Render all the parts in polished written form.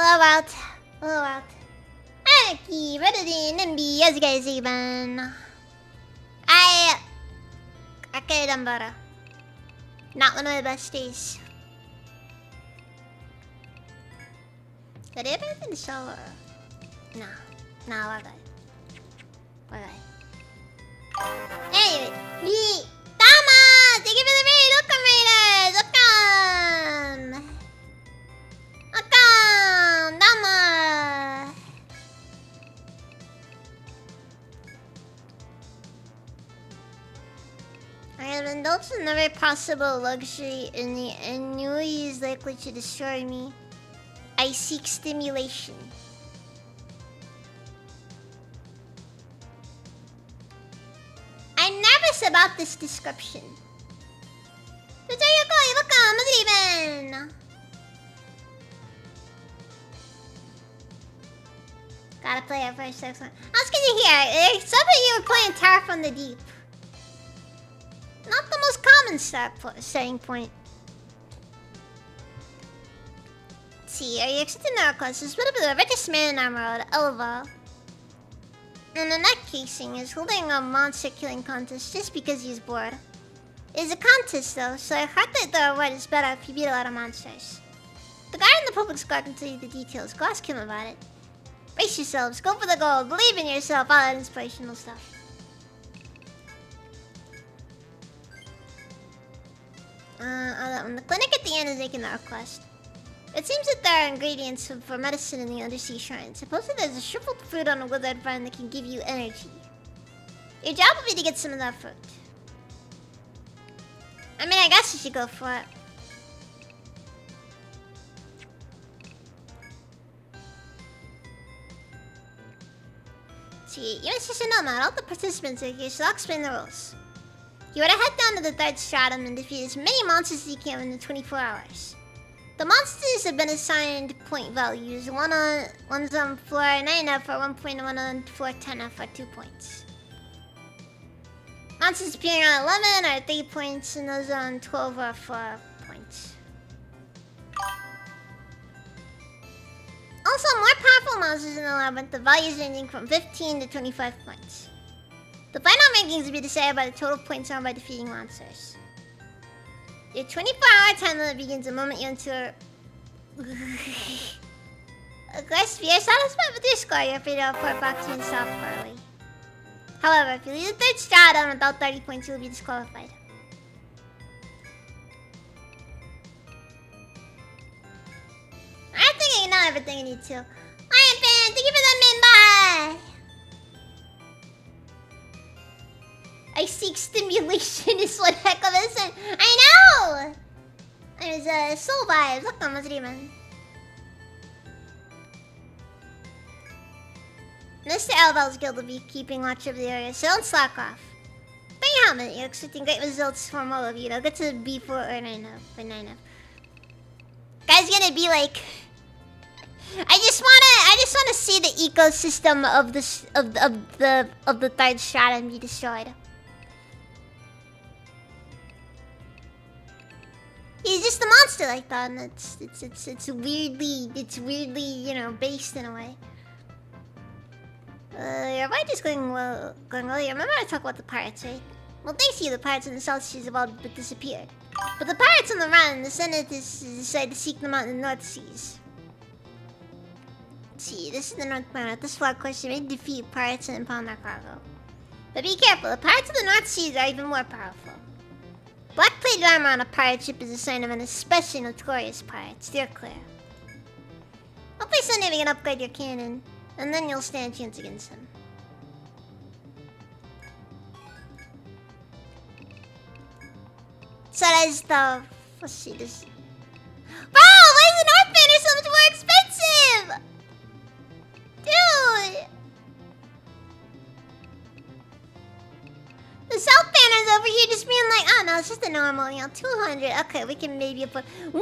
Hello out. Hello out. Aki, better than NB, as you guys even. I done better. Not one of my best days. Did I ever in the shower? No. No, we're good. We're good. Anyway, me. Tama! Thank you for the raid! Welcome, raiders! Welcome! Welcome! Tama! I have indulged in every possible luxury, and the ennui is likely to destroy me. I seek stimulation. I'm nervous about this description. Tsuchayuko, welcome! Good evening! Gotta play it first. I was good to hear. Some of you were playing Tower from the Deep. Not the most common setting point. Let's see, are you accepting the request? There's a bit of the richest man in our world, Elva. And the neck casing is holding a monster killing contest just because he's bored. It's a contest though, so I heard that the reward is better if you beat a lot of monsters. The guy in the public squad can tell you the details. Go ask him about it. Brace yourselves, go for the gold, believe in yourself, all that inspirational stuff. The clinic at the end is making the request. It seems that there are ingredients for medicine in the undersea shrine. Supposedly there's a shriveled fruit on a withered vine that can give you energy. Your job will be to get some of that fruit. I mean, I guess you should go for it. See, you must know, man. All the participants are here, so I'll explain the rules. You are to head down to the third stratum and defeat as many monsters as you can within 24 hours. The monsters have been assigned point values. One's on floor 9F for 1 point, and one on floor 10F for 2 points. Monsters appearing on 11 are 3 points, and those on 12 are 4 points. Also, more powerful monsters in the labyrinth, the values ranging from 15 to 25 points. The final rankings will be decided by the total points earned by defeating monsters. Your 24-hour time limit begins the moment you enter. Of course, if you're satisfied with your score, you're free to report back to yourself early. However, if you leave the third stratum without 30 points, you will be disqualified. I think I know everything I need to. Lion fan, thank you for that main bye! I seek stimulation is one heck of a sin. I know! There's soul vibes. Look on Mazriman. Mr. Elval's guild will be keeping watch over the area, so don't slack off. Bring your helmet. You're expecting great results from all of you. I'll get to B4 or 9F. Guy's gonna be like, I just wanna see the ecosystem of the third stratum be destroyed. He's just a monster like that, and it's weirdly, you know, based in a way. Your mind is going well. You remember I talked about the pirates, right? Well, thanks to you, the pirates in the South Seas have all but disappeared. But the pirates on the run, the Senate decided to seek them out in the North Seas. Let's see, this is the North Planet. This flag course you may defeat pirates and impound their cargo. But be careful, the pirates of the North Seas are even more powerful. Black plated armor on a pirate ship is a sign of an especially notorious pirate. Steer clear. Hopefully someday we can upgrade your cannon, and then you'll stand a chance against him. So that's the... Let's see this... Bro! Why is the North Banner so much more expensive? Dude! The South Banner's over here just being like, oh no, it's just a normal, you know, 200. Okay, we can maybe put 1,000?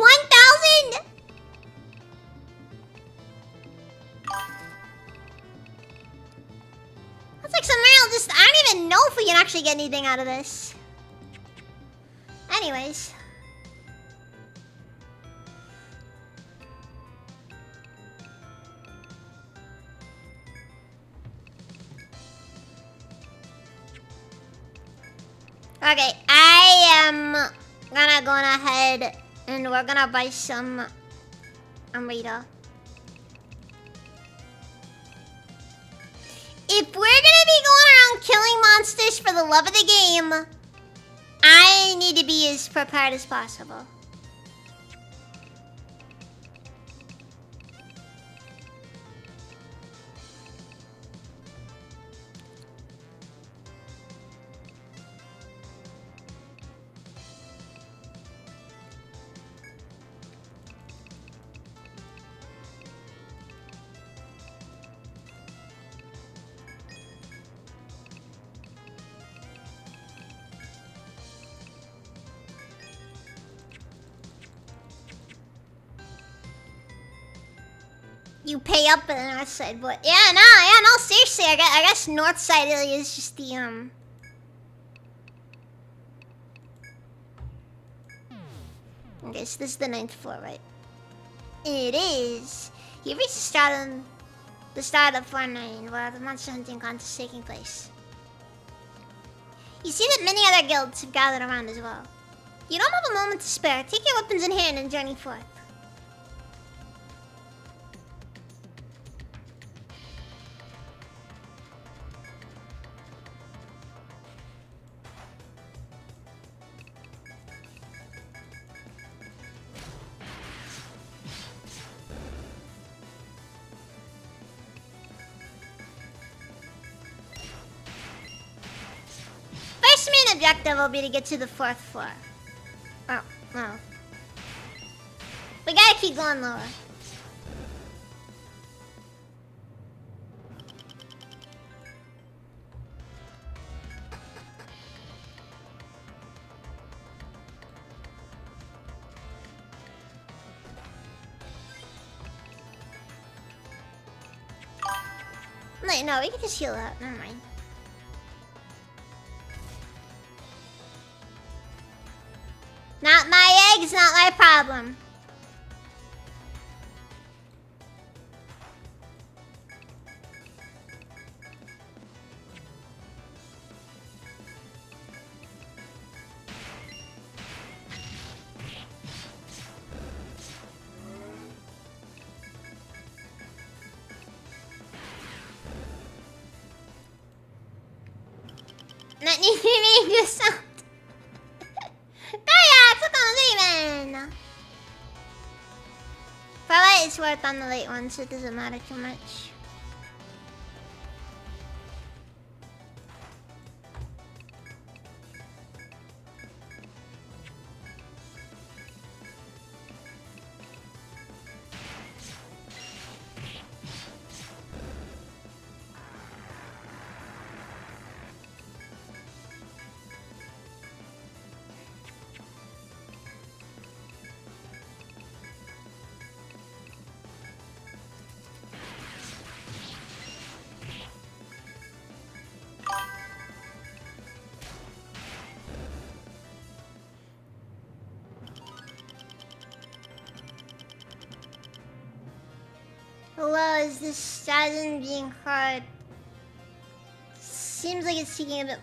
That's like some real just, I don't even know if we can actually get anything out of this. Anyways. Okay, I am gonna go ahead and we're gonna buy some Amrita. If we're gonna be going around killing monsters for the love of the game, I need to be as prepared as possible. You pay up in the north side, but yeah, no, seriously, I guess north side really is just the Okay, so this is the 9th floor, right? It is. You reached the start of floor 9, where the monster hunting contest is taking place. You see that many other guilds have gathered around as well. You don't have a moment to spare. Take your weapons in hand and journey forth. First main objective will be to get to the 4th floor. Oh, no. We gotta keep going lower. No, we can just heal out. Never mind. Not my eggs, not my problem. Not needing to sound. Probably it's worth on the late one, so it doesn't matter too much. Hello, is this Shadon being hard? Seems like it's taking a bit...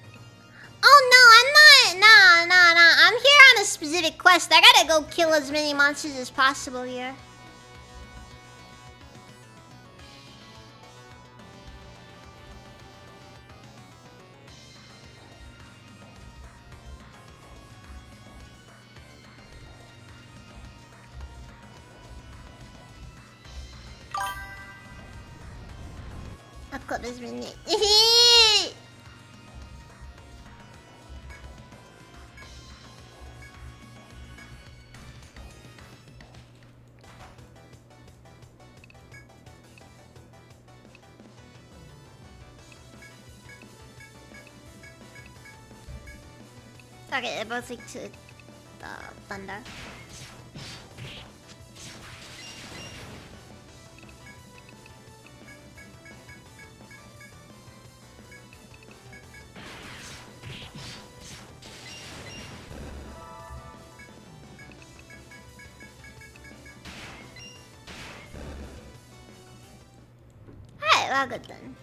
Oh no, I'm not! No. I'm here on a specific quest. I gotta go kill as many monsters as possible here. I'll clip as many. Okay, they're both linked to the thunder. Alright, well good then.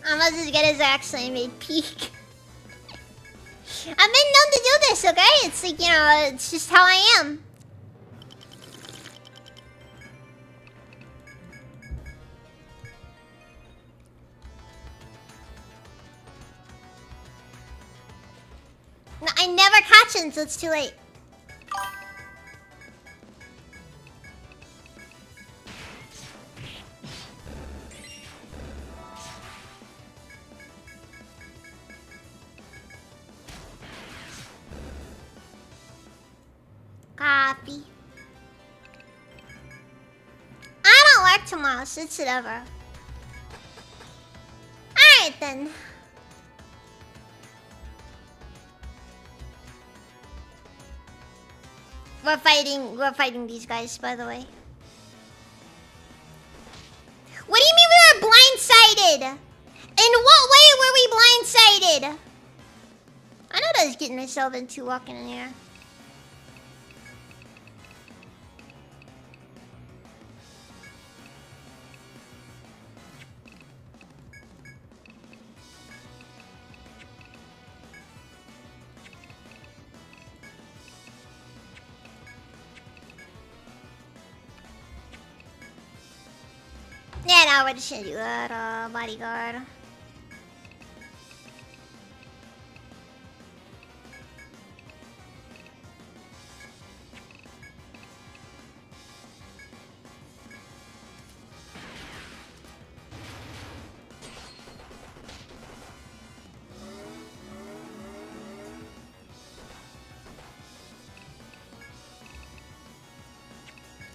I'm about to get his actually made peak. I've been known to do this, okay? It's like, you know, it's just how I am. No, I never catch it until it's too late. Copy. I don't work tomorrow, so it's whatever. Alright then. We're fighting these guys, by the way. What do you mean we were blindsided? In what way were we blindsided? I know what I was getting myself into walking in here. Yeah, no, we're just gonna do that, bodyguard.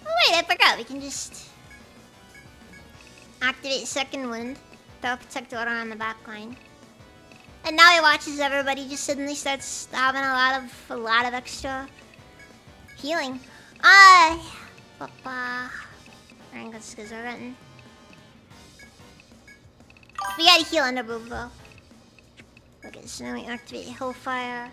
Oh wait, I forgot. We can just activate second wind. Throw protector on the back line. And now he watches everybody just suddenly starts having a lot of extra healing. Papa. Alright, that's because we're renting. We gotta heal under boob though. Okay, so now we activate Hellfire.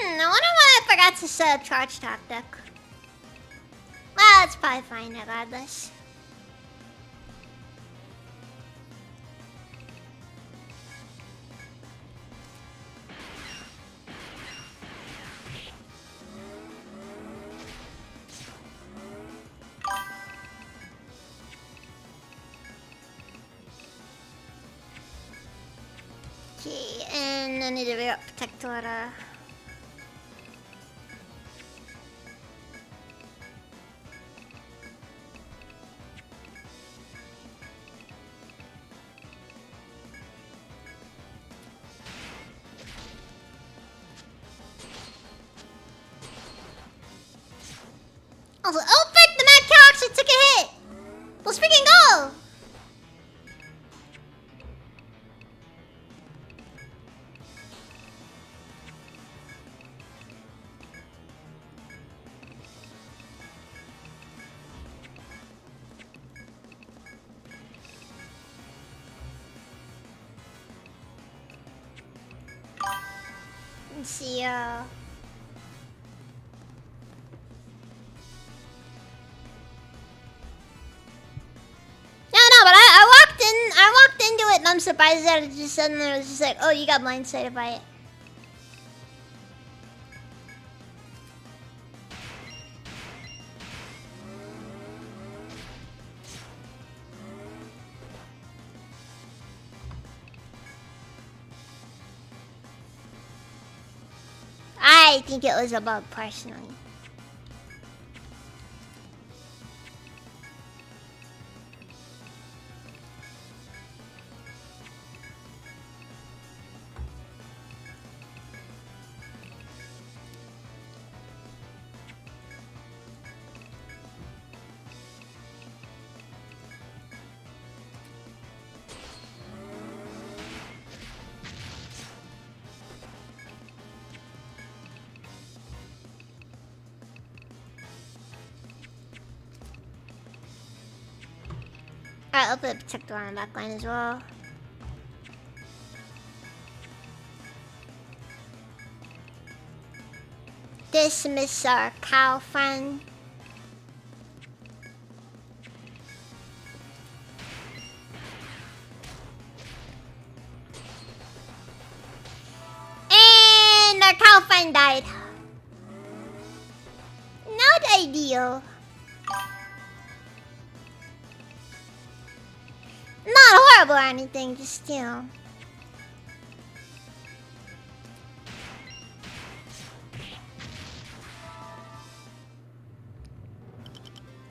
I wonder why I forgot to set a charge tactic. Well, it's probably fine regardless. Okay, and I need to rear up Protectora. Also, oh frick, the Mad Cow actually took a hit! Let's freaking go! Let's see, No, but I walked into it and I'm surprised that it just suddenly was just like, oh, you got blindsided by it. I think it was a bug, personally. Alright, I'll put a protector on the back line as well. Dismiss our cow friend. And our cow friend died. Not ideal. Not horrible or anything, just, you know.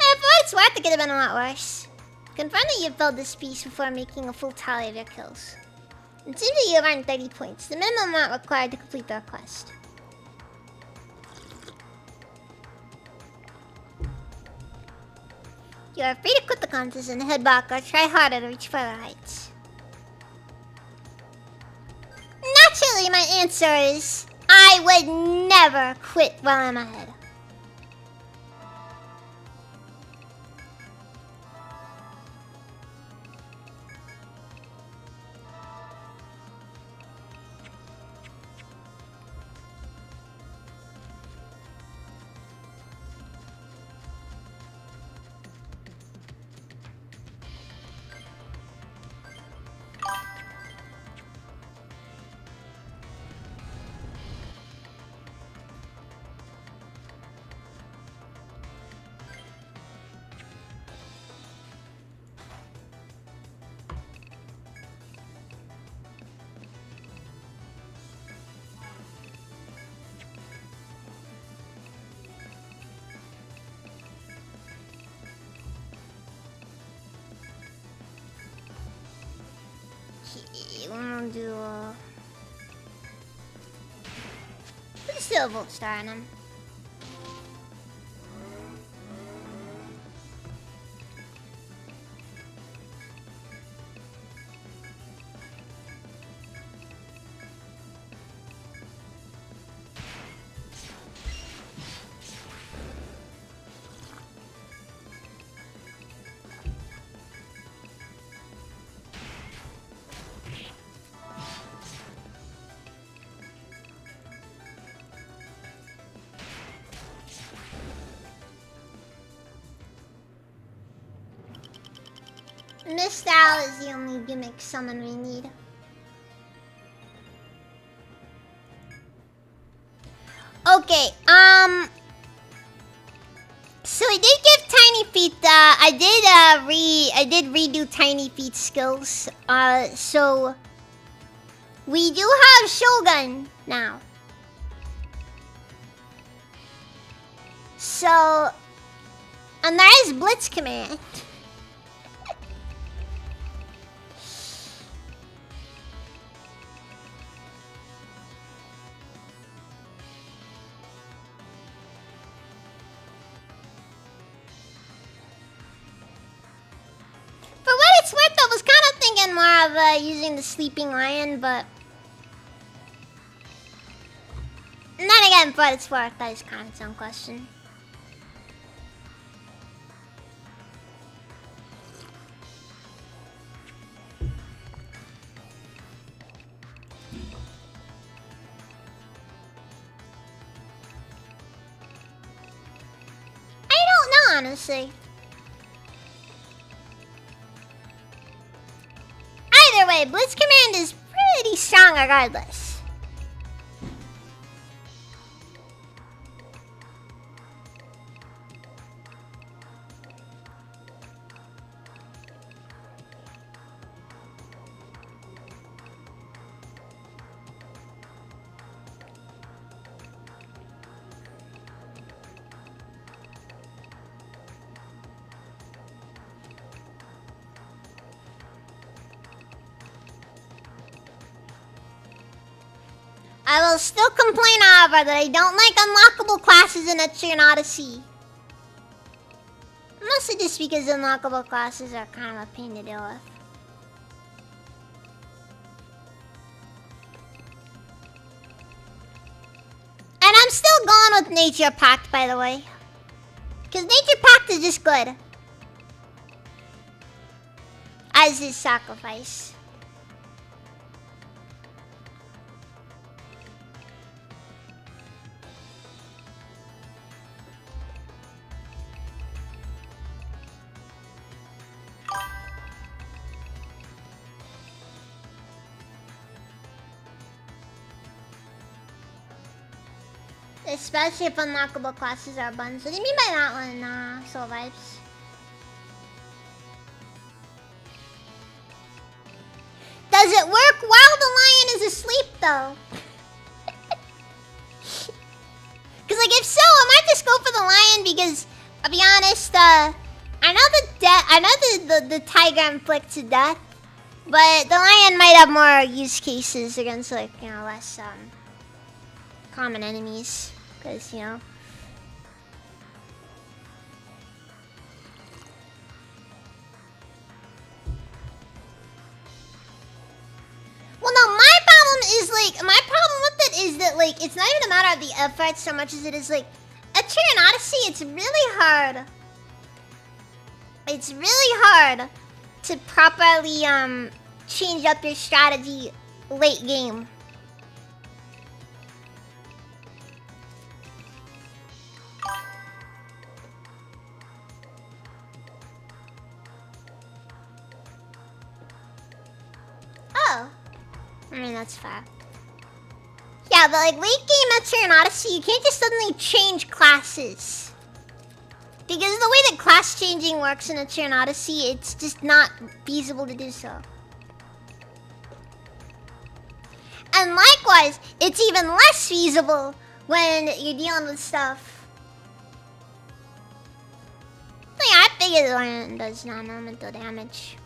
If it's worth it, could have been a lot worse. Confirm that you filled this piece before making a full tally of your kills. It seems that you have earned 30 points, the minimum amount required to complete the request. You are free to quit the contest and head back or try harder to reach further heights. Naturally, my answer is I would never quit while I'm ahead. We'll do put a Steel Volt Star on him. Missed Owl is the only gimmick summon we need. Okay, so I did give Tiny Feet, I did redo Tiny Feet skills. So we do have Shogun now. So, and there is Blitz Command. For what it's worth, I was kind of thinking more of using the Sleeping Lion, but and then again, for what it's worth, that is kind of its own question. I don't know, honestly. Either way, Blitz Command is pretty strong regardless. I will still complain, however, that I don't like unlockable classes in Etrian Odyssey. Mostly just because unlockable classes are kind of a pain to deal with. And I'm still going with Nature Pact, by the way. Because Nature Pact is just good. as his sacrifice. Especially if unlockable classes are buns. What do you mean by that one, Soul Vibes? Does it work while the lion is asleep, though? Because, like, if so, I might just go for the lion because, I'll be honest, I know the tiger inflicts death, but the lion might have more use cases against, like, you know, less, common enemies. Because, you know. Well, no, my problem with it is that, like, it's not even a matter of the effort so much as it is, like, at Trian Odyssey, it's really hard. It's really hard to properly, change up your strategy late game. Oh. I mean, that's fair. Yeah, but like late game at Trian Odyssey, you can't just suddenly change classes. Because the way that class changing works in a Trian Odyssey, it's just not feasible to do so. And likewise, it's even less feasible when you're dealing with stuff. But yeah, I figured the lion does non-elemental damage.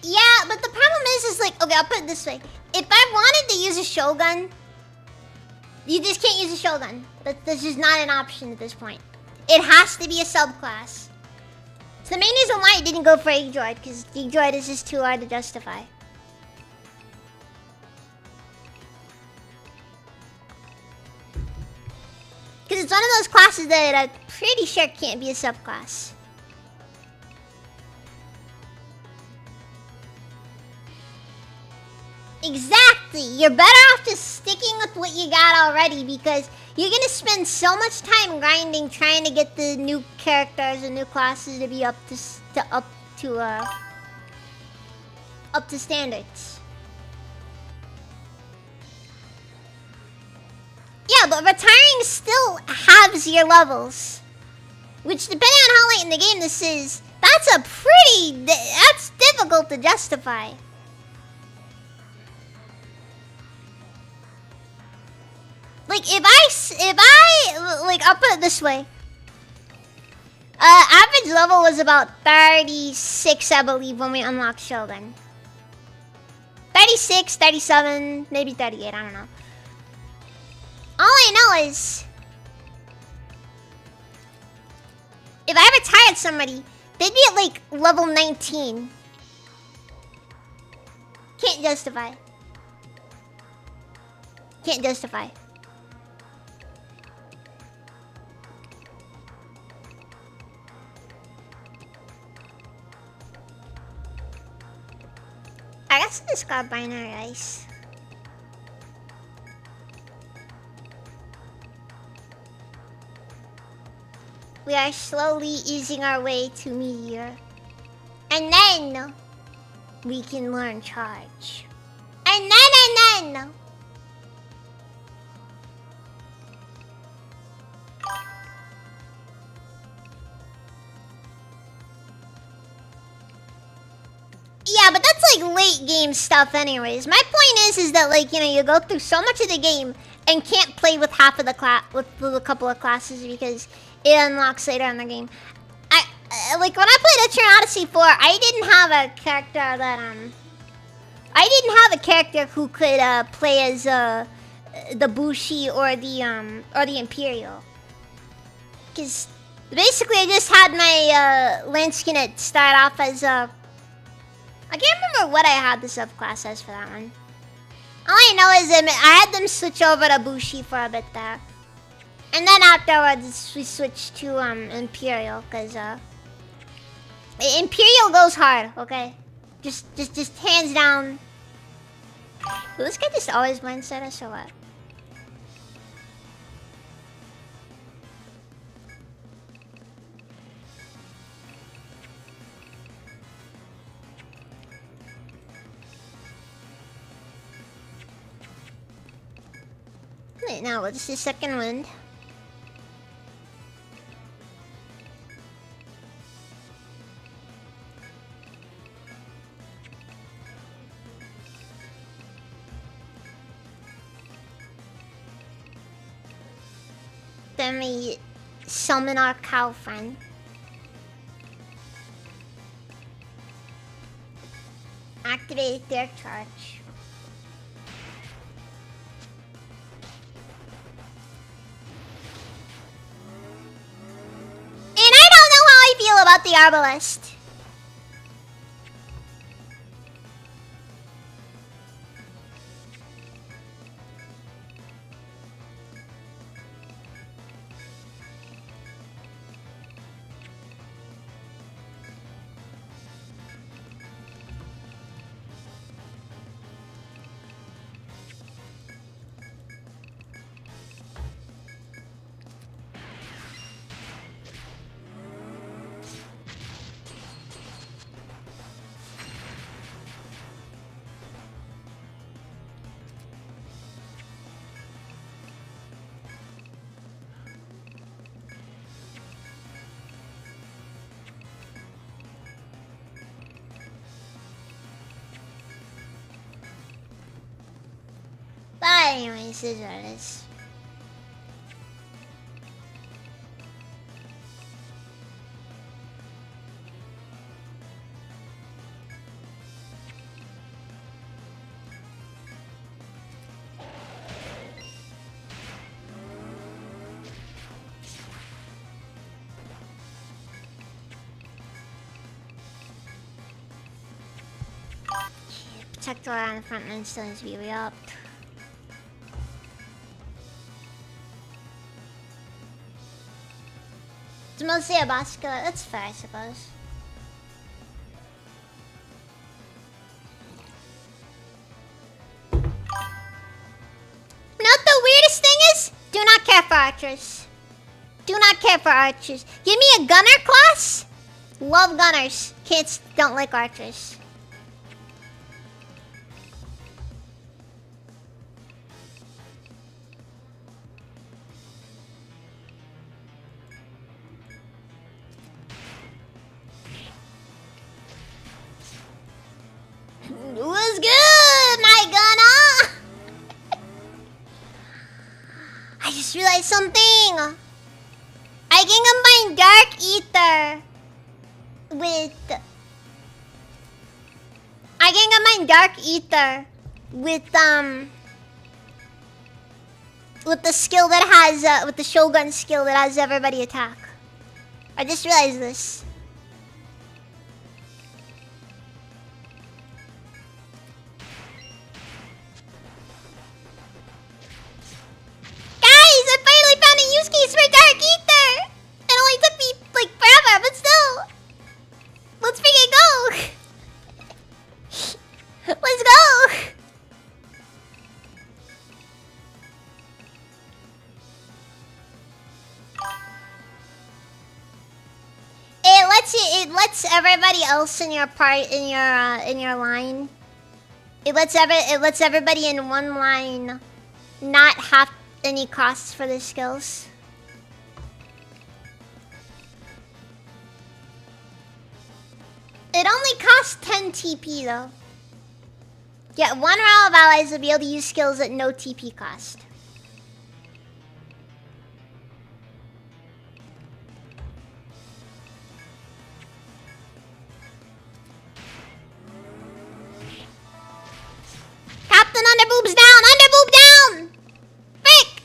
Yeah, but the problem is like, okay, I'll put it this way. If I wanted to use a Shogun, you just can't use a Shogun. That's just not an option at this point. It has to be a subclass. It's the main reason why I didn't go for Igdroid, because Igdroid is just too hard to justify. Because it's one of those classes that I'm pretty sure can't be a subclass. Exactly. You're better off just sticking with what you got already because you're gonna spend so much time grinding trying to get the new characters and new classes to be up to standards. Yeah, but retiring still halves your levels, which depending on how late in the game this is, that's difficult to justify. Like, I'll put it this way. Average level was about 36, I believe, when we unlocked Shogun. 36, 37, maybe 38, I don't know. All I know is, if I retired somebody, they'd be at, like, level 19. Can't justify. Can't justify. I guess this got binary ice. We are slowly easing our way to Meteor. And then we can learn Charge. And then yeah, but that's like late game stuff anyways. My point is that like, you know, you go through so much of the game and can't play with half of the with a couple of classes because it unlocks later in the game. Like when I played Trian Odyssey 4, I didn't have a character that I didn't have a character who could play as the Bushi or the Imperial. Cause basically I just had my Lanskin start off as I can't remember what I had the subclass as for that one. All I know is that I had them switch over to Bushi for a bit there. And then afterwards, we switched to Imperial, because Imperial goes hard, okay? Just hands down. Will this guy just always mindset us or what? Wait, now what's the second wind? Then we summon our cow friend. Activate their charge. And I don't know how I feel about the Arbalest. But anyways, this is what it is. Protector on the front line still needs to be re-upped. It's mostly a boss killer. That's fair, I suppose. You know what the weirdest thing is? Do not care for archers. Do not care for archers. Give me a gunner class. Love gunners. Kids don't like archers. What's good, my gunner? I just realized something. I can combine Dark Ether with... I can combine Dark Ether with the skill that has with the Shogun skill that has everybody attack. I just realized this. Guys, I finally found a use case for Dark Ether. It only took me like forever, but still. Let's freaking go. Let's go. It lets everybody else in your part in your line. It lets everybody in one line not have any costs for their skills. It only costs 10 TP though. Yeah, one row of allies will be able to use skills at no TP cost. Captain Underboob's down! Underboob down! Frick!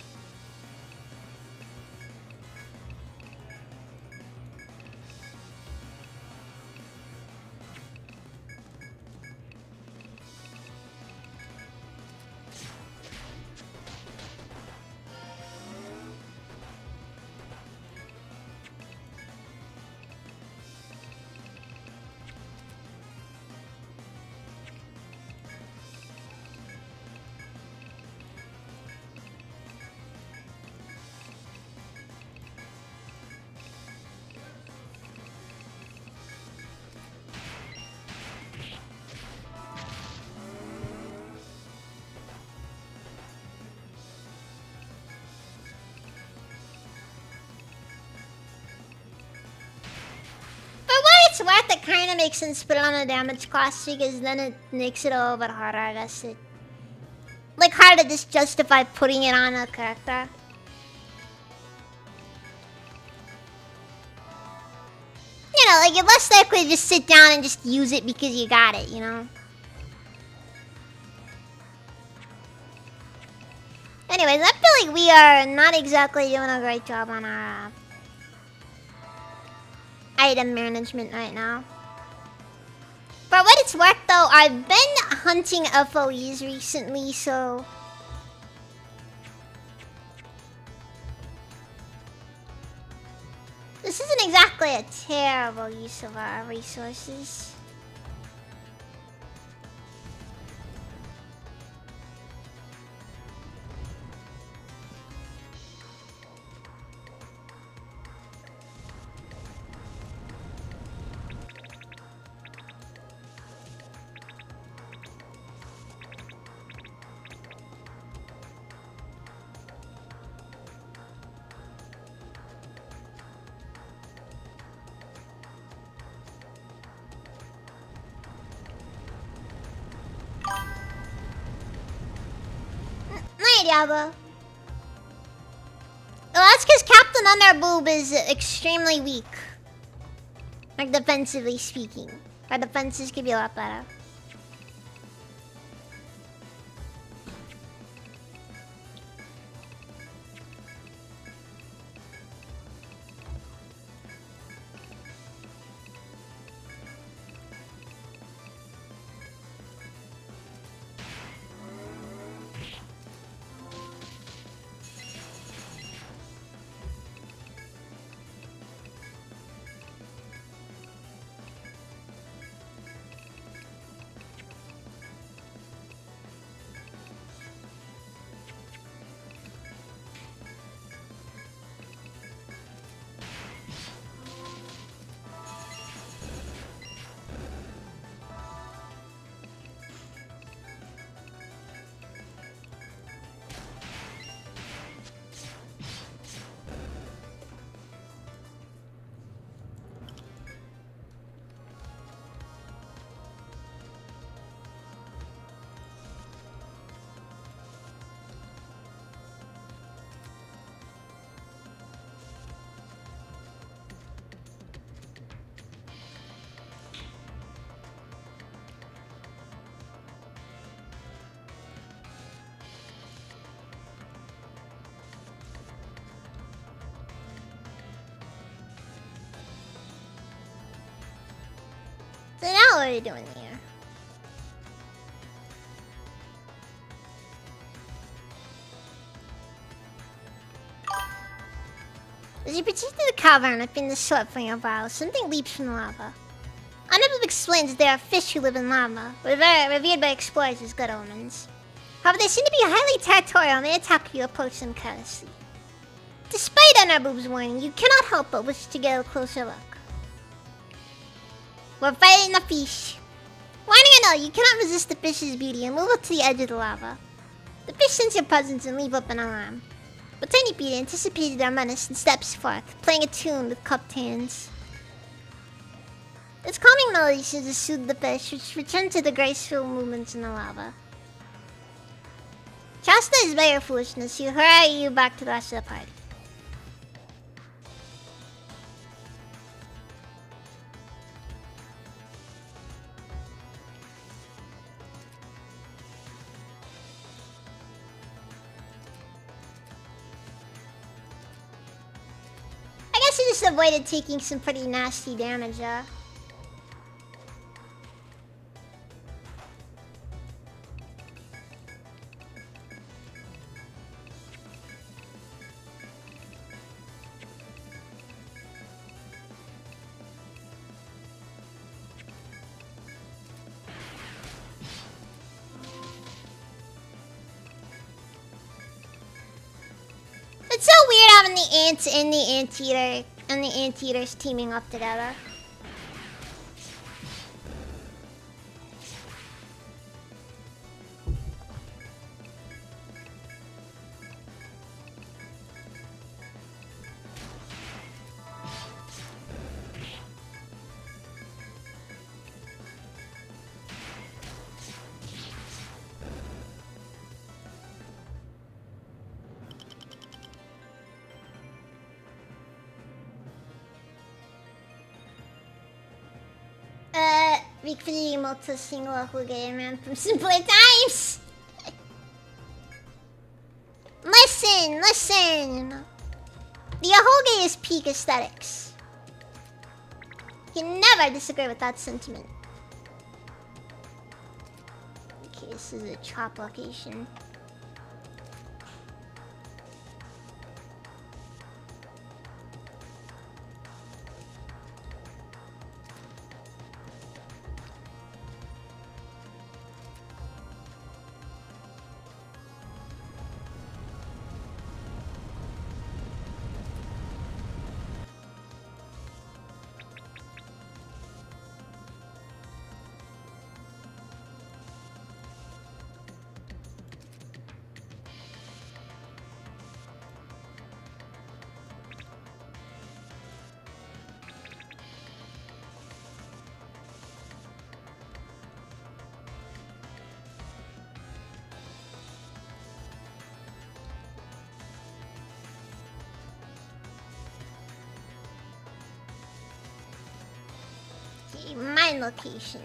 it's worth it, kind of makes sense to put it on a damage cost because then it makes it a little bit harder, I guess. Like, hard to just justify putting it on a character. You know, like, you're less likely to just sit down and just use it because you got it, you know? Anyways, I feel like we are not exactly doing a great job on our item management right now. For what it's worth, though, I've been hunting FOEs recently, so... This isn't exactly a terrible use of our resources. Diablo. Well, that's because Captain Underboob is extremely weak. Like, defensively speaking. Our defenses could be a lot better. So now what are you doing here? As you proceed to the cavern up in the slope from your brow, something leaps from the lava. Underboob explains that there are fish who live in lava, revered by explorers as good omens. However, they seem to be highly territorial and they attack you approach them carelessly. Despite Underboob's warning, you cannot help but wish to get a closer look. We're fighting the fish. Warning or no, you cannot resist the fish's beauty and move up to the edge of the lava. The fish sense your presence and leave up an alarm. But Tiny Peter anticipated their menace and steps forth, playing a tune with cupped hands. Its calming melody seems to soothe the fish, which return to the graceful movements in the lava. Chastised by your foolishness, you hurry you back to the rest of the party. I guess you just avoided taking some pretty nasty damage, It's so weird having the ants and the anteater and the anteaters teaming up together. Rick to single Huge man from simpler times. Listen. The Ahoge is peak aesthetics. Can never disagree with that sentiment. Okay, this is a chop location. My location.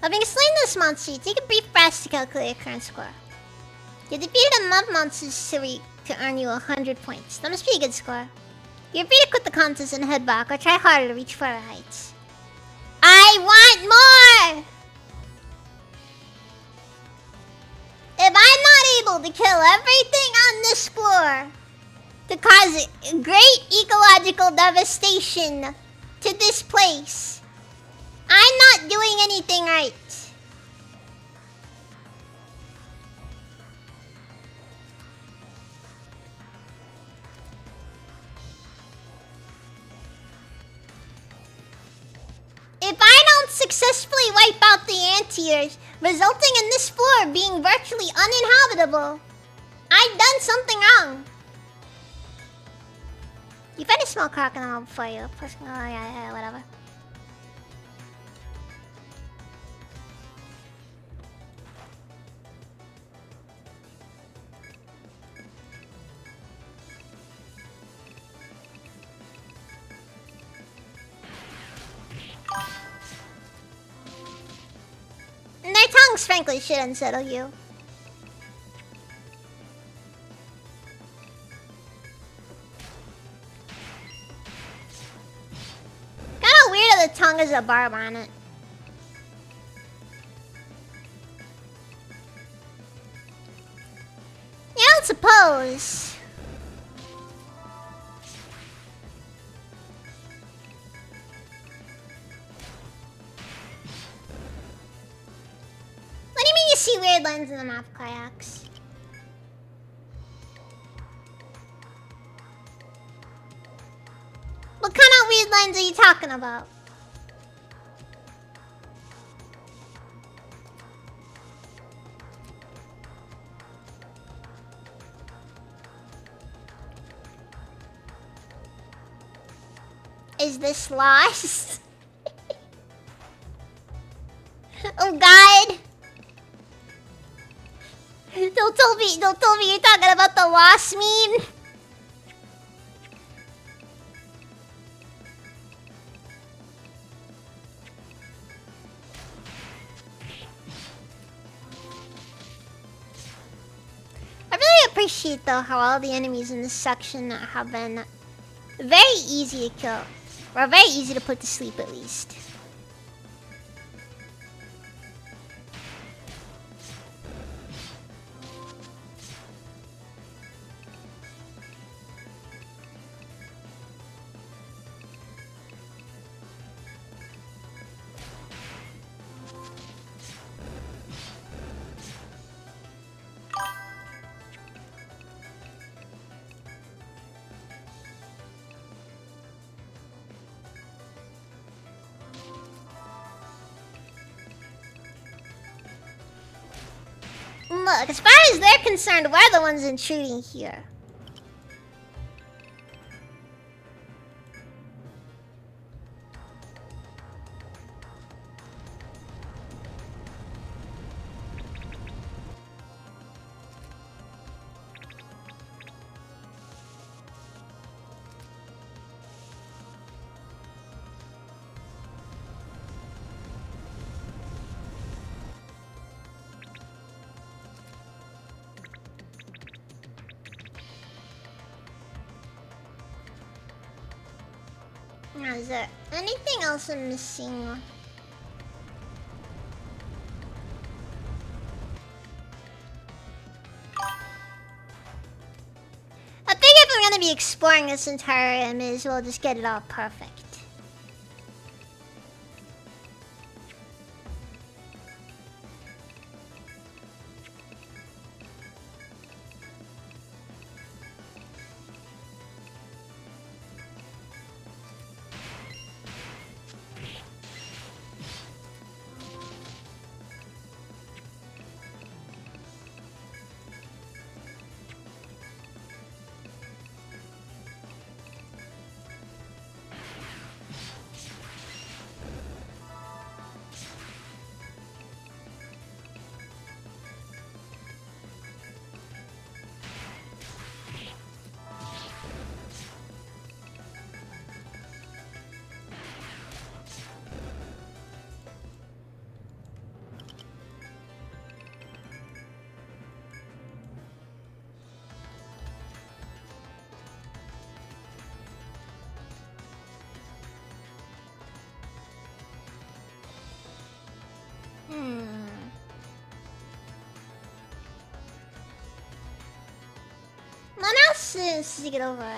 Having slain this monster, take a brief rest to calculate your current score. You defeated a mob monster's Siri to earn you 100 points. That must be a good score. You're free to quit the contest and head back, or try harder to reach further heights. I want more! If I'm not able to kill everything on this floor to cause great ecological devastation to this place, I'm not doing anything right. If I don't successfully wipe out the anteaters, resulting in this floor being virtually uninhabitable, I've done something wrong. You've had a small crocodile before you. Oh, yeah, whatever. And their tongues, frankly, should unsettle you. Kinda weird that the tongue has a barb on it. Yeah, I don't suppose. What do you mean you see weird lines in the map, Kayaks? What kind of weird lines are you talking about? Is this lost? Oh God! Don't tell me you're talking about the lost meme. I really appreciate though how all the enemies in this section have been very easy to kill. Or very easy to put to sleep at least. Look, as far as they're concerned, we're the ones intruding here. Now, is there anything else I'm missing? I think if I'm gonna be exploring this entire area, I may as well just get it all perfect. What else is to get over?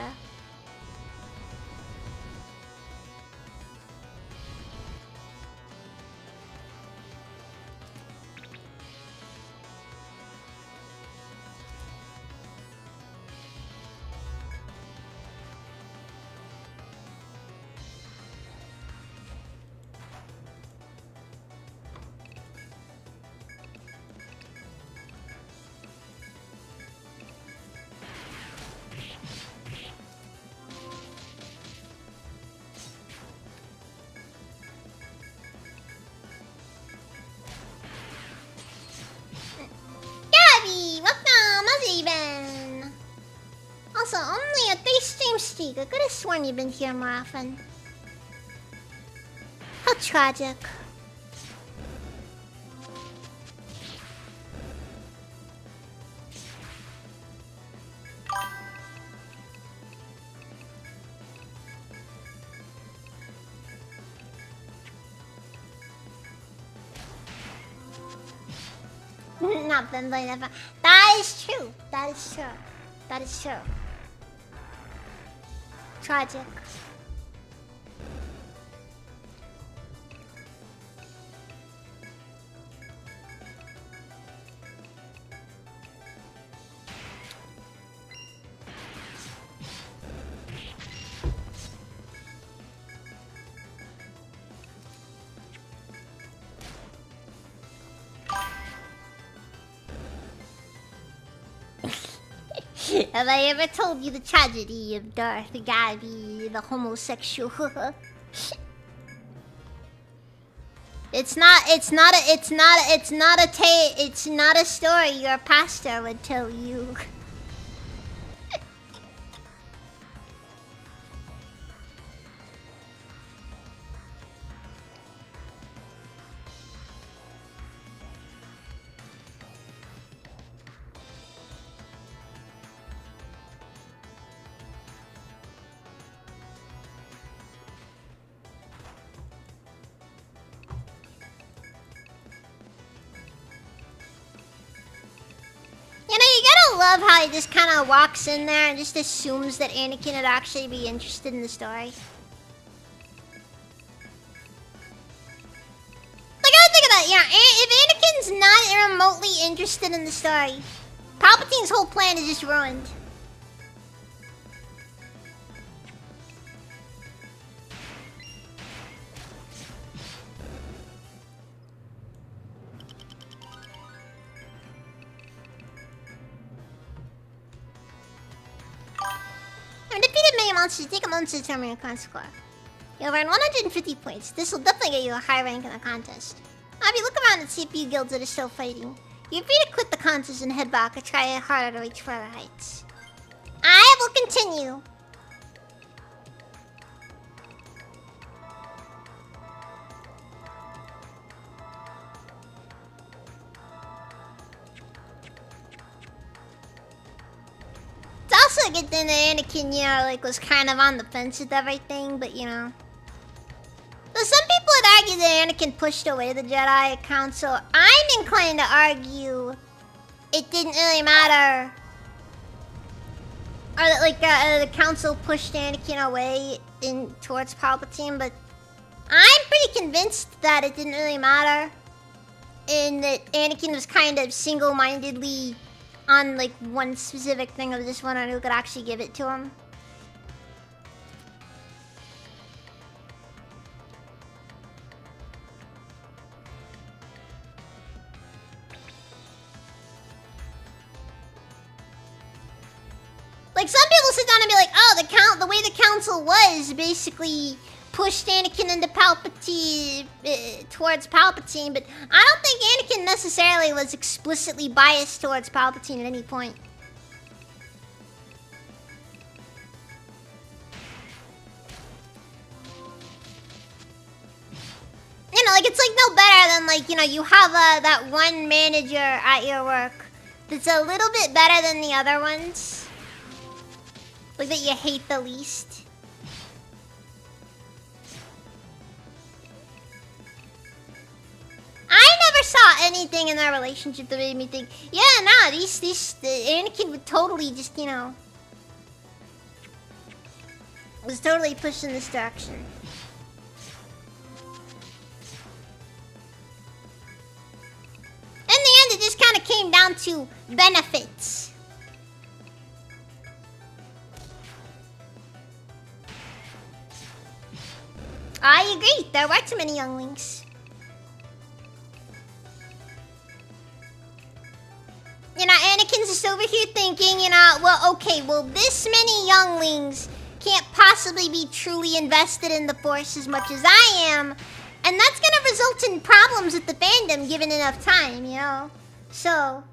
Also, only a 3-stream streak. I could have sworn you've been here more often. How tragic. Not been playing that far. That is true. That is true. That is true. Tragic. Have I ever told you the tragedy of Darth Gabi, the homosexual? It's not a story your pastor would tell you. I love how he just kind of walks in there and just assumes that Anakin would actually be interested in the story. Like, I think about it, yeah, if Anakin's not remotely interested in the story, Palpatine's whole plan is just ruined. monsters, take a moment to determine your current score. You'll earn 150 points. This will definitely get you a high rank in the contest. Now, if you look around and see a few guilds that are still fighting, you're free to quit the contest and head back or try harder to reach further heights. I will continue. It's also a good thing that Anakin, you know, like, was kind of on the fence with everything, but you know. So some people would argue that Anakin pushed away the Jedi Council. I'm inclined to argue it didn't really matter. Or that, like, the Council pushed Anakin away towards Palpatine, but I'm pretty convinced that it didn't really matter. And that Anakin was kind of single-mindedly on, like, one specific thing of just wondering who could actually give it to him. Like, some people sit down and be like, oh, the way the council was basically pushed Anakin into Palpatine, towards Palpatine, but I don't think Anakin necessarily was explicitly biased towards Palpatine at any point. You know, like, it's like no better than, like, you know, you have that one manager at your work that's a little bit better than the other ones. Like, that you hate the least. I never saw anything in their relationship that made me think, yeah, nah, Anakin would totally just, you know, was totally pushed in this direction. In the end, it just kind of came down to benefits. I agree, there were too many younglings. You know, Anakin's just over here thinking, you know, well, okay, well, this many younglings can't possibly be truly invested in the Force as much as I am, and that's gonna result in problems with the fandom given enough time, you know? So...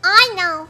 I know.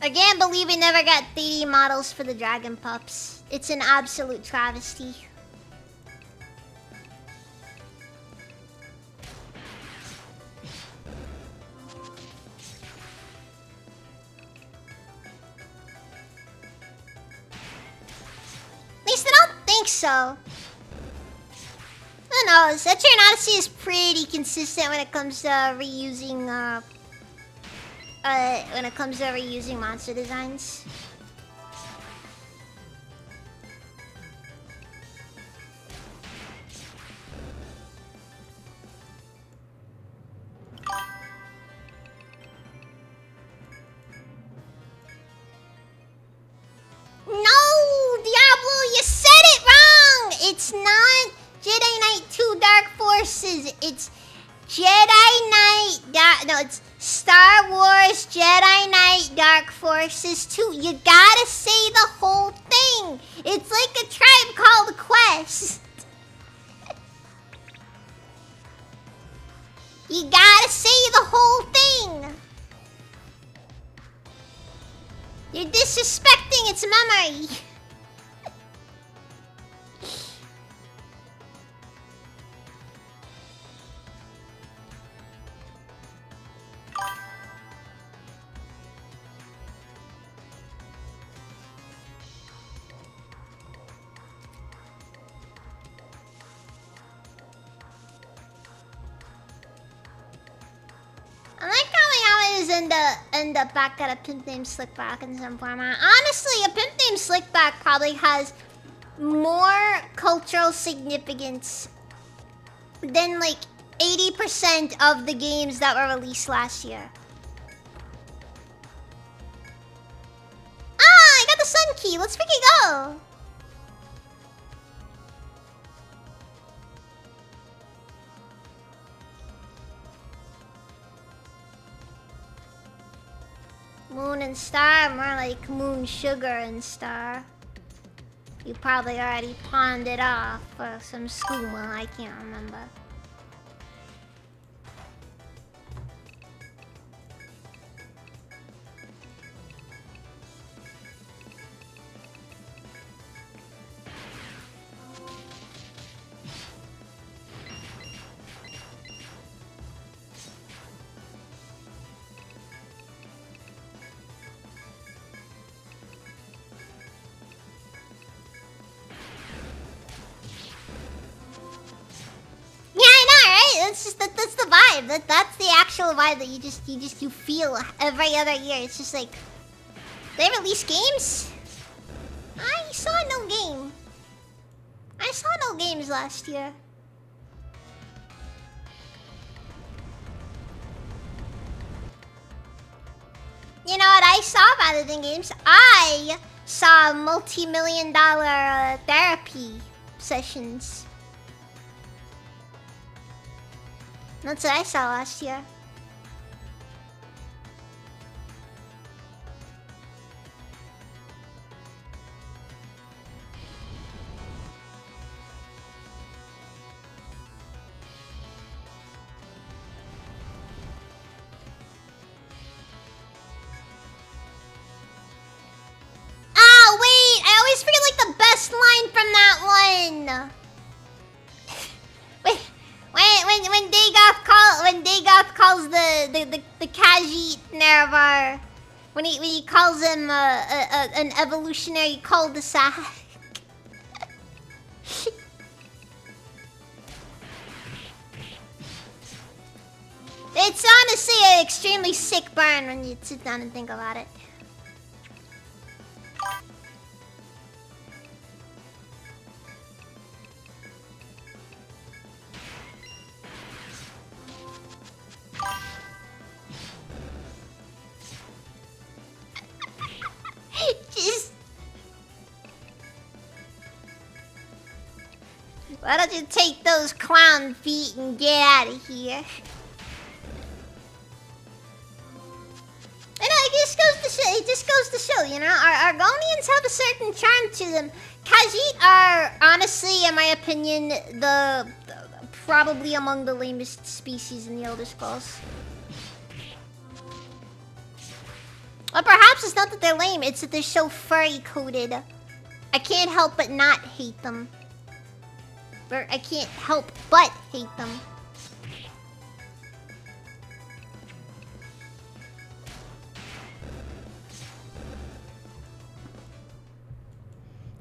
I can't believe we never got 3D models for the Dragon Pups. It's an absolute travesty. At least I don't think so. Who knows? Etrian Odyssey is pretty consistent when it comes to reusing monster designs. No, Diablo, you said it wrong. It's not Jedi Knight 2 Dark Forces. It's Jedi Knight. No, it's Star Wars Jedi Knight Dark Forces 2. You gotta say the whole thing. It's like a Tribe Called Quest. You gotta say the whole thing. You're disrespecting its memory. I like how we always end up back at a pimp named Slickback in some format. Honestly, a pimp named Slickback probably has more cultural significance than like 80% of the games that were released last year. Ah, I got the sun key. Let's freaking go. Moon and Star, more like Moon, Sugar, and Star. You probably already pawned it off for some skooma, I can't remember. That's the vibe. That's the actual vibe that you feel every other year. It's just like they release games. I saw no game. I saw no games last year. You know what I saw rather than games? I saw multi-million-dollar therapy sessions. That's what I saw last year. Oh, wait! I always forget like the best line from that one! When Dagoth calls the Khajiit Nerevar, when he calls him an evolutionary cul-de-sac. It's honestly an extremely sick burn when you sit down and think about it. Just... Why don't you take those clown feet and get out of here? You know, it just goes to show, you know, our Argonians have a certain charm to them. Khajiit are, honestly, in my opinion, probably among the lamest species in the Elder Scrolls. Or perhaps it's not that they're lame, it's that they're so furry-coated. I can't help but not hate them. Or I can't help but hate them.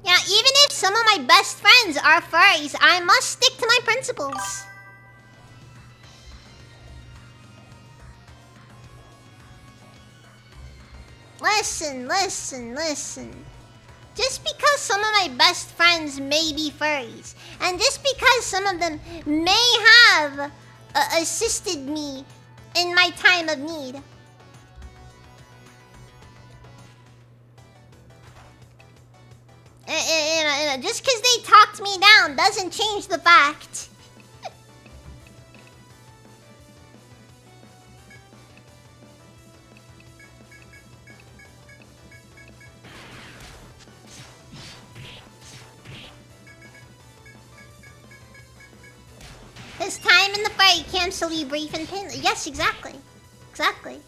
Yeah, even if some of my best friends are furries, I must stick to my principles. Listen. Just because some of my best friends may be furries, and just because some of them may have assisted me in my time of need, just because they talked me down doesn't change the fact. His time in the fight can still be brief and painless. Yes, exactly. Exactly.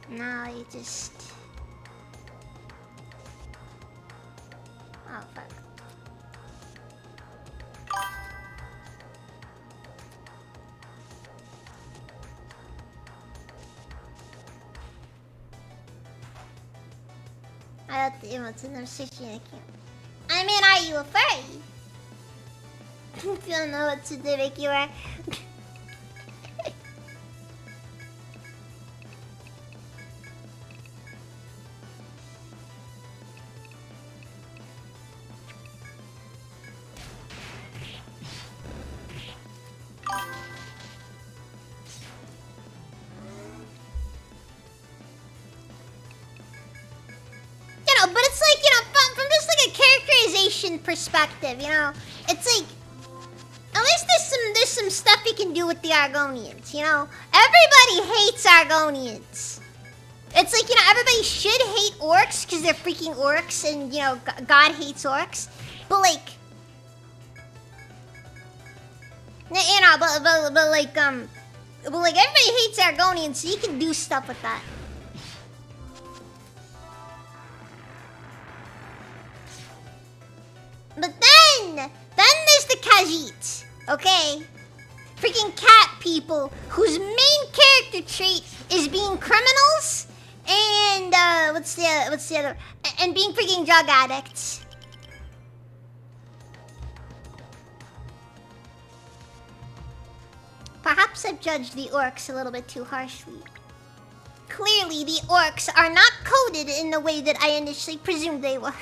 Now you just... Oh, fuck. I got the emotes and I'm switching I can't. I mean, are you afraid? If you don't know what to do, make you are. But it's like, from just like a characterization perspective, it's like, at least there's some stuff you can do with the Argonians, Everybody hates Argonians. It's like, everybody should hate orcs because they're freaking orcs and, God hates orcs. But like, but like everybody hates Argonians, so you can do stuff with that. But then there's the Khajiit, okay? Freaking cat people whose main character trait is being criminals and what's the other? And being freaking drug addicts. Perhaps I've judged the orcs a little bit too harshly. Clearly, the orcs are not coded in the way that I initially presumed they were.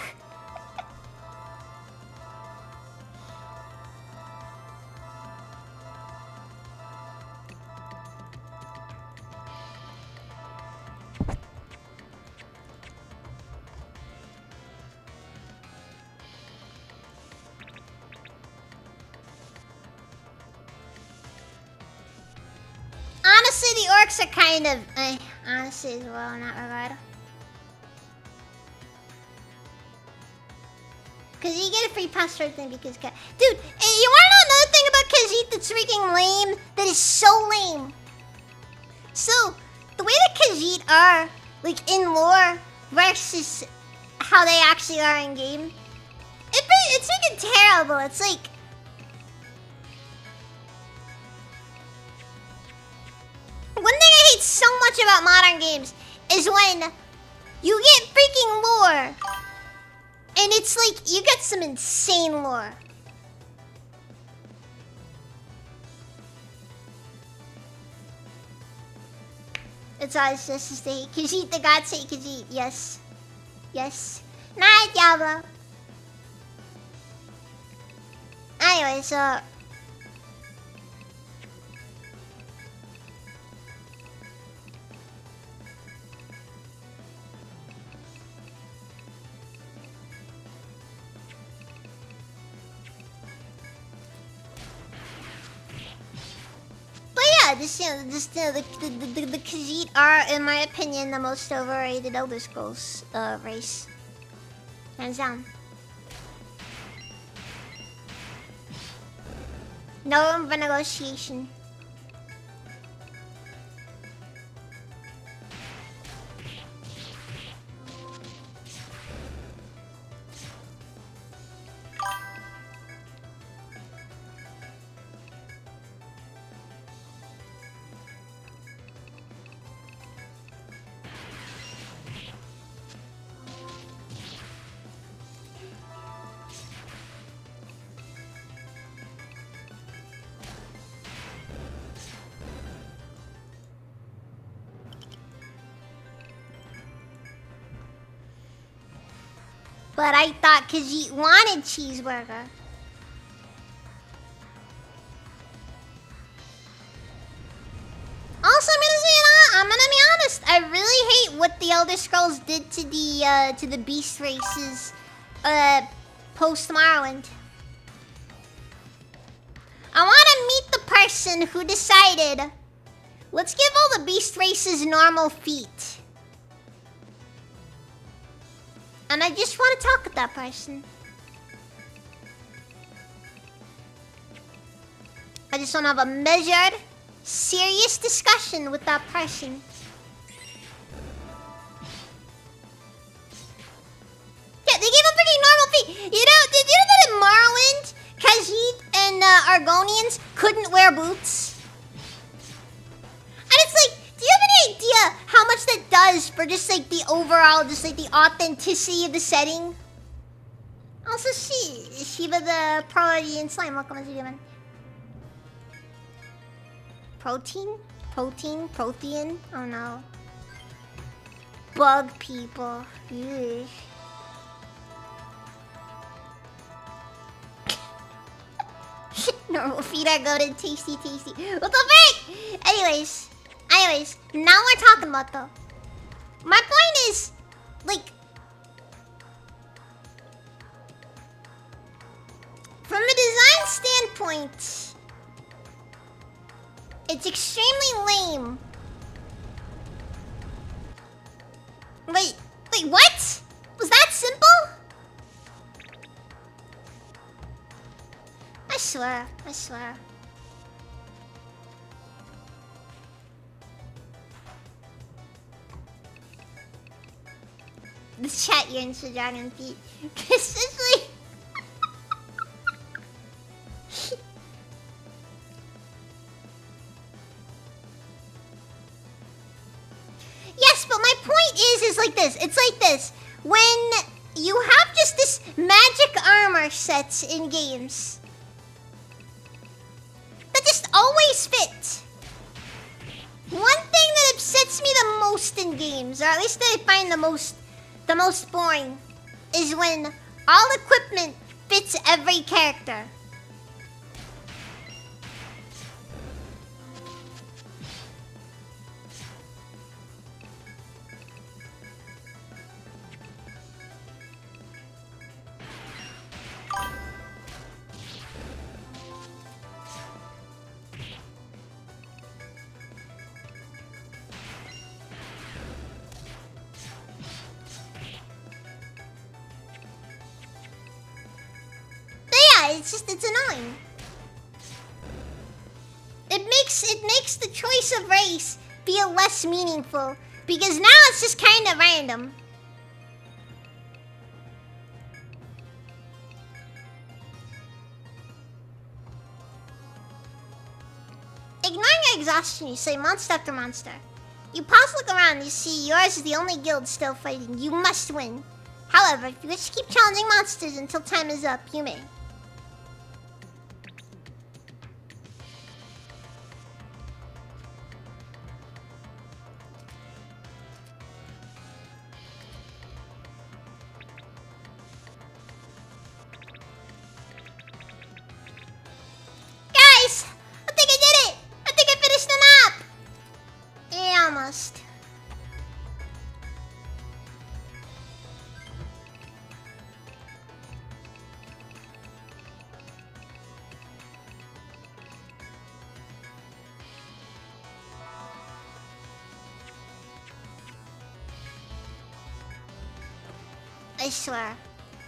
Honestly, the orcs are kind of... honestly as well in that regard. Because you get a free pass for everything because... Dude, you wanna know another thing about Khajiit that's freaking lame? That is so lame. So, the way that Khajiit are, like, in lore versus how they actually are in game, it's freaking terrible. It's like... One thing I hate so much about modern games is when you get freaking lore and it's like you get some insane lore. It's always just to stay. Khajiit, the gods say Khajiit. Yes. Yes. Night, Diablo. Anyway, so... the Khajiit are, in my opinion, the most overrated Elder Scrolls race. Hands down. No room for negotiation. But I thought Khajiit wanted cheeseburger. Also, I'm gonna be honest. I really hate what the Elder Scrolls did to the beast races, post Morrowind. I want to meet the person who decided, let's give all the beast races normal feet. And I just want to talk with that person. I just want to have a measured, serious discussion with that person. Yeah, they gave him freaking normal feet. You know, did you know that in Morrowind, Khajiit and Argonians couldn't wear boots? And it's like, do you have any idea how much that does for just like the overall, just like the authenticity of the setting? Also, Shiva the Pro-Indian Slime, welcome as you doing? Protein? Protein? Oh no. Bug people. Ugh. Normal feet are golden, tasty. What the frick? Anyways, now we're talking about though. My point is, like, from a design standpoint, it's extremely lame. Wait, what? Was that simple? I swear. The chat yearns for dragon feet. Especially... Yes, but my point is like this. It's like this. When you have just this magic armor sets in games that just always fit. One thing that upsets me the most in games, or at least that I find the most boring, is when all equipment fits every character. It's annoying. It makes the choice of race feel less meaningful because now it's just kind of random. Ignoring your exhaustion, you say monster after monster. You pause, look around, you see yours is the only guild still fighting. You must win. However, if you wish to keep challenging monsters until time is up, you may. I swear.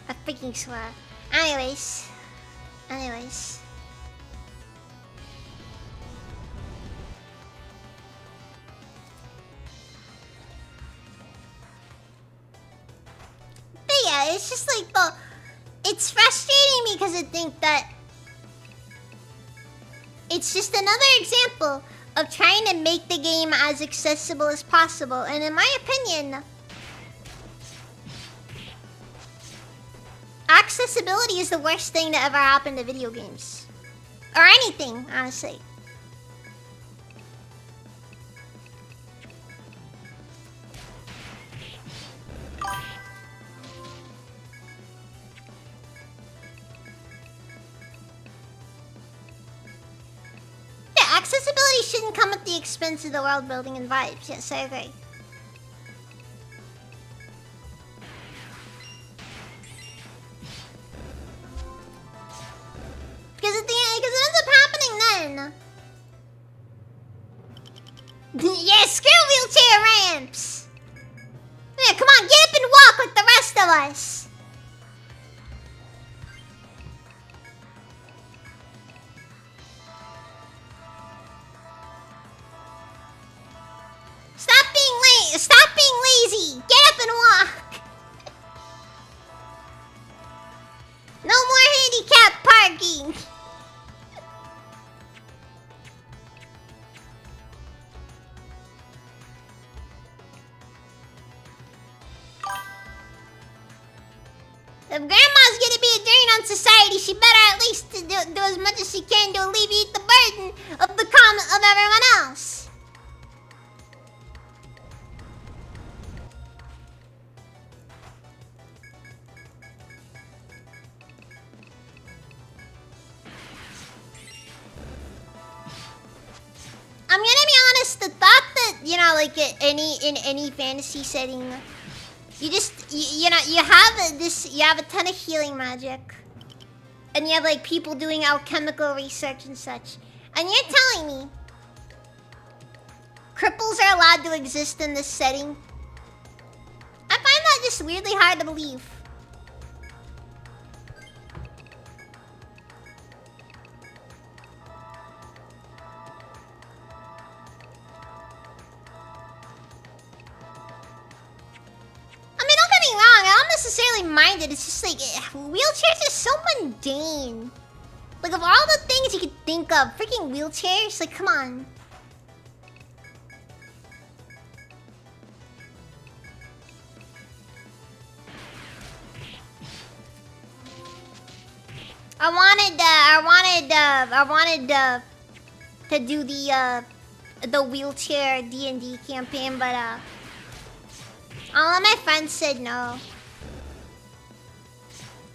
I freaking swear. Anyways. But yeah, it's just like it's frustrating because I think that it's just another example of trying to make the game as accessible as possible. And in my opinion, accessibility is the worst thing that ever happened to video games. Or anything, honestly. accessibility shouldn't come at the expense of the world building and vibes. Yes, I agree. Because it ends up happening then. Yeah, screw wheelchair ramps. Yeah, come on, get up and walk like the rest of us. Stop being lazy. Get up and walk. No more handicap parking. If Grandma's gonna be a drain on society, she better at least do as much as she can to alleviate the burden of the comment of everyone else. I'm gonna be honest, the thought that, you know, like in any fantasy setting, you just you have a ton of healing magic. And you have like people doing alchemical research and such. And you're telling me cripples are allowed to exist in this setting? I find that just weirdly hard to believe. Necessarily mind it. It's just like wheelchairs are so mundane. Like of all the things you could think of, freaking wheelchairs. Like, come on. I wanted to do the wheelchair D&D campaign, but all of my friends said no.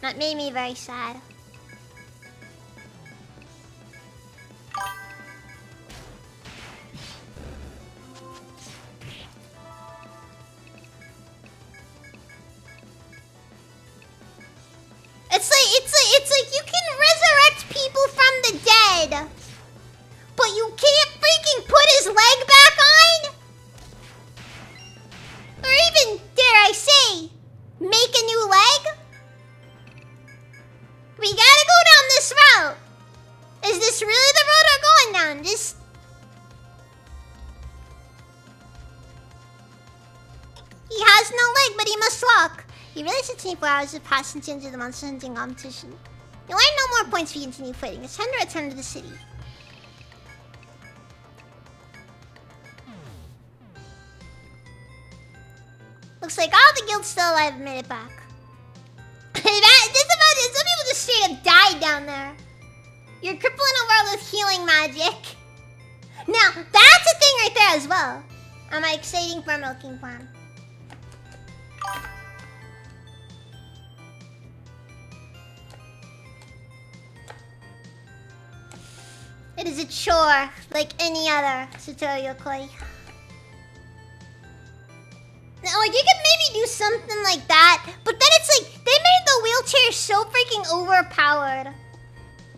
That made me very sad. It's like you can resurrect people from the dead, but you can't freaking put his leg back on? Or even, dare I say, make a new leg? We gotta go down this route. Is this really the road we're going down? Just... He has no leg, but he must walk. He really should 24 hours of passing into the monster hunting competition. You earn no more points for continue fighting. It's time to return to the city. Looks like all the guilds still alive have made it back. Some people just straight up died down there. You're crippling a world with healing magic. Now, that's a thing right there as well. Am I exciting for a milking farm? It is a chore, like any other tutorial koi. Now, like, you could maybe do something like that, but then it's like, they made the wheelchair so freaking overpowered.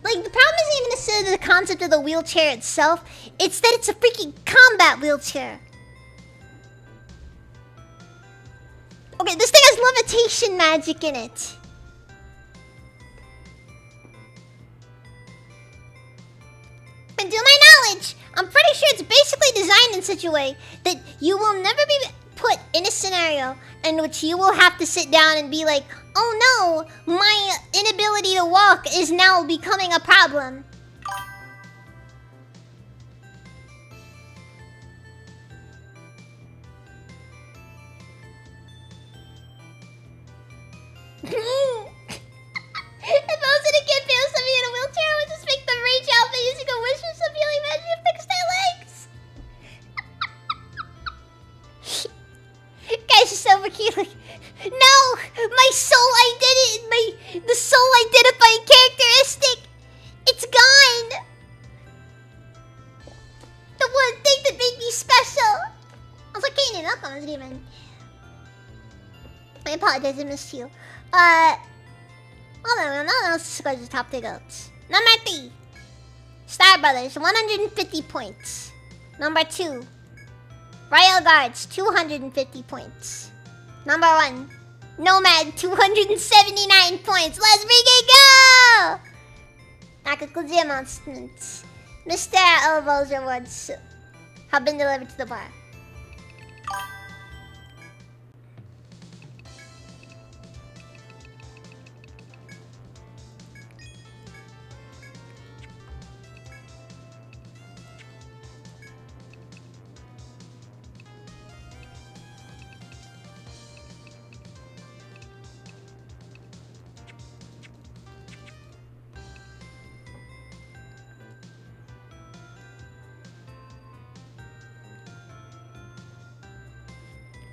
Like, the problem isn't even necessarily the concept of the wheelchair itself, it's that it's a freaking combat wheelchair. Okay, this thing has levitation magic in it. And to my knowledge, I'm pretty sure it's basically designed in such a way that you will never be put in a scenario in which you will have to sit down and be like, oh no, my inability to walk is now becoming a problem. If I was in a campaign with somebody in a wheelchair, I would just make them reach out by using a wish or some healing magic to fix their legs. Guys are so peculiar. No! My soul identity, the soul identifying characteristic, it's gone! apologize, I missed you. Hold on, let's go to the top 3 goats. Number 3, Star Brothers, 150 points. Number 2, Royal Guards, 250 points. Number 1, Nomad, 279 points. Let's freaking go! Nakakuji announcements. Mr. Elbows rewards have been delivered to the bar.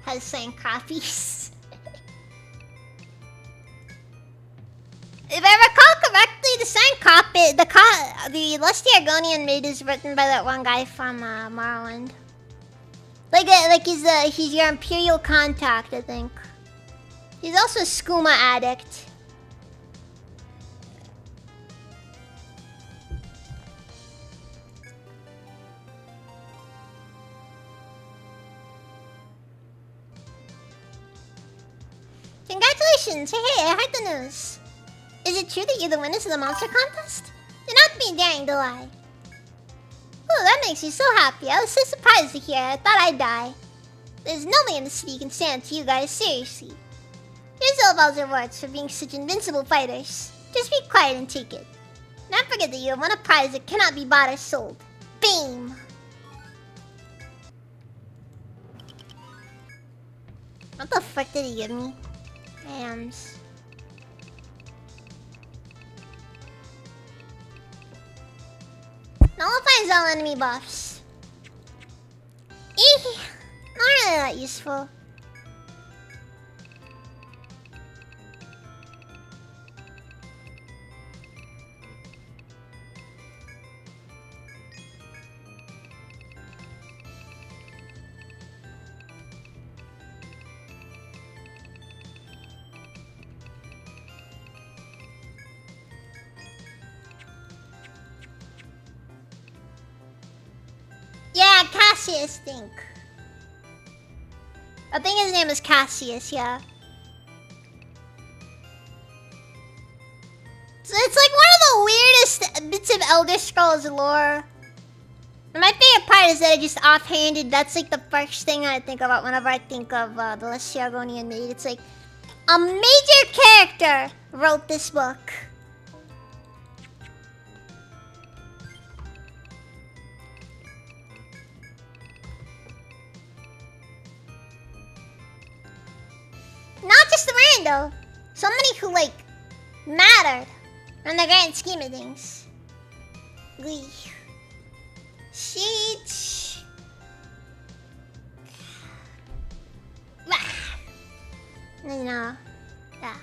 Has sang copies. If I recall correctly, the sang copy, the Lusty Argonian maid is written by that one guy from Morrowind. Like he's your Imperial contact, I think. He's also a skooma addict. Congratulations! Hey, I heard the news. Is it true that you're the winners of the monster contest? You're not being daring to lie. Oh, that makes me so happy. I was so surprised to hear. I thought I'd die. There's nobody in the city who can stand to you guys, seriously. Here's Elval's rewards for being such invincible fighters. Just be quiet and take it. Not forget that you have won a prize that cannot be bought or sold. Beam! What the fuck did he give me? Hams. Nullifies all enemy buffs. Eeh! Not really that useful. Yeah, Cassius, I think his name is Cassius, yeah. So it's like one of the weirdest bits of Elder Scrolls lore. And my favorite part is that I just offhanded, that's like the first thing I think about whenever I think of the Lusty Argonian maid. It's like, a major character wrote this book. Not just a rando. Somebody who, like, mattered in the grand scheme of things. Sheesh. No. Yeah.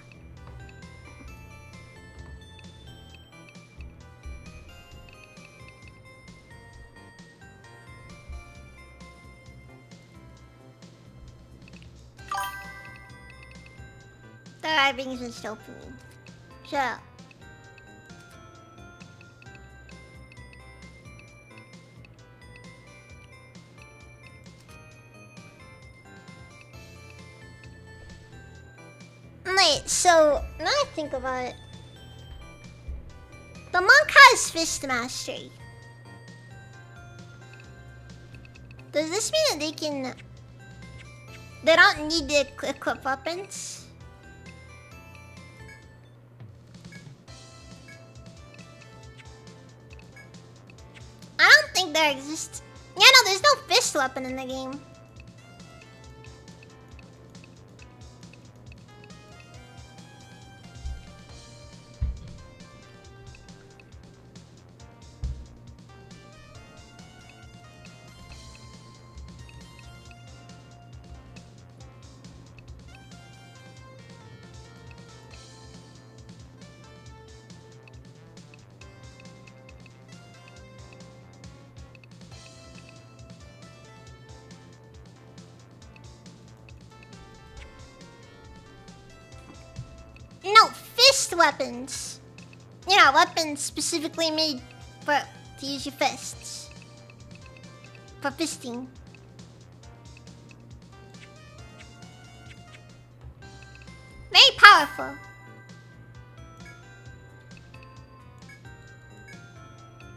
The right brings in dopamine. Shut up. Wait, so now I think about it. The monk has fist mastery. Does this mean that they don't need to equip weapons? I don't think there exists. Yeah, no, there's no fist weapon in the game. No, fist weapons. You know, weapons specifically made to use your fists. For fisting. Very powerful.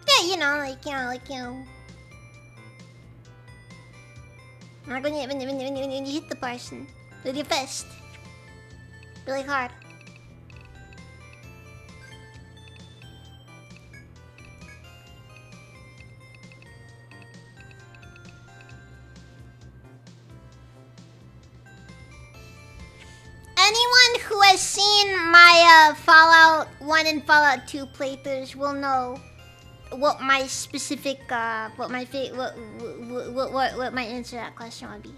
Yeah, you know, like when you hit the person with your fist. Really hard. Anyone who has seen my Fallout 1 and Fallout 2 playthroughs will know what my specific what my answer to that question would be.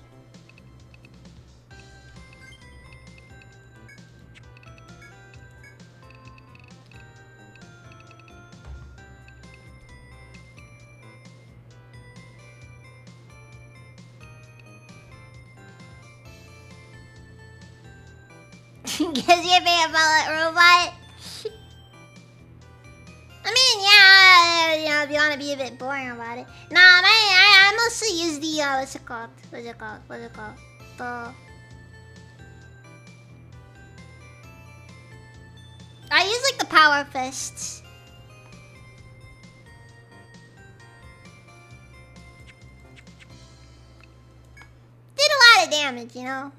Because you're being a Fallout robot. I mean, yeah, you know, if you want to be a bit boring about it. Nah, I mostly use the, what's it called? I use, like, the power fists. Did a lot of damage, you know?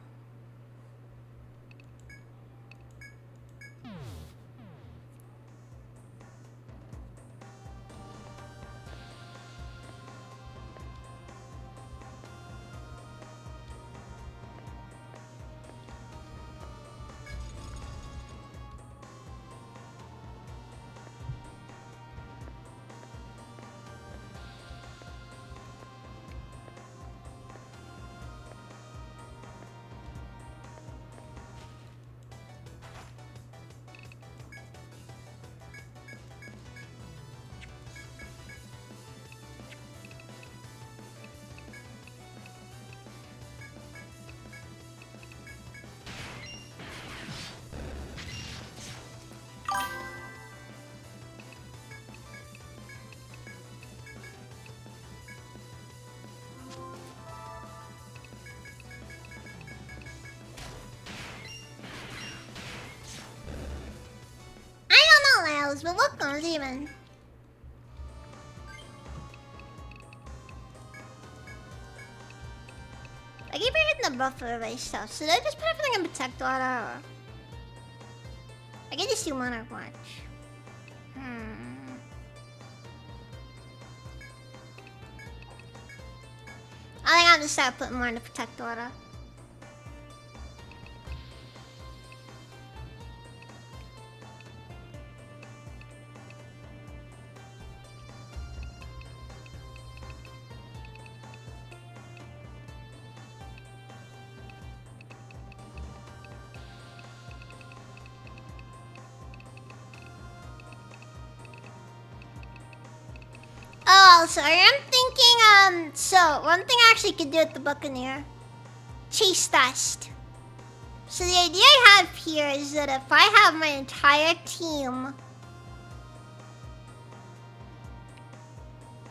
But welcome, Demon. I keep hitting the buffer of ice stuff. So did I just put everything in Protect Water? Or... I can just do Monarch March. I think I'll just start putting more into Protect Water. Sorry, I'm thinking, so, one thing I actually could do with the Buccaneer. Chase Dust. So the idea I have here is that if I have my entire team...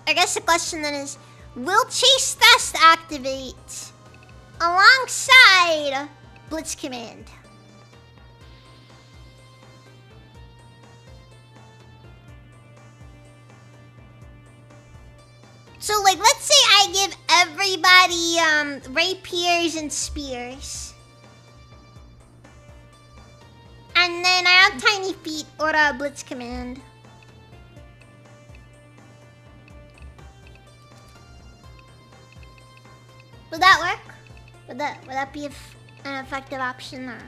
I guess the question then is, will Chase Dust activate alongside Blitz Command? So, like, let's say I give everybody, rapiers and spears. And then I have Tiny Feet or a Blitz Command. Would that work? Would that be an effective option or?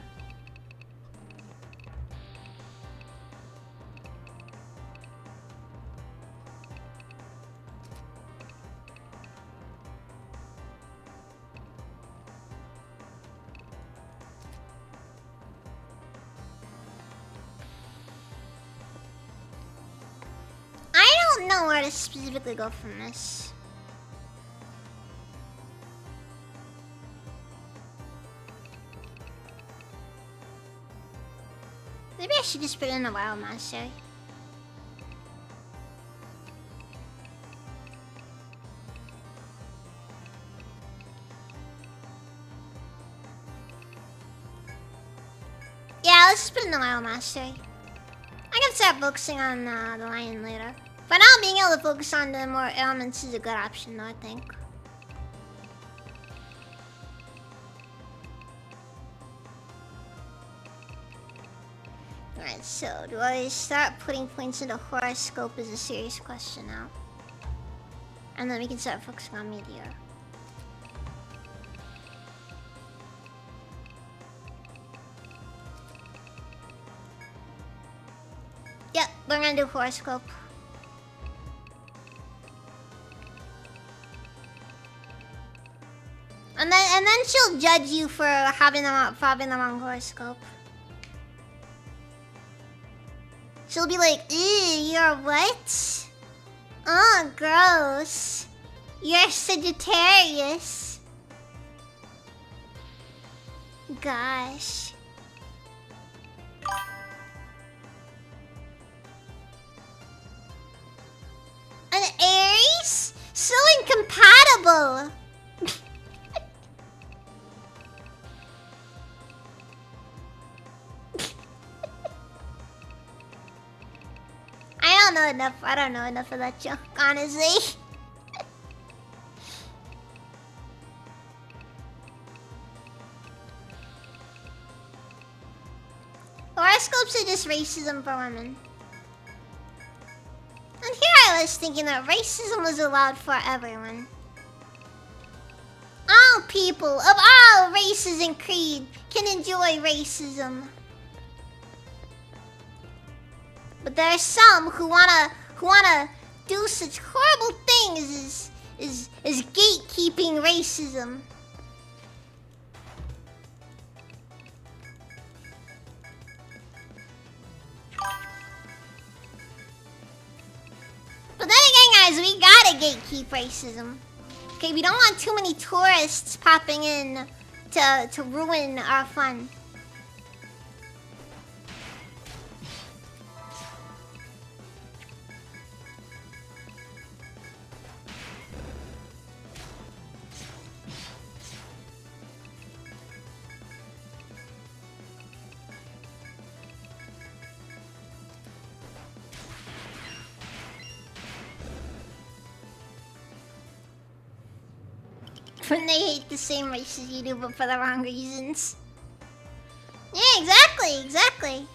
I don't know where to specifically go from this. should just put in a wild master. Yeah, let's just put in the wild master. I can start focusing on the lion later. For now, being able to focus on the more elements is a good option, though, I think. Alright, so do I start putting points into horoscope is a serious question now. And then we can start focusing on meteor. Yep, we're gonna do horoscope. And then she'll judge you for having the wrong horoscope. She'll be like, ew, you're what? Oh, gross. You're Sagittarius. Gosh. An Aries? So incompatible. I don't know enough of that junk, honestly. Horoscopes are just racism for women. And here I was thinking that racism was allowed for everyone. All people of all races and creed can enjoy racism. But there are some who wanna do such horrible things as gatekeeping racism. But then again, guys, we gotta gatekeep racism. Okay, we don't want too many tourists popping in to ruin our fun. When they hate the same race as you do, but for the wrong reasons. Yeah, exactly.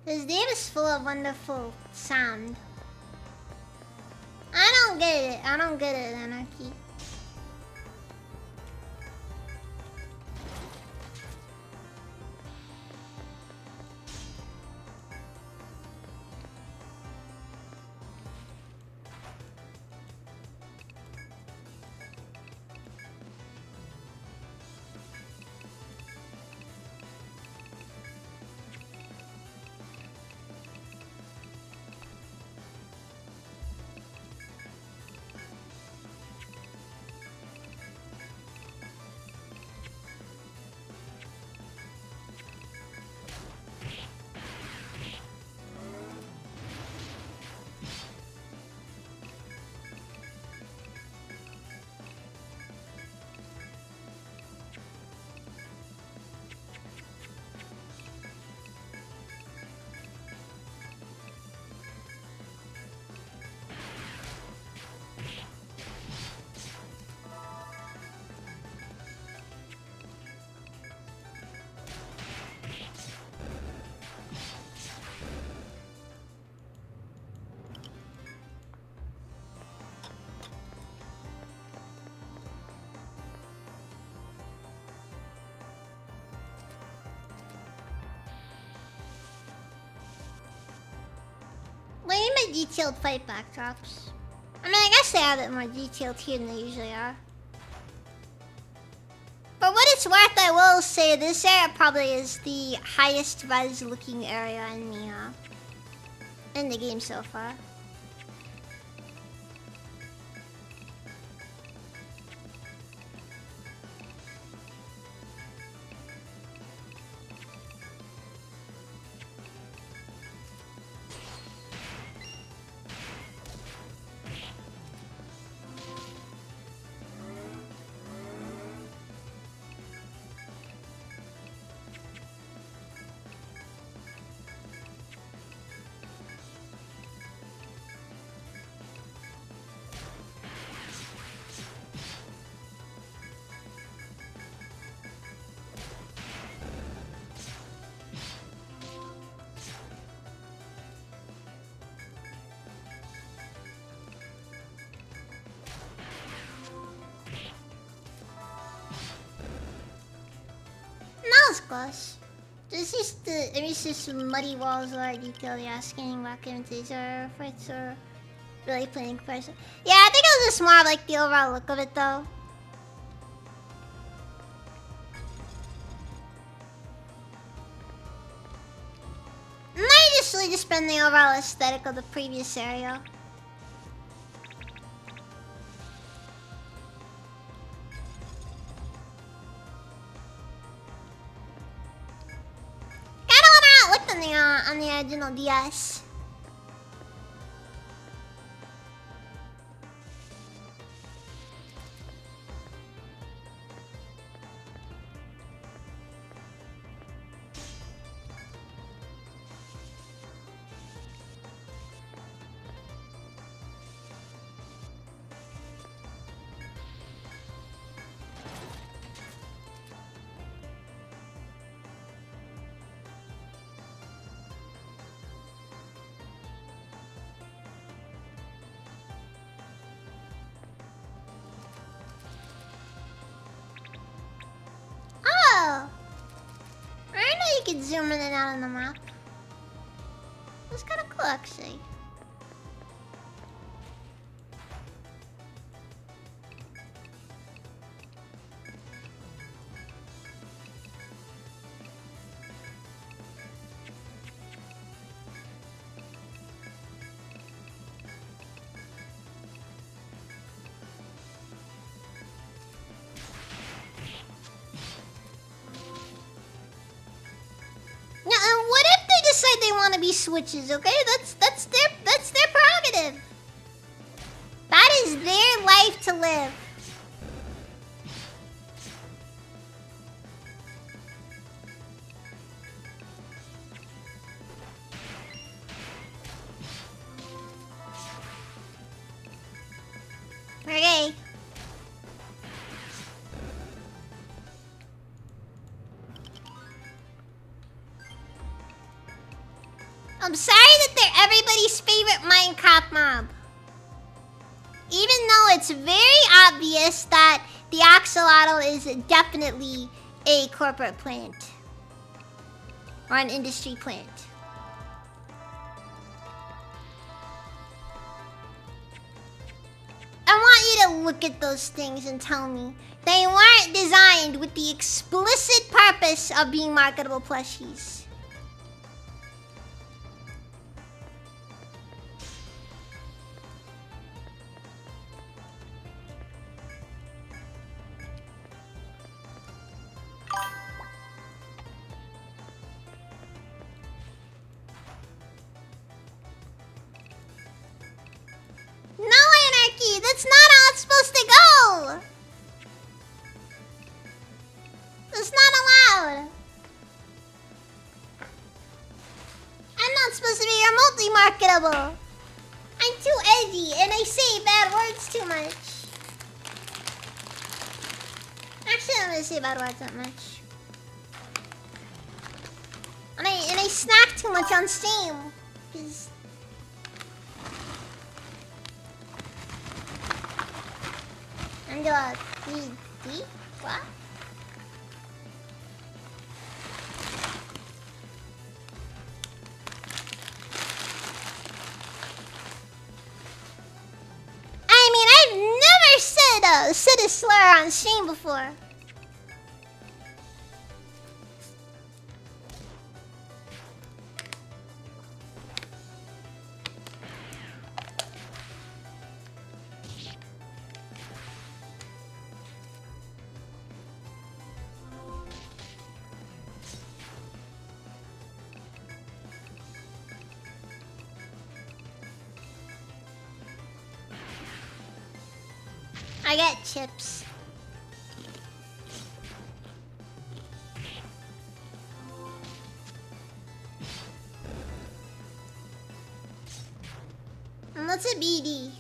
This game is full of wonderful sound. I don't get it, Anarchy. detailed fight backdrops. I mean, I guess they are a bit more detailed here than they usually are. For what it's worth, I will say this area probably is the highest res looking area in the game so far. Close. This is just muddy walls or detail. Yeah, scanning back images or fights or really playing person. Yeah, I think it was just more of like the overall look of it though. Might just really just been the overall aesthetic of the previous area. On the original DS. You could zoom in and out on the map. It's kind of cool, actually. They want to be switches, okay? That's their prerogative. That is their life to live. Okay. I'm sorry that they're everybody's favorite Minecraft mob. Even though it's very obvious that the axolotl is definitely a corporate plant. Or an industry plant. I want you to look at those things and tell me they weren't designed with the explicit purpose of being marketable plushies. That's not how it's supposed to go! That's not allowed! I'm not supposed to be remotely marketable! I'm too edgy and I say bad words too much. Actually, I'm gonna say bad words that much. And I snack too much on Steam. Cause I'm doing D? What? this slur on stream before. I get chips. And what's a BD?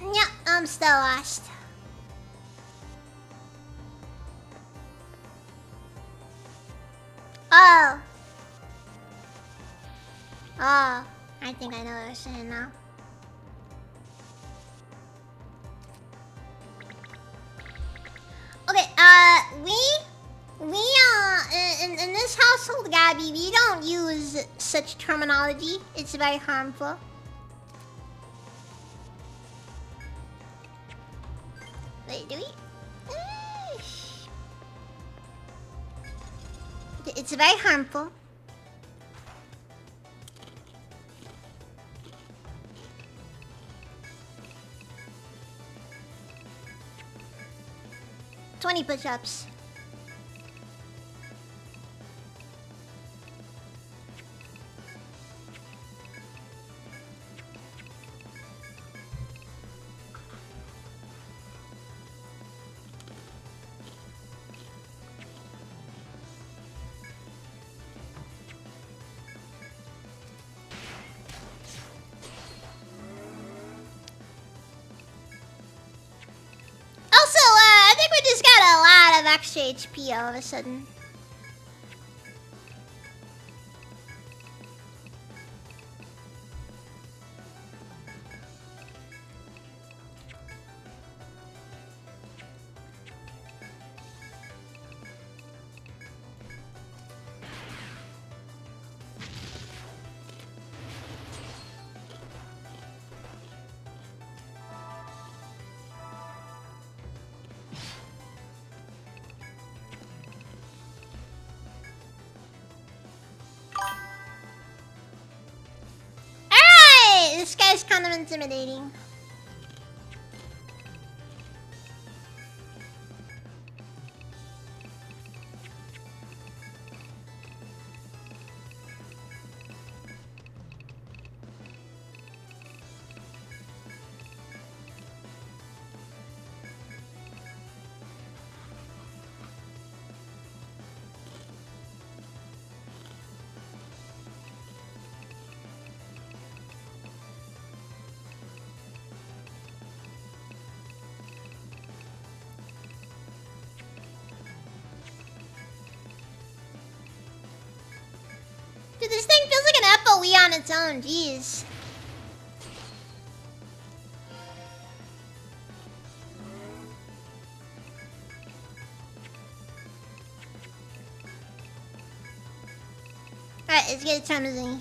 Yep, I'm still lost. Oh. Oh, I think I know what I'm saying now. Okay, in this household, Gabby, we don't use such terminology. It's very harmful. Wait, do we? It's very harmful. "20 push-ups. Also, I think we just got a lot of extra HP all of a sudden. Alright! This guy's kind of intimidating. Dude, this thing feels like an FOE on its own, jeez. Alright, let's get a time to zingy.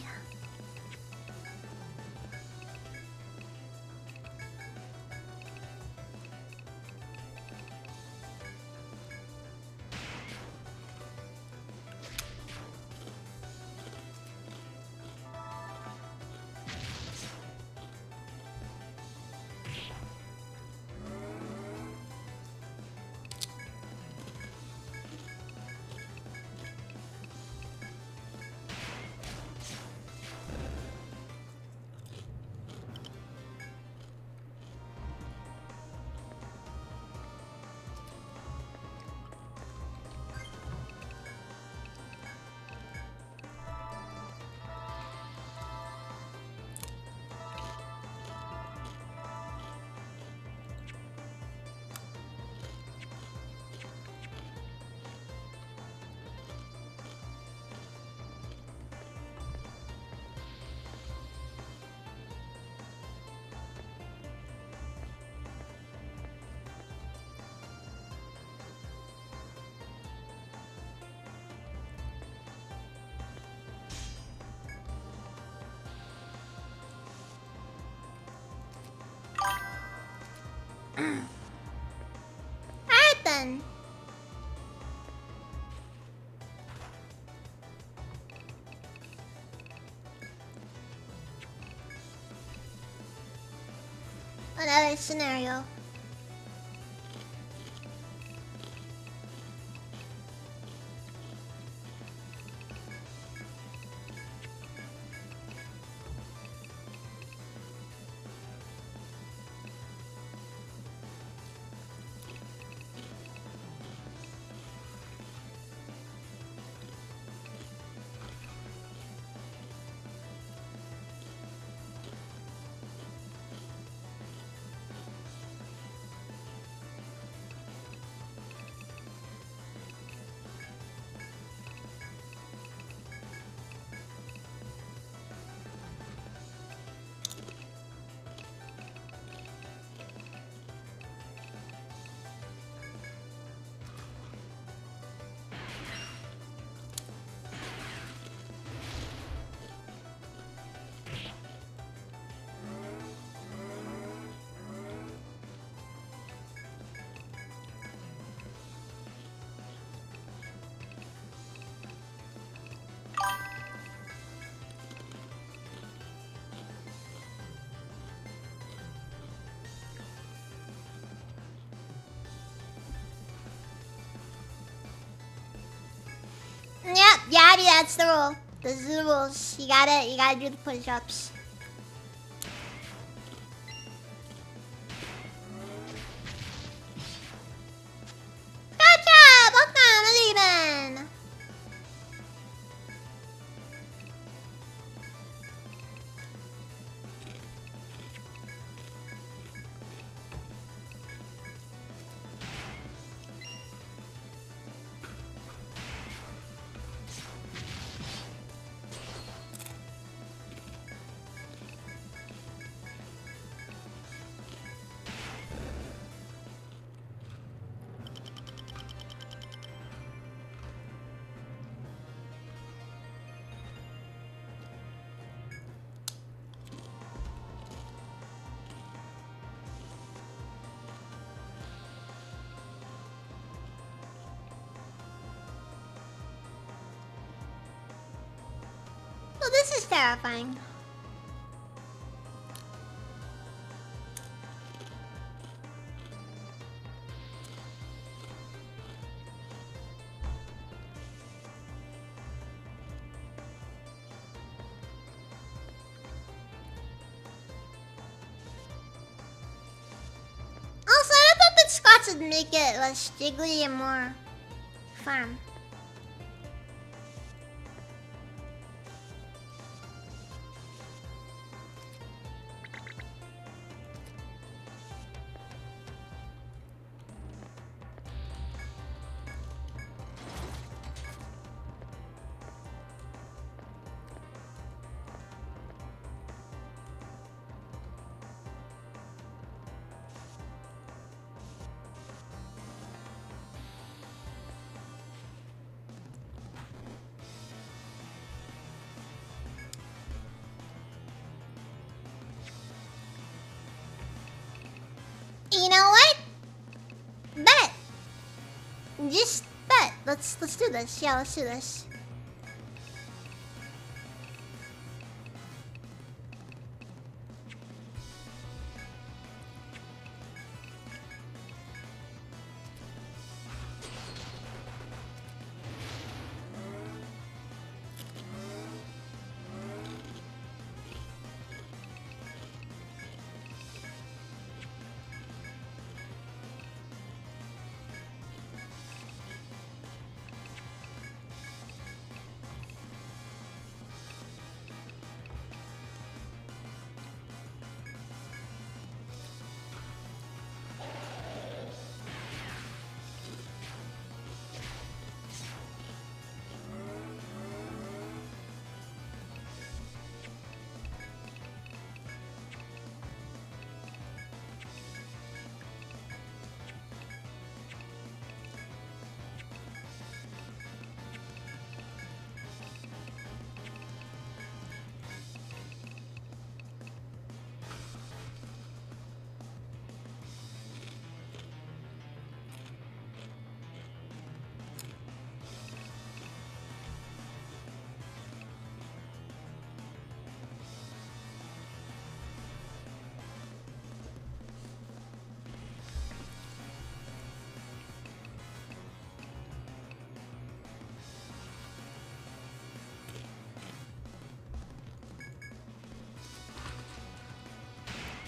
Another scenario. Yep, Yadi, that's the rule. This is the rules. You gotta do the push-ups. Gotcha! Welcome, Leavin'. Well, this is terrifying. Also, I thought that Scots would make it less jiggly and more fun. You know what? Bet. Just bet. Let's do this. Yeah, let's do this.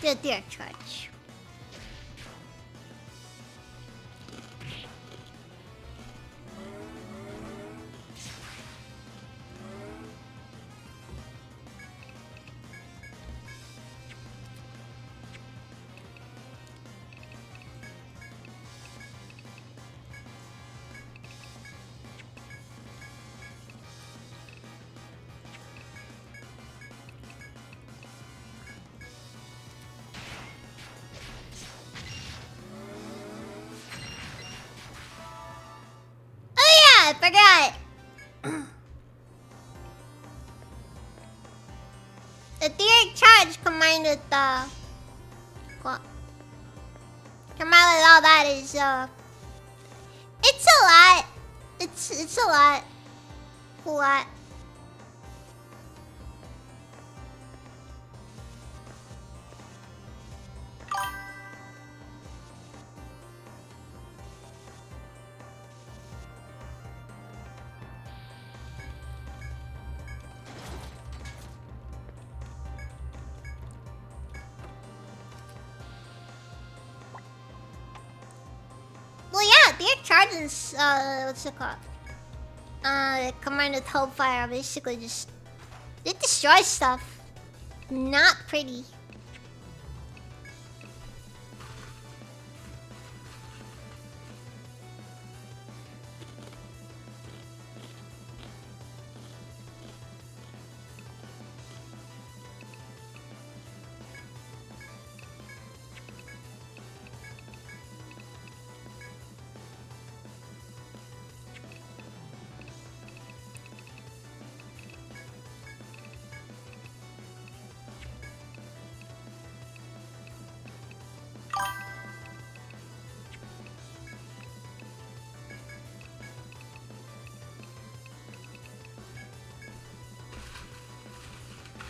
Get a direct charge. I forgot. The direct charge combined with combined with all that is it's a lot. It's a lot. A lot. Well, yeah, direct charges. What's it called? Combined with Hellfire, basically just it destroys stuff. Not pretty.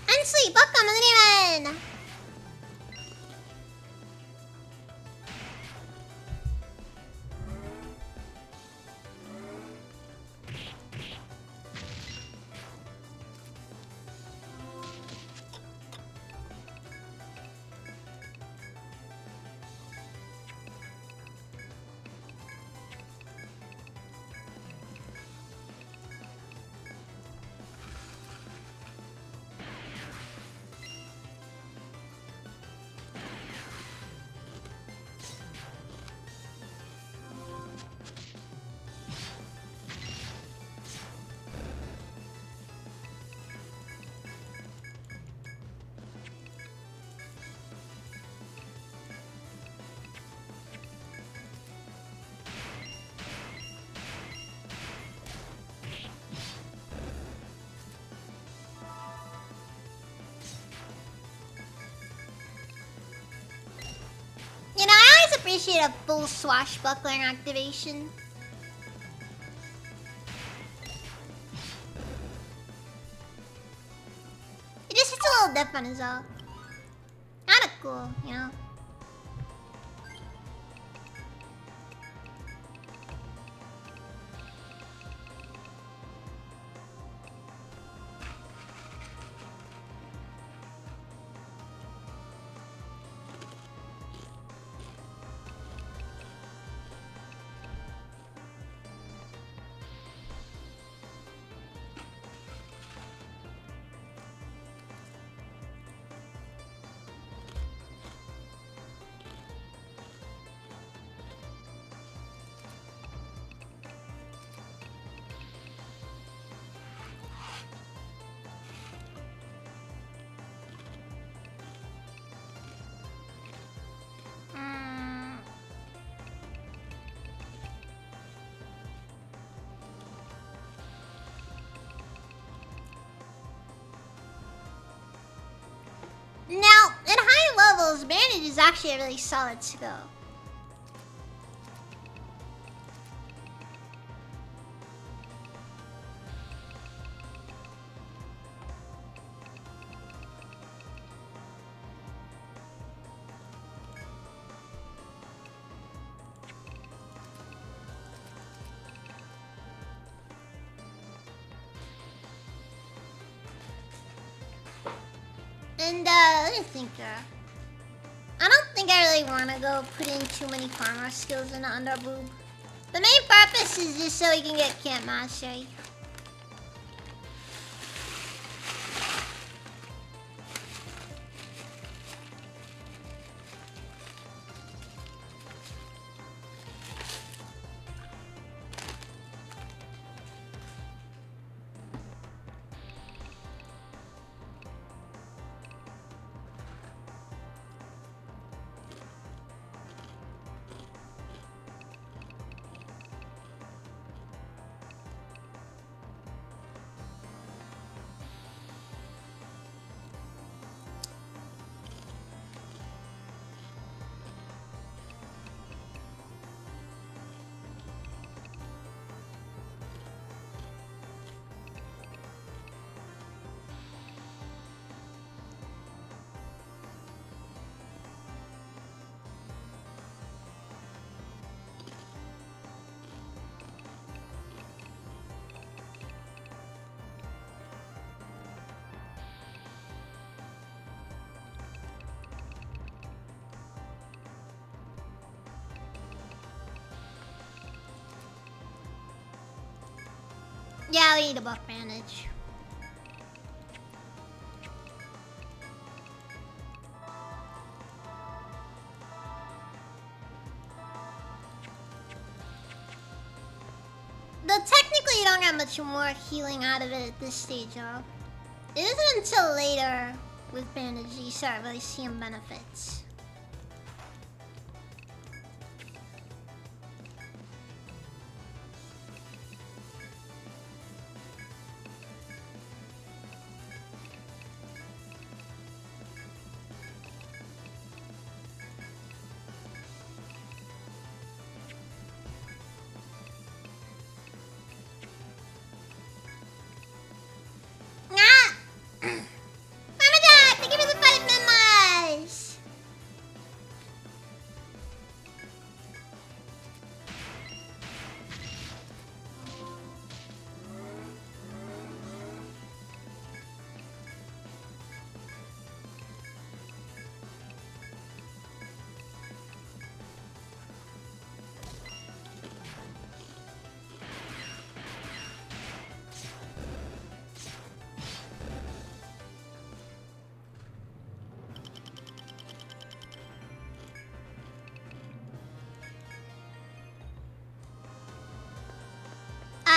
Unsleep, welcome to the demon! You know, I always appreciate a full swashbuckling activation. It just hits a little different as well. Kinda cool, you know? Now, at high levels, Bandage is actually a really solid skill. And, let me think, think I really want to go put in too many farmer skills in the underboob. The main purpose is just so we can get camp mastery. Yeah, we need a buff bandage. Though technically you don't get much more healing out of it at this stage, though. It isn't until later with bandage you start really seeing benefits.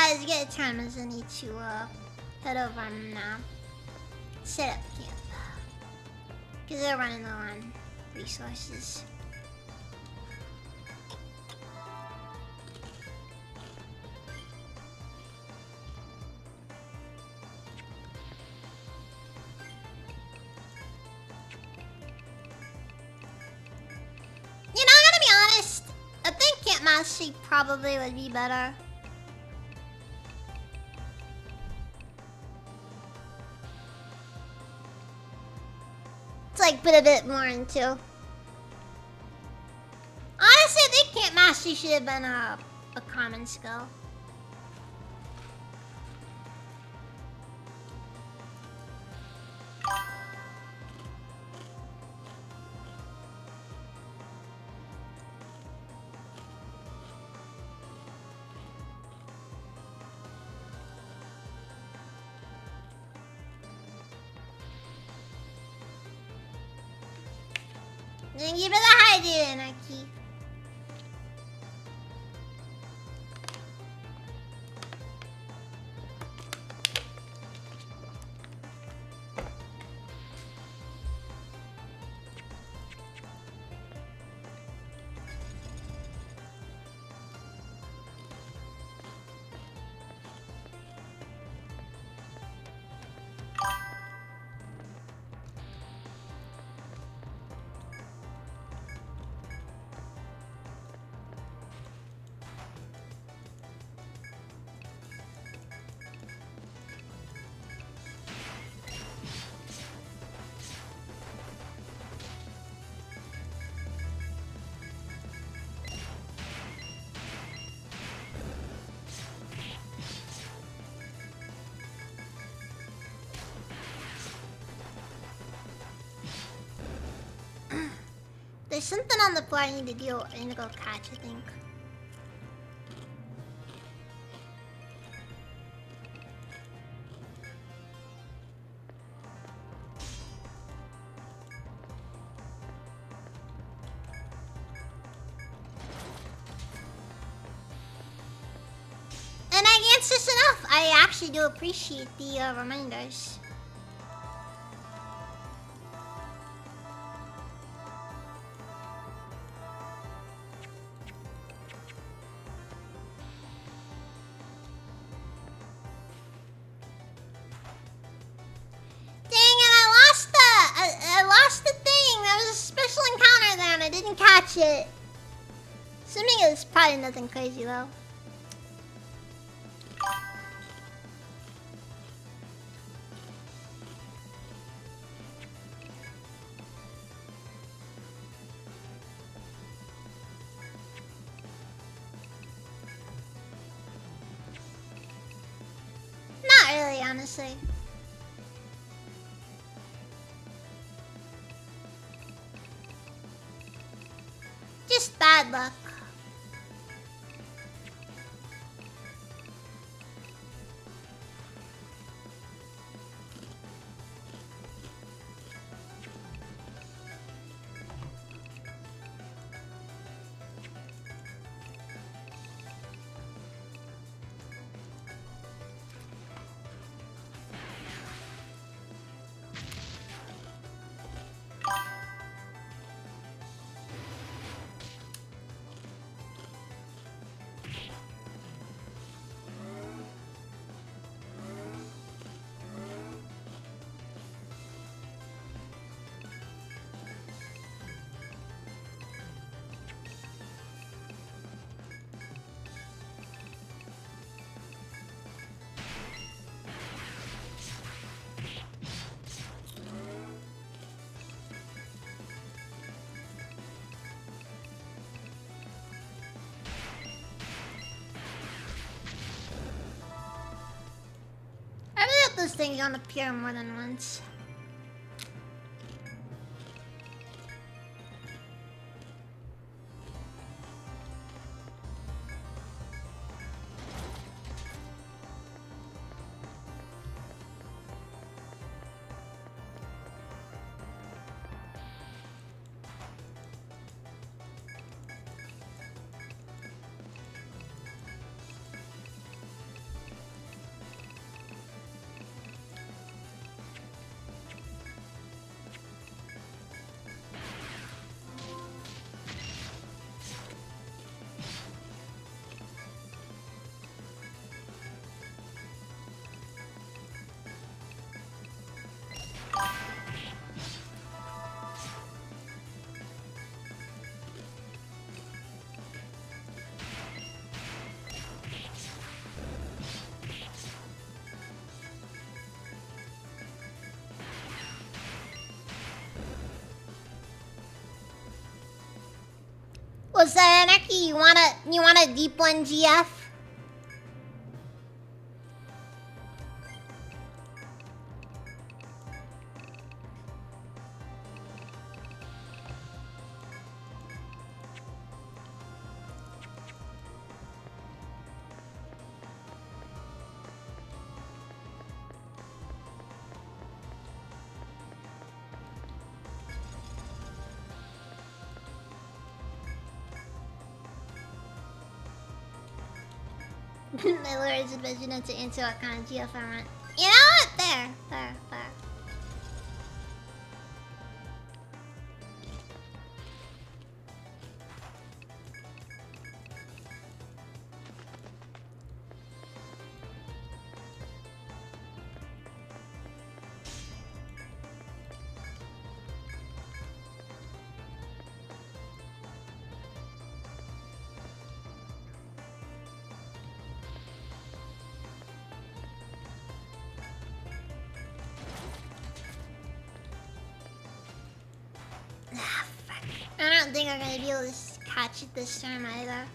To get tournaments, I need to head over and set up camp. Because they're running low on resources. You know, I'm gonna be honest. I think camp mastery probably would be better. Like put a bit more into. Honestly, I think camp mastery should have been a common skill. Thank you for the hydrate, Anarchy. There's something on the floor I need to do. I need to go catch, I think. And I can't stress enough. I actually do appreciate the reminders. I lost the thing. There was a special encounter there and I didn't catch it. Assuming it was probably nothing crazy though. Not really, honestly. Just bad luck. Those things don't appear more than once. What's that, Anarchy? You want a deep one, GF? My lord is advising not to answer what kind of GF I want. You know what? There. I don't think I'm gonna be able to catch it this time either.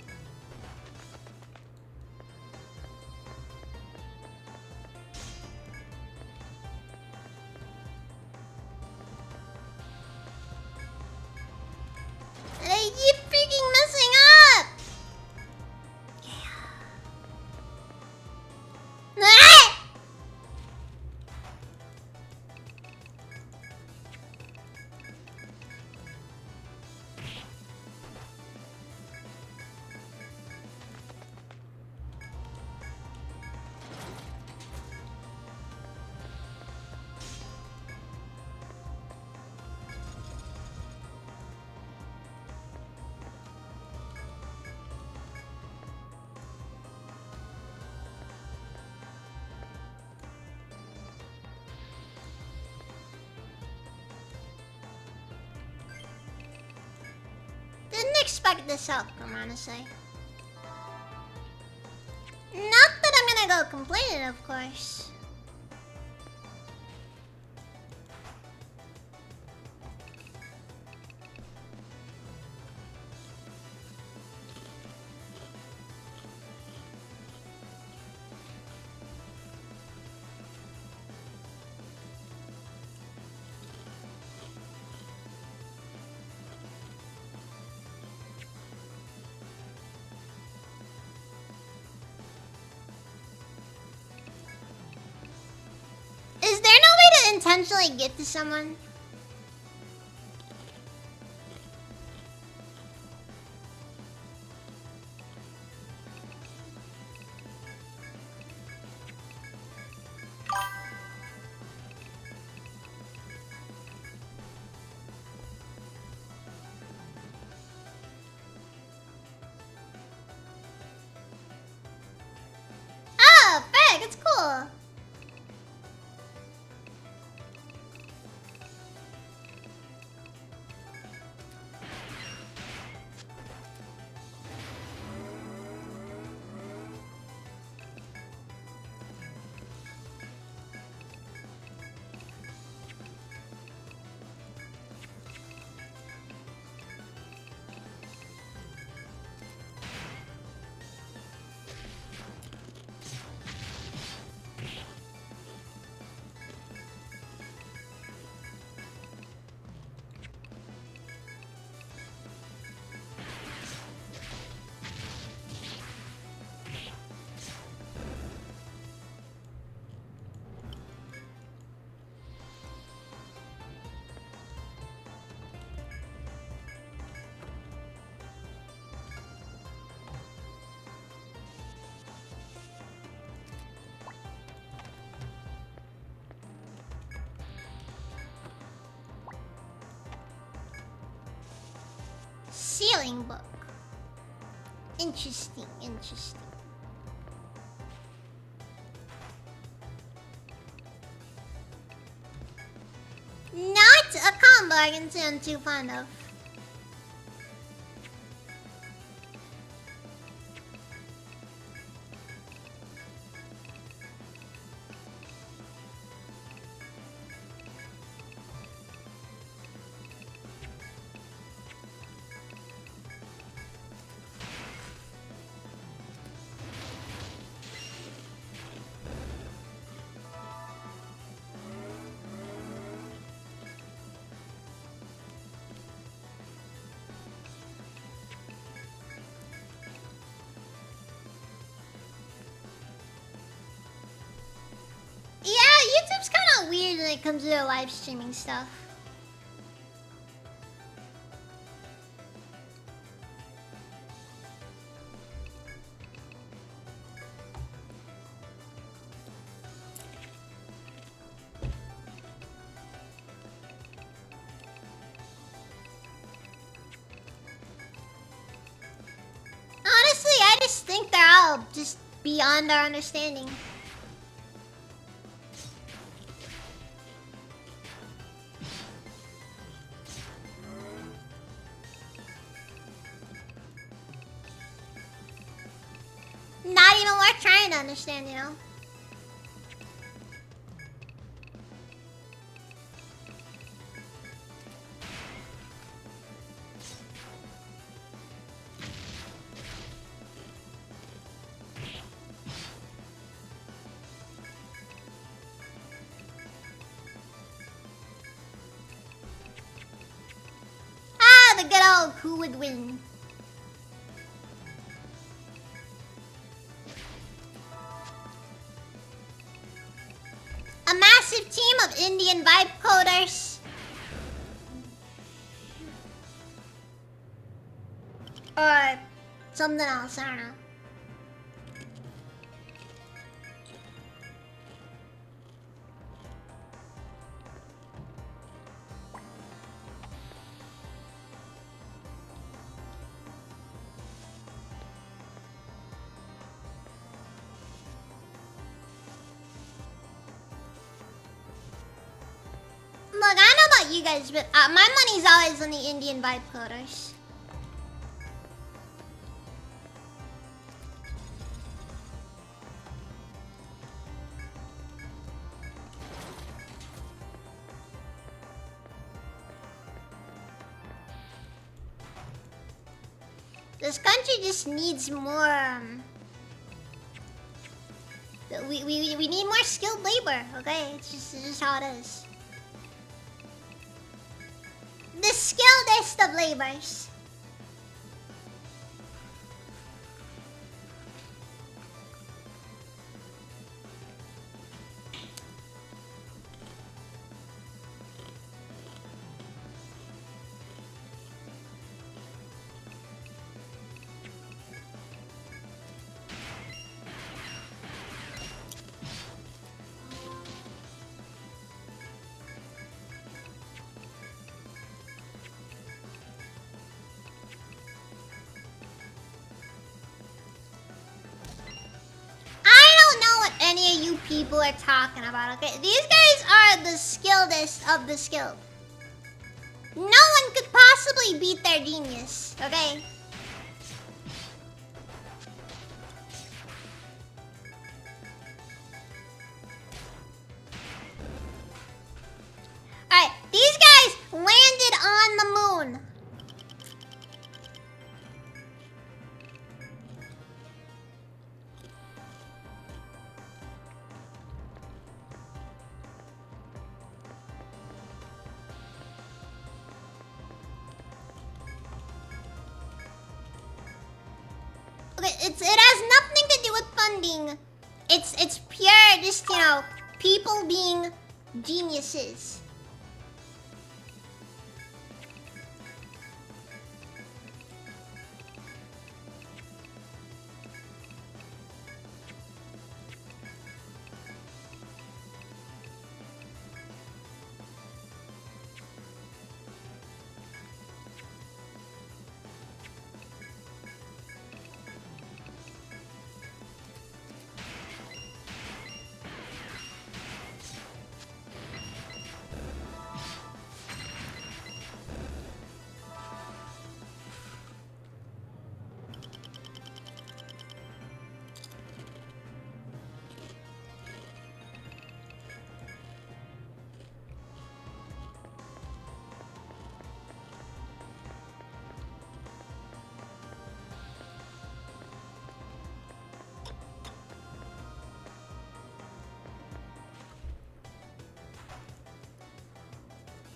expect this outcome, honestly. Not that I'm gonna go complaining, of course. Is there no way to intentionally get to someone? Oh, frick, it's cool. Sealing book. Interesting, interesting. Not a combo I can say I'm too fond of. Yeah, YouTube's kind of weird when it comes to their live streaming stuff. Honestly, I just think they're all just beyond our understanding. Not even worth trying to understand, you know? Ah, the good old who would win. A massive team of Indian vibe coders. Or something else, I don't know. Look, I don't know about you guys, but my money's always on the Indian vibe coders. This country just needs more. We need more skilled labor. Okay, it's just how it is. The skilledest of labors. Any of you people are talking about, okay? These guys are the skilledest of the skilled. No one could possibly beat their genius, okay? Alright, these guys landed on the moon. It has nothing to do with funding. It's pure, just, you know, people being geniuses.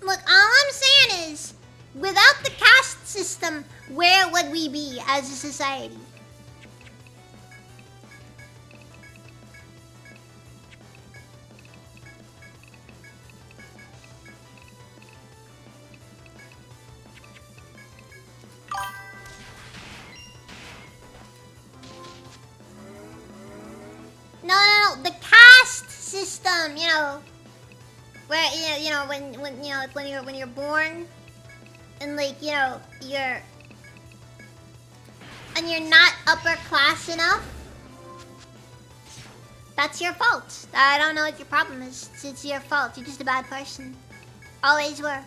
Look, all I'm saying is, without the caste system, where would we be as a society? No, the caste system, you know. Where you know when you're born, and like you're not upper class enough. That's your fault. I don't know what your problem is. It's your fault. You're just a bad person. Always were.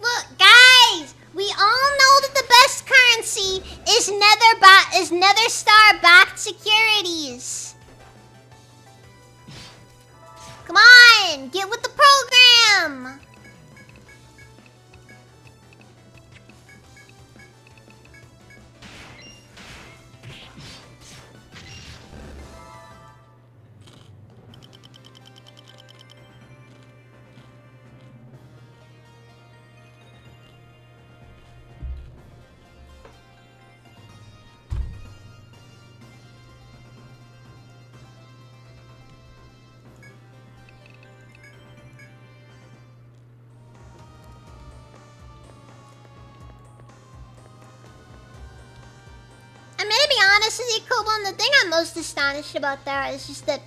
Look, guys. We all know that the best currency is Nether Star backed securities. Come on, get with the program. Honestly, Kobon, the thing I'm most astonished about there is just that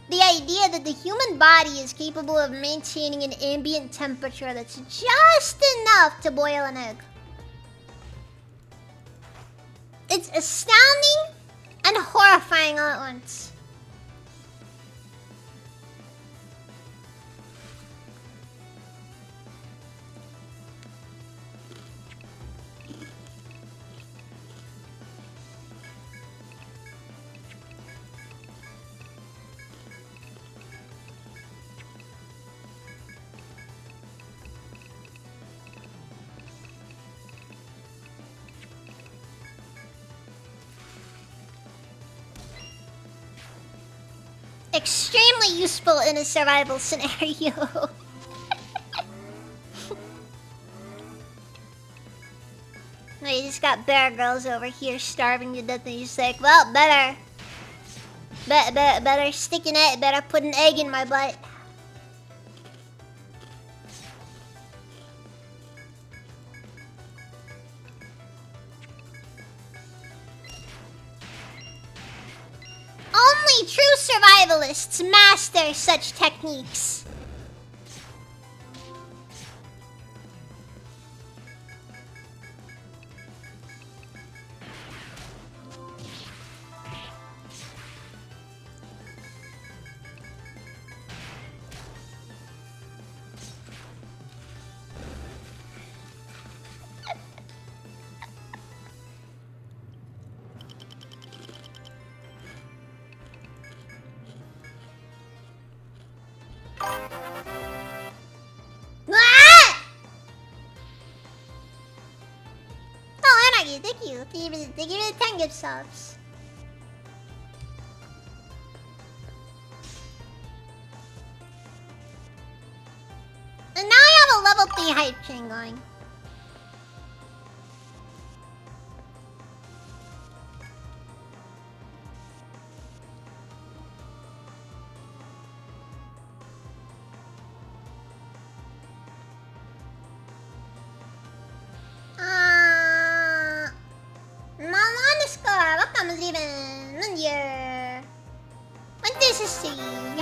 the idea that the human body is capable of maintaining an ambient temperature that's just enough to boil an egg. It's astounding and horrifying all at once. extremely useful in a survival scenario. No, you just got Bear Girls over here starving to death and you're just like, well, better stick an egg, better put an egg in my butt. Only true survivalists master such techniques. Thank you. They give me the 10 gift subs. And now I have a level 3 hype train going.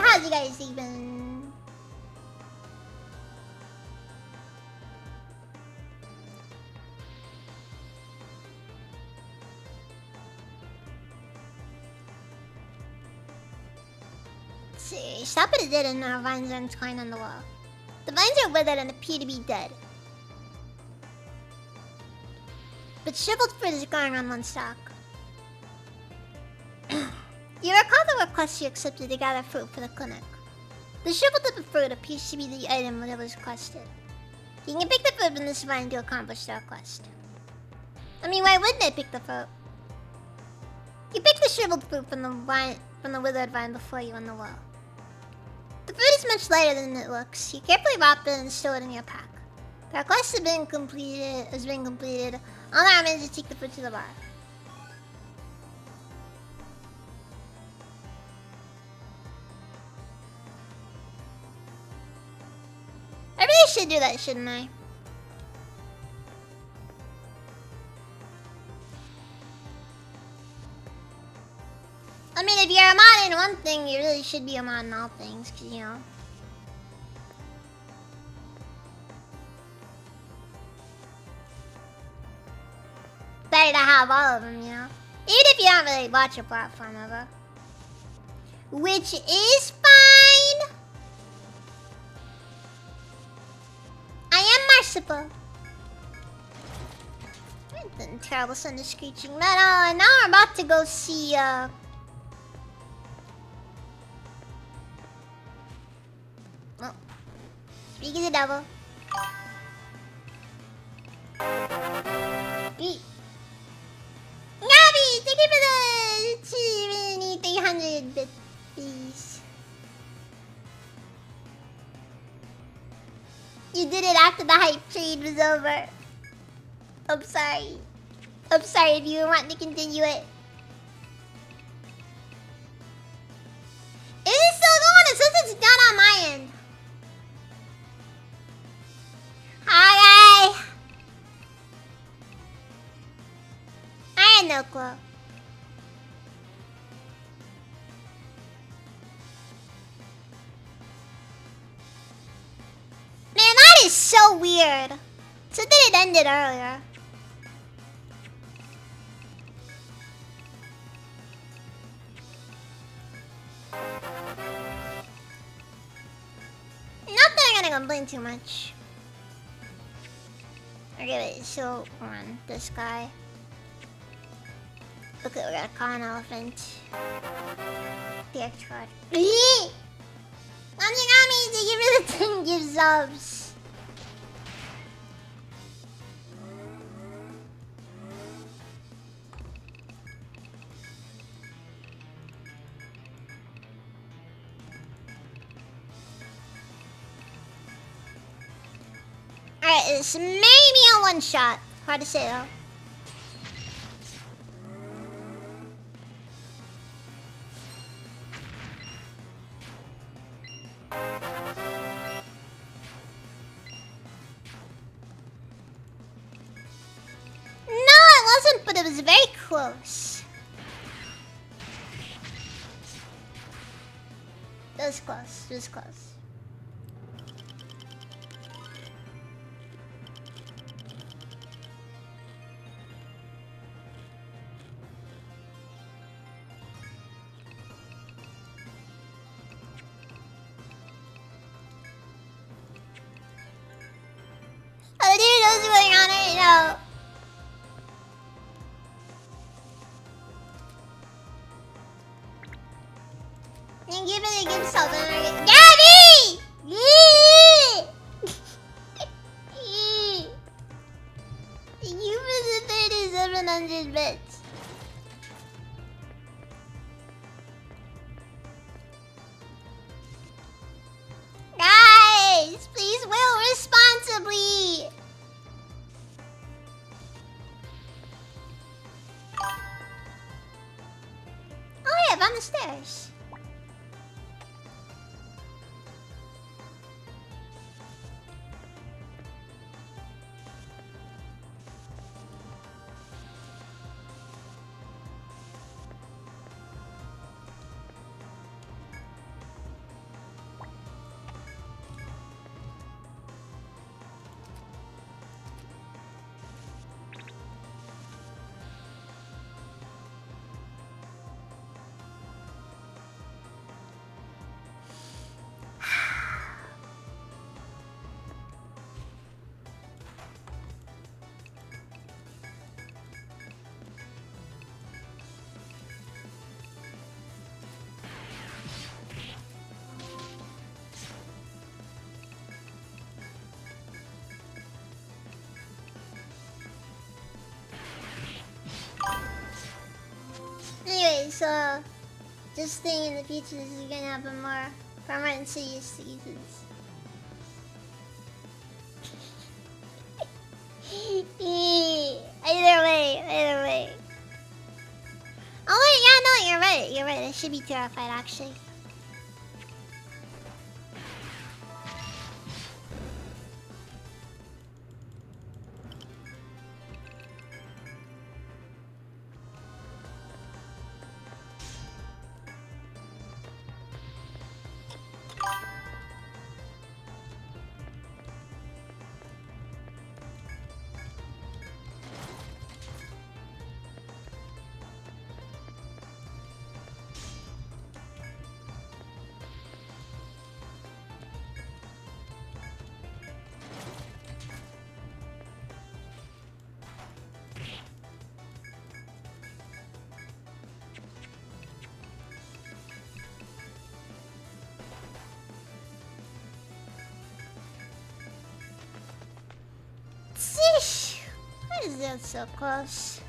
How's you guys even? See, stop it dead and our vines are entwined on the wall. The vines are withered and appear to be dead. But shriveled fruit is growing on one stalk. You recall the request you accepted to gather fruit for the clinic. The shriveled type of fruit appears to be the item that was requested. You can pick the fruit from this vine to accomplish the request. I mean, why wouldn't I pick the fruit? You pick the shriveled fruit from the withered vine before you on the wall. The fruit is much lighter than it looks. You carefully wrap it and store it in your pack. The request has been completed. All that remains is to take the fruit to the bar. I really should do that, shouldn't I? I mean, if you're a mod in one thing, you really should be a mod in all things, cause you know. Better to have all of them, you know. Even if you don't really watch a platform ever. Which is fine. I am merciful. Terrible sound of screeching metal. And now we're about to go see, Oh, speak of the devil. Navi, thank you for the 300 bit, please. You did it after the hype trade was over. I'm sorry. I'm sorry if you want to continue it. It is still going. It says it's done on my end. Hi, guy. I had no clue. Man, that is so weird. So did it ended earlier. Not that I'm gonna complain too much. Okay, wait, so on this guy. Okay, we got a common elephant. The extra. Nami, they give me the 10 gift subs. It's maybe a one shot. Hard to say though. No, it wasn't, but it was very close. It was close. It was close. Oh, dude, what's going on right now? And give it a good something. Gabby! You for the 3700 bits. Guys, please will responsibly. Oh yeah, I'm on the stairs. Anyway, so just think in the future this is gonna happen more permanent serious seasons. Either way, either way. Oh wait, yeah, no, you're right. You're right. I should be terrified actually. Sheesh. Why is that so close?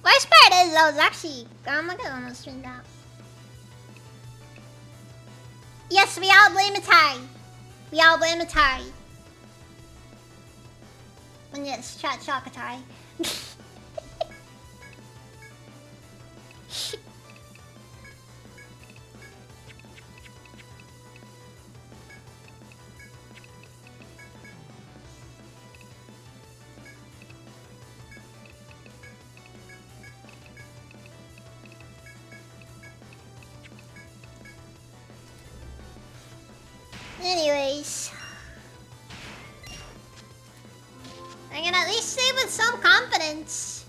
Worst part is I was actually oh my god, I almost streamed out. Yes, we all blame Atari. We all blame Atari. And yes, chat shock Atari. Anyways, I can at least say with some confidence,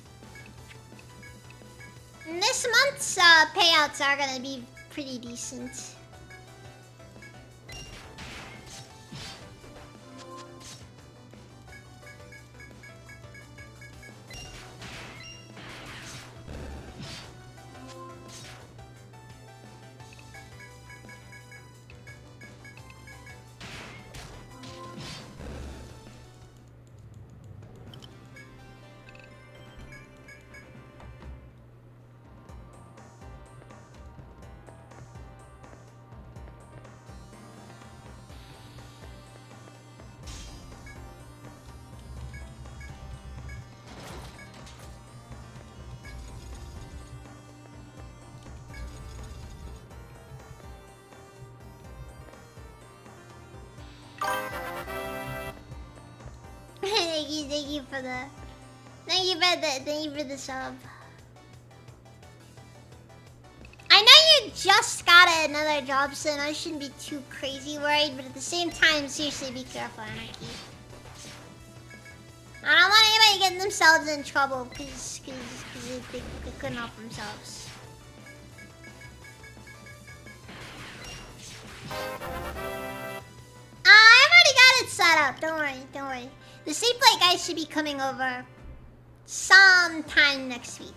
this month's payouts are gonna be pretty decent. thank you for the, thank you for the sub. I know you just got another job, so I shouldn't be too crazy worried. But at the same time, seriously, be careful, Anarchy. I don't want anybody getting themselves in trouble because they couldn't help themselves. I've already got it set up. Don't worry, don't worry. The Safe Plate guys should be coming over sometime next week.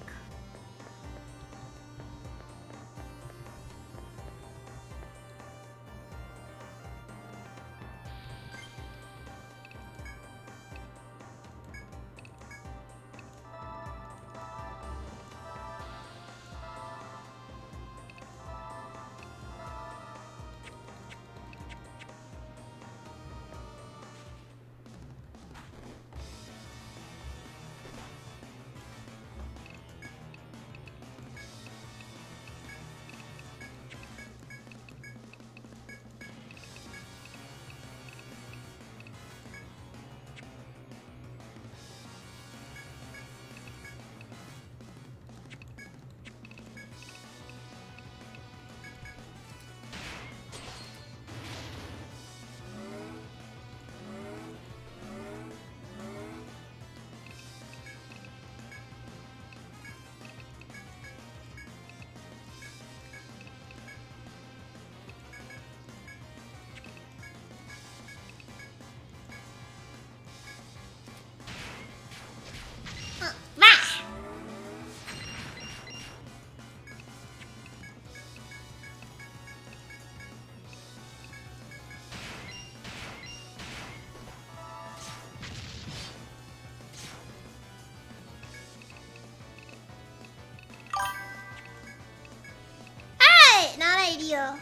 Not ideal.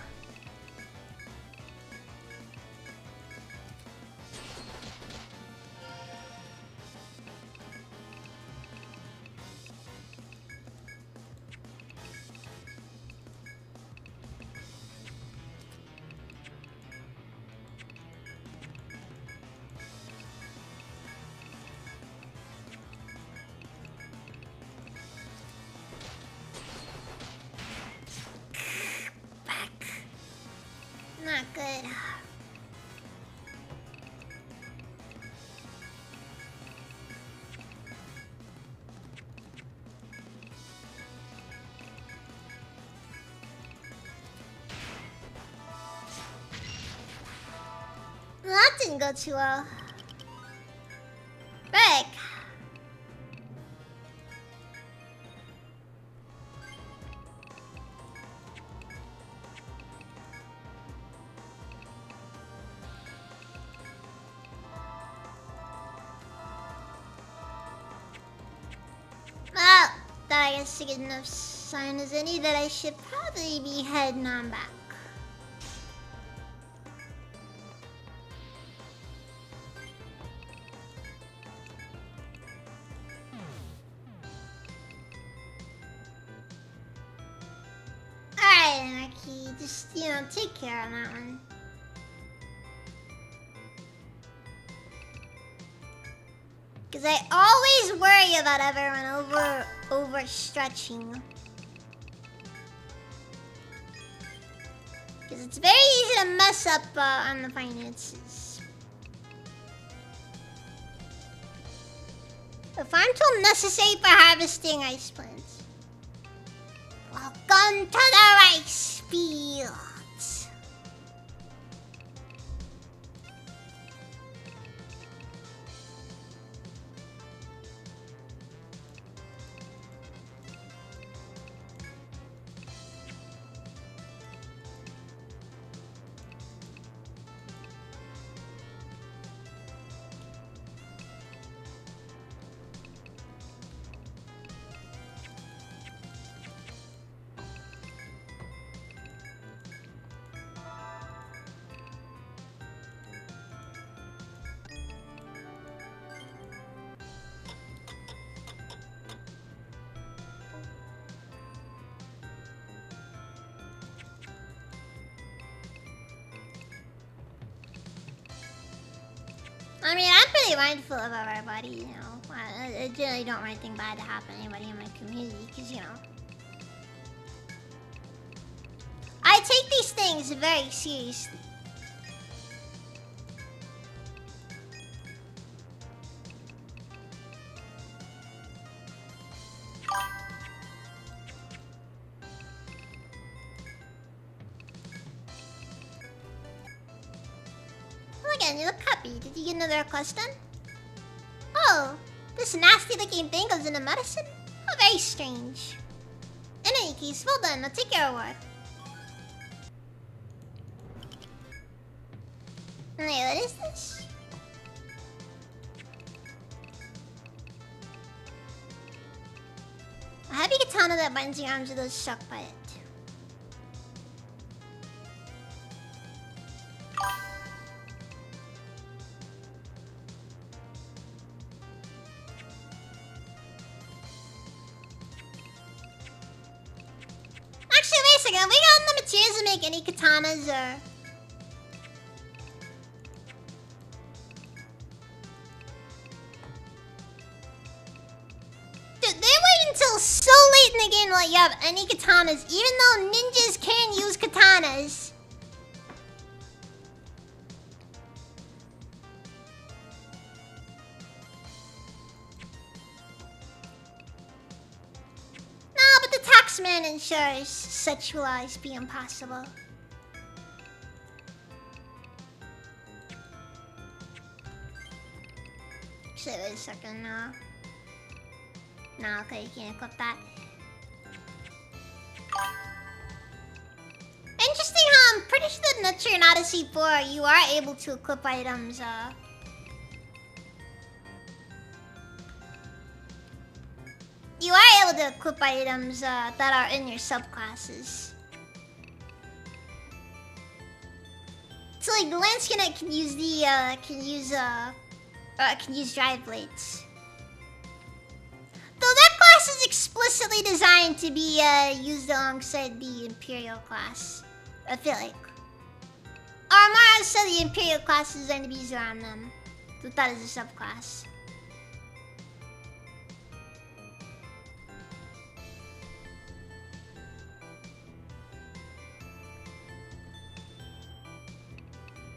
Not good. That didn't go too well. Rick. Well, that I guess a good enough sign as any that I should probably be heading on back. Alright, Anarchy, just, take care on that one. Because I always worry about everyone overstretching. Because it's very easy to mess up on the finances. The farm tool necessary for harvesting rice plants. Welcome to the rice fields. I mean, I'm pretty mindful of everybody, you know. I generally don't want anything bad to happen to anybody in my community, because, you know, I take these things very seriously. Well, again, you look happy. Did you get another request done? Oh, this nasty-looking thing goes into medicine? Oh, very strange. In any case, well done. I'll take your reward. Wait, what is this? A heavy katana that binds your arms to those struck by it. Actually, wait a second. Have we gotten the materials to make any katanas or... Dude, they wait until so late in the game to let you have any katanas, even though ninjas can use katanas. No, but the taxman ensures sexualized be impossible. Actually, wait a second, no. No, okay, you can't equip that. Interesting how I'm pretty sure that in Nutcher and Odyssey 4, you are able to equip items, You are able to equip items, that are in your subclasses. So like, the Lance Connect can use the, can use drive blades. Though that class is explicitly designed to be used alongside the Imperial class, I feel like. Or more so, the Imperial class is designed to be used around them. So that is a subclass.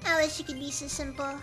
I wish it could be so simple.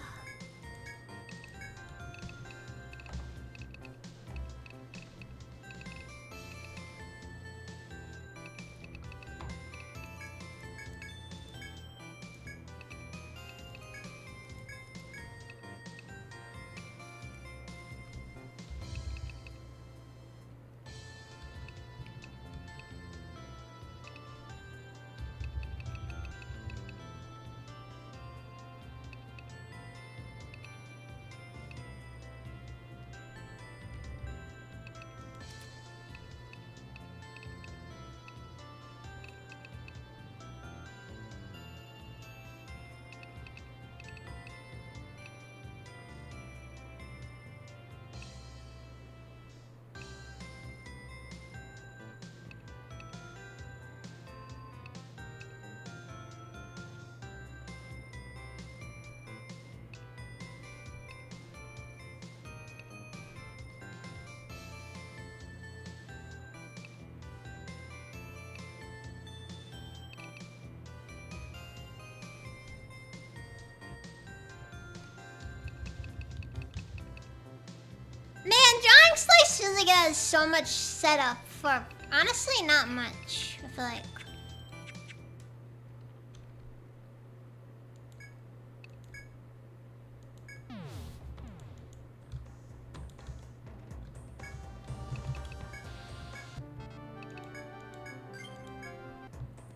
Man, Drawing Slice really has so much setup for honestly not much, I feel like.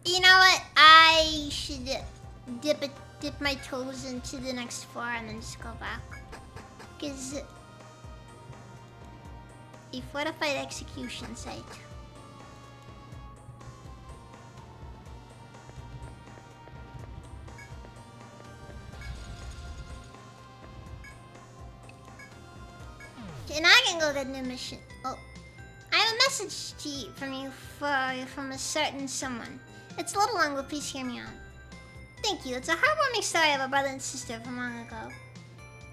You know what? I should dip my toes into the next floor and then just go back. Cause a fortified execution site. And I can go get a new mission. Oh, I have a message to you from a certain someone. It's a little long, but please hear me out. Thank you. It's a heartwarming story of a brother and sister from long ago.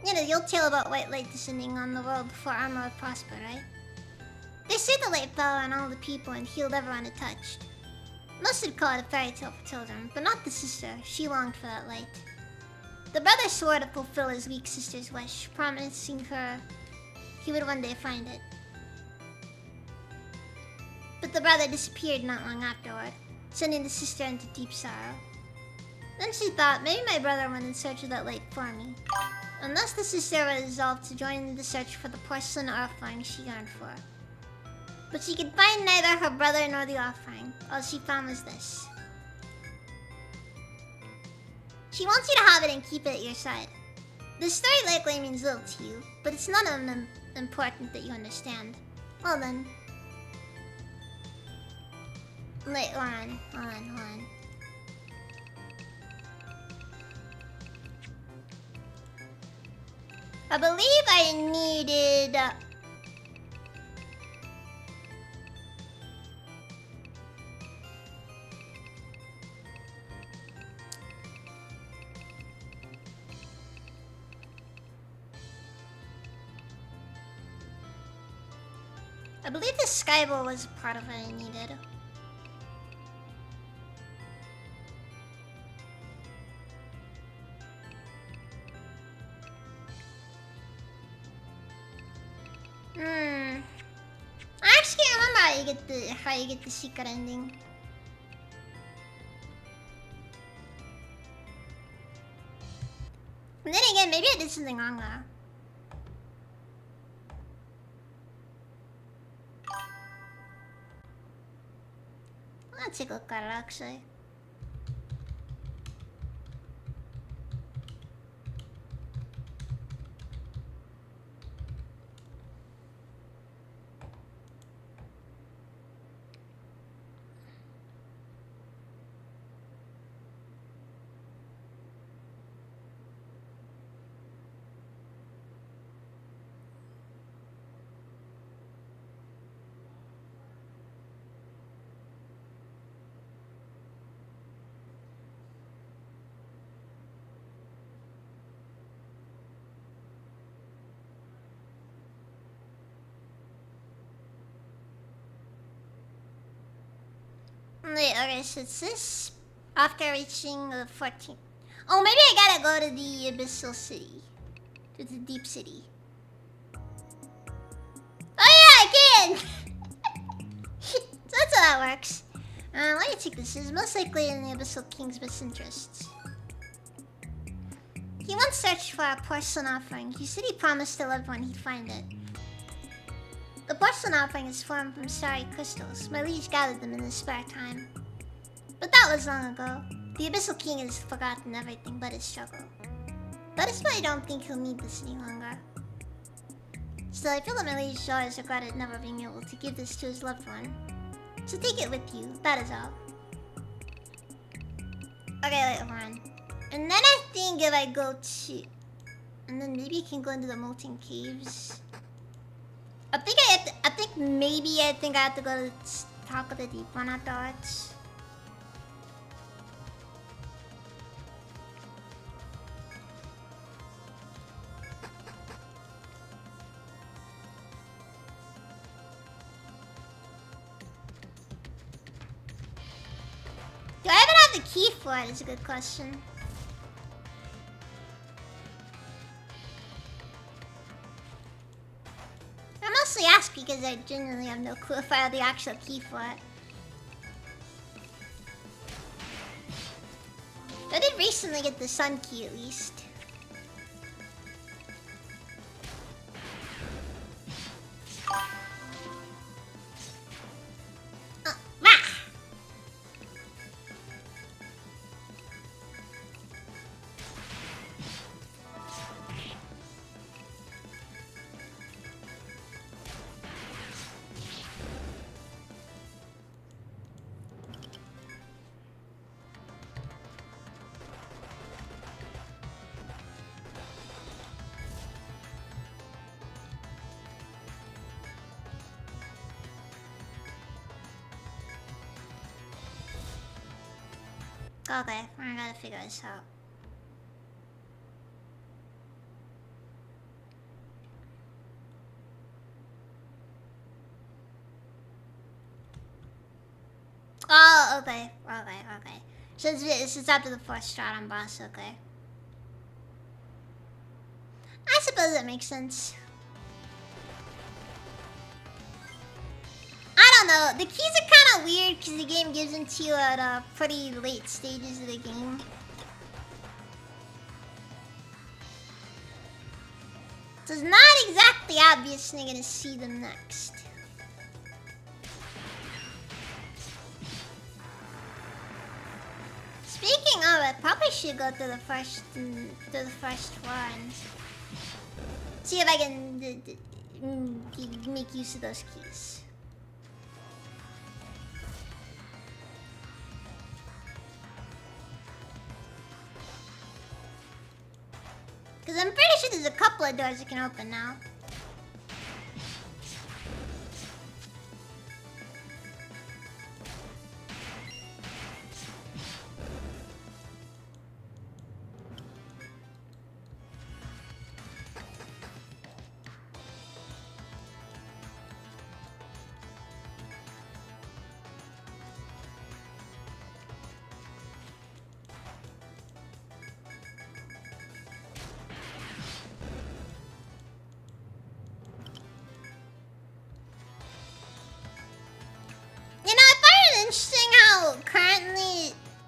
You know the old tale about white light descending on the world before armor would prosper, right? They say the light fell on all the people and healed everyone it touched. Most would call it a fairy tale for children, but not the sister. She longed for that light. The brother swore to fulfill his weak sister's wish, promising her he would one day find it. But the brother disappeared not long afterward, sending the sister into deep sorrow. Then she thought, maybe my brother went in search of that light for me. And thus the sister resolved to join in the search for the porcelain offering she yearned for. But she could find neither her brother nor the offering. All she found was this. She wants you to have it and keep it at your side. The story likely means little to you, but it's not important that you understand. Well then. Wait, hold on. I believe I needed... I believe the Skyball was part of what I needed. I actually can't remember how you get the secret ending. And then again, maybe I did something wrong though. Let's take a look at it actually. Wait, okay, so it's this after reaching the 14th. Oh, maybe I gotta go to the Abyssal City. To the Deep City. Oh yeah, I can! So that's how that works. Let me check this. It's most likely in the Abyssal King's best interests. He once searched for a porcelain offering. He said he promised to everyone he'd find it. The porcelain offering is formed from starry crystals. My liege gathered them in his spare time. But that was long ago. The Abyssal King has forgotten everything but his struggle. That is why I don't think he'll need this any longer. Still, I feel that my liege always regretted never being able to give this to his loved one. So take it with you, that is all. Okay, wait, hold on. And then I think if I go to... And then maybe I can go into the Molten Caves. I think I have to go to talk with the deep one afterwards. Do I even have the key for it? Is a good question. I mostly ask because I genuinely have no clue if I have the actual key for it. I did recently get the sun key at least. Okay, I gotta figure this out. Oh, okay. So it's up to the 4th Stratum boss, okay. I suppose that makes sense. I don't know. The keys are kind of weird because the game gives them to you at pretty late stages of the game. So it's not exactly obvious when you're gonna see them next. Speaking of, I probably should go through the first one. See if I can make use of those keys. Because I'm pretty sure there's a couple of doors you can open now.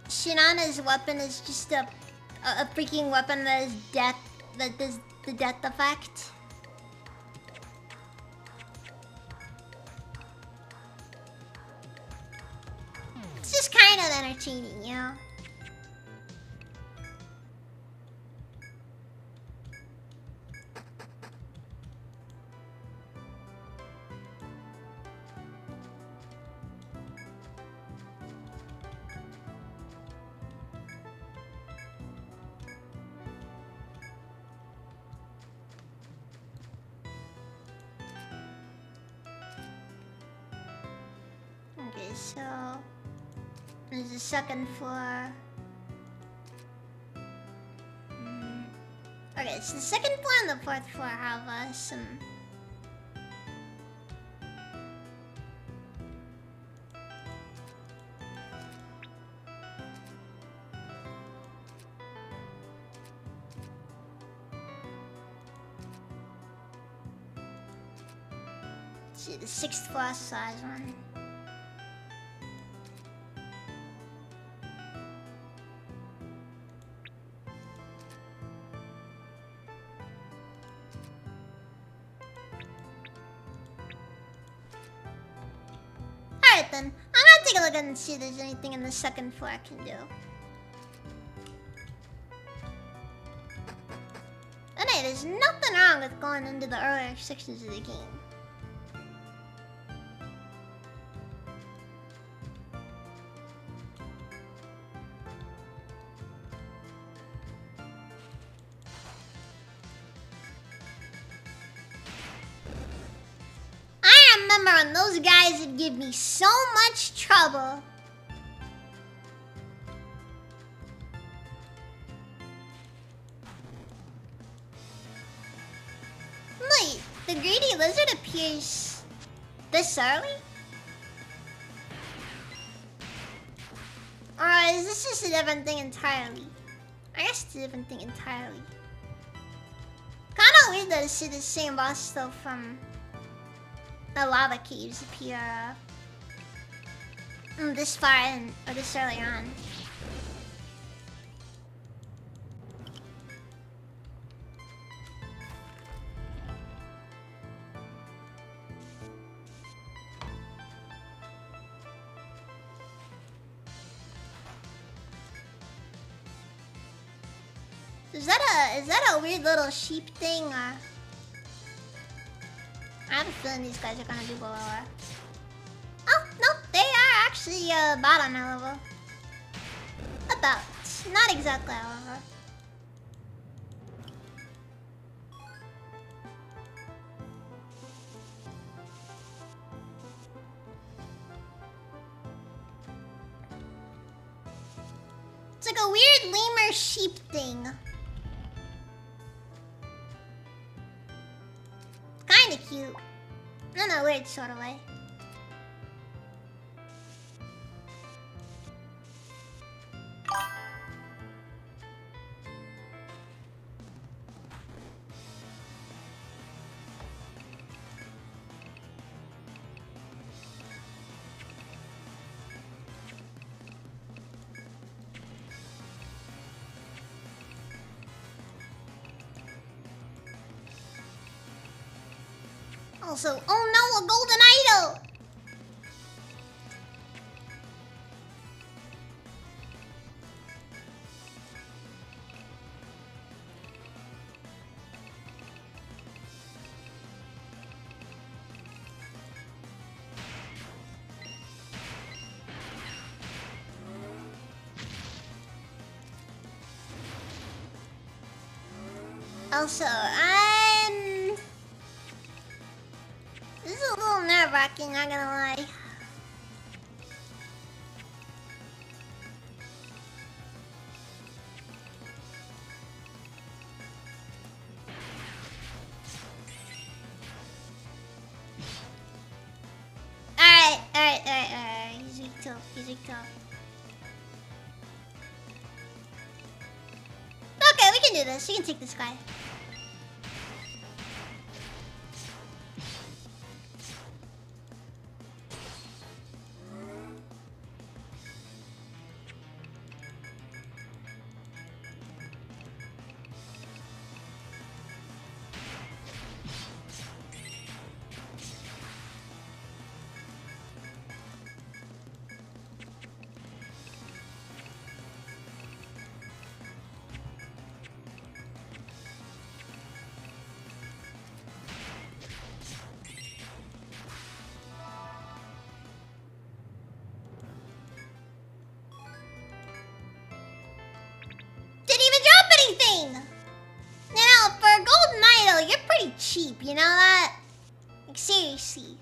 Shinana's weapon is just a freaking weapon that is death, that does the death effect. It's just kind of entertaining, you know? Okay, so there's the second floor. Okay, so the second floor and the 4th floor have some. Let's see, the 6th floor size one. Alright then, I'm gonna take a look and see if there's anything in the 2nd floor I can do. And hey, there's nothing wrong with going into the earlier sections of the game. I remember when those guys would give me so much trouble. Wait, the greedy lizard appears this early? Or is this just a different thing entirely? I guess it's a different thing entirely. Kinda weird though to see the same boss still from the lava caves appear this far in, or this early on. Is that a weird little sheep thing, or? I have a feeling these guys are gonna be below her. Oh, no, they are actually about on our level. About. Not exactly, however. It's like a weird lemur sheep thing. Kinda cute. In a weird sort of way. Also, oh no, a golden idol! Also, this is a little nerve-wracking, not gonna lie. Alright. He's weak top. Okay, we can do this. We can take this guy. Now, for a golden idol, you're pretty cheap, you know that? Like, seriously.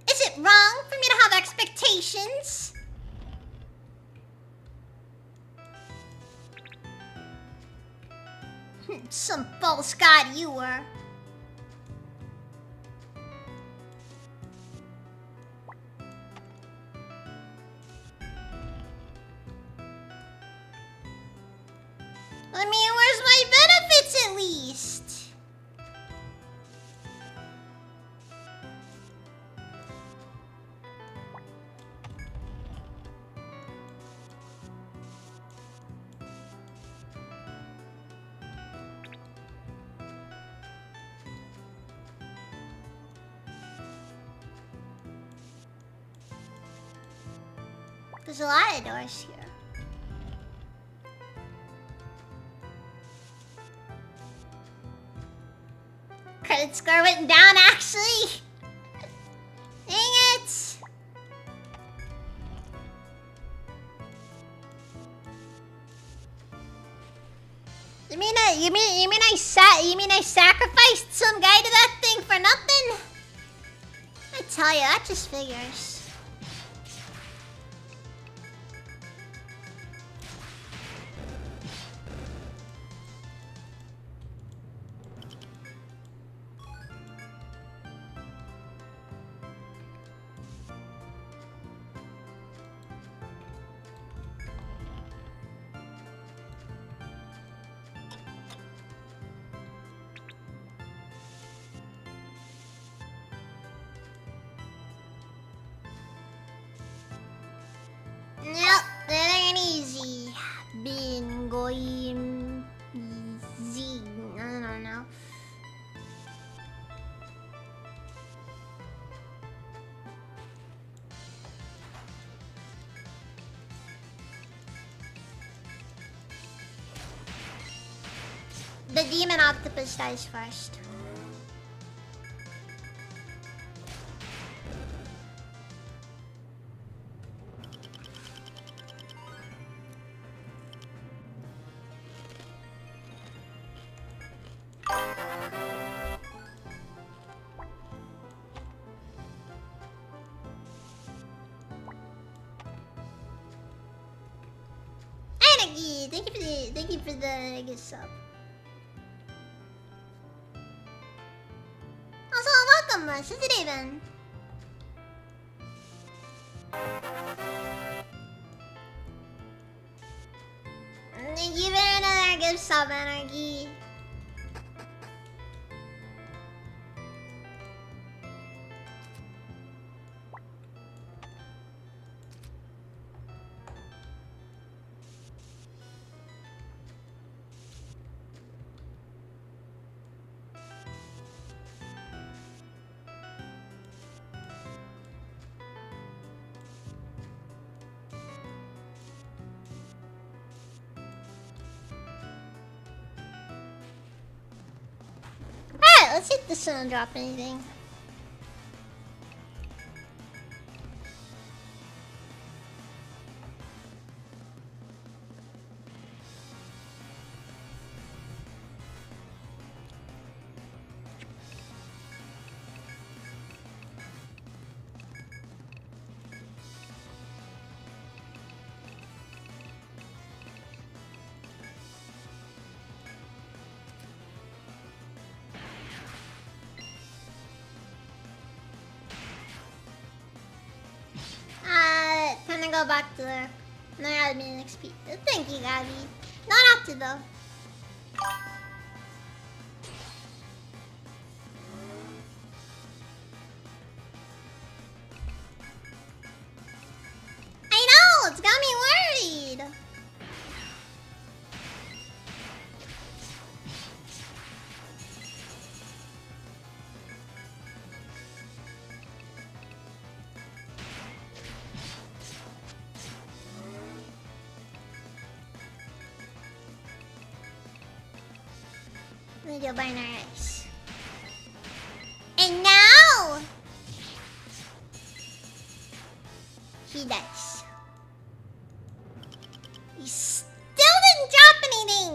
Is it wrong for me to have expectations? Some false god you were. I mean, where's my benefits at least? There's a lot of doors here. Credit score went down, actually. Dang it. You mean I sacrificed some guy to that thing for nothing? I tell you, that just figures. Nope, that ain't easy. Been going easy. I don't know. The demon octopus dies first. Thank you for the good sub. Also, welcome, Sister Daven. Thank you for another good sub, Energy. Alright, let's see if this doesn't drop anything. Time to go back to the non-admin XP. Thank you, Gabby. Not after though. I know! It's got me worried! Let me go buy rice. And now he dies. He still didn't drop anything.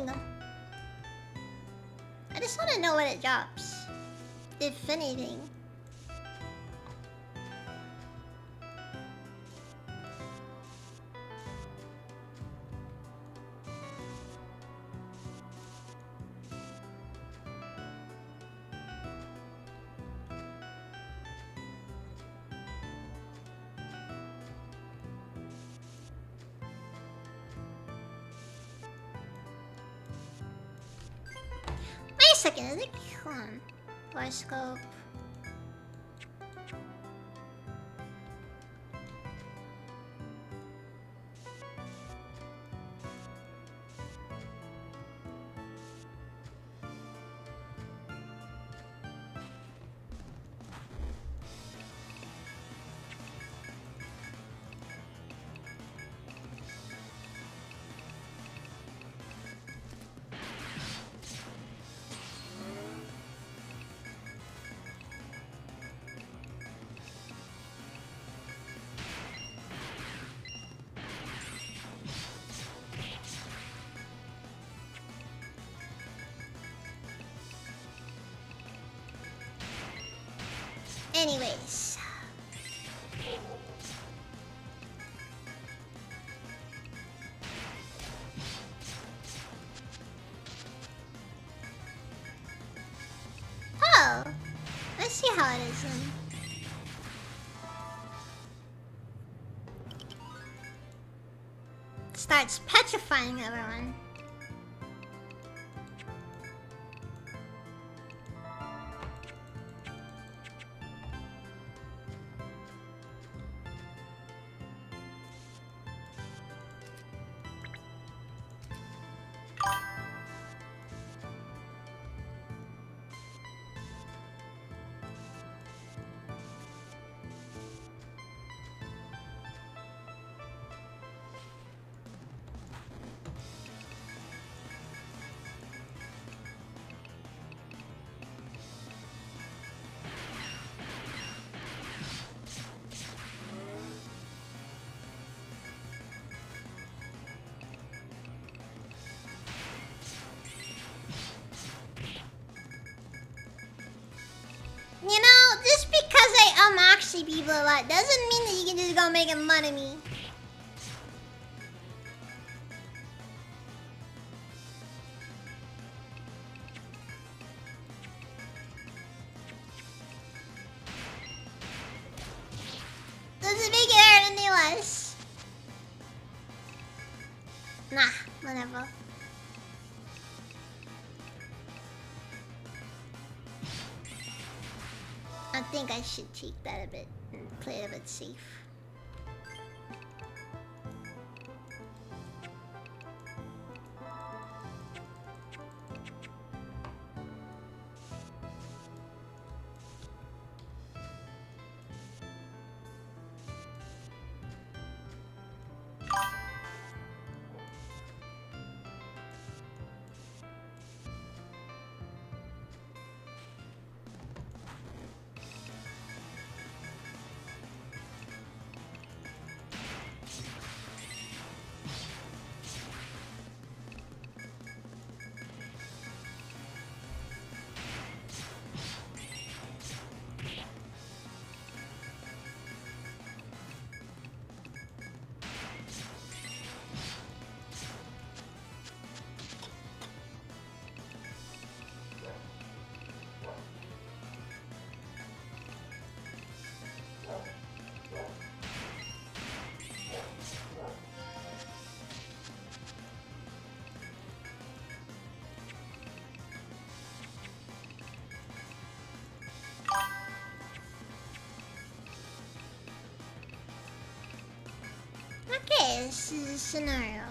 I just want to know what it drops, if anything. Wait a second, is it? Hold on. Horoscope. Anyways. Oh. Let's see how it is then. Starts petrifying everyone. You know, just because I actually people a lot doesn't mean that you can just go making fun of me. Doesn't make it hurt any less. Nah, whatever. I think I should cheat that a bit and play it a bit safe. Okay, this is a scenario.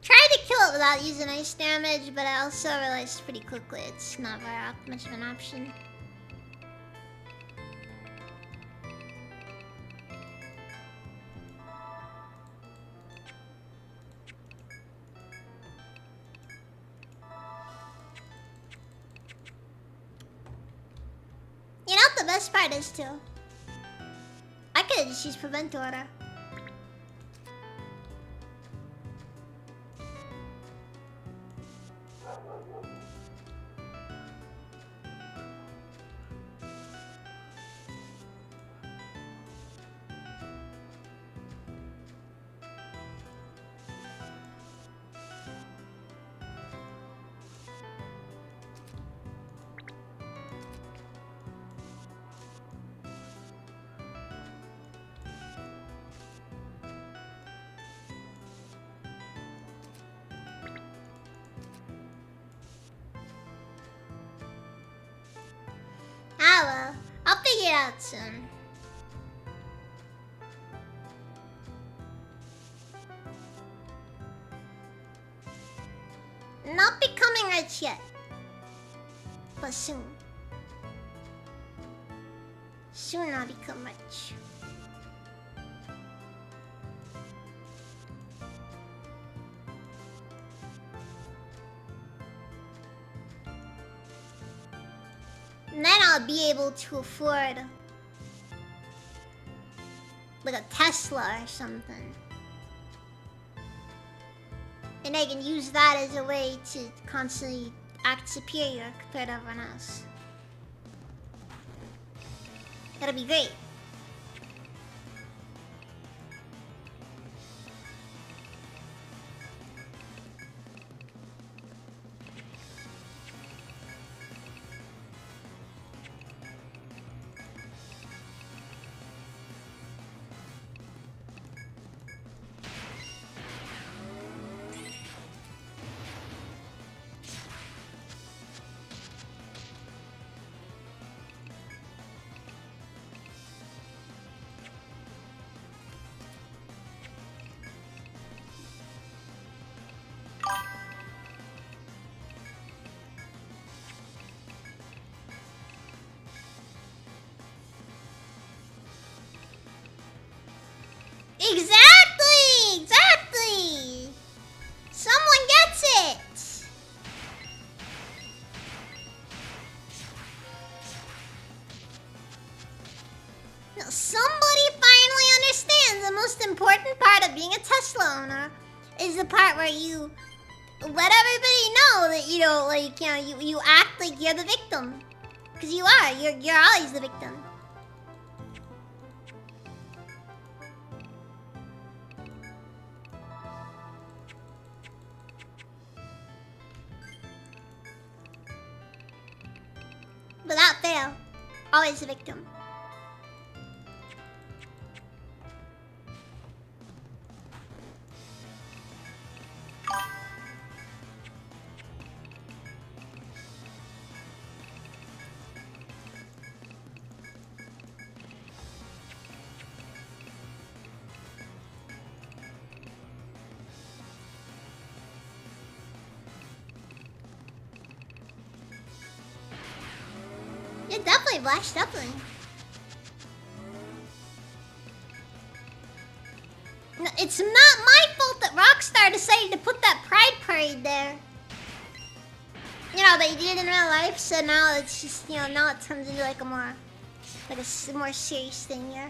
Tried to kill it without using ice damage, but I also realized pretty quickly it's not very much of an option. You know what the best part is too? I could just use Prevent Order. Ah well, I'll figure it out soon. Not becoming rich yet, but soon. Soon I'll become rich. And then I'll be able to afford like a Tesla or something. And I can use that as a way to constantly act superior compared to everyone else. That'll be great. Exactly! Exactly! Someone gets it! Now somebody finally understands the most important part of being a Tesla owner is the part where you let everybody know that you don't like, you act like you're the victim. Because you are, you're always the victim. Without fail, always a victim. You're definitely Black Dumpling. No, it's not my fault that Rockstar decided to put that Pride Parade there. You know, they did it in real life, so now it's just, now it turns into like a more serious thing, yeah.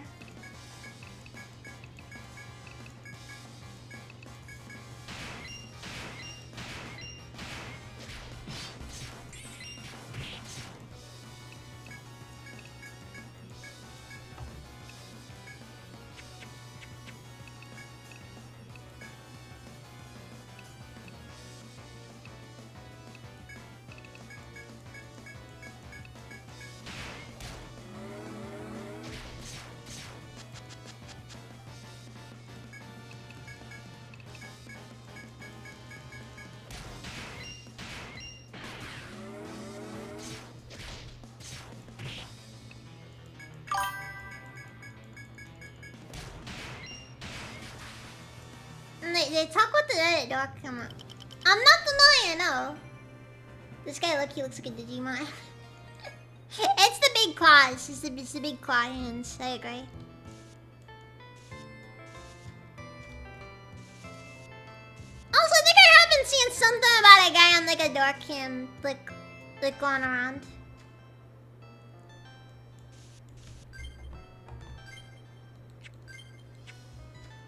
they talk with the Reddit dog. Come on. I'm not familiar, no. This guy looks like a Digimon. It's the big claws. It's the big claw hands. I agree. Also, I think I have been seeing something about a guy on like a door cam, like going around.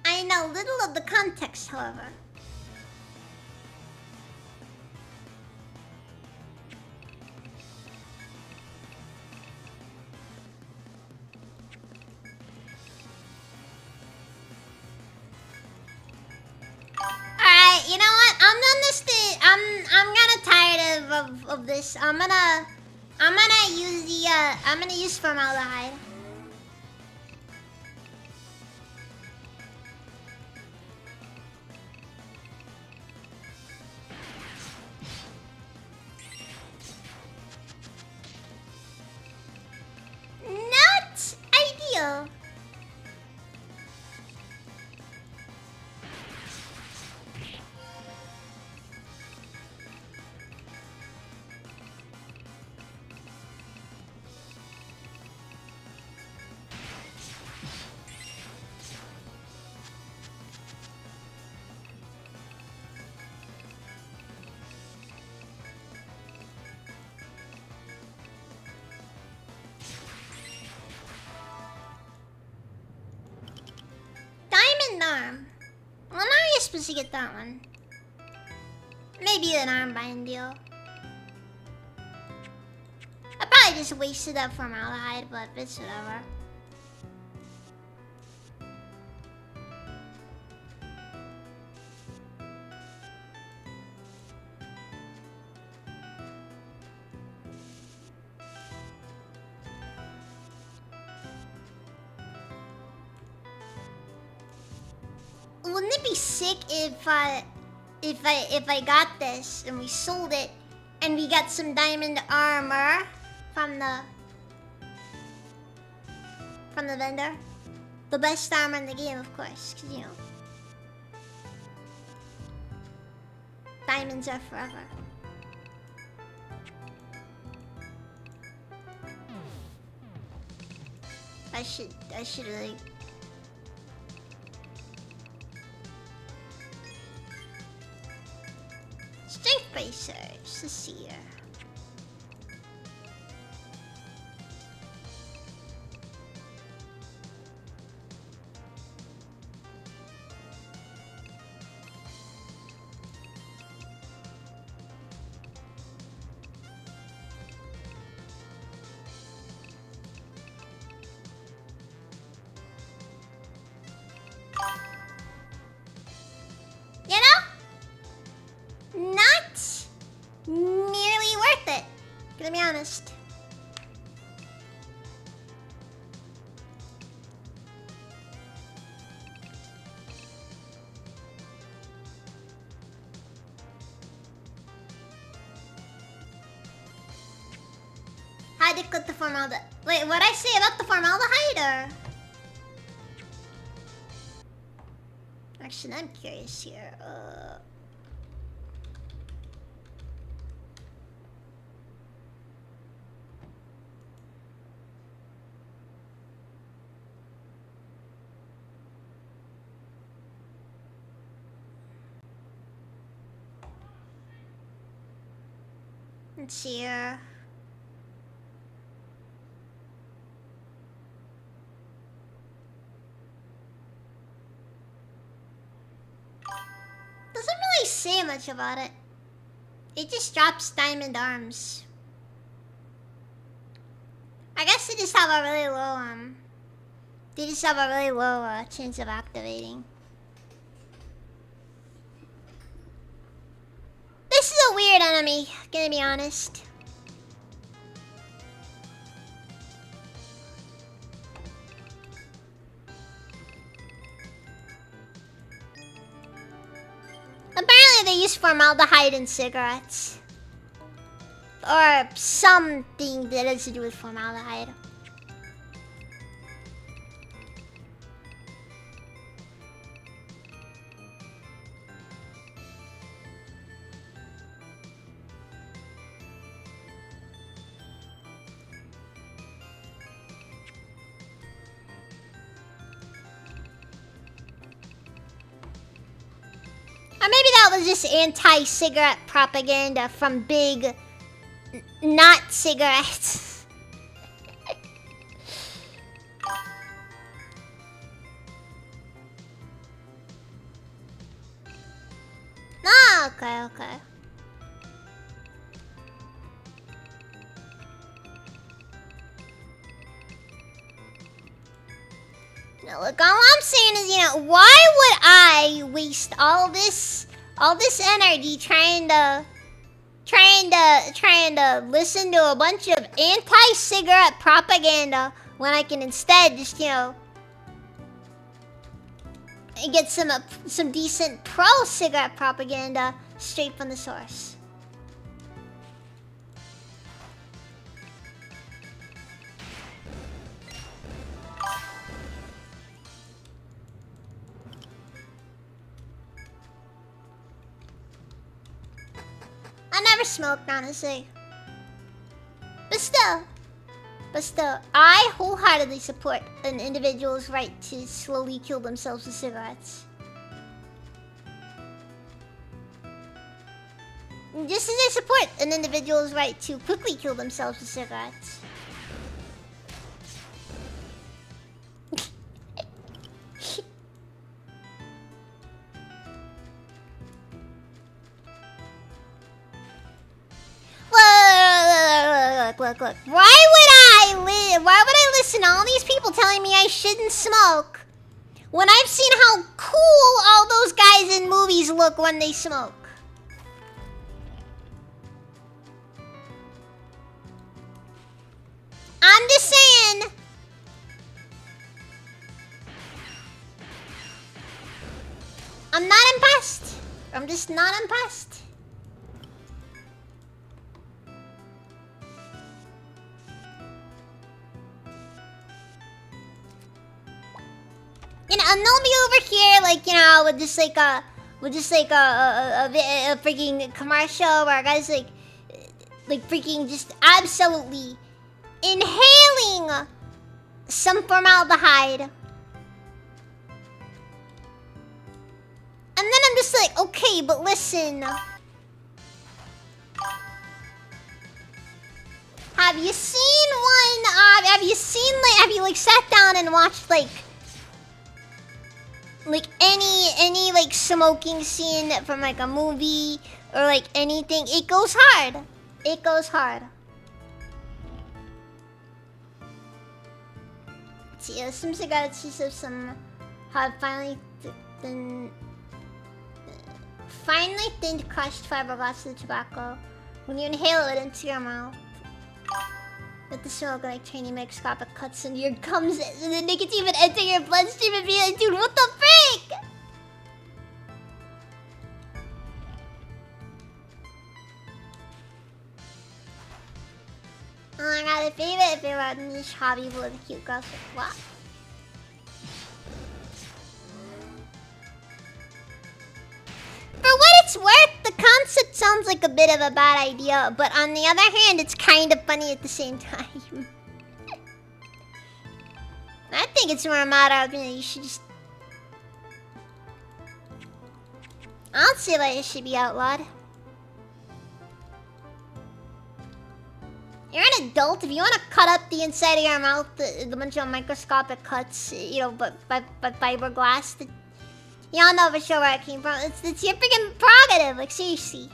I know little of the context, however. Alright, you know what? I'm kinda tired of this. I'm gonna use formaldehyde. Not ideal. Diamond arm. Well, now you're supposed to get that one. Maybe an armband deal. I probably just wasted that formaldehyde, but it's whatever. Wouldn't it be sick if I got this and we sold it and we got some diamond armor from the vendor? The best armor in the game, of course, because you know diamonds are forever. I should really. Strength bracers. Let's see here. You know? Not nearly worth it. Gonna be honest. How'd it click the formaldehyde? Wait, what'd I say about the formaldehyde or? Actually, I'm curious here. Let's see here. Doesn't really say much about it. It just drops diamond arms. I guess they just have a really low they just have a really low chance of activating. This is a weird enemy, gonna be honest. Apparently they use formaldehyde in cigarettes. Or something that has to do with formaldehyde. that was just anti-cigarette propaganda from big not cigarettes. Ah, okay. Now, look, all I'm saying is, why would I waste all this energy trying to listen to a bunch of anti-cigarette propaganda when I can instead just, get some decent pro-cigarette propaganda straight from the source. I never smoked, honestly. But still, I wholeheartedly support an individual's right to slowly kill themselves with cigarettes. Just as I support an individual's right to quickly kill themselves with cigarettes. Look. Why would I listen to all these people telling me I shouldn't smoke when I've seen how cool all those guys in movies look when they smoke? I'm just saying. I'm not impressed. I'm just not impressed. And they'll be over here, with just a freaking commercial where a guy's like freaking just absolutely inhaling some formaldehyde. And then I'm just like, okay, but listen. Have you sat down and watched any smoking scene from a movie or anything? It goes hard. See, some cigarettes some have finally thinned crushed fiberglass of the tobacco. When you inhale it into your mouth, let the smoke tiny microscopic cuts into your gums, and the nicotine would enter your bloodstream and be like, dude, what the freak? Oh my god, if it were a niche hobby full of cute girls, what? For what it's worth, the concept sounds like a bit of a bad idea, but on the other hand, it's kind of funny at the same time. I think it's more a matter of, you should just... I don't see why it should be outlawed. You're an adult. If you want to cut up the inside of your mouth, the bunch of microscopic cuts, but fiberglass, y'all know for sure where it came from. It's your freaking prerogative, seriously.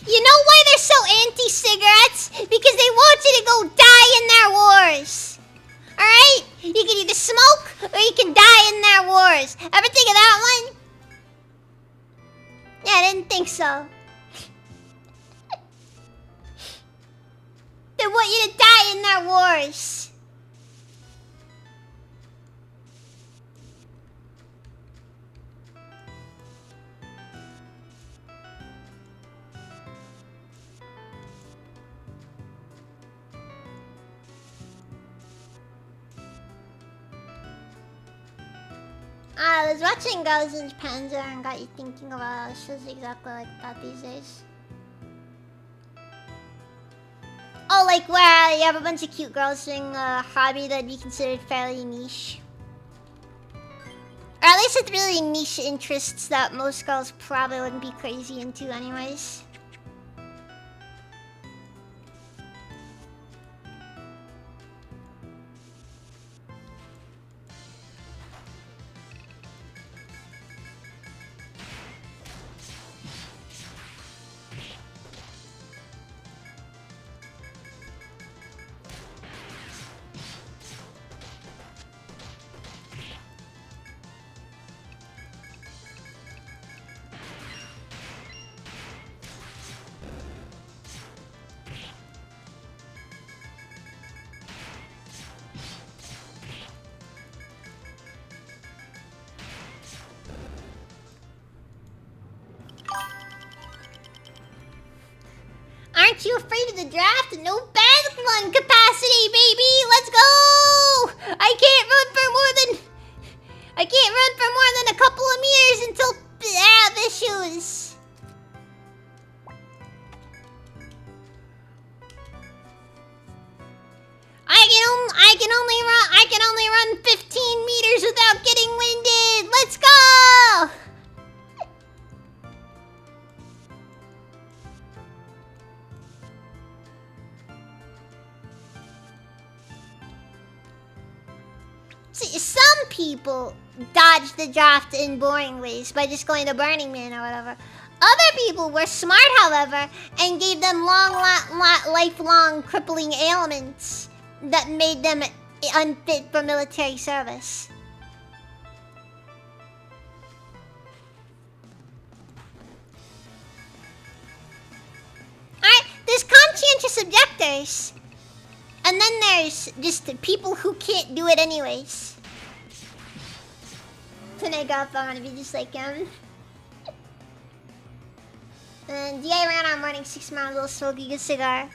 You know why they're so anti-cigarettes? Because they want you to go die in their wars. Alright? You can either smoke or you can die in their wars. Ever think of that one? Yeah, I didn't think so. They want you to die in their wars. I was watching Girls in Japan and got you thinking about shows exactly like that these days. Oh, like where you have a bunch of cute girls doing a hobby that'd be considered fairly niche. Or at least it's really niche interests that most girls probably wouldn't be crazy into anyways. Aren't you afraid of the draft? No bad lung capacity, baby! Let's go! I can't run for more than a couple of meters until I have issues. I can only run 15 meters without getting winded. Let's go! See, some people dodge the draft in boring ways by just going to Burning Man or whatever. Other people were smart, however, and gave them lifelong crippling ailments that made them unfit for military service. Alright, there's conscientious objectors. And then there's just people who can't do it anyways. Tonight, golf, I want to be just like him. And DI ran our morning 6 miles while smoking a cigar.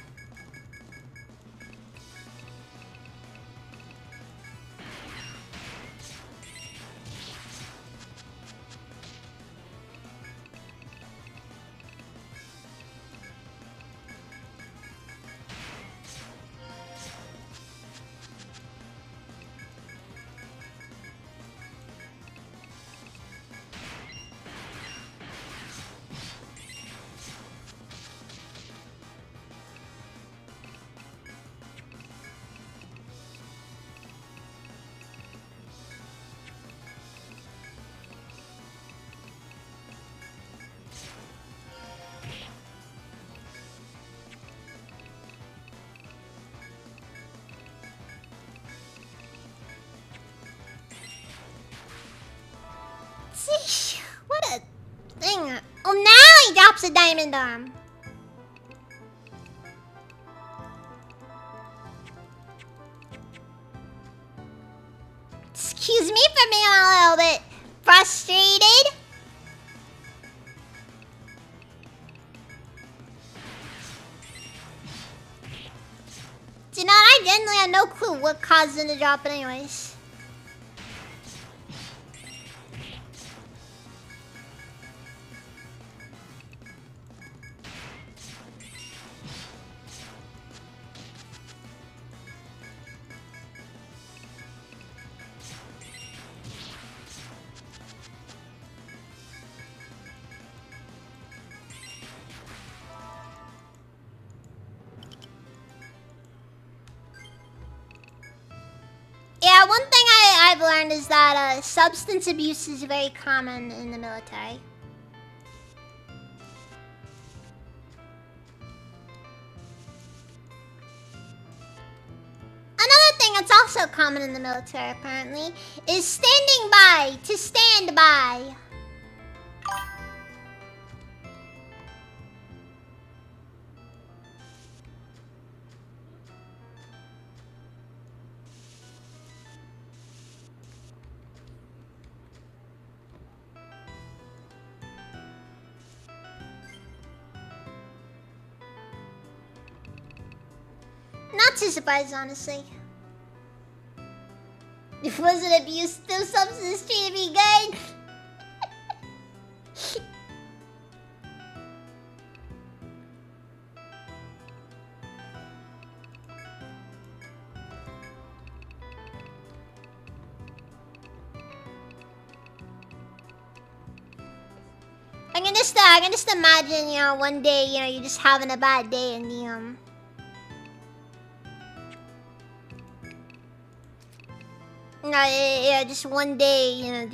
What a thing. Oh, now he drops a diamond arm. Excuse me for being a little bit frustrated. You know, I genuinely have no clue what caused him to drop it anyways. Yeah, one thing I've learned is that substance abuse is very common in the military. Another thing that's also common in the military, apparently, is standing by to stand by. Not too surprised, honestly. Wasn't abuse. Those substances treated me good. I can just imagine, you know, one day, you know, you're just having a bad day and the yeah, just one day, you know,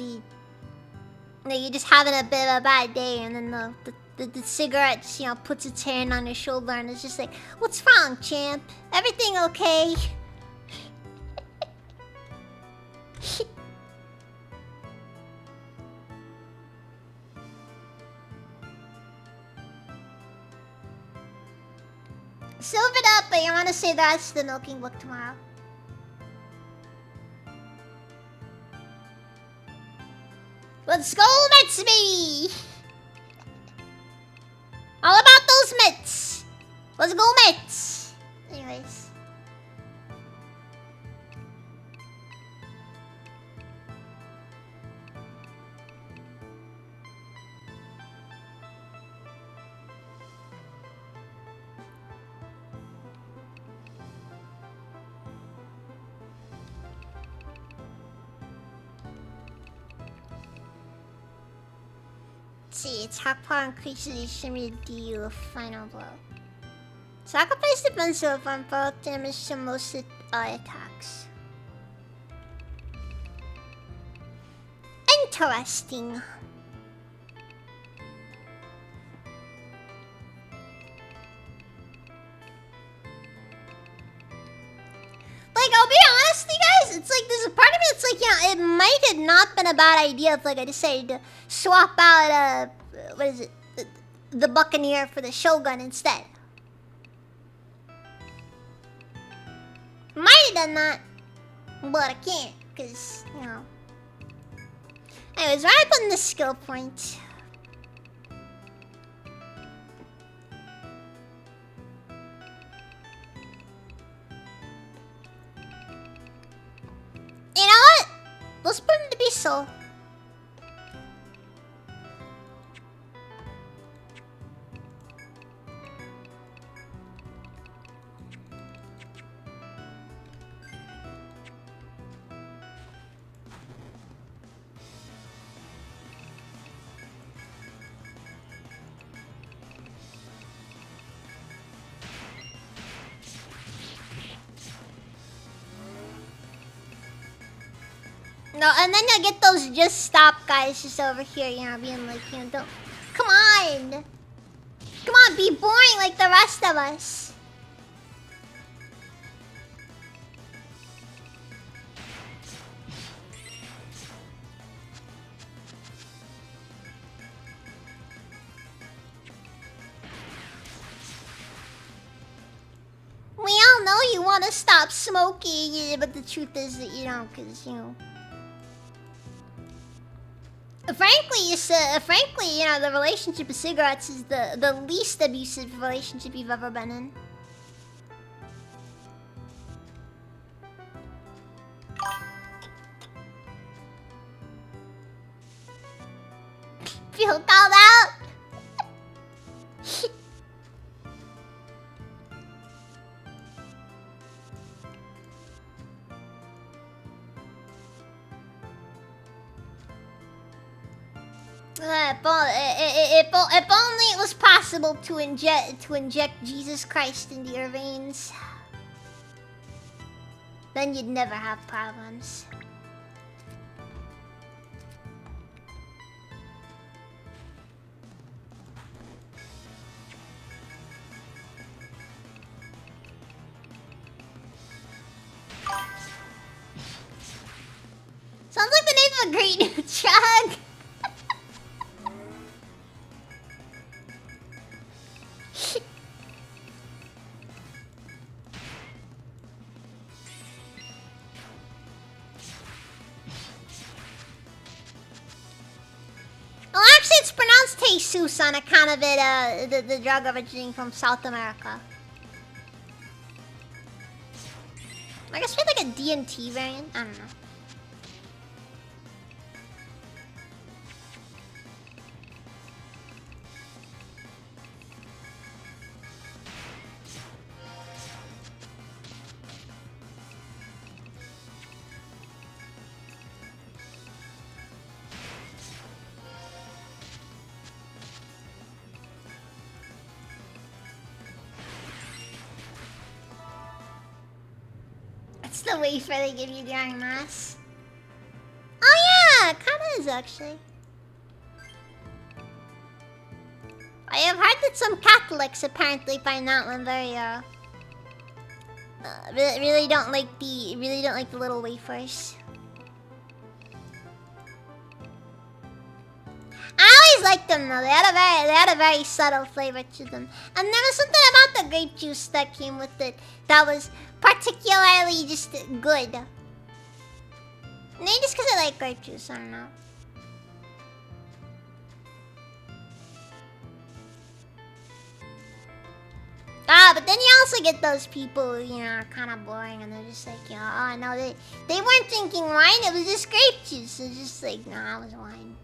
you're just having a bit of a bad day, and then the cigarette just, you know, puts its hand on your shoulder, and it's just like, what's wrong, champ? Everything okay? Silver it up, but you want to say that's the milking book tomorrow. Let's go, Mets, baby! All about those Mets! Let's go, Mets! Anyways. See, attack power increases each time you deal a final blow. Sacrifice defensive on both damage to most attacks. Interesting. Like, I'll be honest with you guys, it's like, there's a part of me that's like, you know, it might have not been a bad idea if, like, I decided to swap out, what is it, the Buccaneer for the Shogun instead. Might have done that, but I can't, because, you know. Anyways, where am I putting the skill point? You know what? Let's put him to be soul. No, and then you'll get those just stop guys just over here, you know, being like, you know, don't... Come on! Come on, be boring like the rest of us. We all know you want to stop smoking, but the truth is that you don't, because, you know... Frankly, you know, the relationship with cigarettes is the least abusive relationship you've ever been in. Feel called out? If only it was possible to inject Jesus Christ into your veins, then you'd never have problems. Sounds like the name of a great new drug. Well, actually, it's pronounced Jesus on account of it, the drug originating from South America. I guess we had like a DMT variant. I don't know. the wafer they give you during mass. Oh yeah, kinda is actually. I have heard that some Catholics apparently find that one very really don't like the little wafers. I always liked them though. They had a very subtle flavor to them, and there was something about the grape juice that came with it that was particularly just good. Maybe just because I like grape juice, I don't know. But then you also get those people, you know, are kind of boring, and they're just like, you know, oh no, they weren't drinking wine. It was just grape juice. It's just like, no, it was wine.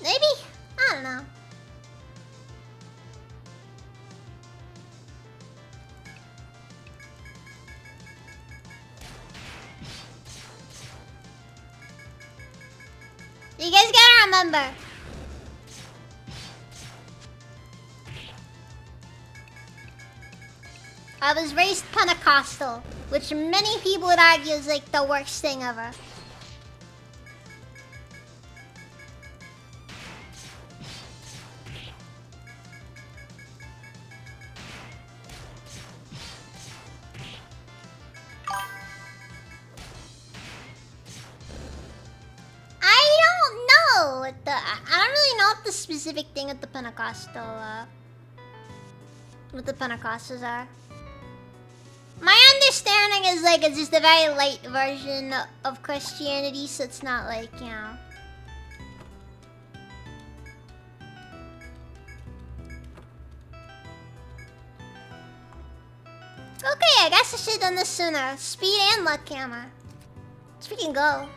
Maybe? I don't know. You guys gotta remember. I was raised Pentecostal, which many people would argue is like the worst thing ever. I don't really know what the specific thing with the Pentecostal, what the Pentecostals are. My understanding is like it's just a very light version of Christianity, so it's not like, you know. Okay, I guess I should have done this sooner. Speed and luck hammer. Let's freaking go.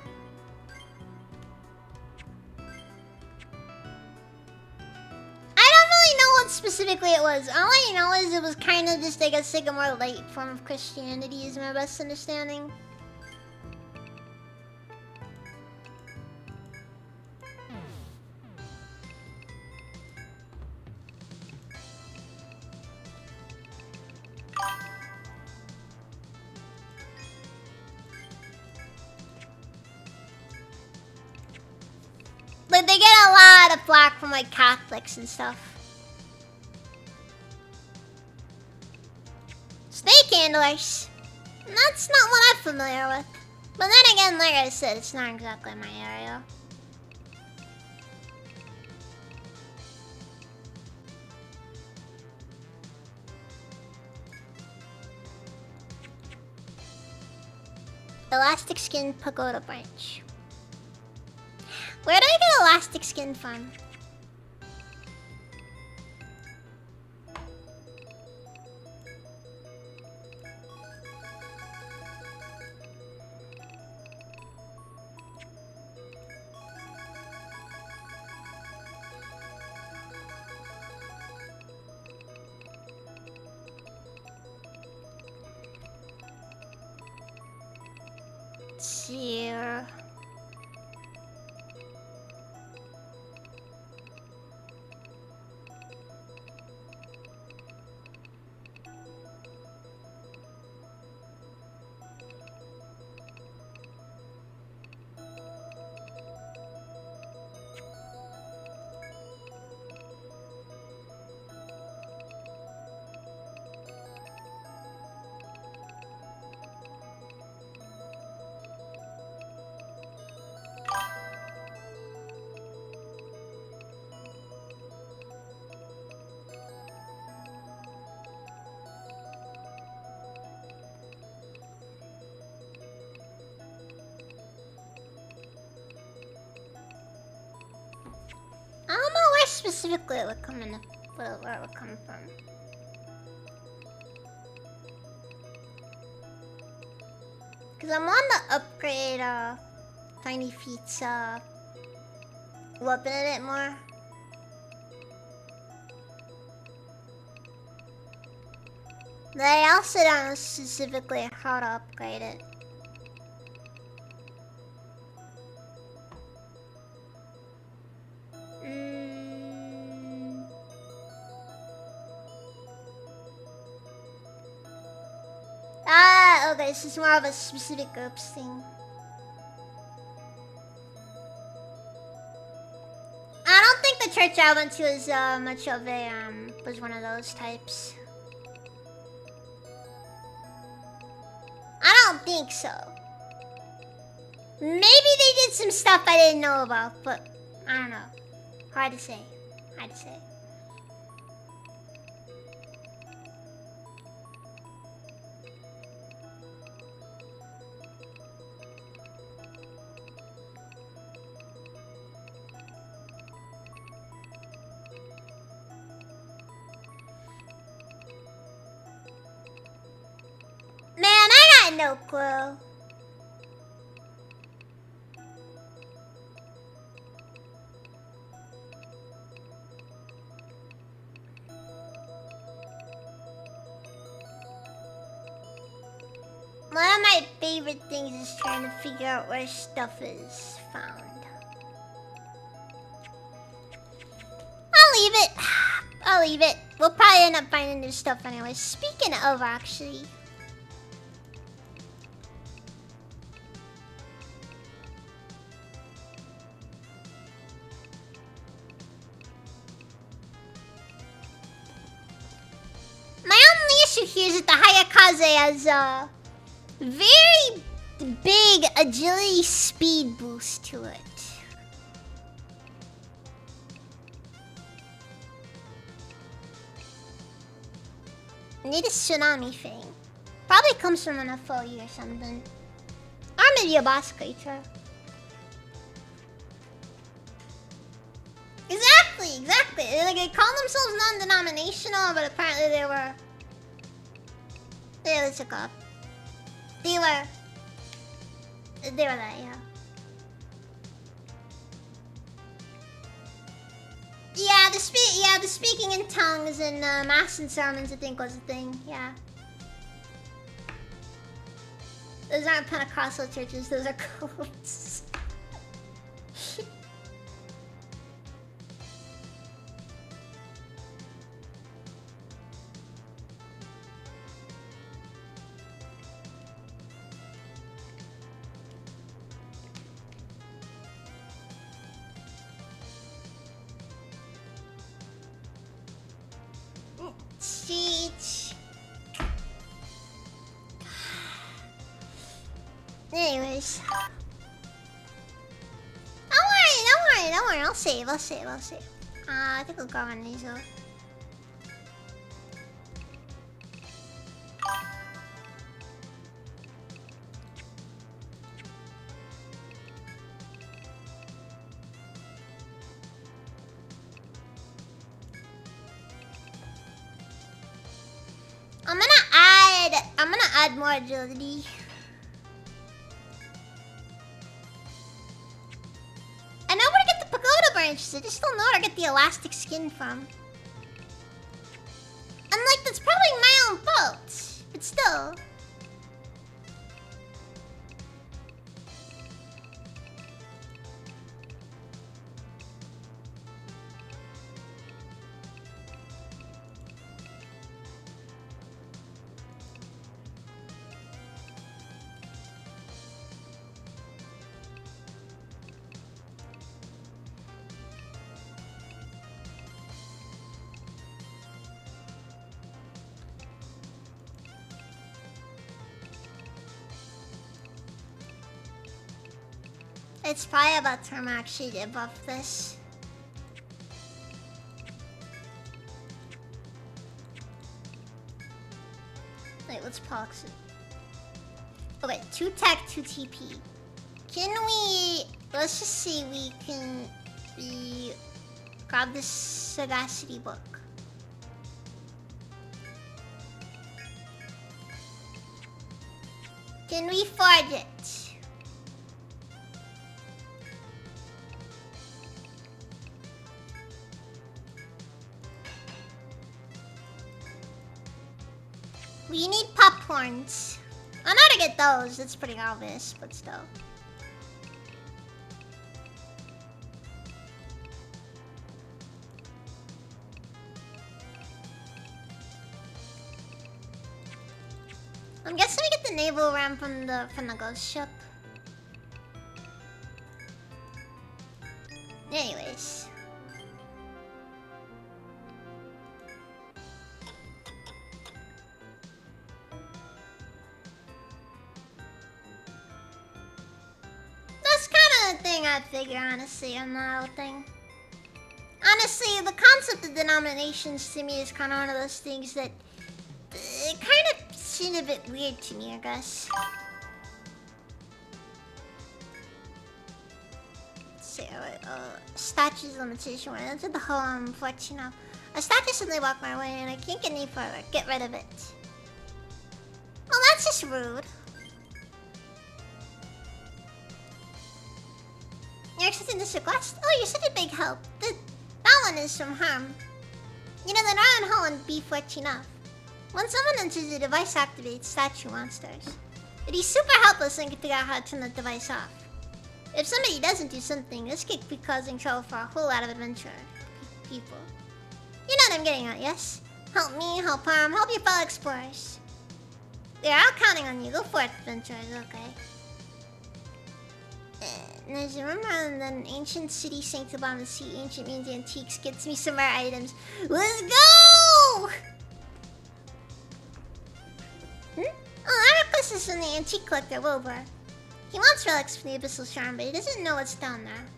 Specifically it was. All I know is it was kind of just like a more light form of Christianity is my best understanding. Like they get a lot of flack from like Catholics and stuff. Snake handlers. That's not what I'm familiar with. But then again, like I said, it's not exactly my area. Elastic Skin Pagoda Branch. Where do I get elastic skin from? Here. I don't know where specifically it would come in, where it would come from. Cause I'm on the upgrade Tiny Feet's weapon a bit more. They also don't know specifically how to upgrade it. Ah, okay, this is more of a specific groups thing. I don't think the church I went to is much of a was one of those types. I don't think so. Maybe they did some stuff I didn't know about, but I don't know. Hard to say. Hard to say. Man, I got no clue. One of my favorite things is trying to figure out where stuff is found. I'll leave it. I'll leave it. We'll probably end up finding new stuff anyway. Speaking of, actually. My only issue here is that the Hayakaze has a very big agility speed boost to it. Need a tsunami thing. Probably comes from an FOE or something. Or maybe a boss creature. Exactly. Like, they call themselves non-denominational, but apparently they were... They took up. They were that, yeah. Yeah, the speaking in tongues and mass and sermons, I think, was a thing. Yeah. Those aren't Pentecostal churches; those are cults. Sheesh. Anyways. Don't worry. I'll save. I think I'll go on these though. I'm gonna add more agility. I know where to get the pagoda branches, I just don't know where to get the elastic skin from. And like, that's probably my own fault, but still. It's probably about time I actually did buff this. Wait, let's pause it. Okay, 2 tech, 2 TP. Can we... Let's just see, we can... grab this Sagacity book. Can we forge it? We need popcorns. I know how to get those. It's pretty obvious, but still. I'm guessing we get the naval ram from the ghost ship. Anyways. That's kind of the thing I figure, honestly, on the whole thing. Honestly, the concept of denominations to me is kind of one of those things that it kind of seemed a bit weird to me, I guess. So, statues limitation. Right? That's the whole flex, you know. A statue suddenly walked my way and I can't get any further. Get rid of it. Well, that's just rude. You're accepting this request? Oh, you're such a big help. That one is from Harm. You know, the Northern Holland be fletch enough. When someone enters the device activates statue monsters. But he's super helpless and can figure out how to turn the device off. If somebody doesn't do something, this could be causing trouble for a whole lot of adventure people. You know what I'm getting at, yes? Help me, help Harm, help your fellow explorers. We're all counting on you. Go forth, adventurers, okay? There's a rumor in an ancient city sank upon the sea. Ancient means antiques. Gets me some rare items. Let's go! Oh, that request is from the antique collector, Wilbur. He wants relics from the Abyssal Shrine, but he doesn't know what's down there.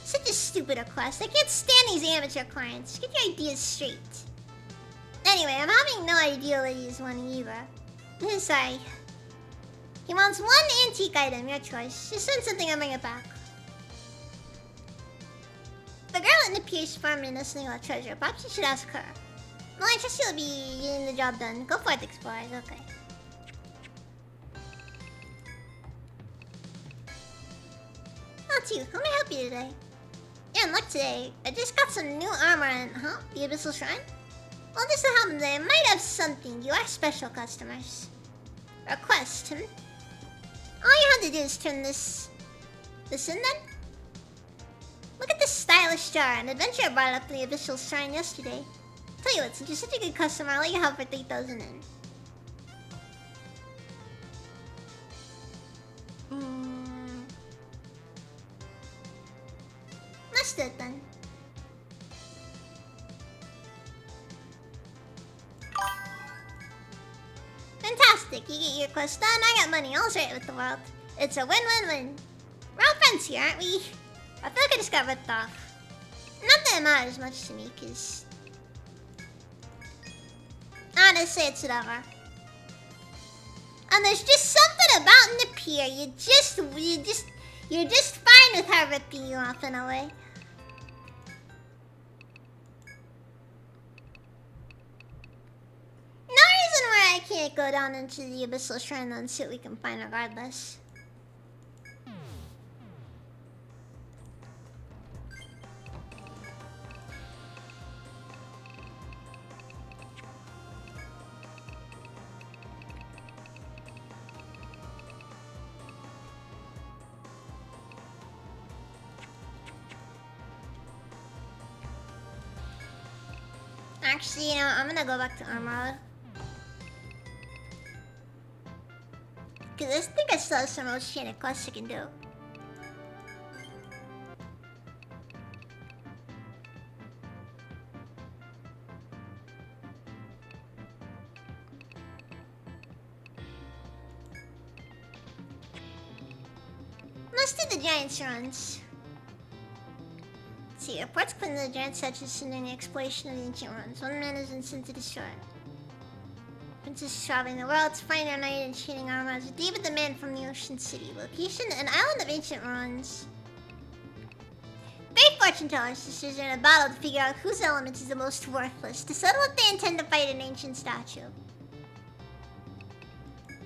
Such a stupid request. I can't stand these amateur clients. Get your ideas straight. Anyway, I'm having no idea what he is wanting either. Sorry. He wants one antique item, your choice. Just send something and bring it back. The girl in the Pierce farm in listening about treasure. Perhaps you should ask her. Well, I trust you'll be getting the job done. Go for it, explorers. Okay. That's you. How may I help you today? You're in luck today. I just got some new armor in, huh? The Abyssal Shrine? Well, this will help today. I might have something. You are special customers. Request, All you have to do is turn this in then? Look at this stylish jar. An adventurer brought it up to the Abyssal Shrine yesterday. Tell you what, since you're such a good customer, I'll let you have for 3,000 in. Let's do it then. Fantastic, you get your quest done, I got money, all's right with the world. It's a win-win-win. We're all friends here, aren't we? I feel like I just got ripped off. Not that it matters much to me, cause... honestly, it's whatever. And there's just something about Napier, you're just fine with her ripping you off in a way. No reason why I can't go down into the Abyssal Shrine and see what we can find regardless. Actually, you know, I'm gonna go back to Armada. Cause I think I still have some oceanic quests I can do. Let's do the Giants runs. See, reports claim that the giant statue is in the exploration of the ancient ruins. One man is sent to destroy it. Princess is traveling the world to find our knight in shining armor as David the man from the Ocean City. Location, an island of ancient ruins. Great fortune teller sisters are in a battle to figure out whose element is the most worthless. To settle it, they intend to fight an ancient statue.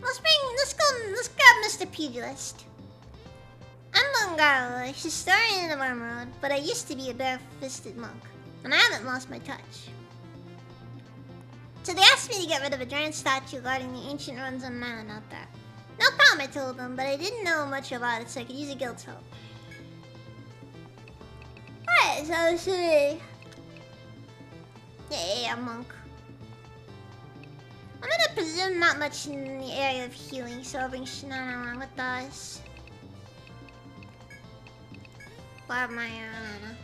Let's grab Mr. Pugilist. I'm Mongaro, a historian of Armorod, but I used to be a bare-fisted monk, and I haven't lost my touch. So they asked me to get rid of a giant statue guarding the ancient ruins on an island out there. No problem, I told them, but I didn't know much about it, so I could use a guild's help. Alright, so should we... Yeah, monk. I'm gonna presume not much in the area of healing, so I'll bring Shanana along with us. Barb my Arana.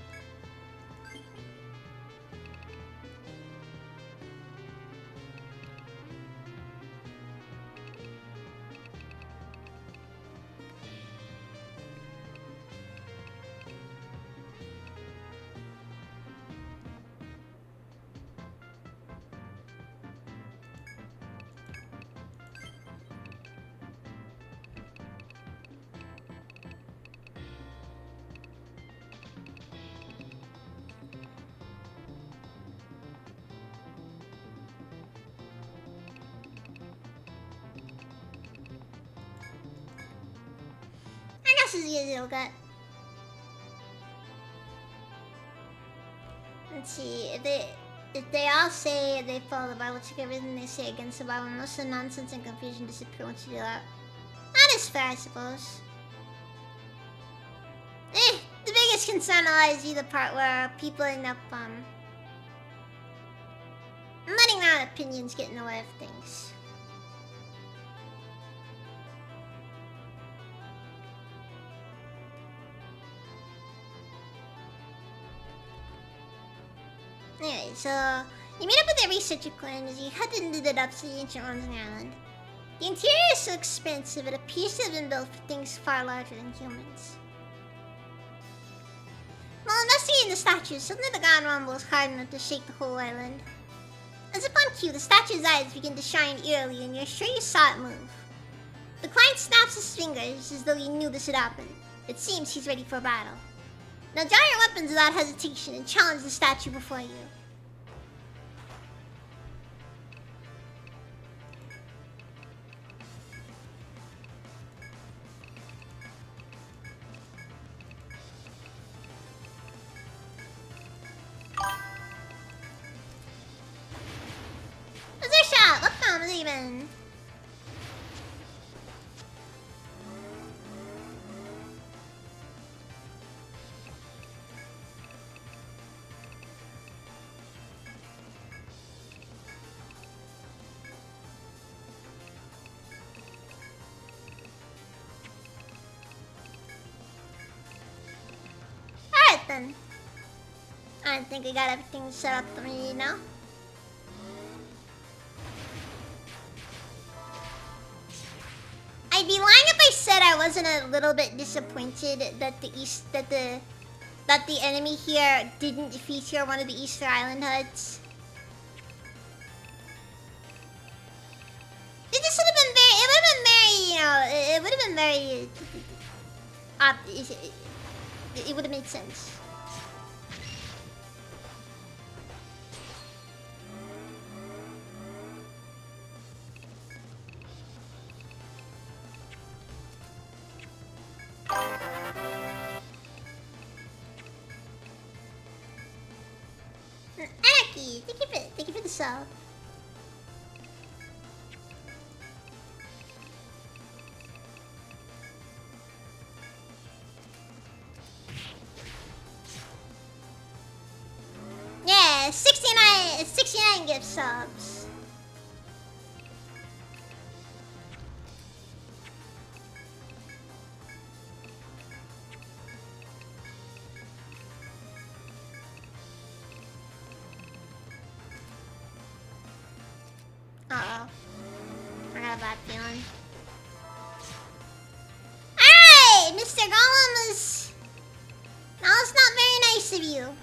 This is easy, okay? Let's see, if they all say they follow the Bible, check everything they say against the Bible. Most of the nonsense and confusion disappear once you do that. That is fair, I suppose. The biggest concern lies in the part where people end up, letting their opinions get in the way of things. Anyway, so you meet up with the researcher clan as you head into the depths of the ancient ruins on the island. The interior is so expansive it appears to have been built for things far larger than humans. While investigating the statues, suddenly the ground rumbles hard enough to shake the whole island. As upon cue, the statue's eyes begin to shine eerily, and you're sure you saw it move. The client snaps his fingers as though he knew this would happen. It seems he's ready for battle. Now draw your weapons without hesitation and challenge the statue before you. What's their shot? What bomb is even? Then. I think I got everything set up for me now. I'd be lying if I said I wasn't a little bit disappointed that the enemy here didn't feature one of the Easter Island huts. It just would have been very. It would have been very. You know. It would have been very. It would have made sense. Anarchy! Thank you for the sub. Yeah, 69 gift subs. Uh-oh. I got a bad feeling. Alright, Mr. Gollum is... Now it's not very nice of you.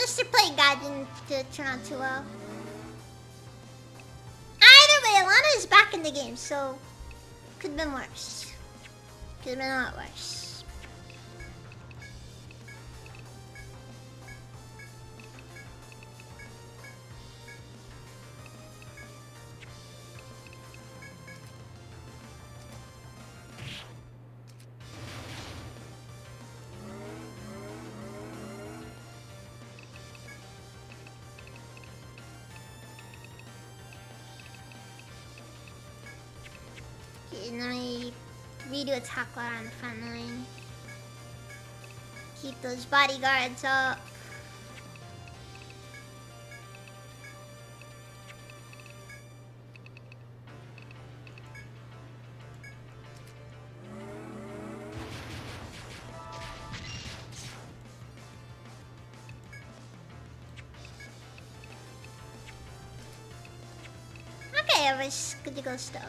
Mr. Play God didn't turn out too well. Either way, Alana is back in the game, so could have been worse. Could have been a lot worse. And then I redo attack while on the front line. Keep those bodyguards up. Okay, everyone's good to go still.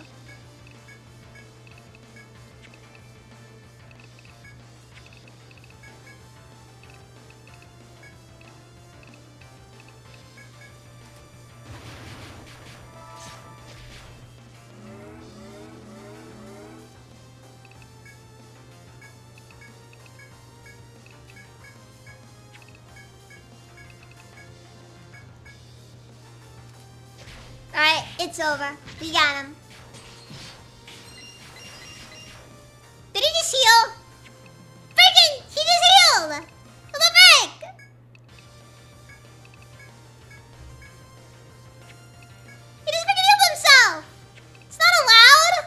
Alright, it's over. We got him. Did he just heal? Freaking! He just healed! What the frick? He just freaking healed himself! It's not allowed!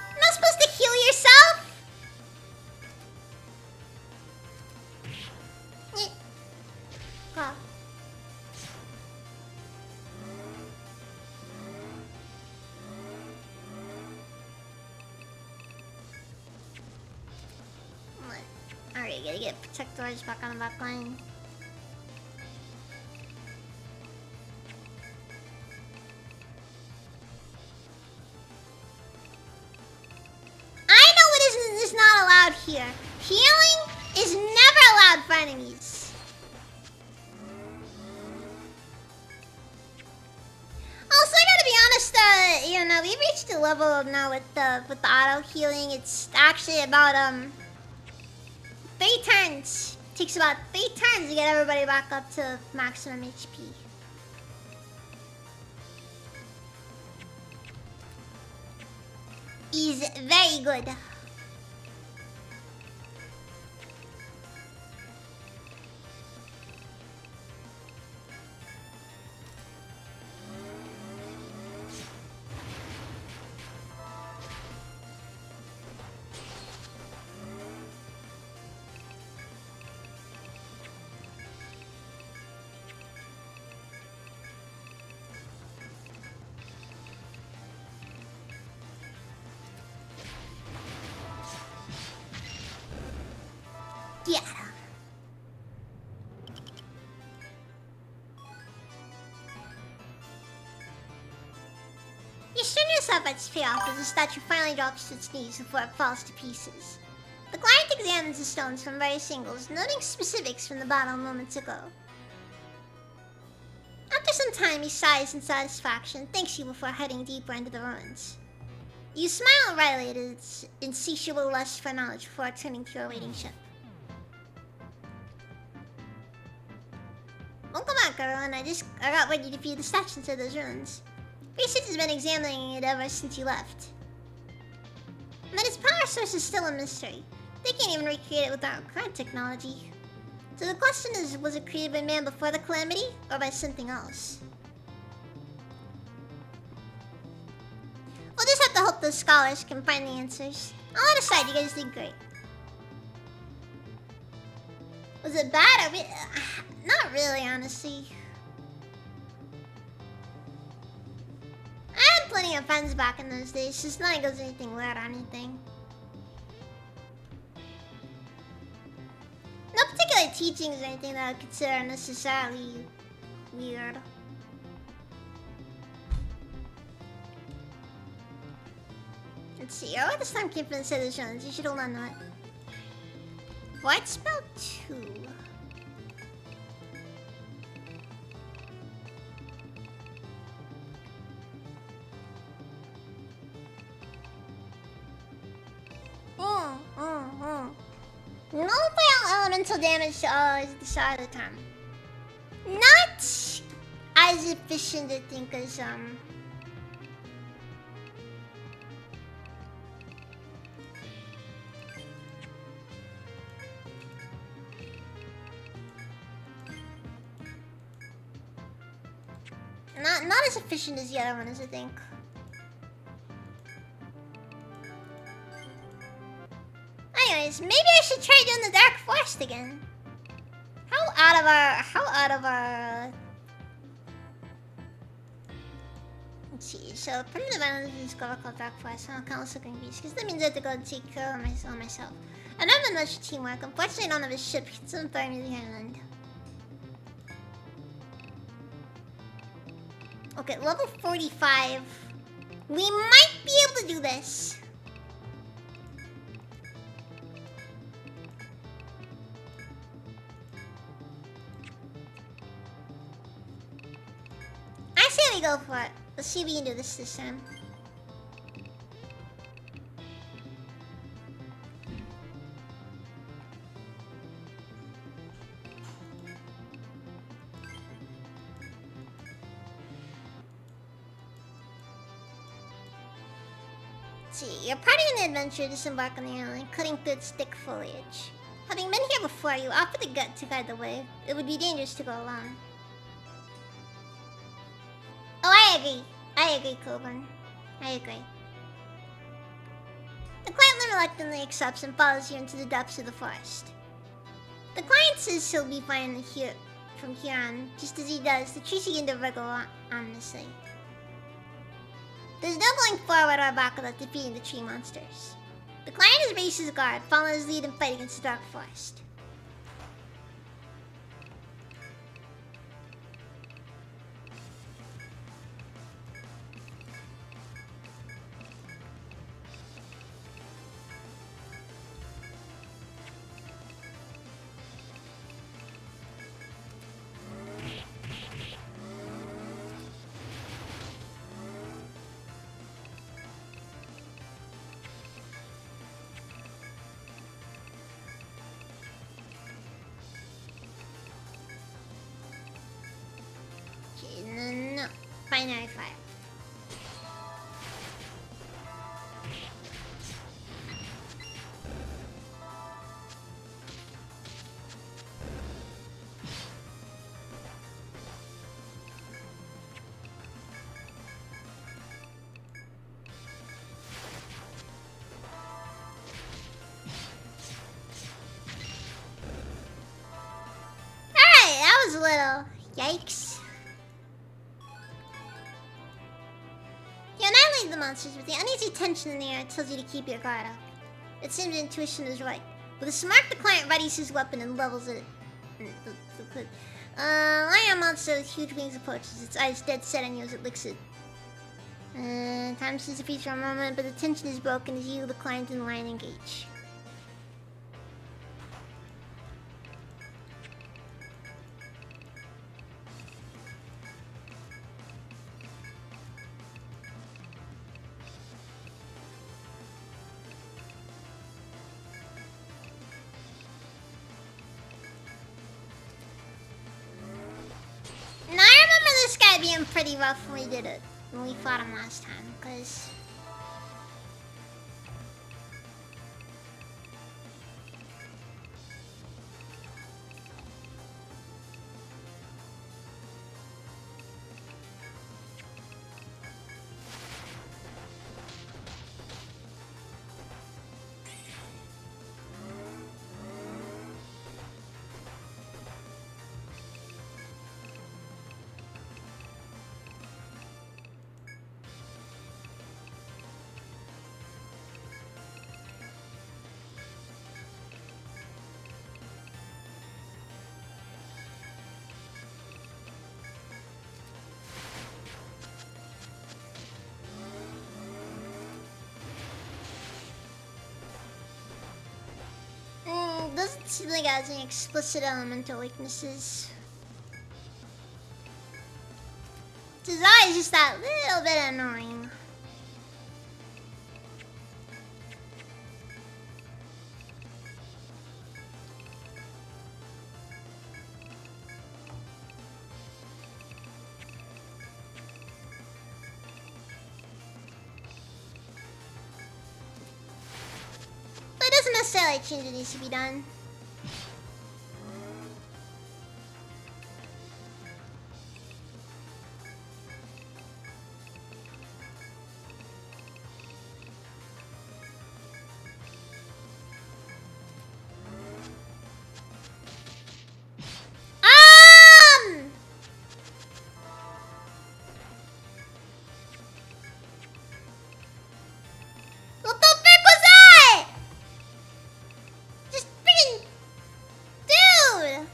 You're not supposed to heal yourself! Oh. Alright, gotta get protectors back on the back line. I know what is not allowed here. Healing is never allowed for enemies. Also, I gotta be honest, you know, we reached a level now with the auto healing. It's actually about 3 turns. Takes about 3 turns to get everybody back up to maximum HP. Is very good. Yeah. Your strenuous efforts pay off as the statue finally drops to its knees before it falls to pieces. The client examines the stones from various angles, noting specifics from the battle moments ago. After some time, he sighs in satisfaction and thanks you before heading deeper into the ruins. You smile wryly at its insatiable lust for knowledge before turning to your waiting ship. Welcome back, everyone. I got ready to feed the statue into those ruins. Research has been examining it ever since you left. But its power source is still a mystery. They can't even recreate it with our current technology. So the question is, was it created by man before the calamity, or by something else? We'll just have to hope those scholars can find the answers. All that aside, you guys did great. Was it bad? Not really, honestly. I had plenty of friends back in those days, just not like it was anything weird or anything. No particular teachings or anything that I would consider necessarily weird. Let's see, oh, this time came from the citizens. You should hold on to it. Void spell 2. No elemental damage to all is the start of the time. Not as efficient, I think, as not as efficient as the other one is, I think. Anyways, maybe I should try doing the Dark Forest again. How out of our let's see, so primitive island is discovered called Dark Forest. I'm kind of looking beast, because that means I have to go and take care of myself. I don't have much teamwork. Unfortunately, I don't have a ship. It's on the island. Okay, level 45. We might be able to do this. I say we go for it. Let's see if we can do this time. See, you're part of an adventure disembark on the island, cutting through its thick foliage. Having been here before, you offer the gut to guide the way. It would be dangerous to go alone. Oh, I agree. I agree, Coburn. I agree. The client reluctantly accepts and follows you into the depths of the forest. The client says he'll be fine here from here on. Just as he does, the trees begin to wriggle ominously. There's no going forward or back without defeating the tree monsters. The client has raised his guard, following his lead in fight against the Dark Forest. No. Binary fire. Alright, that was a little yikes. You annihilate the monsters, but the uneasy tension in the air tells you to keep your guard up. It seems your intuition is right. With a smirk, the client readies his weapon and levels it. Lion monster with huge wings approaches, its eyes dead set on you as it licks it. Time seems to feature for a moment, but the tension is broken as you, the client, and the lion engage. Being pretty rough when we did it, when we fought him last time, because doesn't seem like it has any explicit elemental weaknesses. Design is just that little bit annoying. doesn't necessarily change what needs to be done. What the frick was that? Just freaking dude.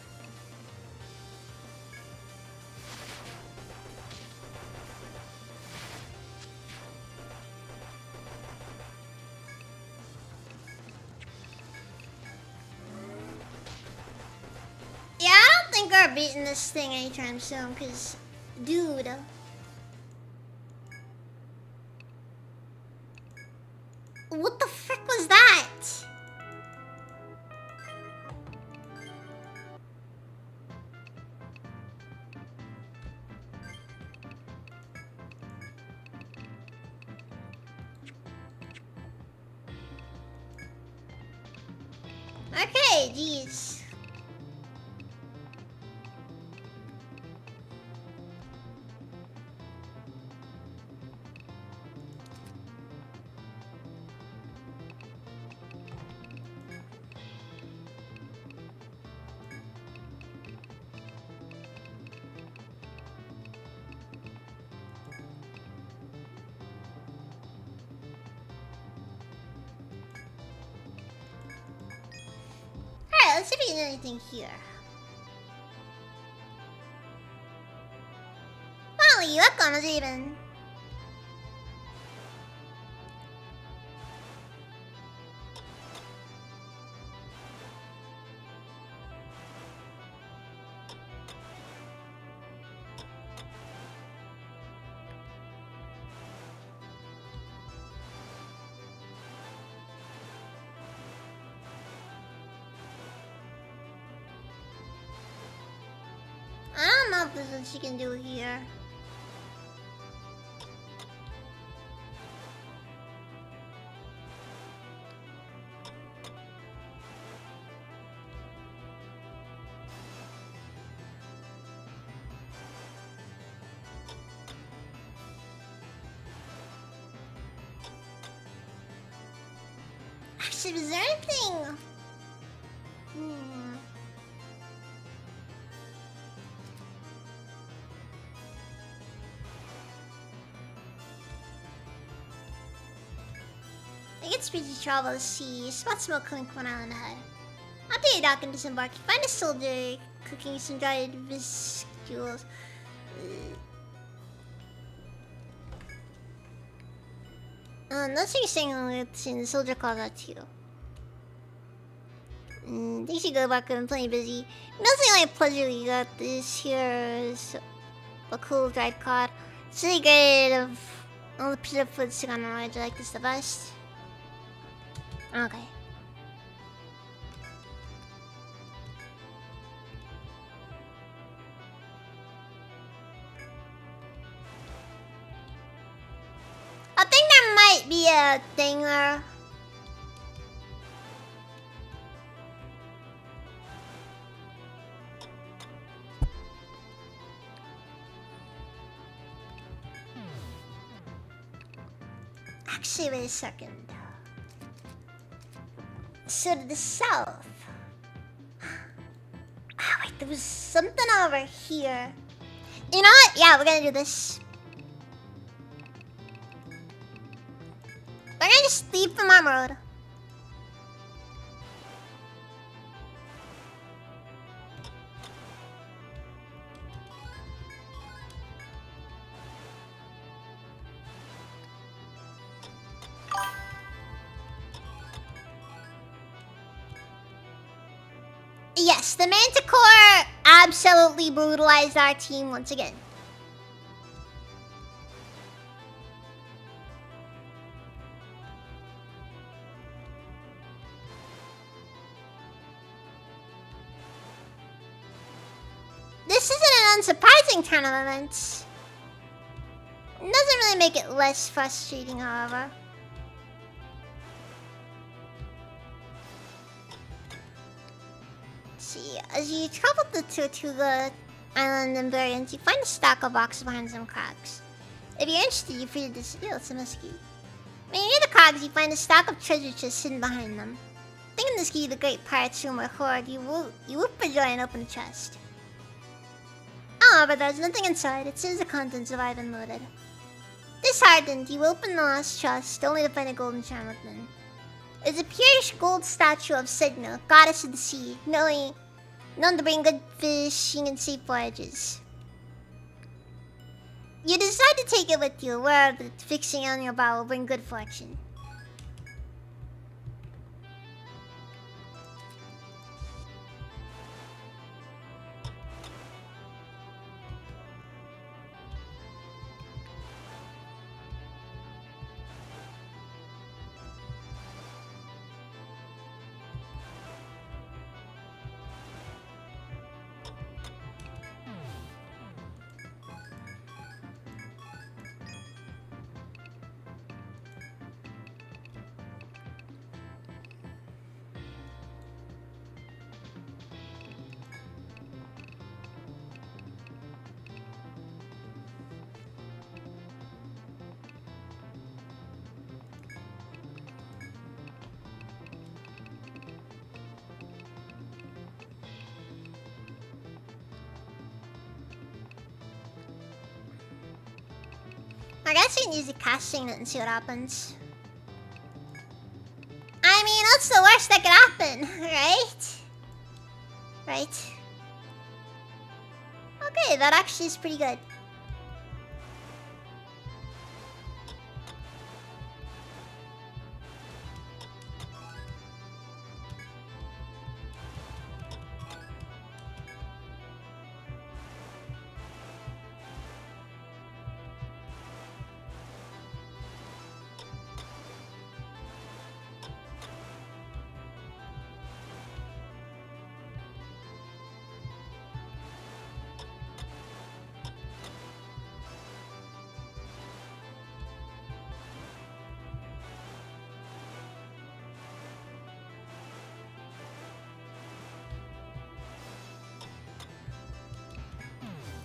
Yeah, I don't think we're beating this thing anytime soon, cause, dude. What the frick was that? Okay, jeez. Alright, let's see if we can do anything here. Molly, welcome, even. I don't know if there's what she can do here. Actually, was there anything? I get speed to travel the sea. Spot smoke coming from 1 island ahead. After you dock and disembark, you find a soldier cooking some dried vegetables. That's what you're saying with the soldier calls out to you. They should go back and plenty busy. Nothing like pleasure you got this here is a cool dried cod. It's really great of all the pizza food stick on the edge. I like this the best. Okay. I think there might be a thing there. Actually, wait a second. So to the south. Ah, wait, there was something over here. You know what? Yeah, we're gonna do this. We're gonna just leave from our road. Yes, the Manticore absolutely brutalized our team once again. This isn't an unsurprising turn of events. It doesn't really make it less frustrating, however. see. As you travel the Tortuga Island and variants, you find a stack of boxes behind some cracks. If you're interested, you're free to disappear. It's a mesquite. When you near the cracks, you find a stack of treasure chests hidden behind them. Thinking this key, the great pirate's room or hoard, you whoop for joy and open the chest. However, there's nothing inside. It seems the contents have been loaded. Disheartened, you open the last chest, only to find a golden charm within. It's a purish gold statue of Signa, goddess of the sea, known to bring good fishing and safe voyages. You decide to take it with you, aware that fixing it on your bow will bring good fortune. I guess we can use the casting it and see what happens. I mean, what's the worst that could happen, right? Right? Okay, that actually is pretty good.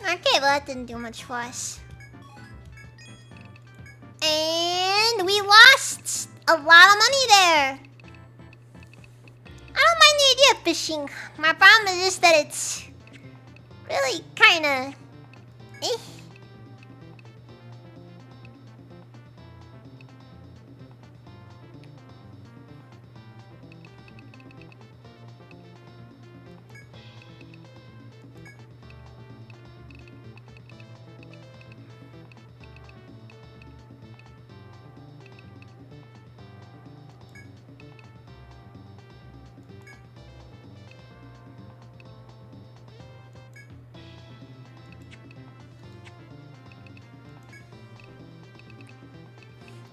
Okay, well that didn't do much for us. And we lost a lot of money there. I don't mind the idea of fishing. My problem is just that it's really kinda...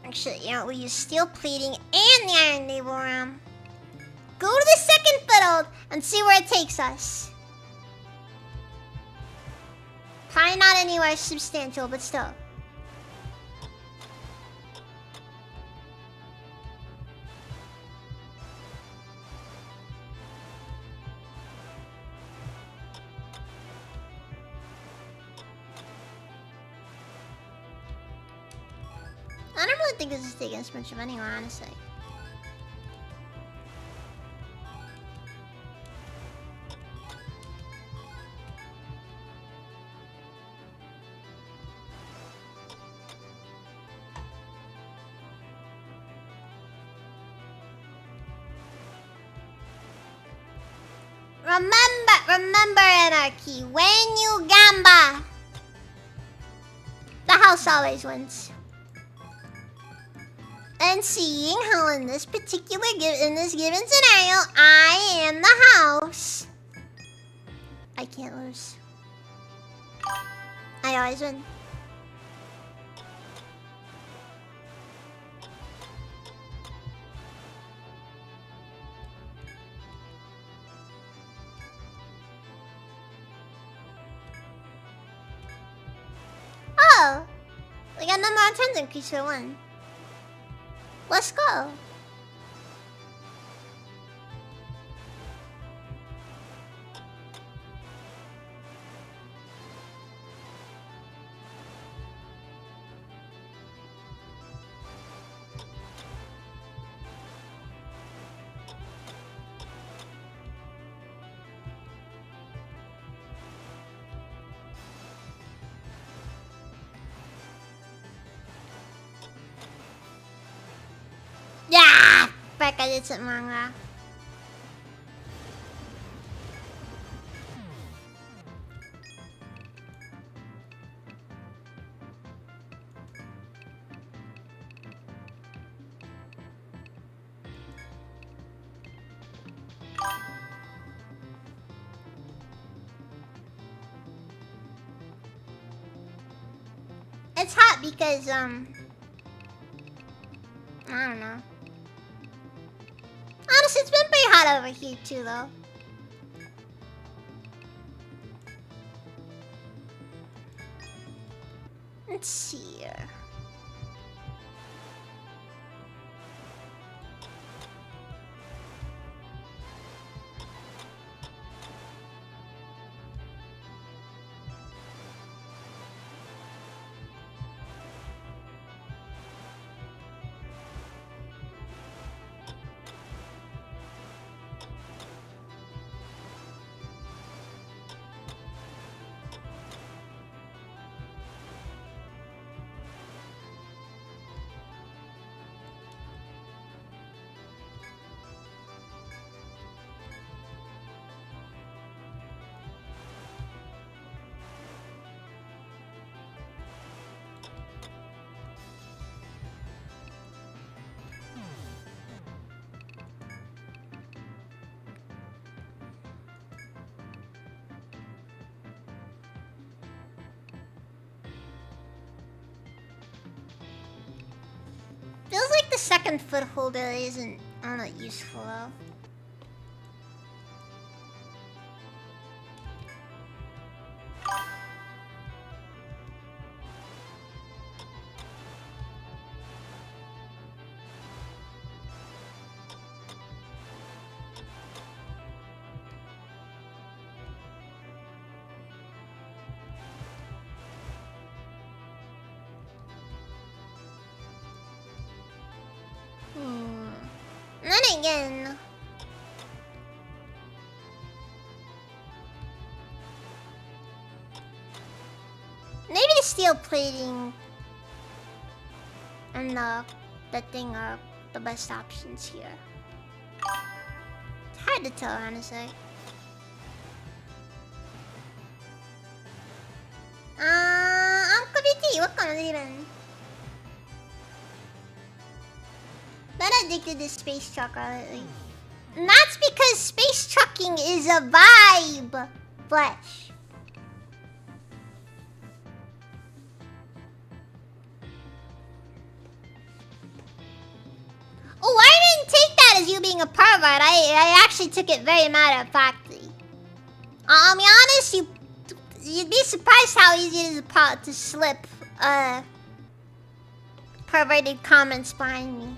Actually, you know, we use steel plating and the iron naval ram. Go to the second foothold and see where it takes us. Probably not anywhere substantial, but still. I don't really think this is taking us much of anywhere, honestly. Remember, Anarchy, when you gamba, the house always wins. And seeing how in this given scenario, I am the house, I can't lose. I always win. Oh, we got number on turns increase for 1. Let's go. Back at it's manga. It's hot because I don't know. Honestly, it's been pretty hot over here too, though. Let's see here. Feels like the second foot holder isn't all that useful though. And then again, maybe the steel plating and the thing are the best options here. It's hard to tell, honestly. I'm confused. What kind of even? Been addicted to space truck lately. And that's because space trucking is a vibe. Flesh. Oh, I didn't take that as you being a pervert. I actually took it very matter of factly. I'll be honest, you'd be surprised how easy it is to slip perverted comments behind me.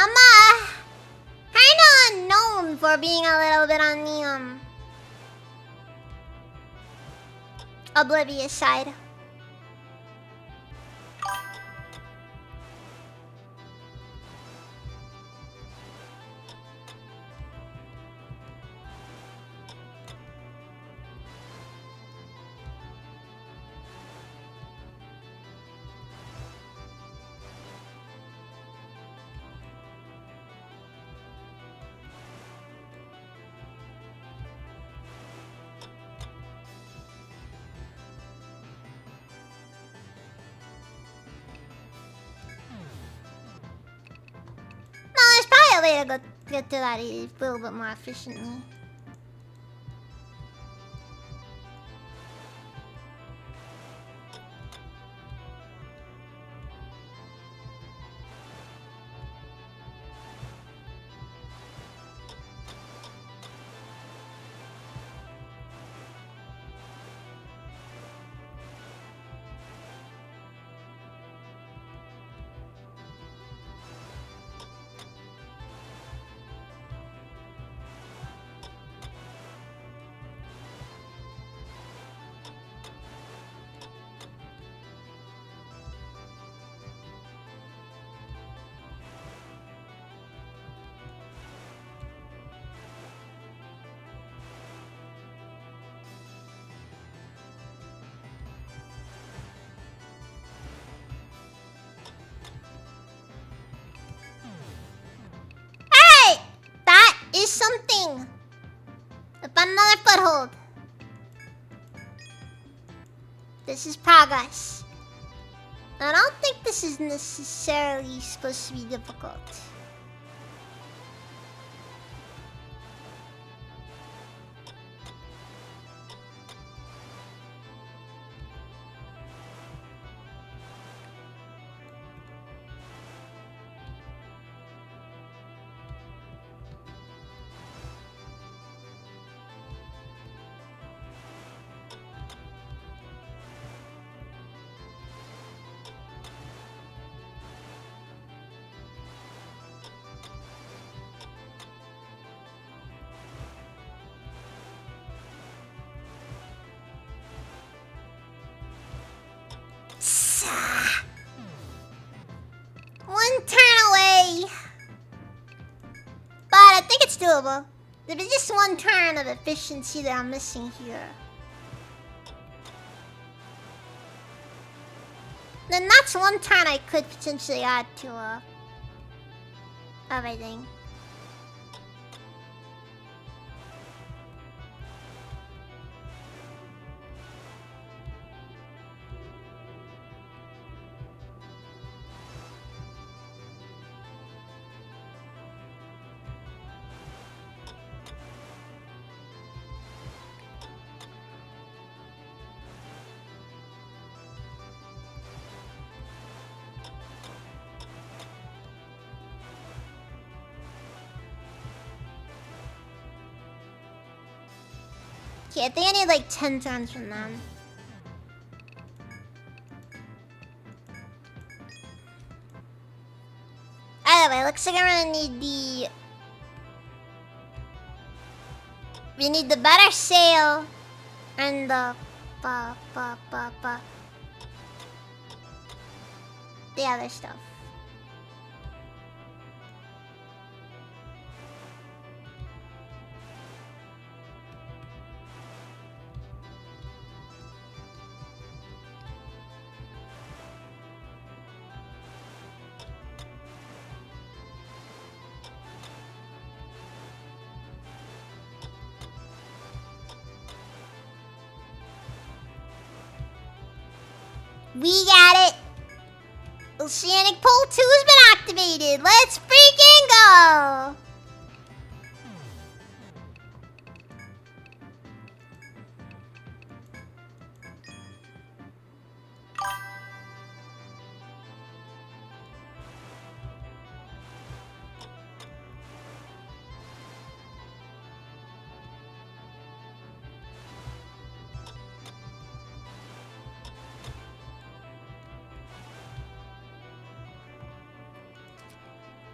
I'm kinda known for being a little bit on the oblivious side. There's probably a way to get to that a little bit more efficiently. something. I found another foothold. This is progress. I don't think this is necessarily supposed to be difficult. One turn away. But I think it's doable. There's just one turn of efficiency that I'm missing here. Then that's one turn I could potentially add to everything. Okay, I think I need like 10 turns from them. Anyway, looks like I'm gonna need the... We need the better sail and the... the other stuff. We got it! Oceanic Pole 2 has been activated! Let's freaking go!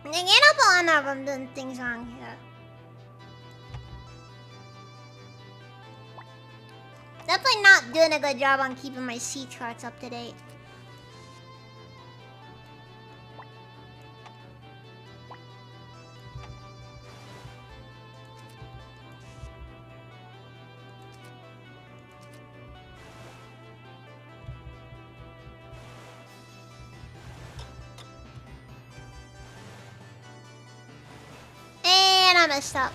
I can't help a lot of them doing things wrong here. Definitely not doing a good job on keeping my sea charts up to date. And I messed up.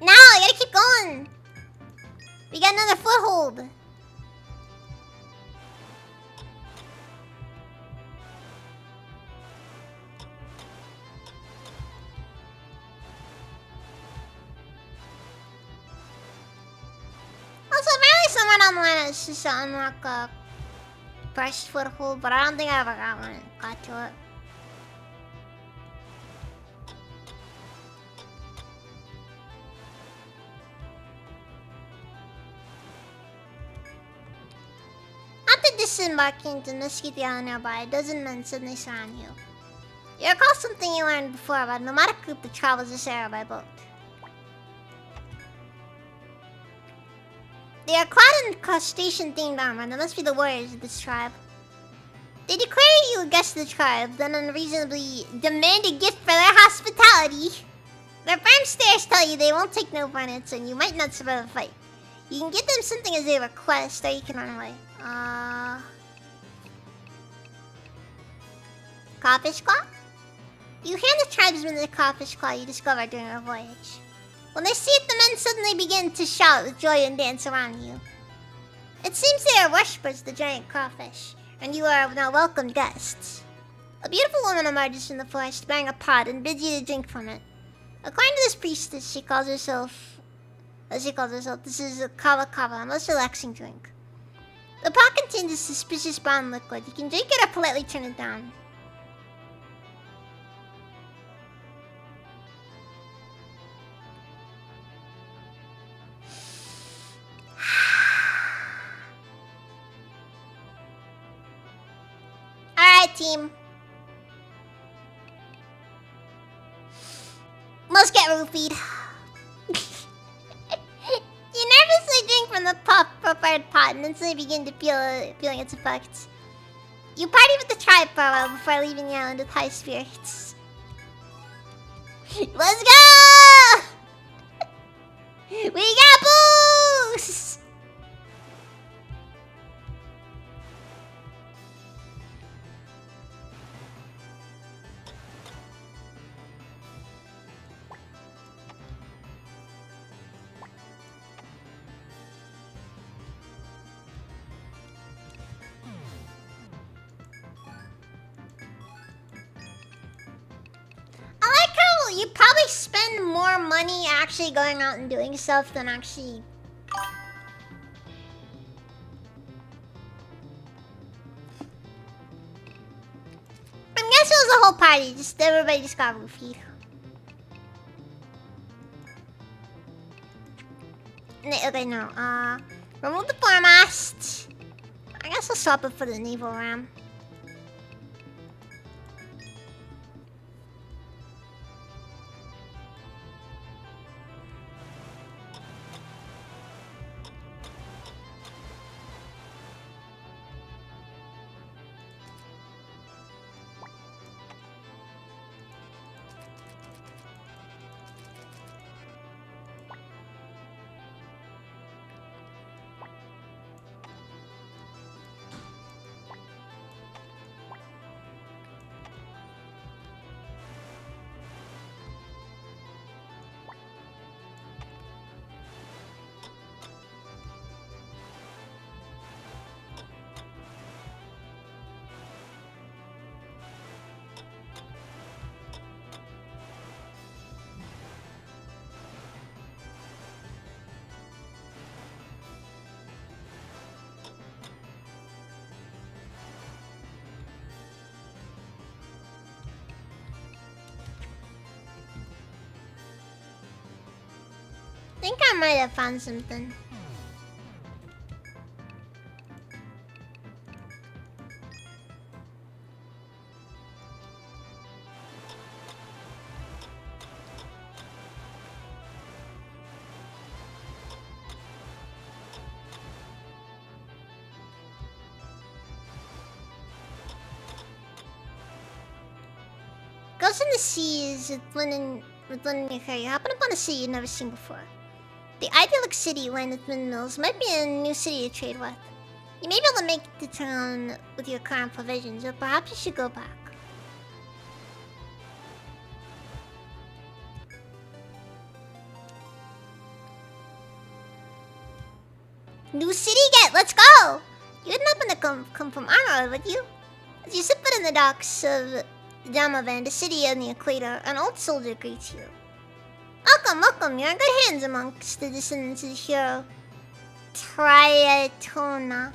No, I gotta keep going. We got another foothold. Also, apparently someone online is just to unlock a fresh foothold, but I don't think I ever got to it. After disembarking to investigate the island nearby, a dozen men suddenly surround you. You recall something you learned before about a nomadic group that travels this area by boat. They are clad in crustacean-themed armor. They must be the warriors of this tribe. They declare you a guest of the tribe, then unreasonably demand a gift for their hospitality. Their firm stares tell you they won't take no for an answer, and you might not survive a fight. You can give them something as a request, or you can run away. Crawfish Claw? You hand the tribesmen the crawfish claw you discovered during our voyage. When they see it, the men suddenly begin to shout with joy and dance around you. It seems they are worshippers of the giant crawfish, and you are now welcome guests. A beautiful woman emerges from the forest bearing a pot and bids you to drink from it. According to this priestess, she calls herself, this is a kava kava, a most relaxing drink. The pot contains a suspicious brown liquid. You can drink it or politely turn it down. Alright, team. Must get roofied. You nervously drink from the prepared pot and instantly begin to feeling its effects. You party with the tribe for a while before leaving the island with high spirits. Let's go! We got booze! You probably spend more money actually going out and doing stuff than actually... I'm guessing it was a whole party, just everybody just got roofied. Okay, no, remove the foremast. I guess I'll swap it for the naval ram. I think I might have found something. Ghosts in the Seas with London Care. You happen upon a city you've never seen before. The idyllic city lined with windmills might be a new city to trade with. You may be able to make the town with your current provisions, or perhaps you should go back. New city get, let's go! You wouldn't happen to come from Arnold, would you? As you sit foot in the docks of Damavan, the city on the equator, an old soldier greets you. Welcome, you're in good hands amongst the descendants of the hero Triatona.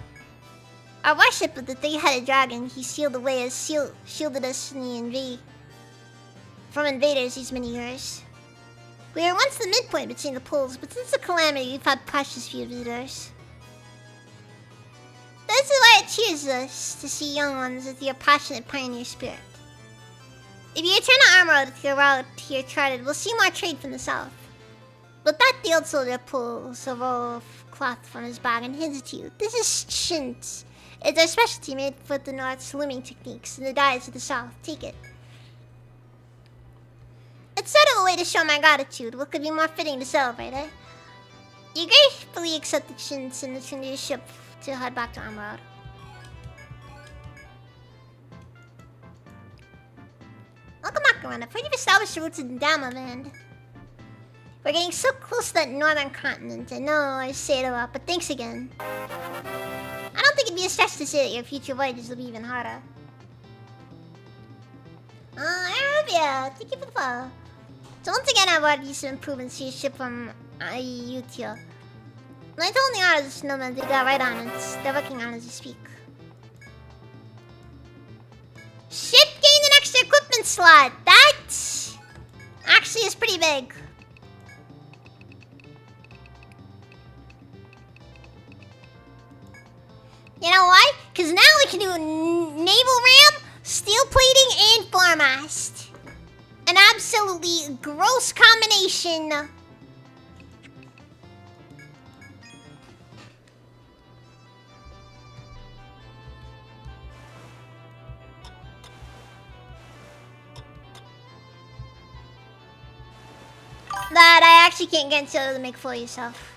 Our worship of the three-headed dragon he sealed away has shielded us from invaders these many years. We were once the midpoint between the poles, but since the calamity we've had precious few visitors. This is why it cheers us to see young ones with your passionate pioneer spirit. If you return to Armor with your route here charted, we'll see more trade from the south. With that, the old soldier pulls a roll of cloth from his bag and hands it to you. This is chintz. It's our specialty made for the North's looming techniques and the dyes of the south. Take it. It's sort of a way to show my gratitude. What could be more fitting to celebrate, eh? You gratefully accept the chance and return to your ship to head back to Emerald. Welcome back, around. I've heard you've established your roots in Dammerland. We're getting so close to that northern continent. I know I say it a lot, but thanks again. I don't think it'd be a stretch to say that your future voyages will be even harder. Arabia, thank you for the follow. So once again, I've already some improvements to your ship from Ayutthaya. And I told the artists to know that they got right on it. They're working on it as we speak. Ship gained an extra equipment slot. That actually is pretty big. You know why? Because now we can do naval ram, steel plating, and foremast. An absolutely gross combination. That I actually can't get to make for yourself.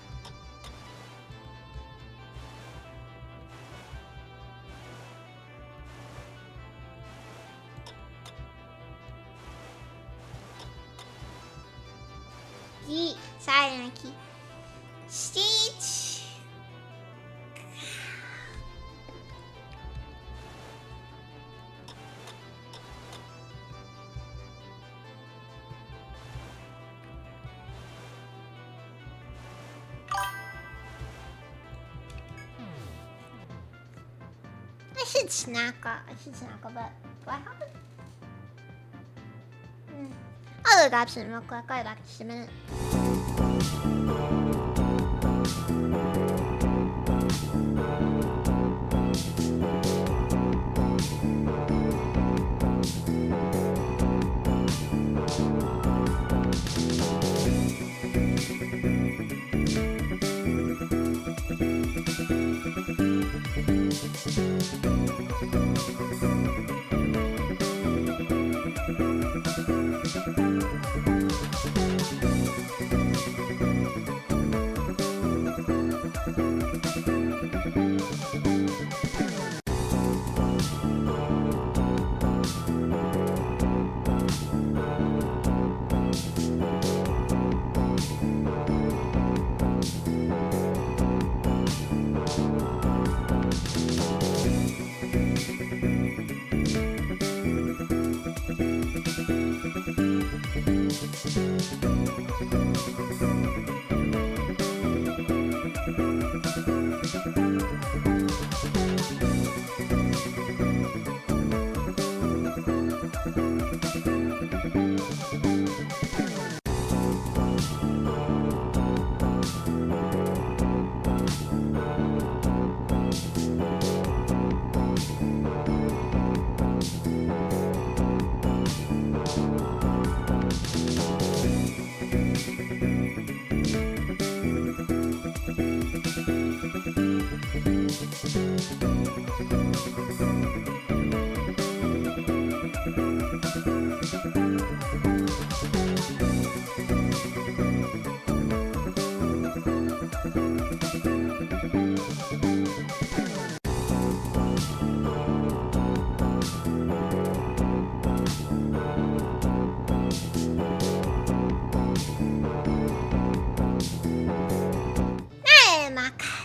Yeet. Sorry, Nike. Stage. I should snack a bit. Do I have it? I'll go grab something real quick. I'll be back in just a minute.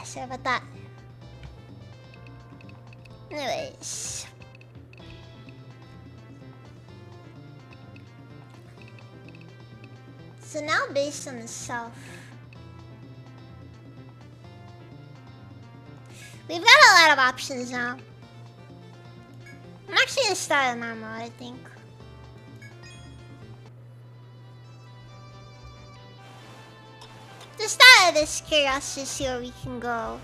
Sorry about that. Anyways. So now based on the south, we've got a lot of options now. I'm actually gonna start on that mode, I think. Just out of this curiosity to see where we can go.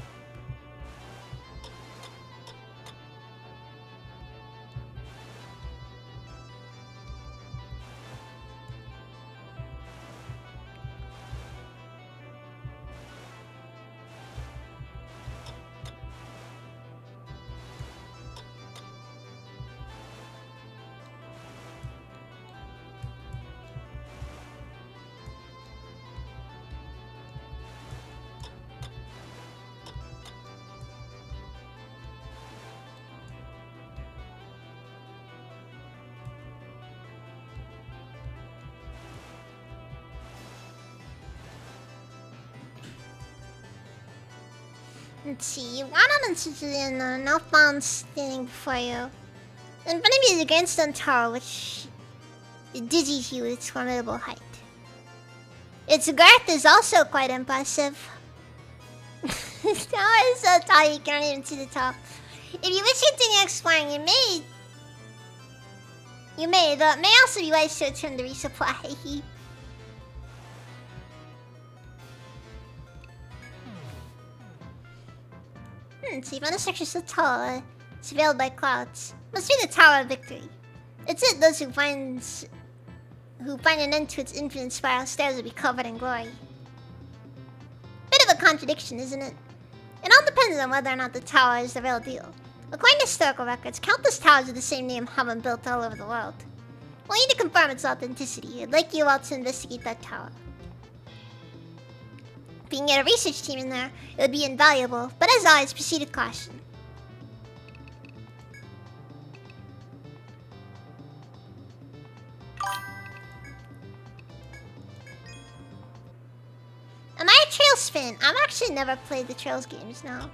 Let's see. You run on Sicilian, no found standing before you. In front of you is a grandstone tower, which dizzies you with its formidable height. Its girth is also quite impressive. This tower is so tall you can't even see the top. If you wish to continue exploring, you may, though it may also be wise to return to resupply. See, if the structure is so tall, it's veiled by clouds. Must be the Tower of Victory. It's it, those who find an end to its infinite spiral stairs will be covered in glory. Bit of a contradiction, isn't it? It all depends on whether or not the tower is the real deal. According to historical records, countless towers of the same name have been built all over the world. We'll need to confirm its authenticity. I'd like you all to investigate that tower. If you can get a research team in there, it would be invaluable, but as always, proceed with caution. Am I a Trails fan? I've actually never played the Trails games now.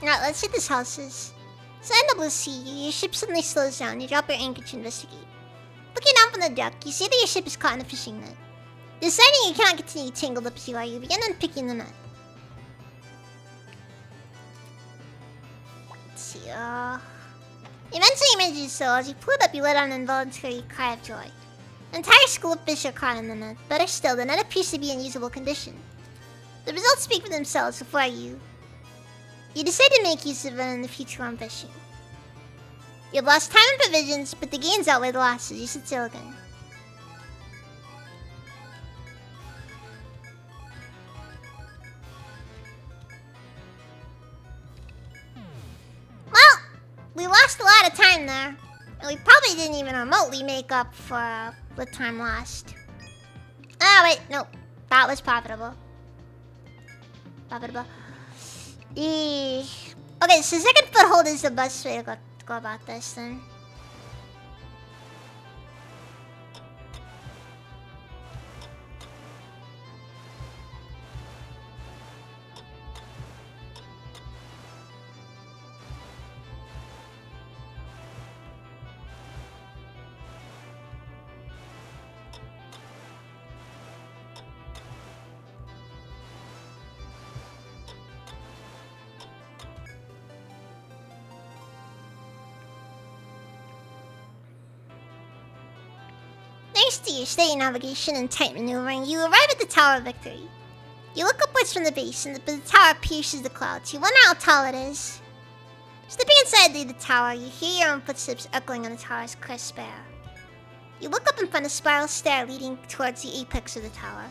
Alright, let's hit these houses. So NWC, your ship suddenly slows down. You drop your anchor to investigate. Looking down from the deck, you see that your ship is caught in a fishing net. Deciding you cannot continue tangled up as you are, you begin unpicking the net. Let's see, eventually you manage to do so. As you pull it up, you let out an involuntary cry of joy. An entire school of fish are caught in the net. Better still, the net appears to be in usable condition. The results speak for themselves before you decide to make use of it in the future on fishing. You've lost time and provisions, but the gains outweigh the losses. You sit still again. Well, we lost a lot of time there. And we probably didn't even remotely make up for the time lost. Ah, wait, no. That was profitable. Profitable. Okay, so second foothold is the best way to go about this then. Thanks to your steady navigation and tight maneuvering, you arrive at the Tower of Victory. You look upwards from the base, and the tower pierces the clouds. You wonder how tall it is. Stepping inside the tower, you hear your own footsteps echoing on the tower's crisp air. You look up and find a spiral stair leading towards the apex of the tower.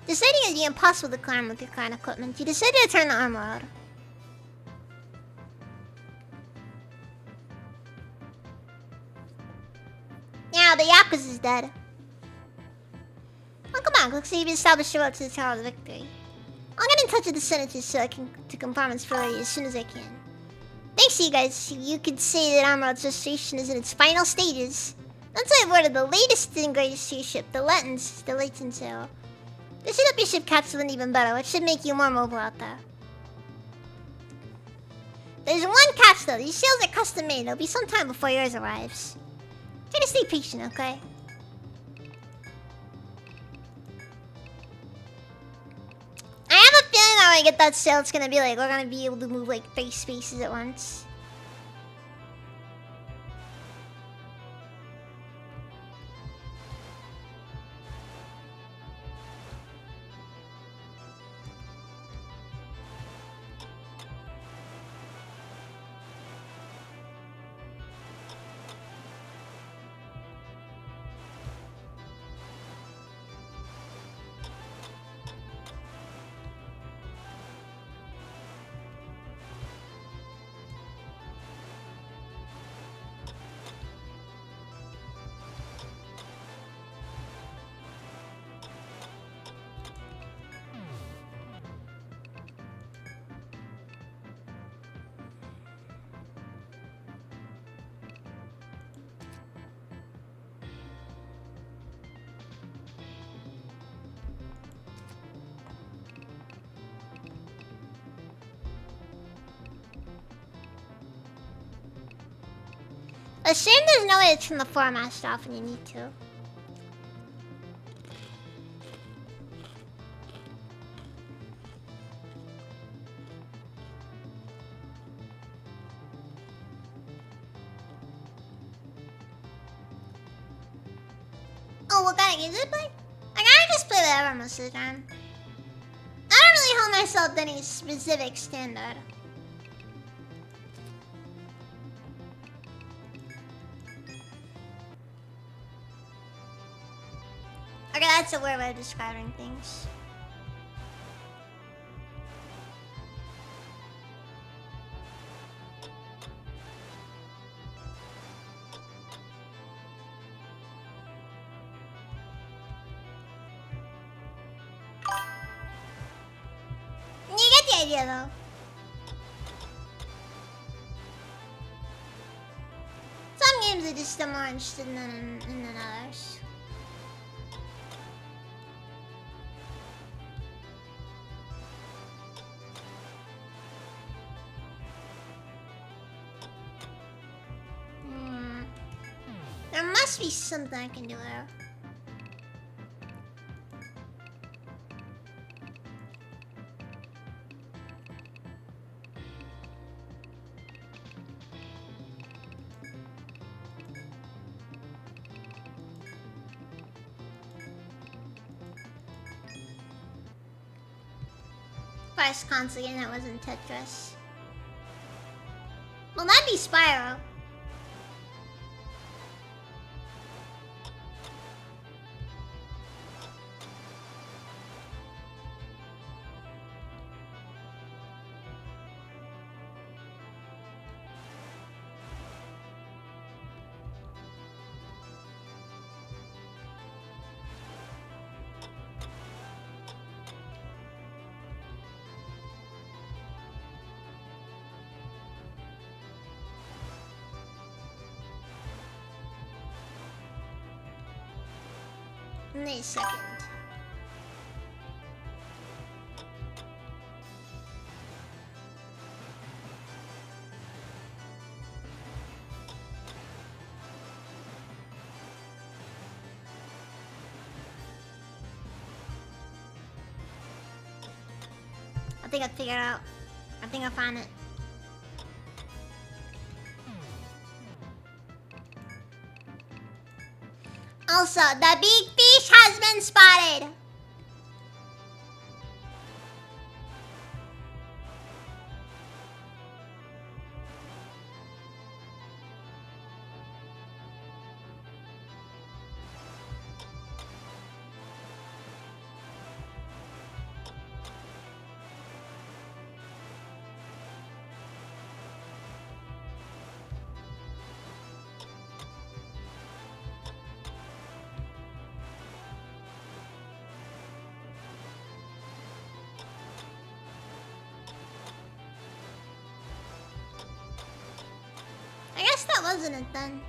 Deciding it would be impossible to climb with your current equipment, you decide to turn the armor out. Now the Yakuza is dead. Welcome back. Looks like you've established your route to the Tower of Victory. I'll get in touch with the senators so I can confirm its validity as soon as I can. Thanks to you guys, you could say that Emerald's restoration is in its final stages. That's why I've ordered the latest and greatest to your ship, the Layton Zero. They set up your ship capsule and even better, which should make you more mobile out there. There's one catch though, these sails are custom made. It'll be some time before yours arrives. Try to stay patient, okay? I have a feeling that when I get that sail, it's gonna be like, we're gonna be able to move like 3 spaces at once. A shame there's no way to turn the floor master off when you need to. Oh, what kind of games did I play? I gotta just play whatever most of the time. I don't really hold myself to any specific standard. Okay, that's a weird way of describing things. You get the idea, though. Some games are just more interested than others. There must be something I can do there. First console game that wasn't Tetris. Well, that'd be Spyro. Wait a second. I think I figured it out. I think I found it. Also, the big fish has been spotted. I guess that wasn't it then.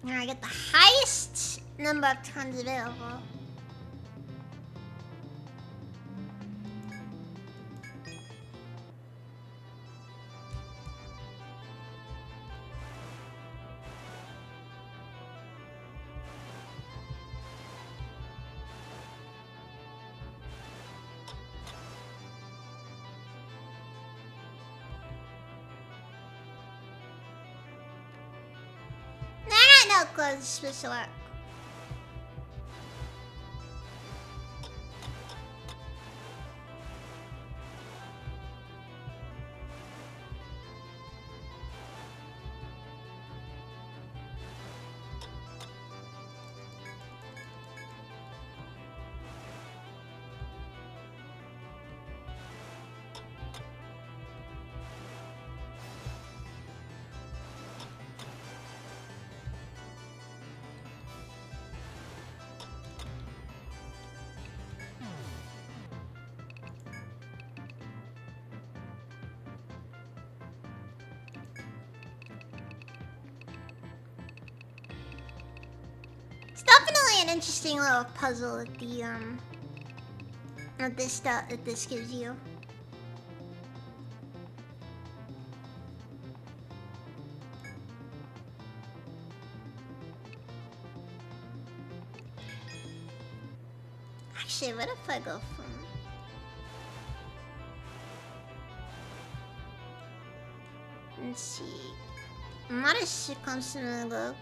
Now I get the highest number of turns available. No clothes supposed to work. definitely an interesting little puzzle that that this gives you. Actually, what if I go from... Let's see... Modest comes to the globe.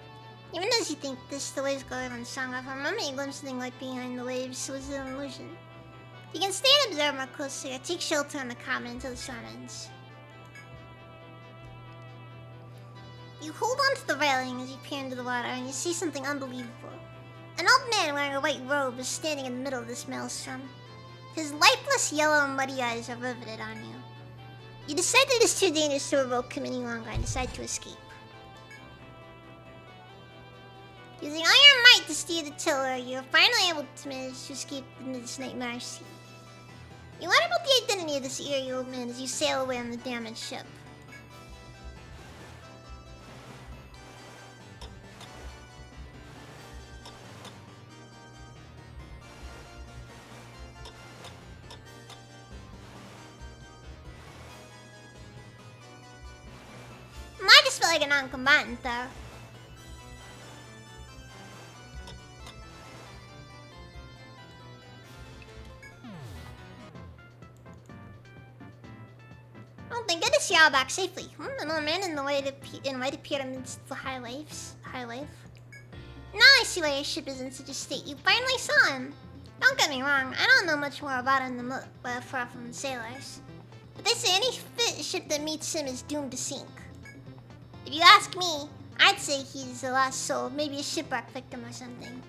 Even as you think this the waves go on strong off, remember you glimpse something like behind the waves was an illusion. You can stay and observe more closely or take shelter in the common until the storm ends. You hold onto the railing as you peer into the water and you see something unbelievable. An old man wearing a white robe is standing in the middle of this maelstrom. His lifeless yellow and muddy eyes are riveted on you. You decide that it is too dangerous to provoke him any longer and decide to escape. Using all your might to steer the tiller, you are finally able to manage to escape into this nightmare sea. You learn about the identity of this eerie old man as you sail away on the damaged ship. I just feel like a non-combatant though. Oh, thank goodness you're all back safely. Another man in white appeared amidst the high life. Now I see why your ship is in such a state. You finally saw him. Don't get me wrong, I don't know much more about him than far from the sailors. But they say any ship that meets him is doomed to sink. If you ask me, I'd say he's a lost soul, maybe a shipwreck victim or something.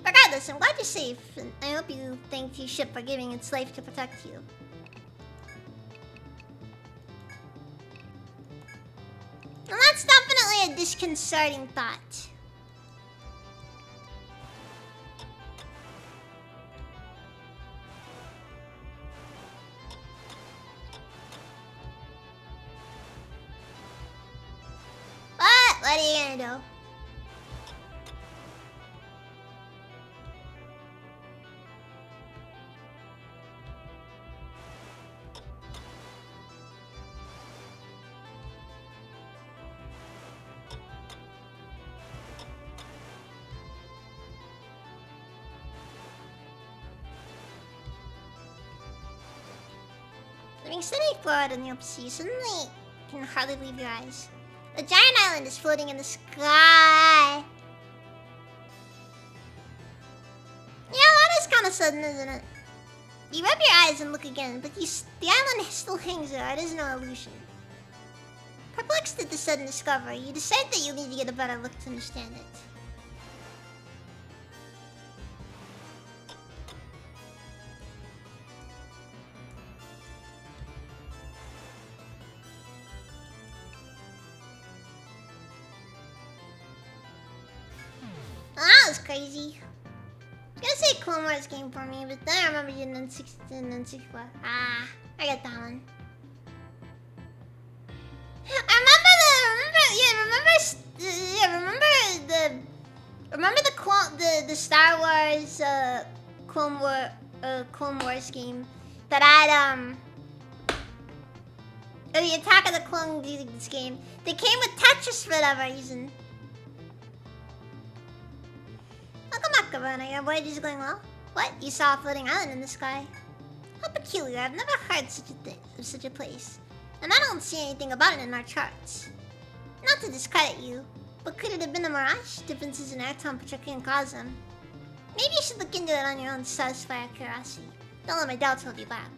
Regardless, I'm glad you're safe, and I hope you thank your ship for giving its life to protect you. And that's definitely a disconcerting thought. But what are you gonna do? Living steadily forward in the open sea, suddenly you can hardly believe your eyes. A giant island is floating in the sky. Yeah, that is kind of sudden, isn't it? You rub your eyes and look again, but the island still hangs there. It is no illusion. Perplexed at the sudden discovery, you decide that you need to get a better look to understand it. Oh, that was crazy. I was gonna say Clone Wars game for me, but then I remember you in N64. Ah, I got that one. Remember the Star Wars Clone Wars game that had the Attack of the Clones game. They came with Tetris for whatever reason. Welcome back, Corona. Your voyage is going well? What? You saw a floating island in the sky? How peculiar. I've never heard such a place. And I don't see anything about it in our charts. Not to discredit you, but could it have been a mirage? Differences in air temperature can cause them. Maybe you should look into it on your own to satisfy our curiosity. Don't let my doubts hold you back.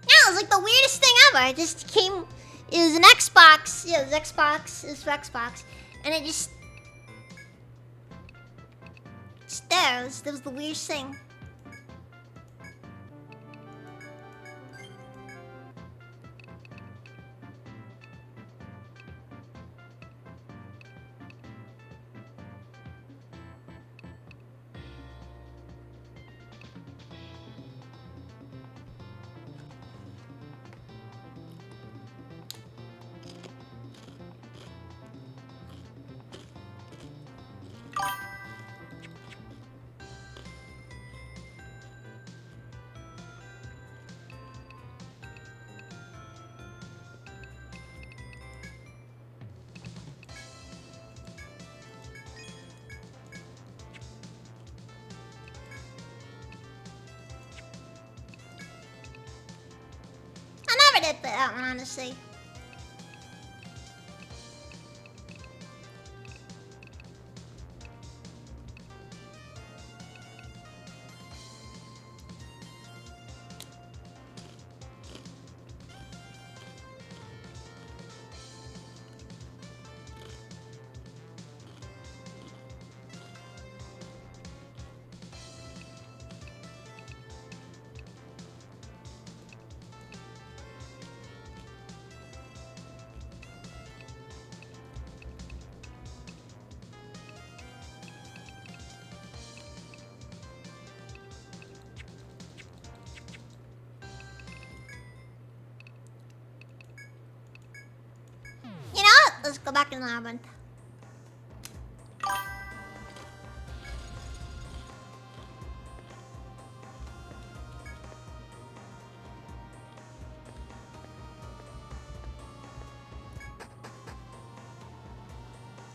Yeah, it was like the weirdest thing ever. It just came... It was an Xbox. Yeah, it was Xbox. It was for Xbox. And it just... Just there. It was the weirdest thing. credit for that one, honestly. You know what? Let's go back in the labyrinth.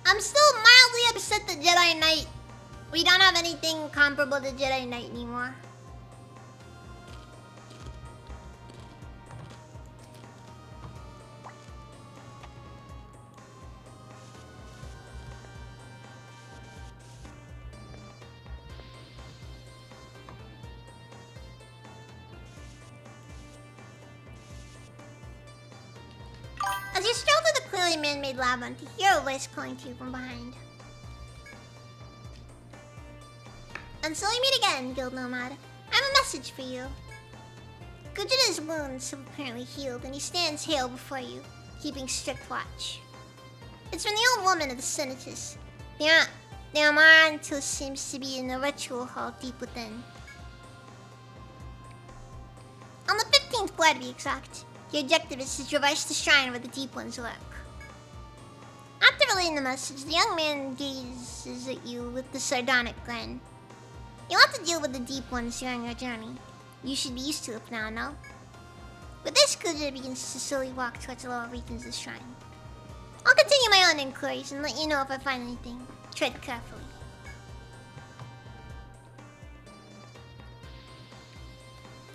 I'm still mildly upset that Jedi Knight. We don't have anything comparable to Jedi Knight anymore. As you stroll through the clearly man-made labyrinth, you hear a voice calling to you from behind. Until we meet again, Guild Nomad, I have a message for you. Gogeta's wounds have apparently healed, and he stands hale before you, keeping strict watch. It's from the old woman of the Senatus. The Amaranto seems to be in the ritual hall deep within. On the 15th floor to be exact. Your objective is to traverse the shrine where the Deep Ones lurk. After relaying the message, the young man gazes at you with the sardonic grin. You'll have to deal with the Deep Ones during your journey. You should be used to it now, no? With this, Gogeta begins to slowly walk towards the lower regions of the shrine. I'll continue my own inquiries and let you know if I find anything. Tread carefully.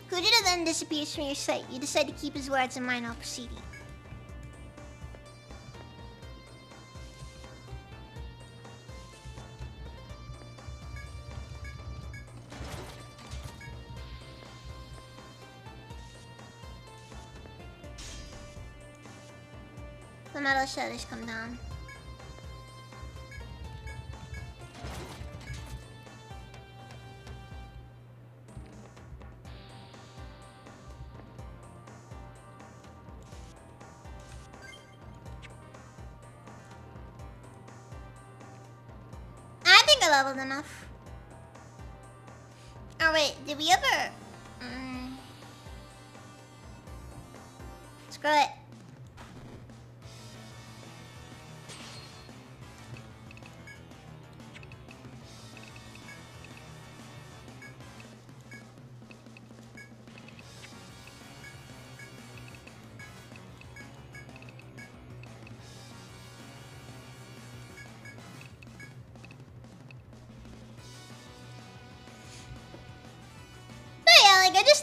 Gogeta then disappears from your sight. You decide to keep his words in mind while proceeding. The metal shutters come down. I think I leveled enough. Oh wait, did we ever... Screw it.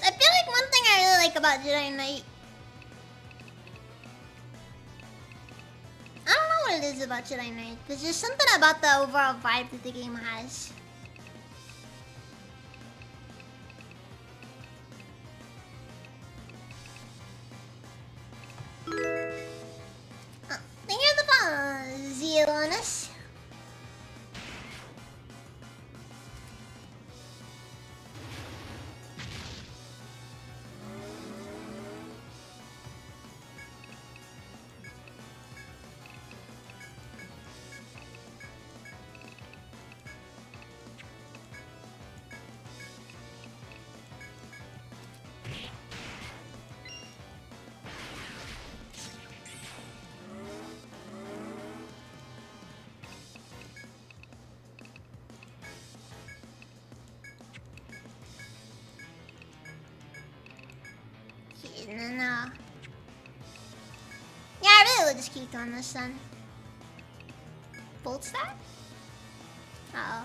I feel like one thing I really like about Jedi Knight. I don't know what it is about Jedi Knight. There's just something about the overall vibe that the game has. Oh, thank you for the follow, Zealonus. No. Yeah, I really will just keep doing this then. Bolt stack? Uh oh.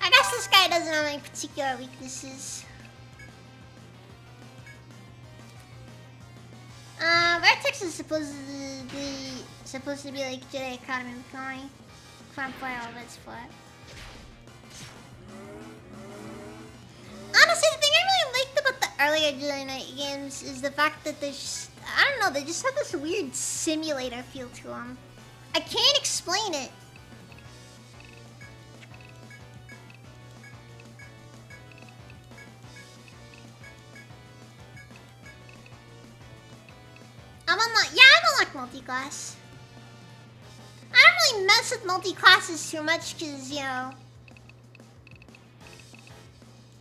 I guess this guy doesn't have any particular weaknesses. Vertex is supposed to be like Jedi Academy Mikami. Can't play all of its foot. Honestly, the thing I really liked about the earlier Jedi Knight games is the fact that they just, I don't know, they just have this weird simulator feel to them. I can't explain it. I'm unlocked multi-class. I don't really mess with multi-classes too much because, you know,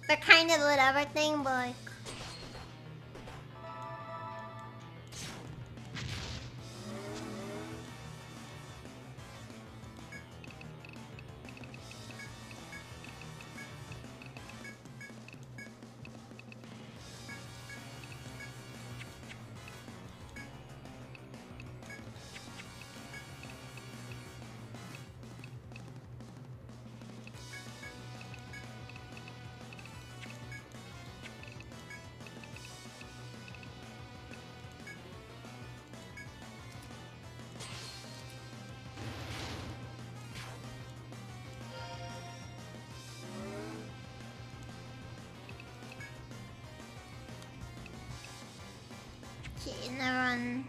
they're kind of whatever thing, but like... Okay, never run.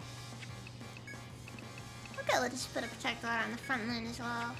Okay, we'll just put a protector on the front line as well.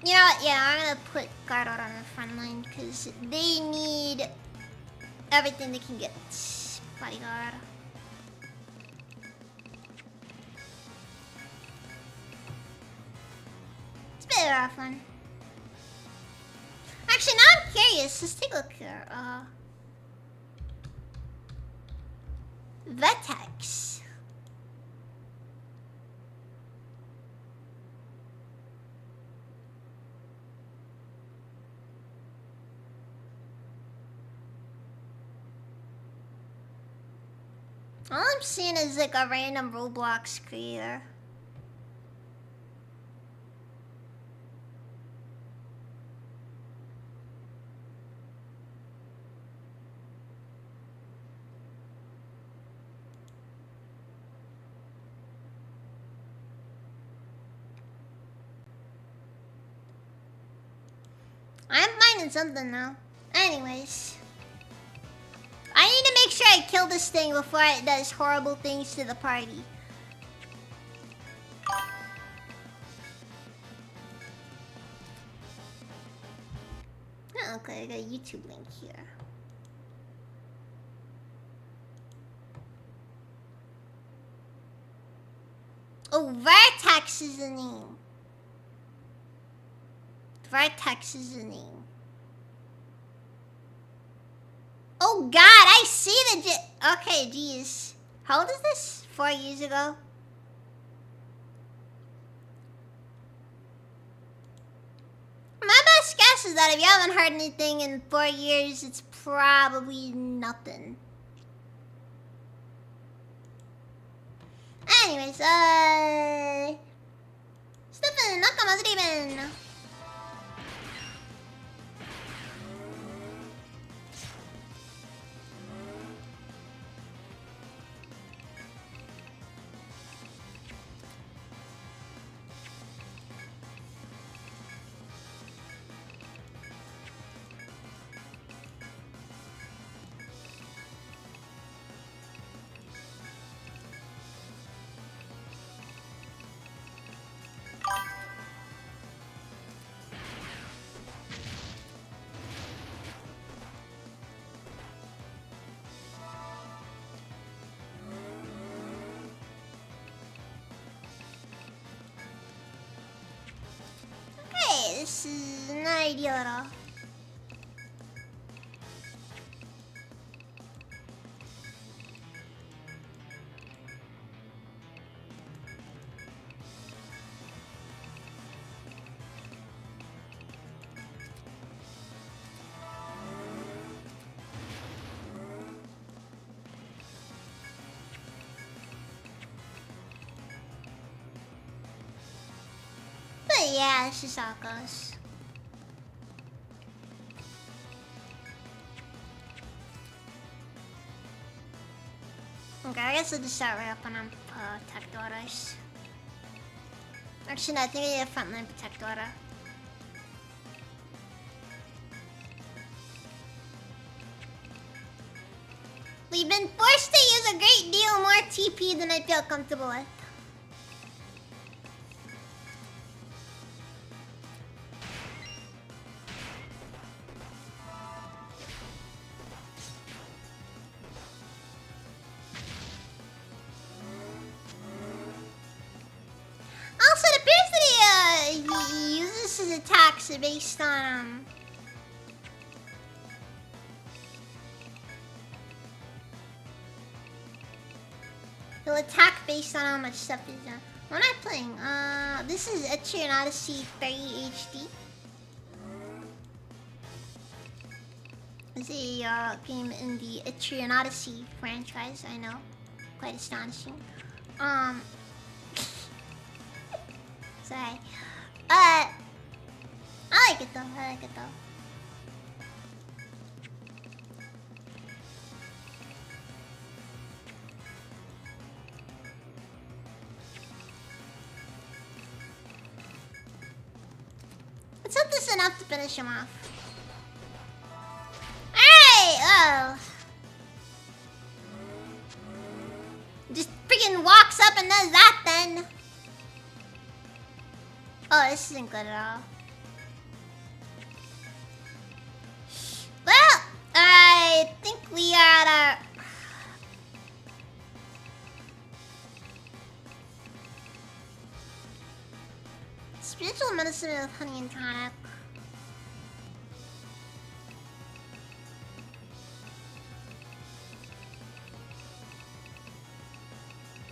You know what? Yeah, I'm gonna put guard out on the front line because they need everything they can get. Bodyguard. It's a bit of a rough one. Actually, now I'm curious. Let's take a look here. Vetex. All I'm seeing is like a random Roblox creator. I'm finding something now. Anyways. I need to make sure I kill this thing before it does horrible things to the party. Oh, okay, I got a YouTube link here. Oh, Vertex is the name. Vertex is the name. Oh god, I see the okay, geez. How old is this? 4 years ago? My best guess is that if you haven't heard anything in 4 years, it's probably nothing. Anyways, Stefan, Nakamazriben. This is not ideal at all. But yeah, it's just how it goes. Okay, I guess I'll just start right up on protect orders. Actually, no, I think I need a frontline protect order. We've been forced to use a great deal more TP than I feel comfortable with. Also, it appears that he uses his attacks based on he'll attack based on how much stuff he's done. What am I playing? This is Etrian Odyssey 3 HD. It's a game in the Etrian Odyssey franchise. I know, quite astonishing. Sorry. I like it though. I like it though. Let's hope this is enough to finish him off. Alright! Oh. Just freaking walks up and does that then. Oh, this isn't good at all. Well, I think we are at our... Spiritual medicine with honey and tonic.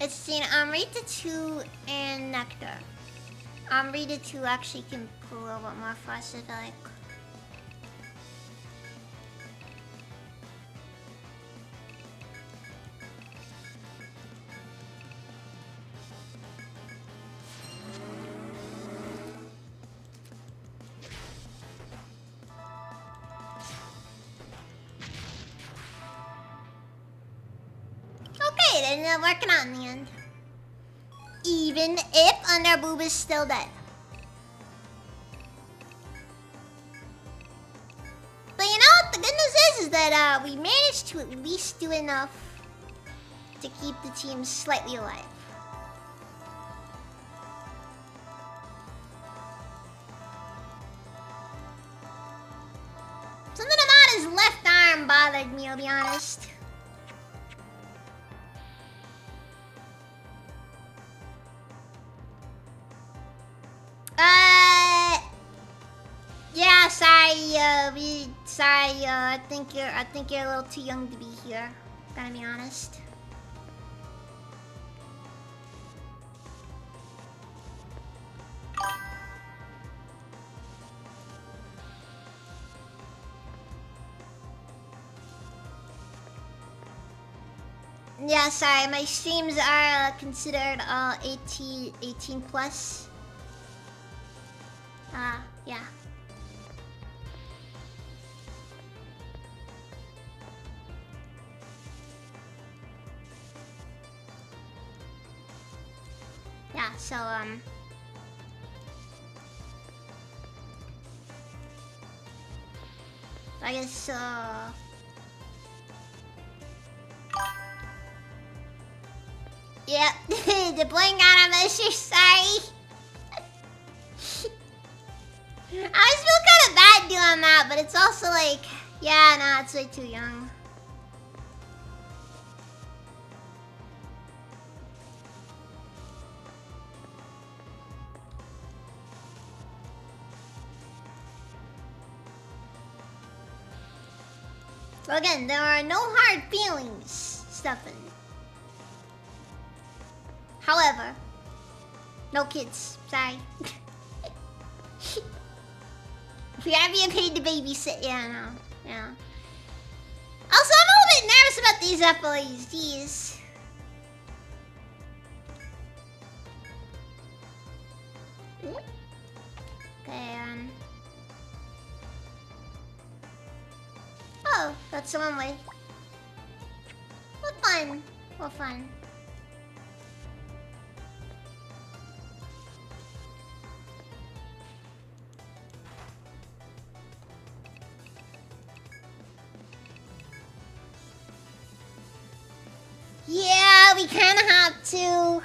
It's seen Rita 2 and Nectar. Rita 2 actually can pull a little bit more for us, I feel like. Okay, it ended up working out in the end. Even if Underboob is still dead. But you know what the good news is that we managed to at least do enough to keep the team slightly alive. Something about his left arm bothered me, I'll be honest. Yeah, sorry, I think you're a little too young to be here. Gotta be honest. Yeah, sorry, my streams are considered 18 plus. Yeah. Yeah, so, I guess, yeah, deploying animation, sorry. I just feel kind of bad doing that, but it's also like, yeah, nah, it's way too young. Again, there are no hard feelings, Stefan. However, no kids. Sorry. We are being paid to babysit. Yeah, no. Yeah. Also, I'm a little bit nervous about these FLEs. Jeez. Okay, oh, that's the one way. What fun. What fun. Yeah, we kind of have to.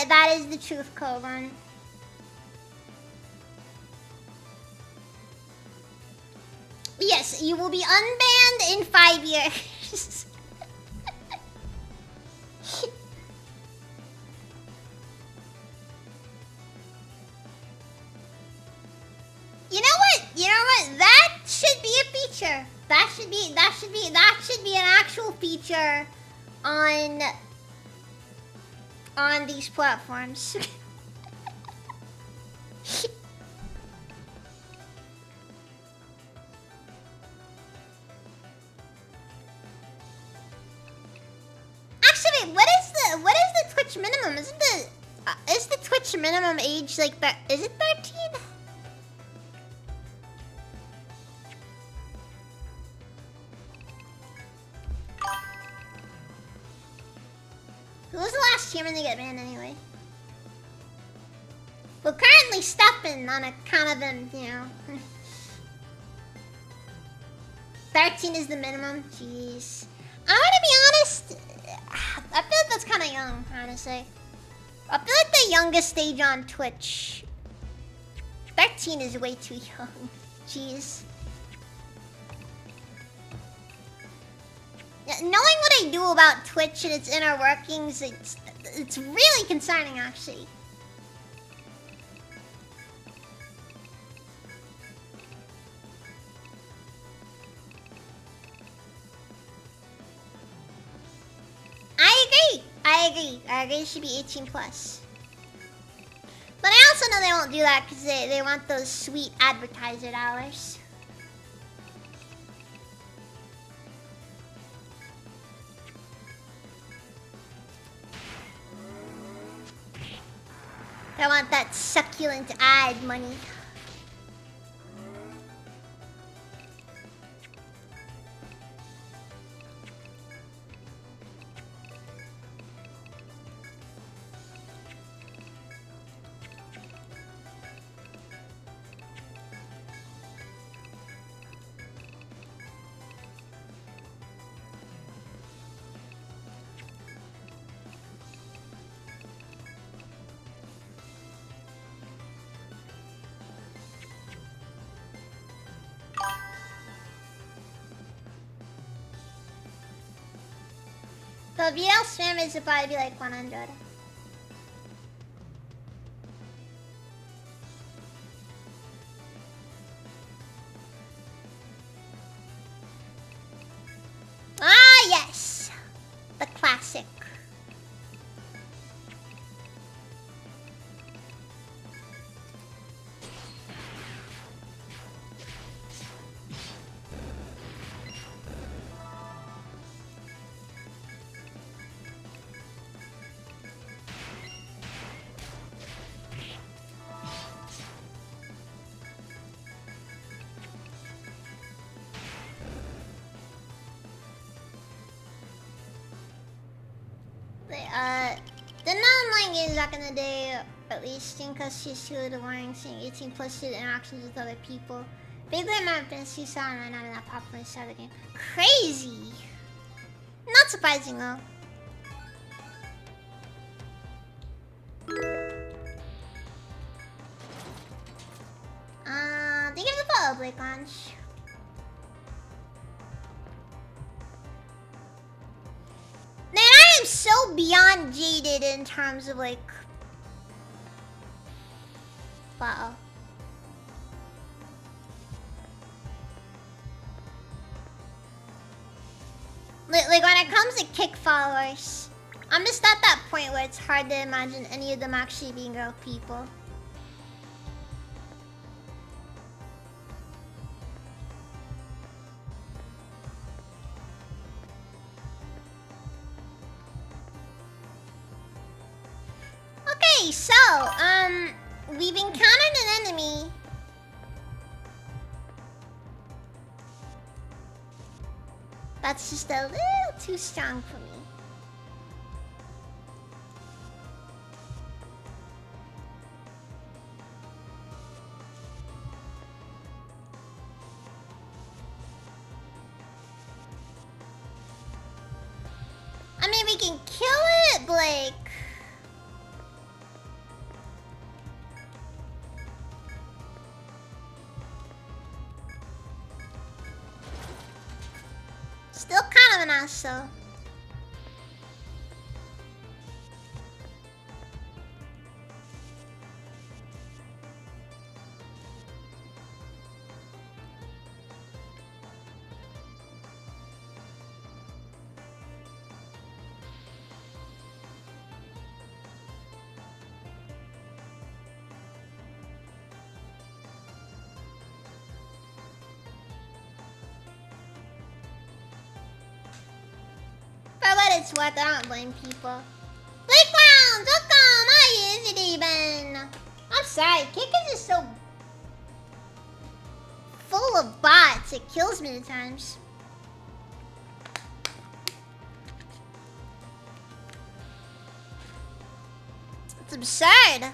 That is the truth, Koban. Yes, you will be unbanned in 5 years. You know what? You know what? That should be a feature. That should be an actual feature on these platforms. Actually, what is the Twitch minimum? Is the Twitch minimum age like that? Is it 13? Who was the last human to get banned anyway? Well, currently Stefan on account of him, you know. 13 is the minimum. Jeez. I'm gonna be honest. I feel like that's kind of young, honestly. I feel like the youngest age on Twitch. 13 is way too young. Jeez. Knowing what I do about Twitch and its inner workings, it's really concerning, actually. I agree it should be 18 plus. But I also know they won't do that because they want those sweet advertiser dollars. I want that succulent ad money. The VL spam is probably be like 100. Ah, yes! The classic. The non-online games back in the day, at least, because she's really boring, seeing 18 plus interactions with other people. Big amount of fantasy sound right now in that popular side of the game. Crazy! Not surprising though. Thank you for the follow, Blake Launch. Man, I am so beyond jaded in terms of like... Wow. Like when it comes to kick followers, I'm just at that point where it's hard to imagine any of them actually being real people. Okay, so, we've encountered an enemy. That's just a little too strong for me. I mean, we can kill it, Blake. Still kind of an ass, though. For what it's worth, I don't blame people. Blake Brown, welcome! How is it even? I'm sorry, Kick is just so full of bots, it kills me at times. It's absurd.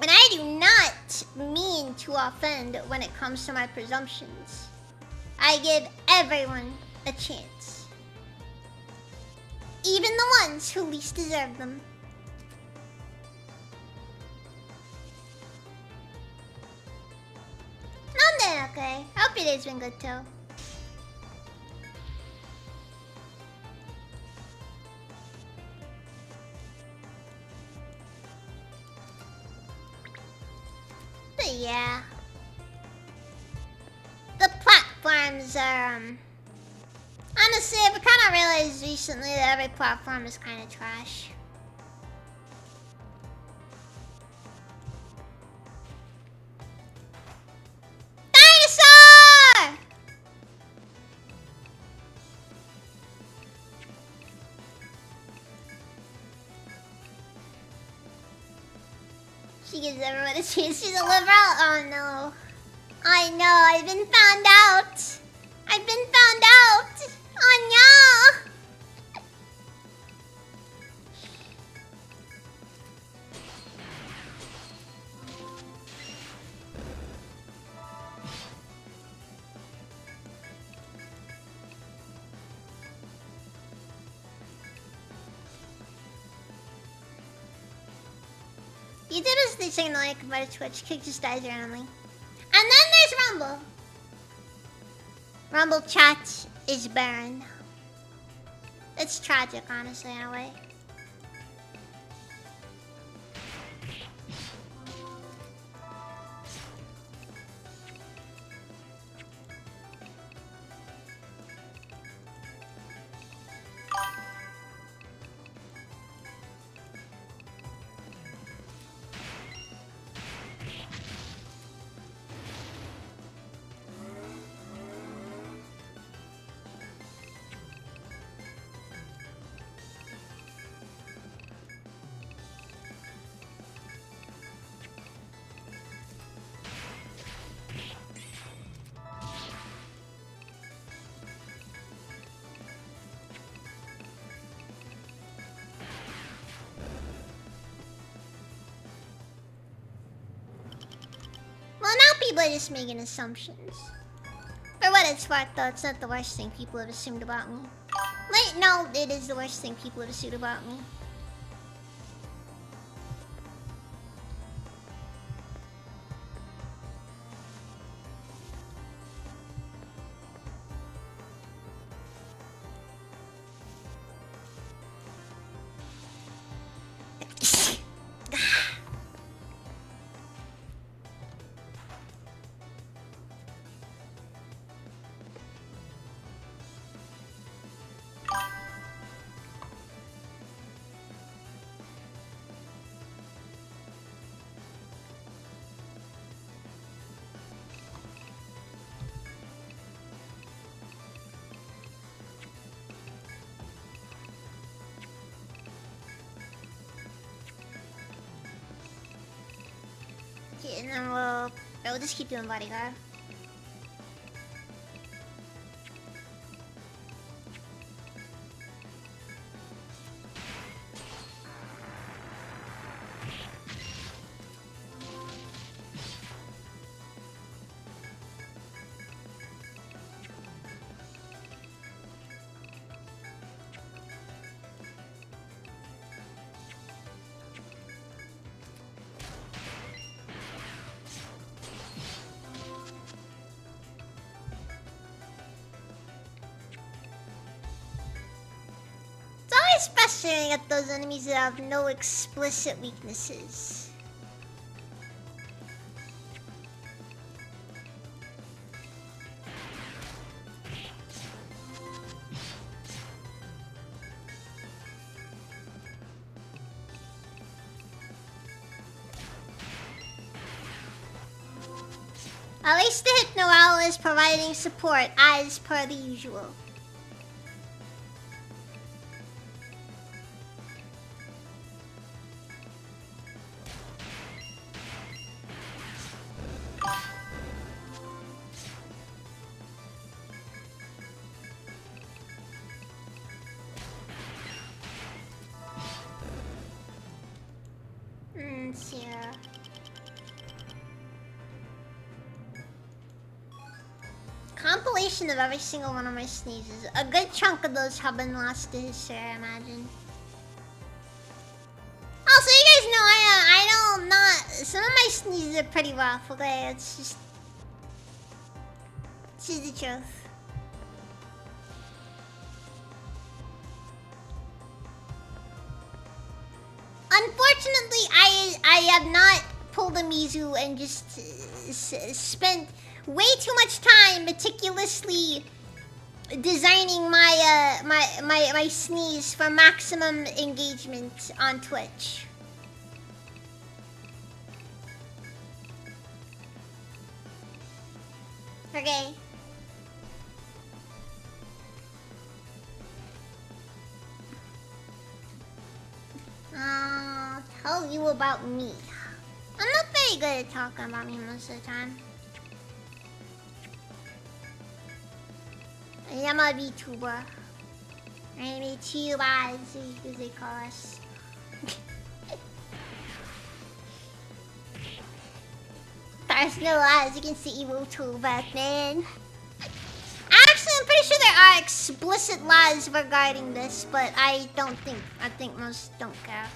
And I do not mean to offend when it comes to my presumptions. I give everyone a chance. Even the ones who least deserve them. I'm doing okay. Hope your day's been good too. But yeah. The platforms are, honestly, I've kind of realized recently that every platform is kind of trash. Dinosaur! She gives everyone a chance. She's a liberal. Oh no. I know, I've been found out. I've been found out. Oh no. YouTube is teaching the like about Twitch. Kick just dies randomly. And then there's Rumble. Rumble chat is barren. It's tragic, honestly, in a way. Well, now people are just making assumptions. For what it's worth, though, it's not the worst thing people have assumed about me. Wait, no, it is the worst thing people have assumed about me. and then we'll just keep doing bodyguard. It's frustrating at those enemies that have no explicit weaknesses. At least the Hypno Owl is providing support as per the usual. Yeah. Compilation of every single one of my sneezes. A good chunk of those have been lost to history, I imagine. Also, you guys know I don't not. Some of my sneezes are pretty rough. Okay, it's just the truth. Unfortunately, I have not pulled a Mizu and just spent way too much time meticulously designing my sneeze for maximum engagement on Twitch. Okay. I'll tell you about me. I'm not very good at talking about me most of the time. I'm a VTuber. I'm a VTuber, as they call us. There's no lies against the evil tool back then. Actually, I'm pretty sure there are explicit laws regarding this, but I think most don't care.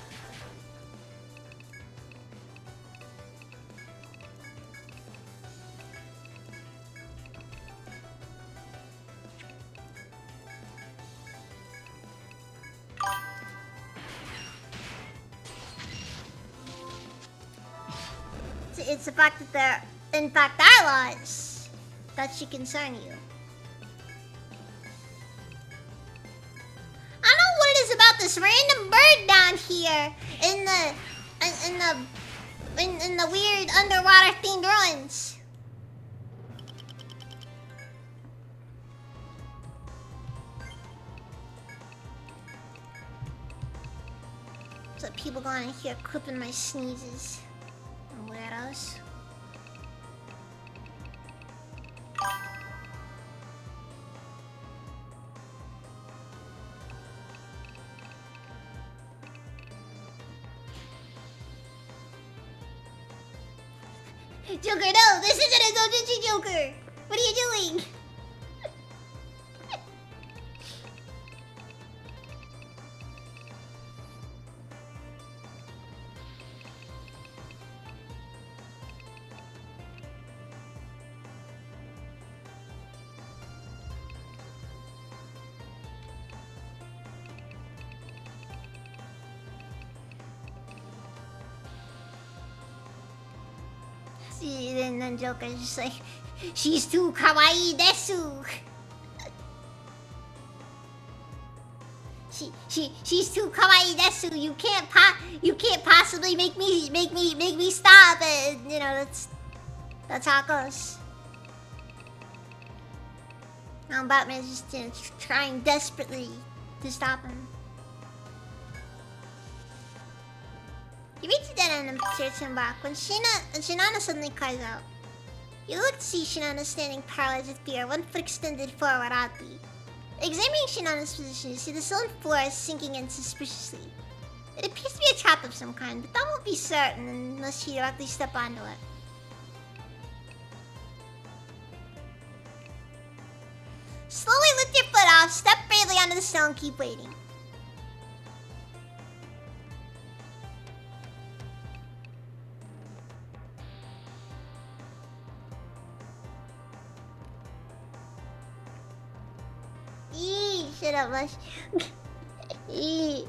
It's the fact that there, in fact, are laws that should concern you. I don't know what it is about this random bird down here in the weird underwater themed ruins. So people going in here clipping my sneezes. Weirdos. Joker, no! This isn't a Dojinshi Joker! What are you doing? And then Joker's just like, she's too kawaii desu. She's too kawaii desu. You can't possibly make me stop. And you know that's how it goes. Now Batman's just trying desperately to stop him. You reach the dead end and turn back when Shinana suddenly cries out. You look to see Shinana standing paralyzed with fear, one foot extended forward oddly. Examining Shinana's position, you see the stone floor is sinking in suspiciously. It appears to be a trap of some kind, but that won't be certain unless you directly step onto it. Slowly lift your foot off, step bravely onto the stone, keep waiting. Shut up, Lush. It's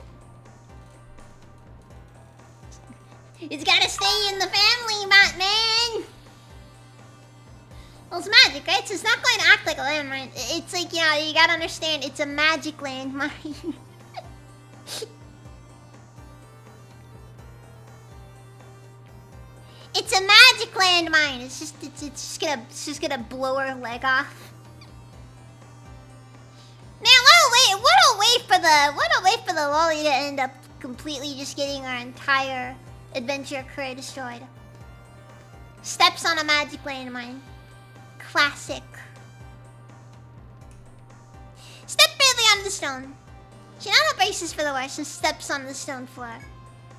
gotta stay in the family, Batman! Well, it's magic, right? So it's not going to act like a landmine. It's like, you gotta understand, it's a magic landmine. It's a magic landmine. It's just gonna blow her leg off. Man, what a way for the lolly to end up completely just getting our entire adventure career destroyed. Steps on a magic landmine. Classic. Step bravely onto the stone. Shinana braces for the worst and steps on the stone floor.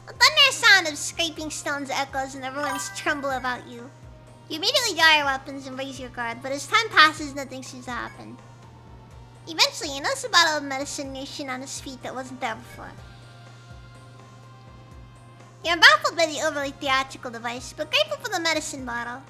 A thunderous sound of scraping stones echoes and the ruins tremble about you. You immediately draw your weapons and raise your guard, but as time passes, nothing seems to happen. Eventually, you notice a bottle of medicine near Shinana's feet that wasn't there before. You're baffled by the overly theatrical device, but grateful for the medicine bottle.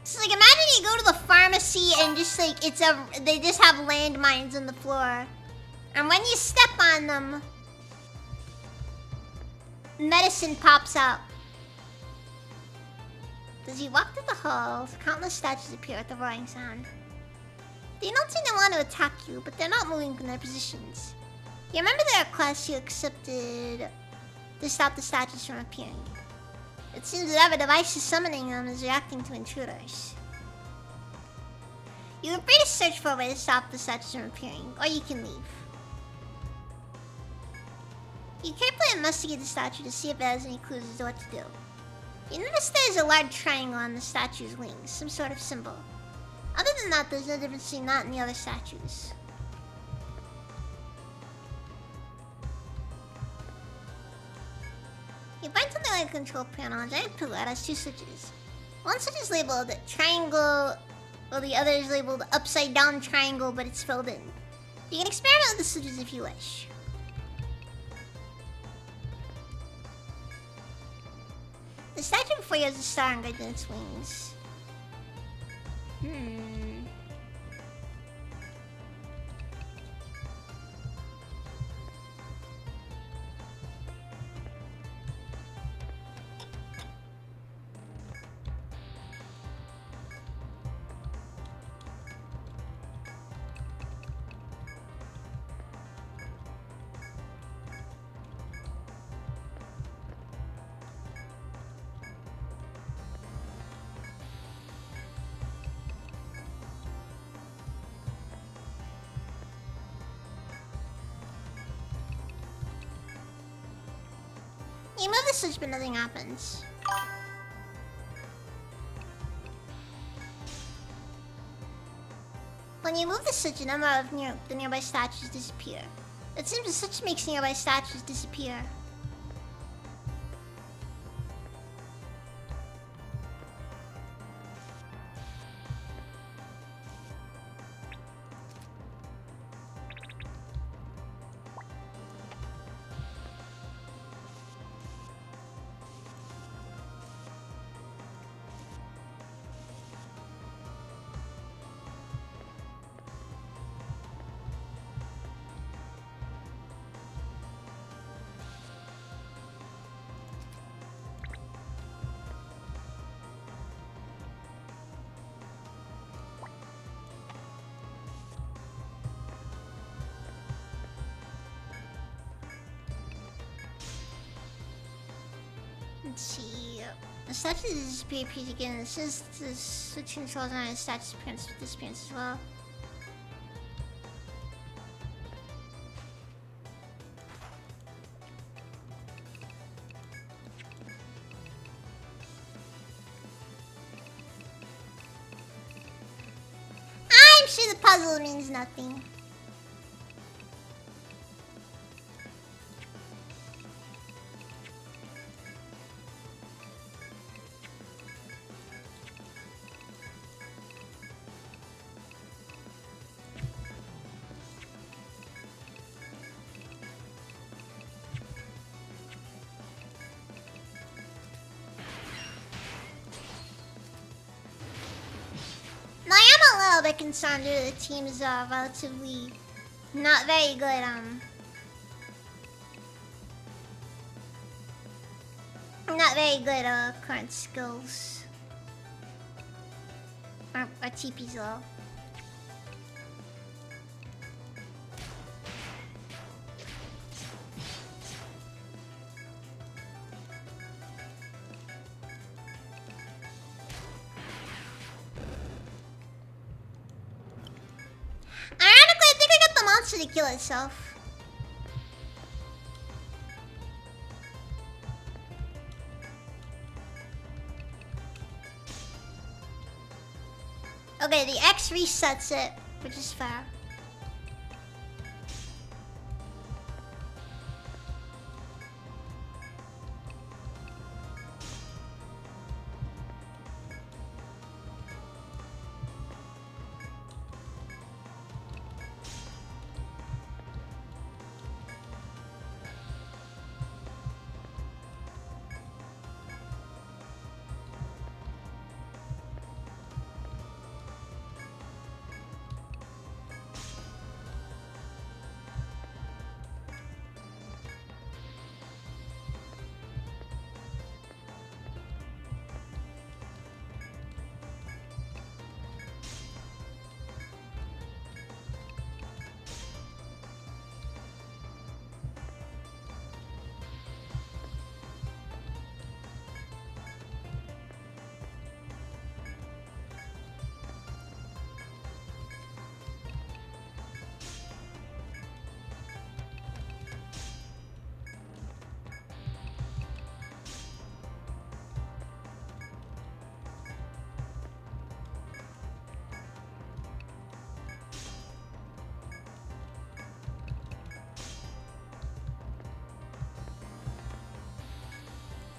So like, imagine you go to the pharmacy and just like, they just have landmines on the floor. And when you step on them, medicine pops out. As you walk through the halls, countless statues appear with a roaring sound. They don't seem to want to attack you, but they're not moving from their positions. You remember the request you accepted to stop the statues from appearing. It seems whatever device is summoning them is reacting to intruders. You are free to search for a way to stop the statues from appearing, or you can leave. You carefully investigate the statue to see if it has any clues as to what to do. You notice there's a large triangle on the statue's wings, some sort of symbol. Other than that, there's no difference between that and the other statues. You find something like a control panel, a giant pillar that has two switches. One switch is labeled triangle, while the other is labeled upside down triangle, but it's filled in. You can experiment with the switches if you wish. The statue before you has a star engraved in its wings. You move the switch, but nothing happens. When you move the switch, a number of the nearby statues disappear. It seems the switch makes nearby statues disappear. Let's see. The statues disappear repeat again. It says the switch controls on his statues disappearance as well. I'm sure the puzzle means nothing. Now I'm a little bit concerned that the teams are relatively not very good. Not very good current skills. Our TP's low. Ironically, I think I got the monster to kill itself. Okay, the X resets it, which is fair.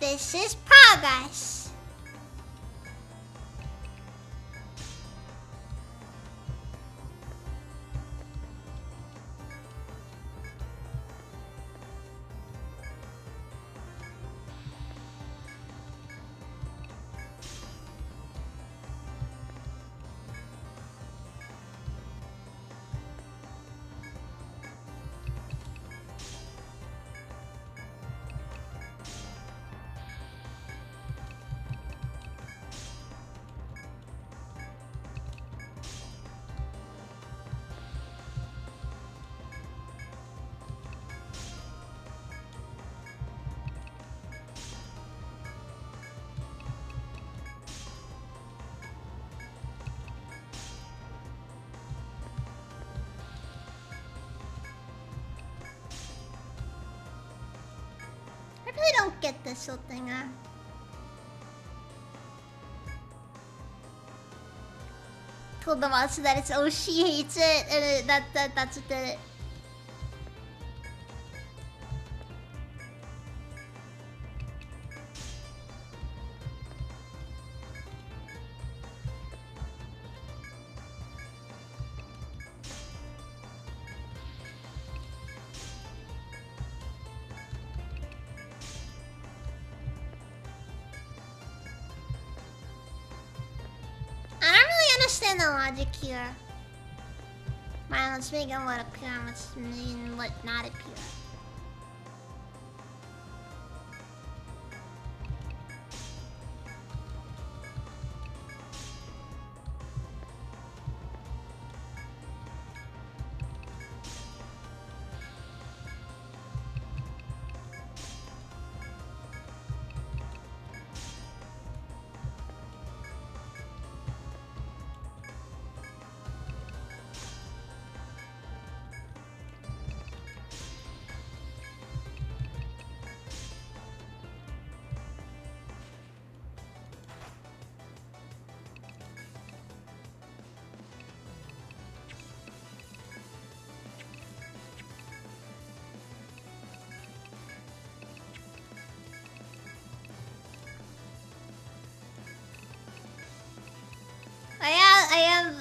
This is progress. I really don't get this whole thing. Told the monster that it's she hates it, and that's what did it. I don't really understand the logic here. Right, let's make it what appear, let's mean what not appear.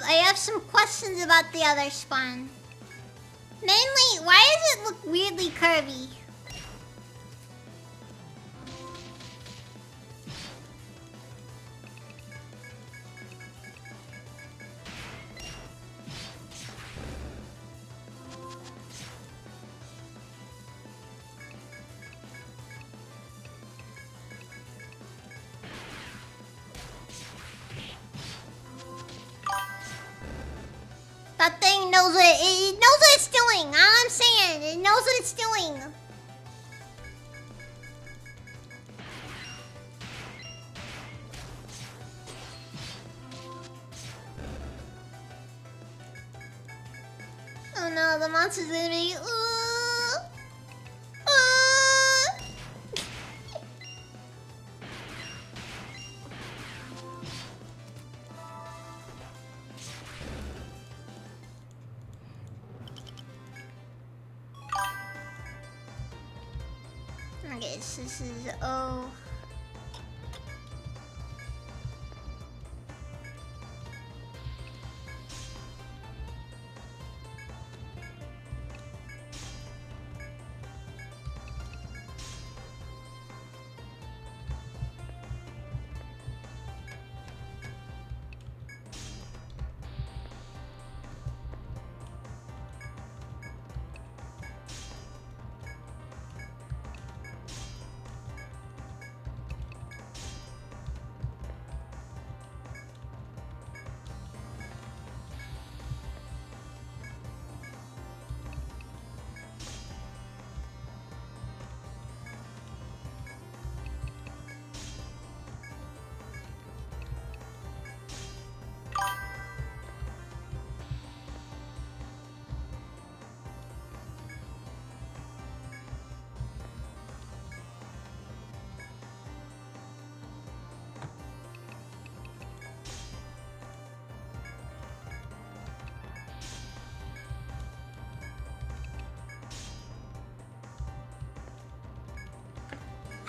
I have some questions about the other spawn. Mainly, why does it look weirdly curvy? That thing knows what it knows what it's doing. All I'm saying, it knows what it's doing. Oh no, the monster's gonna be. Okay, so this is O.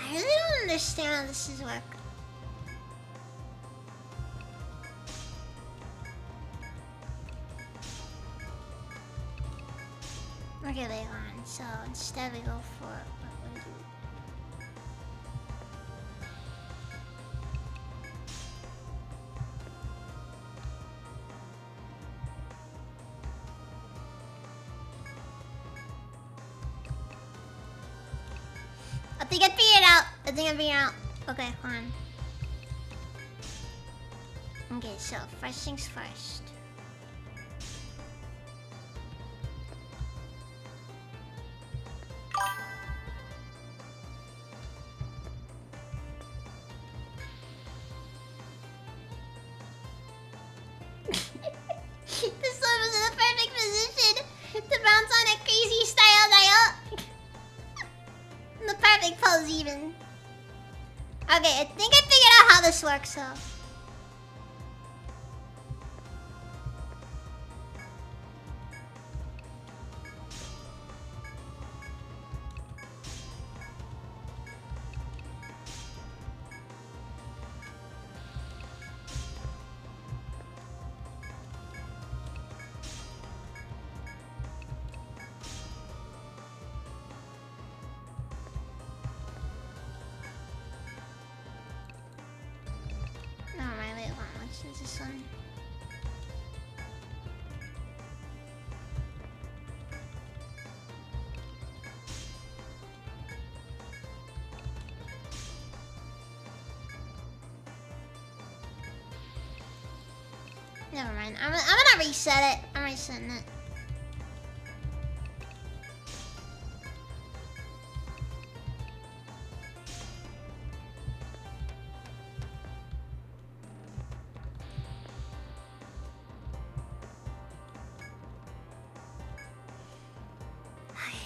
I really don't understand how this is work. Okay, wait on. So instead we go for what we do. I think I figured it out. I think I figured it out. Okay, hold on. Okay, so first things first. This one was in the perfect position to bounce on a crazy style dial. In the perfect pose even. Okay, I think I figured out how this works though. Alright, wait, hold on. Let's use this one. Never mind. I'm gonna reset it. I'm resetting it.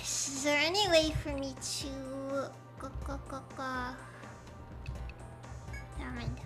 Is there any way for me to Never mind.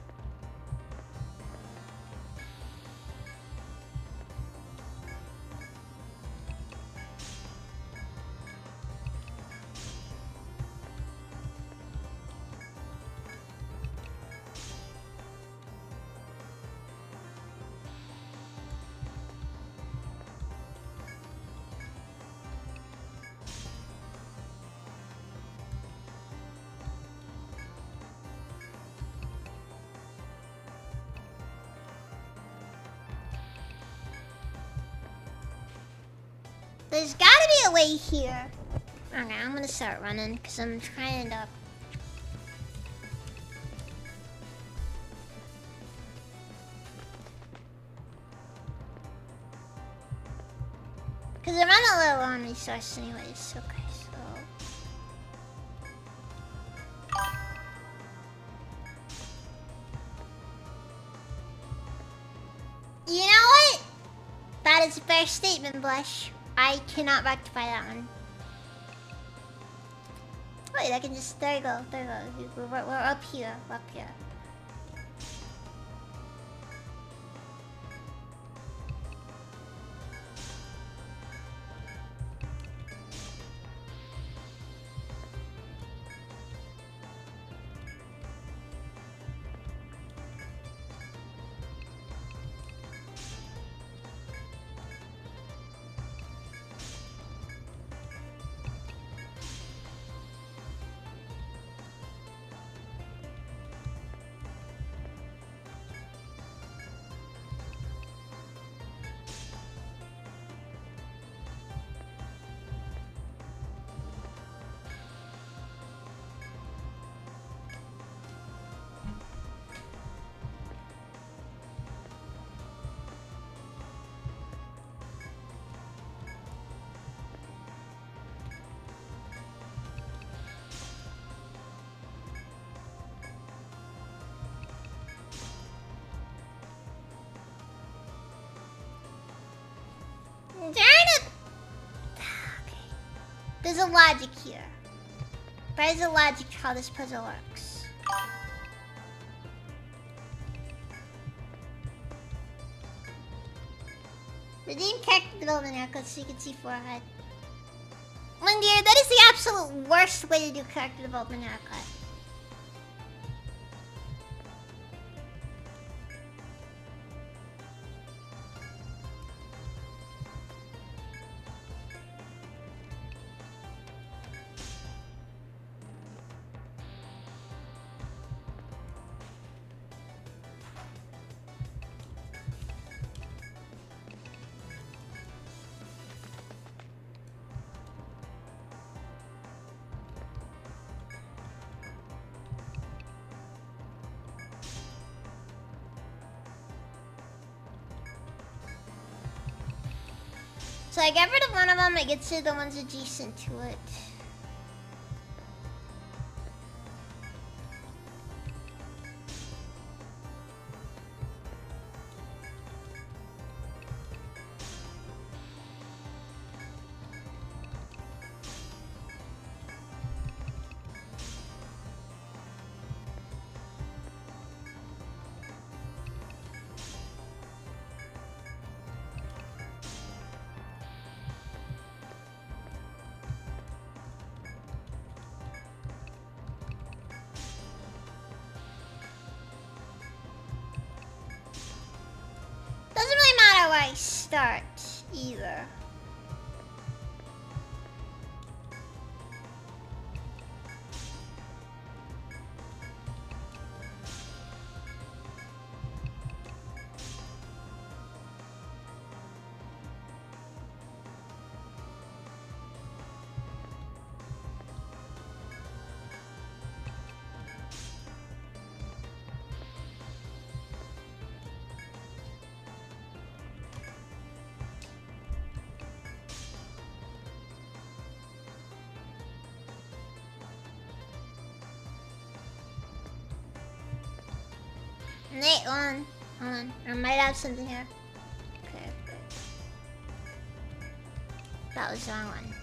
There's gotta be a way here. Okay, I'm gonna start running because I'm trying to. Because I'm on a little on resource anyways. Okay, so. You know what? That is a fair statement, Blush. I cannot rectify that one. Wait, I can just. There you go. There you go. We're up here. We're up here. Darn it! Okay. There's a logic here. There's a logic to how this puzzle works. Redeem character development haircut so you can see forehead. Lindier, that is the absolute worst way to do character development haircut. So I get rid of one of them, I get to the ones adjacent to it. Doesn't really matter where I start, either. Wait, hold on. I might have something here. Okay. That was the wrong one.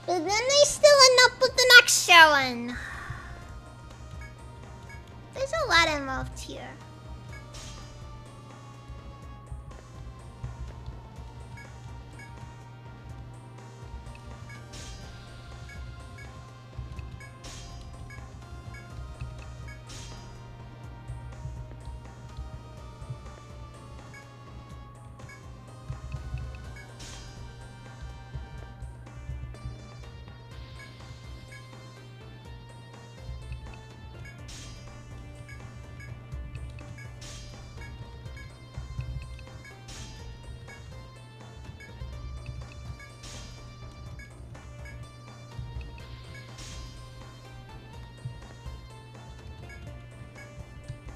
But then they still end up with an extra one. There's a lot involved here.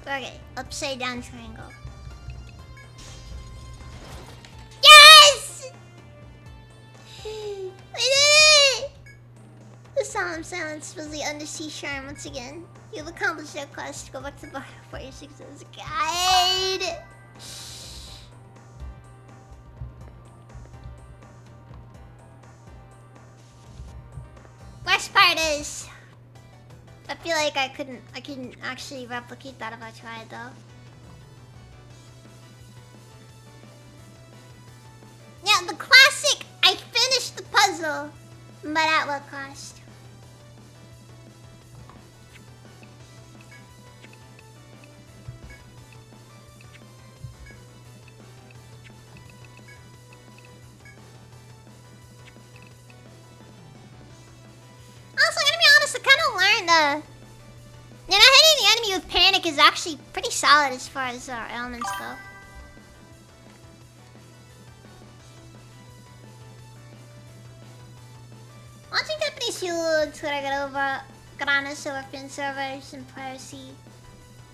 Okay, upside down triangle. Yes! We did it! The solemn silence was the undersea shrine once again. You've accomplished your quest. Go back to the bar 46's guide. Worst part is, I feel like I couldn't actually replicate that if I tried though. Yeah, the classic, I finished the puzzle, but at what cost? Also, I'm gonna be honest, I kind of learned, hitting the enemy with panic is actually pretty solid as far as our elements go. Watching Japanese people Twitter get on us over fan servers and piracy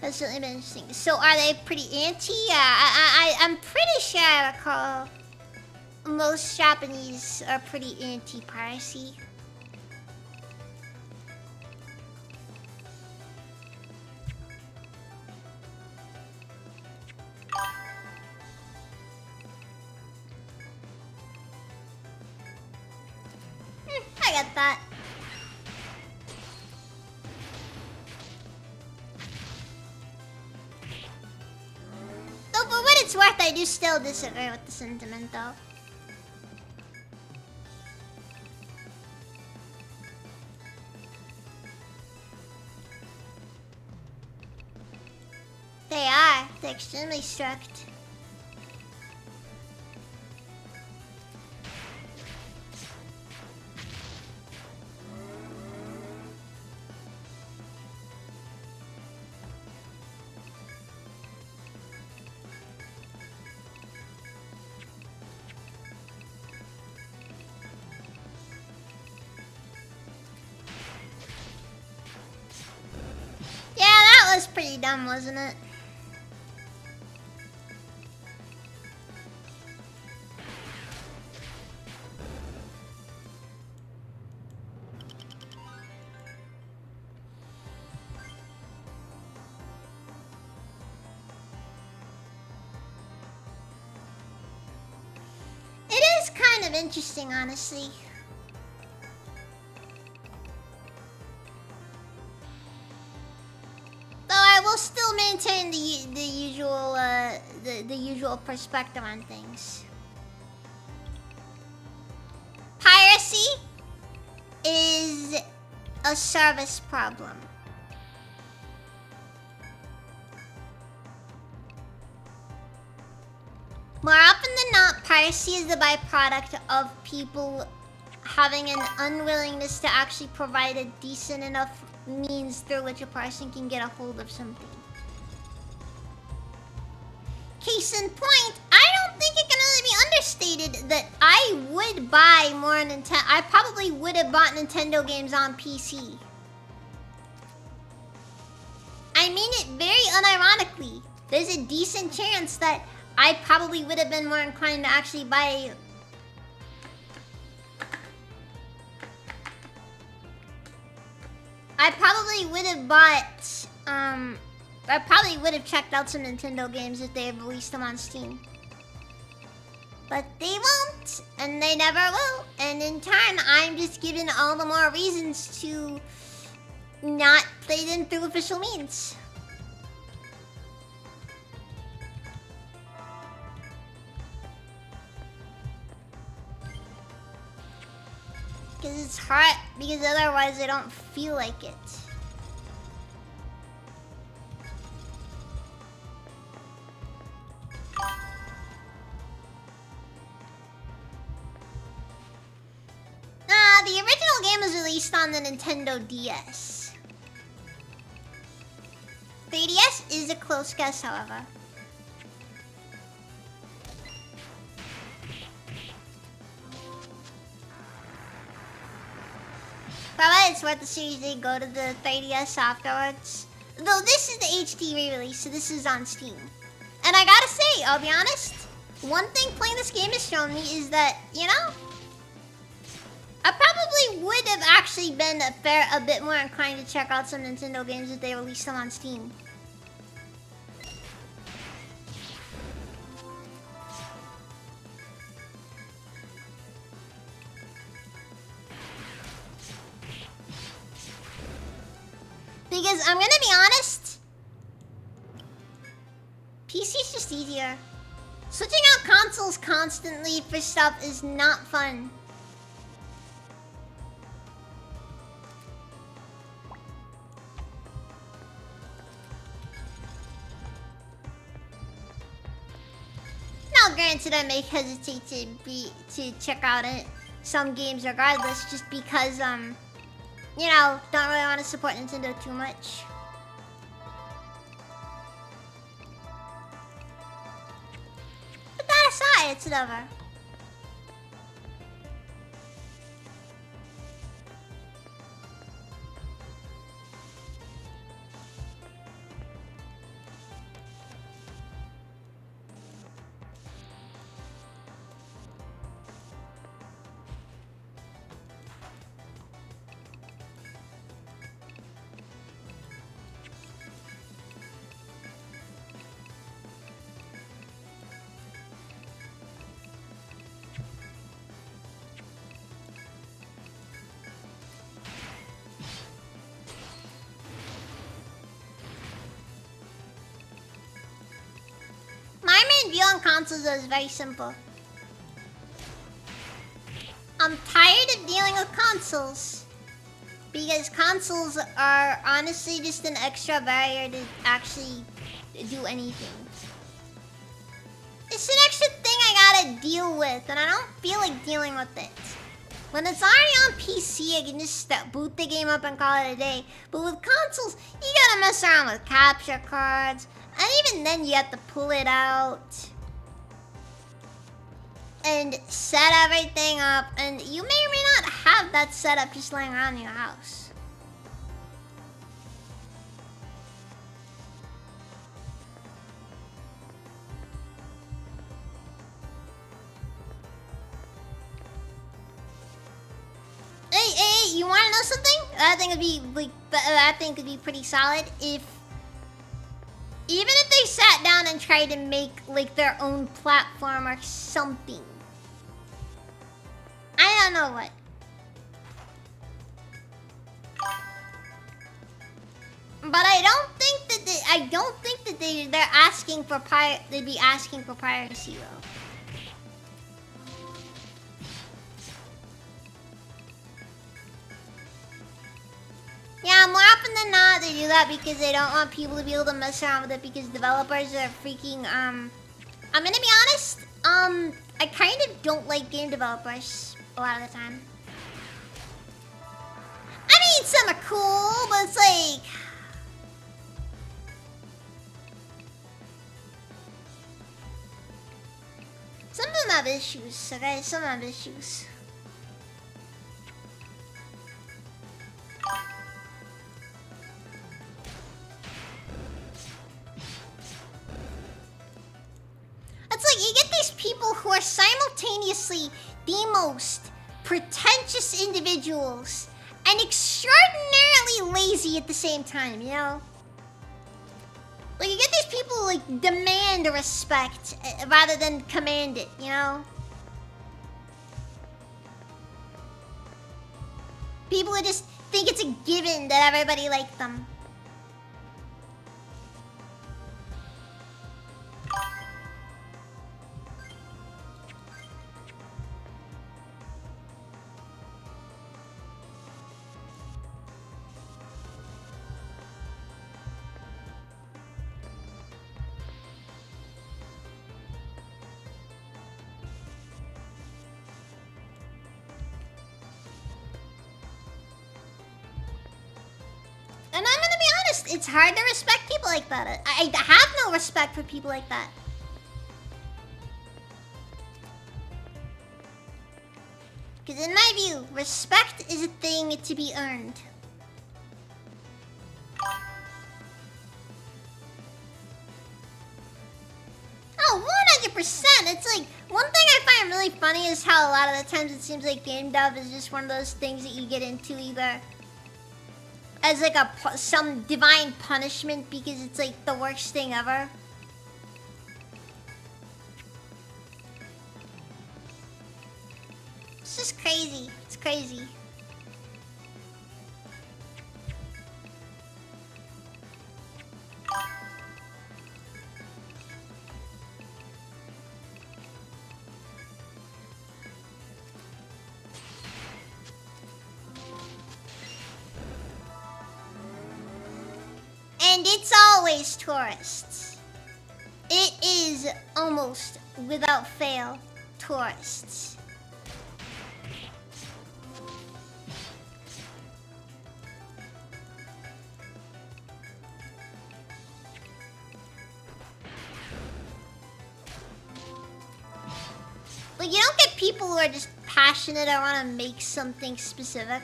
has certainly been interesting. So are they pretty anti? I'm pretty sure I recall most Japanese are pretty anti-piracy. I get that. Though for what it's worth, I do still disagree with the sentiment though. They are. They're extremely strict. Yeah, that was pretty dumb, wasn't it? It is kind of interesting, honestly. Though I will still maintain the usual perspective on things. Piracy is a service problem. More often than not, piracy is the byproduct of people having an unwillingness to actually provide a decent enough means through which a person can get a hold of something. Case in point, I don't think it can really be understated that I would buy more Nintendo. I probably would have bought Nintendo games on PC. I mean it very unironically. There's a decent chance that I probably would have been more inclined to actually buy. I probably would have bought, I probably would have checked out some Nintendo games if they had released them on Steam. But they won't, and they never will. And in turn, I'm just given all the more reasons to not play them through official means. Because it's hard, because otherwise I don't feel like it. The original game was released on the Nintendo DS. 3DS is a close guess, however. Probably it's worth the series they go to the 3DS afterwards. Though this is the HD re-release, so this is on Steam. And I gotta say, I'll be honest, one thing playing this game has shown me is that, you know, I probably would have actually been a bit more inclined to check out some Nintendo games if they released them on Steam. Because I'm gonna be honest, PC's just easier. Switching out consoles constantly for stuff is not fun. Now, granted, I may hesitate to check out some games regardless, just because you know, don't really want to support Nintendo too much. But that aside, it's whatever. My main view on consoles is very simple. I'm tired of dealing with consoles. Because consoles are honestly just an extra barrier to actually do anything. It's an extra thing I gotta deal with, and I don't feel like dealing with it. When it's already on PC, I can just boot the game up and call it a day. But with consoles, you gotta mess around with capture cards. And even then, you have to pull it out and set everything up. And you may or may not have that setup just laying around in your house. Hey, you wanna know something? I think it'd be pretty solid if even if they sat down and tried to make like their own platform or something. I don't know what. But I don't think that they're asking for they'd be asking for piracy though. Yeah, more often than not, they do that because they don't want people to be able to mess around with it because developers are freaking, I'm gonna be honest, I kind of don't like game developers a lot of the time. I mean, some are cool, but it's like... some of them have issues, okay? Some have issues. It's like you get these people who are simultaneously the most pretentious individuals and extraordinarily lazy at the same time, you know? Like you get these people who like demand respect rather than command it, you know? People who just think it's a given that everybody likes them. And I'm gonna be honest, it's hard to respect people like that. I have no respect for people like that. Because in my view, respect is a thing to be earned. It's like, one thing I find really funny is how a lot of the times it seems like game dev is just one of those things that you get into either as like some divine punishment because it's like the worst thing ever. It's just crazy. It's crazy. And it's always tourists. It is almost without fail tourists. Like, you don't get people who are just passionate or want to make something specific.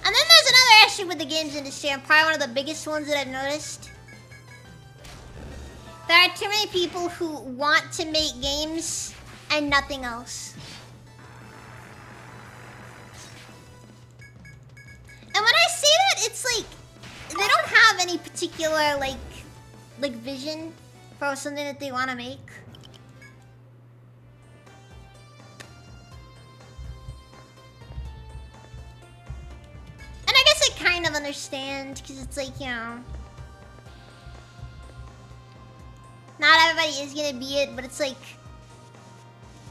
And then there's another issue with the games industry, and probably one of the biggest ones that I've noticed. There are too many people who want to make games and nothing else. And when I say that, it's like they don't have any particular like vision for something that they want to make. And I guess I kind of understand because it's like, you know, not everybody is gonna be it, but it's like,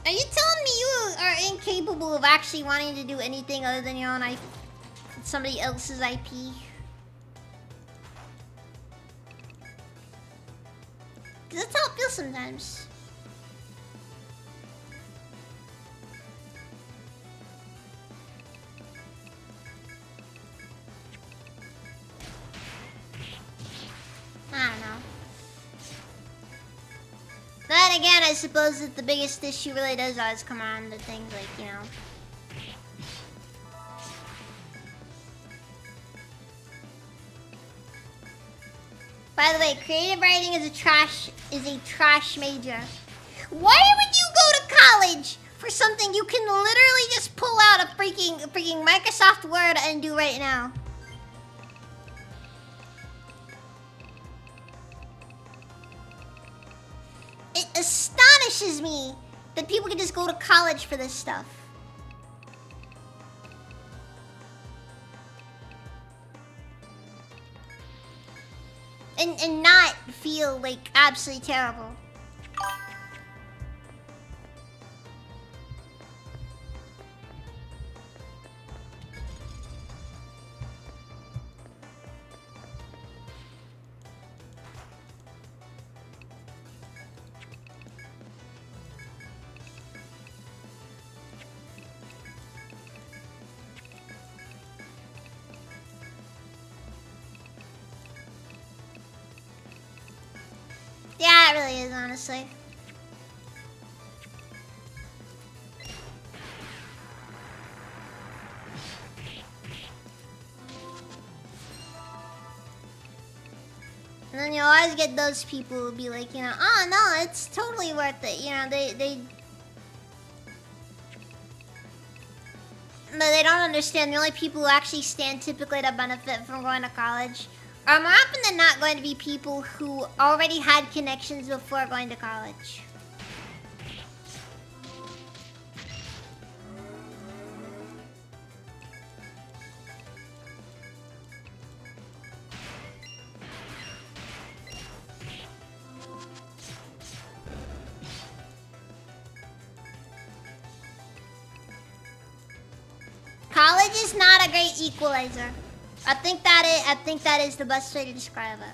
are you telling me you are incapable of actually wanting to do anything other than your own IP, somebody else's IP? Because that's how it feels sometimes. I don't know. Then again, I suppose that the biggest issue really does always come on to things like, you know, by the way, creative writing is a trash major. Why would you go to college for something you can literally just pull out a freaking Microsoft Word and do right now? It astonishes me that people can just go to college for this stuff. And not feel like absolutely terrible. Yeah, it really is, honestly. And then you always get those people who be like, you know, oh no, it's totally worth it. You know, but they don't understand the only people who actually stand typically to benefit from going to college are more often than not going to be people who already had connections before going to college. College is not a great equalizer. I think that is the best way to describe it.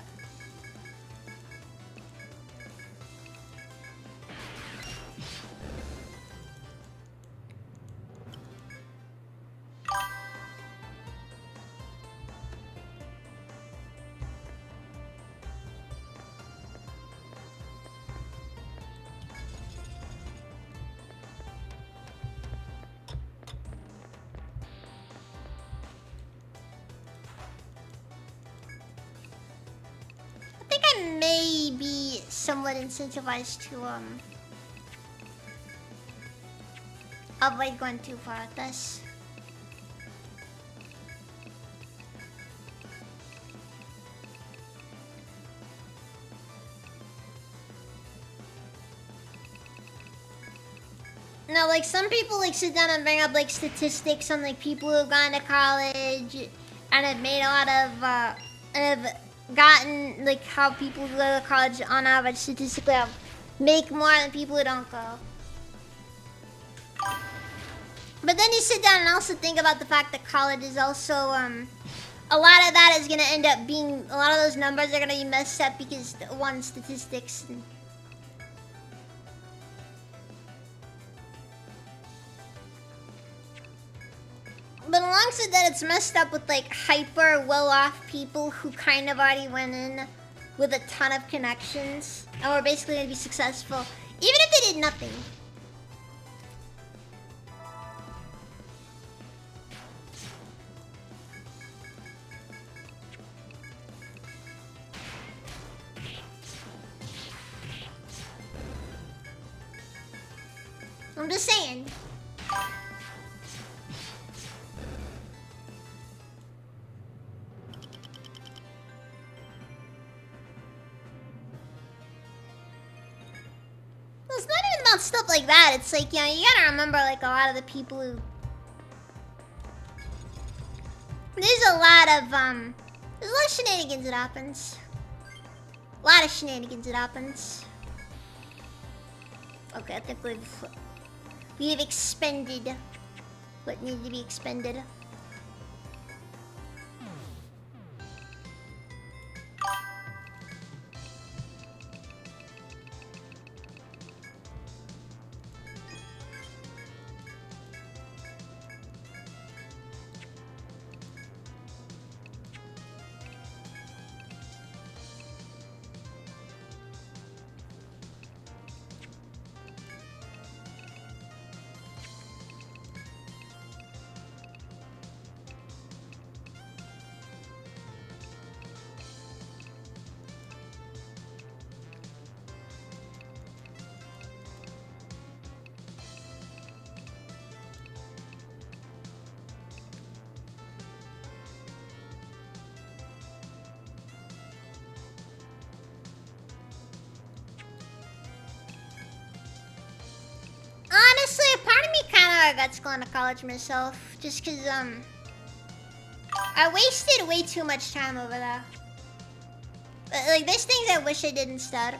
I may be somewhat incentivized to avoid going too far with this. No, like some people like sit down and bring up like statistics on like people who've gone to college and have made a lot of and have gotten like how people who go to college on average statistically make more than people who don't go. But then you sit down and also think about the fact that college is also a lot of that is gonna end up being a lot of those numbers are gonna be messed up because one statistics. But alongside that, it's messed up with like hyper well-off people who kind of already went in with a ton of connections and were basically gonna be successful, even if they did nothing. I'm just saying. Well, it's not even about stuff like that. It's like, you know, you gotta remember like a lot of the people who... There's a lot of shenanigans that happens. A lot of shenanigans that happens. Okay, I think we've expended what needed to be expended. Honestly, a part of me kind of regrets going to college myself, just cause I wasted way too much time over there. Like there's things I wish I did instead.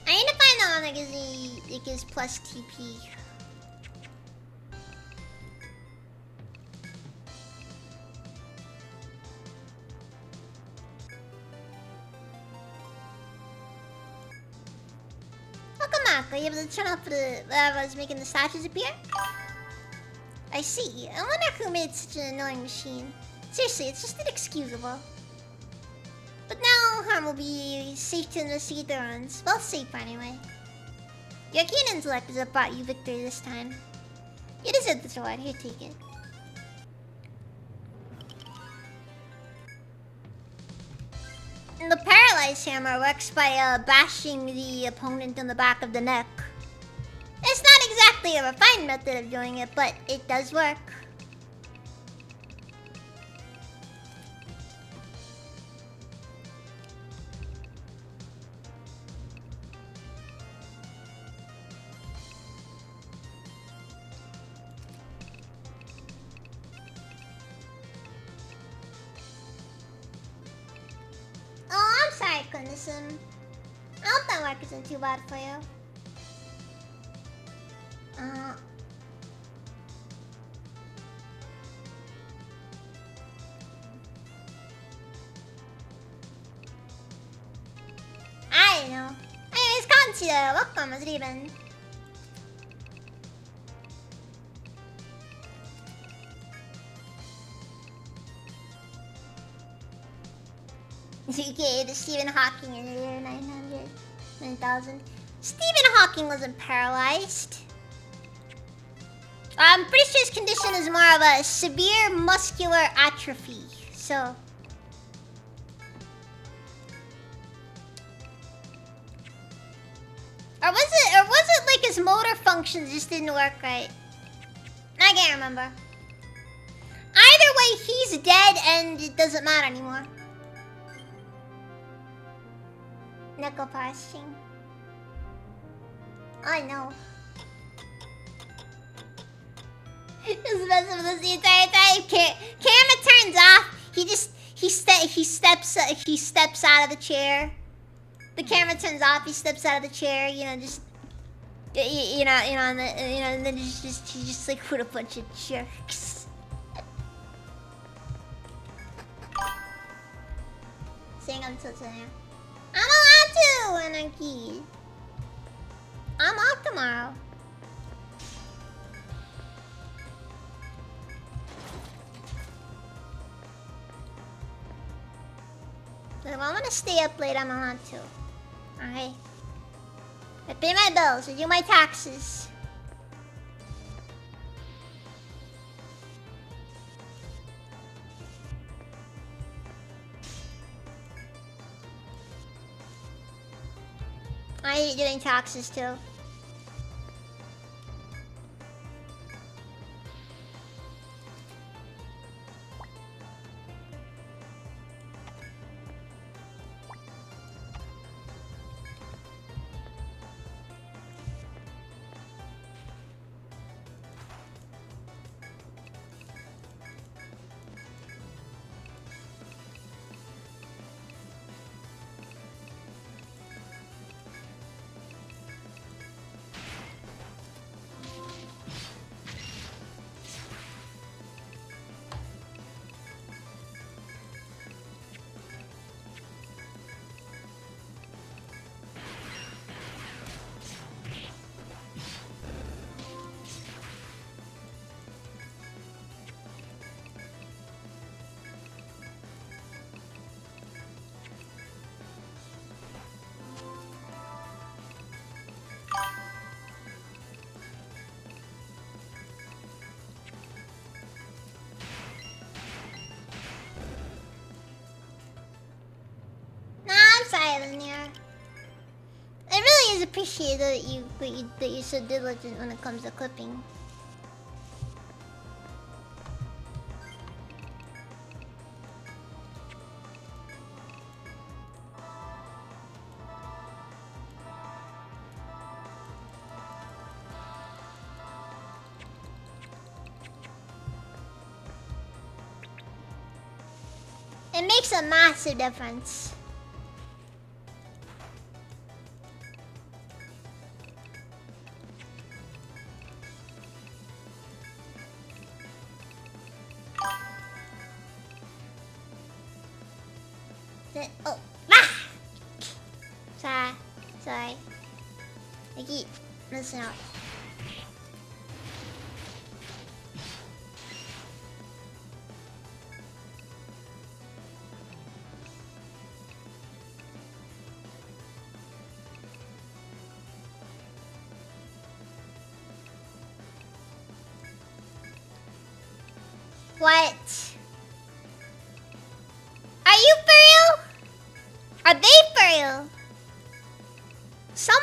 I need to find the one that gives plus TP. Welcome back. Are you able to turn off the whatever was making the statues appear? I see. I wonder who made such an annoying machine. Seriously, it's just inexcusable. But now harm will be safe to investigate the runs. Well, safe anyway. Your keen intellect has brought you victory this time. You deserve this reward. Here, take it. And the paralyzed hammer works by bashing the opponent in the back of the neck. It's not exactly a refined method of doing it, but it does work. Oh, I'm sorry, Clinison. I hope that work isn't too bad for you. I don't know. Anyways, Conchita, welcome, how's it even? Okay, the Stephen Hawking in the year 900. 9,000. Stephen Hawking wasn't paralyzed. I'm pretty sure his condition is more of a severe muscular atrophy. So... Or was it like his motor functions just didn't work right? I can't remember. Either way, he's dead and it doesn't matter anymore. Nickel parsing. I know. It's messing with us the entire time. Camera turns off. He steps out of the chair. The camera turns off. He steps out of the chair. You know, just and then he just like put a bunch of jerks. Saying until today. I'm allowed to, Anarchy. I'm off tomorrow. So if I want to stay up late, I'm allowed to. Alright. I pay my bills, I do my taxes. I hate doing taxes too. It really is appreciated that you're so diligent when it comes to clipping. It makes a massive difference. Oh, sorry. I keep missing out. What? Are you for real? Are they for real? Someone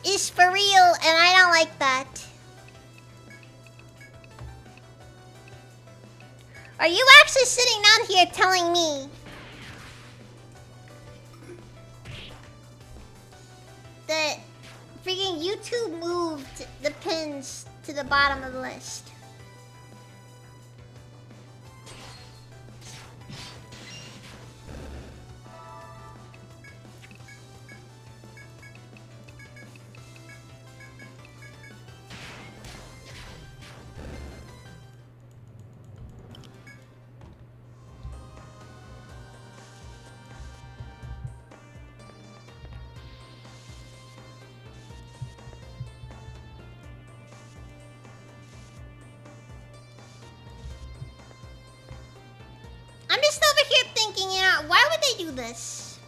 is for real and I don't like that. Are you actually sitting down here telling me that freaking YouTube moved the pins to the bottom of the list? thinking, you know, why would they do this?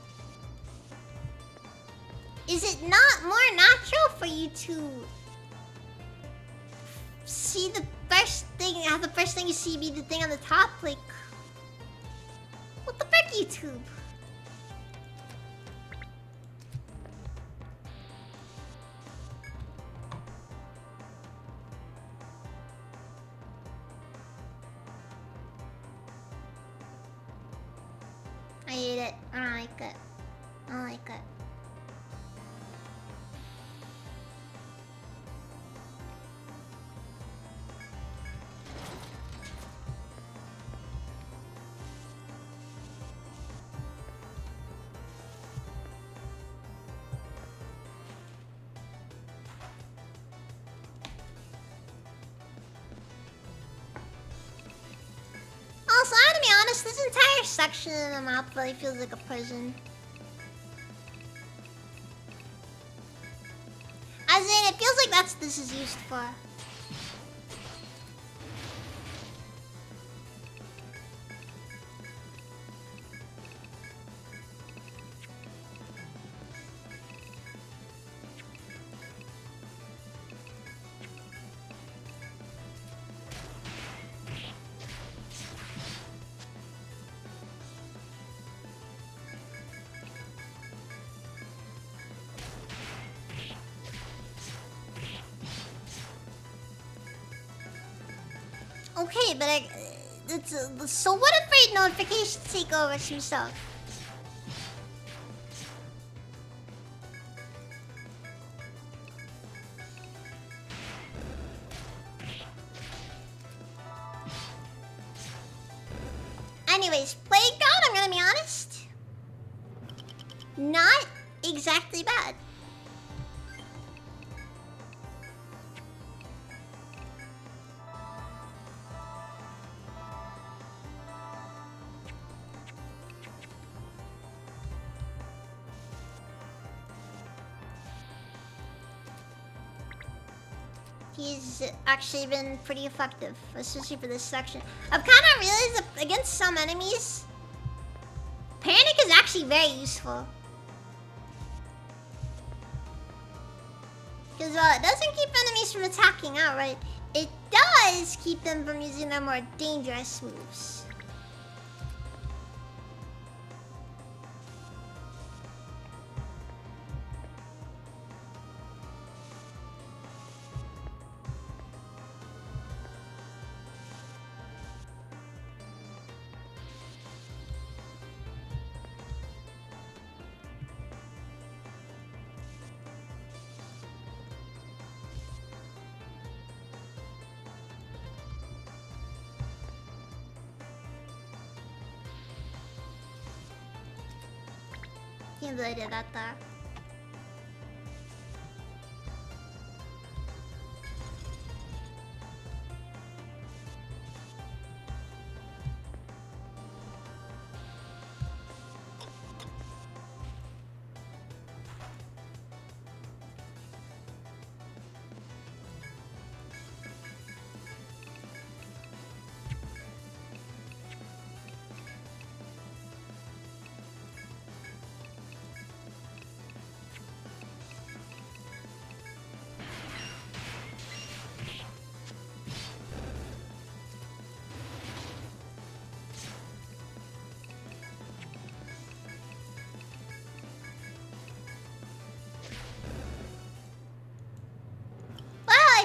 Is it not more natural for you to see the first thing, have the first thing you see be the thing on the top? Like, what the frick, YouTube? I hate it. I don't like it. I don't like it. Also, I have to be honest, this entire section in the map really feels like a prison. As in, it feels like that's what this is used for. Okay, but so what if raid notifications take over some stuff? Anyways, Plague God, I'm gonna be honest, not exactly bad. He's actually been pretty effective, especially for this section. I've kind of realized that against some enemies, Panic is actually very useful. Because while it doesn't keep enemies from attacking outright, it does keep them from using their more dangerous moves. Can't believe I did that there.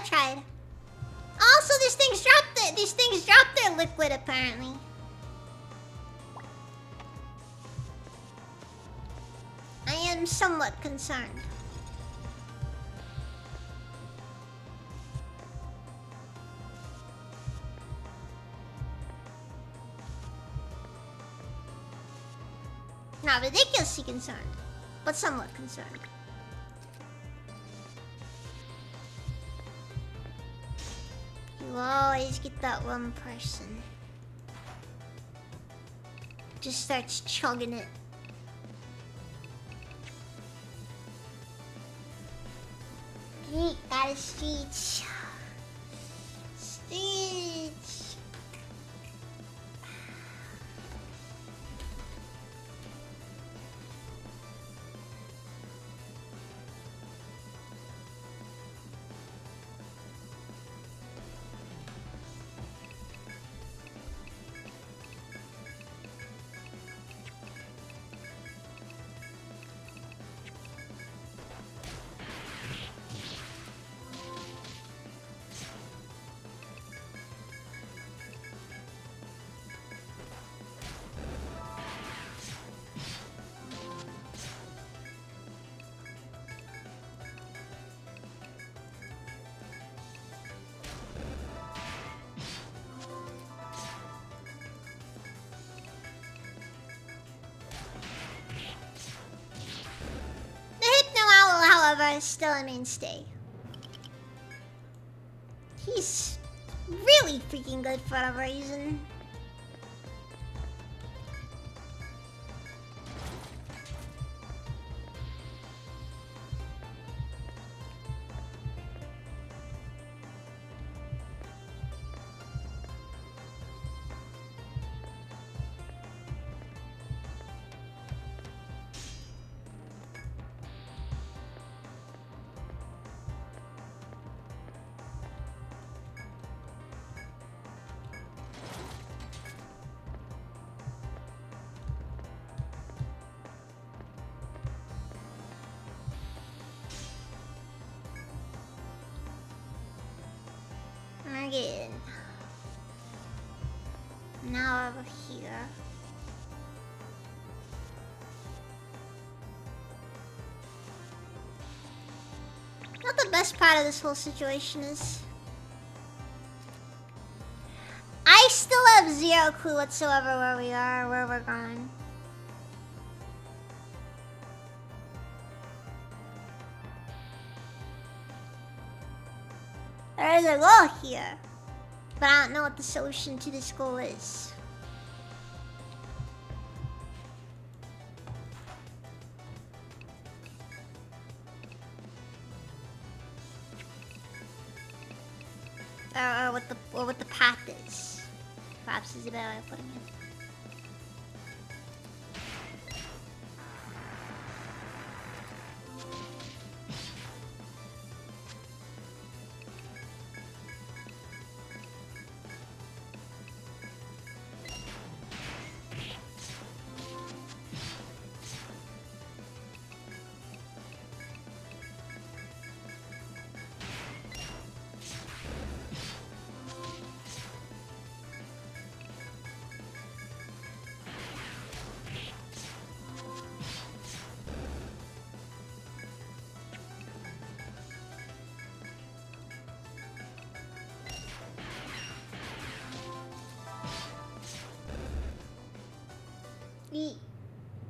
Tried. Also, these things drop their liquid apparently. I am somewhat concerned. Not ridiculously concerned, but somewhat concerned. You always get that one person. Just starts chugging it. Eat that streets. Streets. is still a mainstay. He's really freaking good for whatever reason. Again. Now over here. What the best part of this whole situation is, I still have zero clue whatsoever where we are, where we're going. There is a goal here, but I don't know what the solution to this goal is. Or what the path is. Perhaps is a better way of putting it.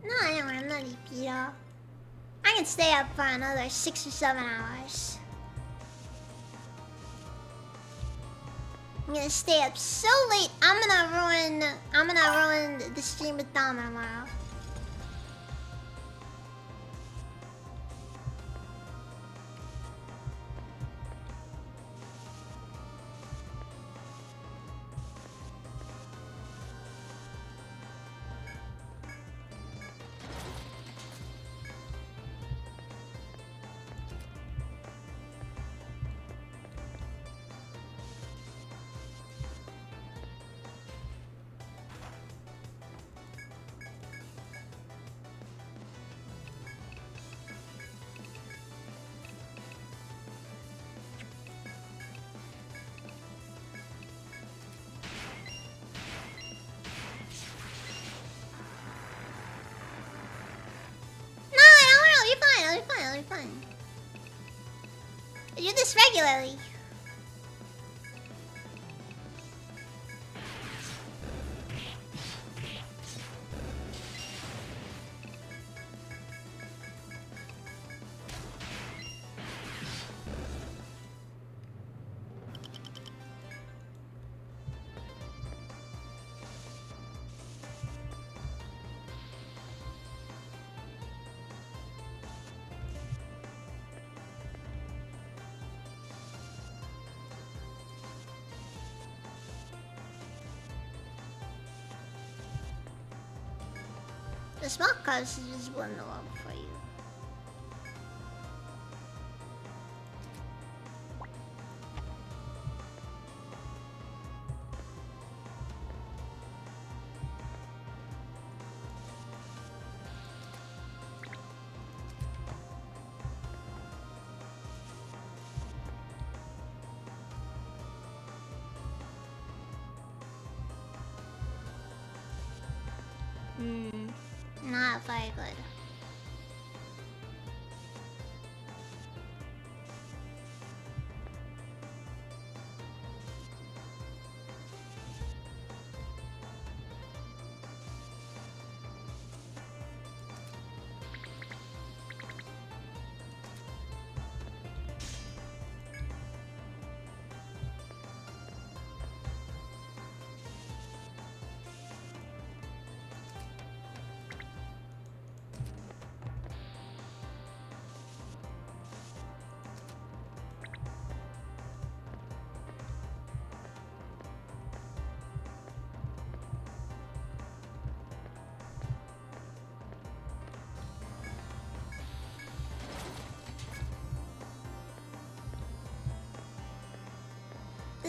No, I'm not EP though. I can stay up for another 6 or 7 hours. I'm gonna stay up so late. I'm gonna ruin the stream with Dom tomorrow. I'll be fine. I do this regularly. The small cars is just one along for you. Not very good.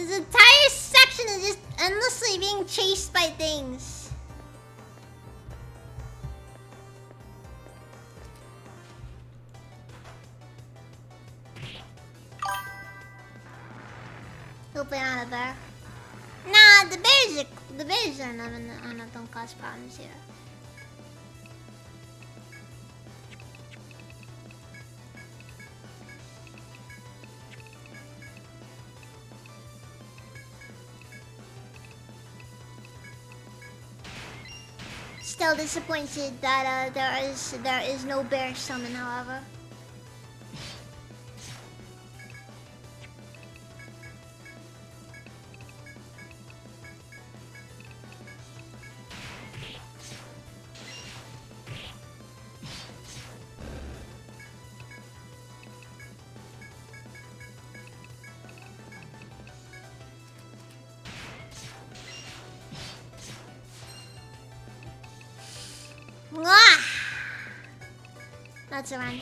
This entire section is just endlessly being chased by things. Hopefully not a bear. Nah, the bears are not don't cause problems here. Still disappointed that there is no bear summon, however. Mwah! That's a run.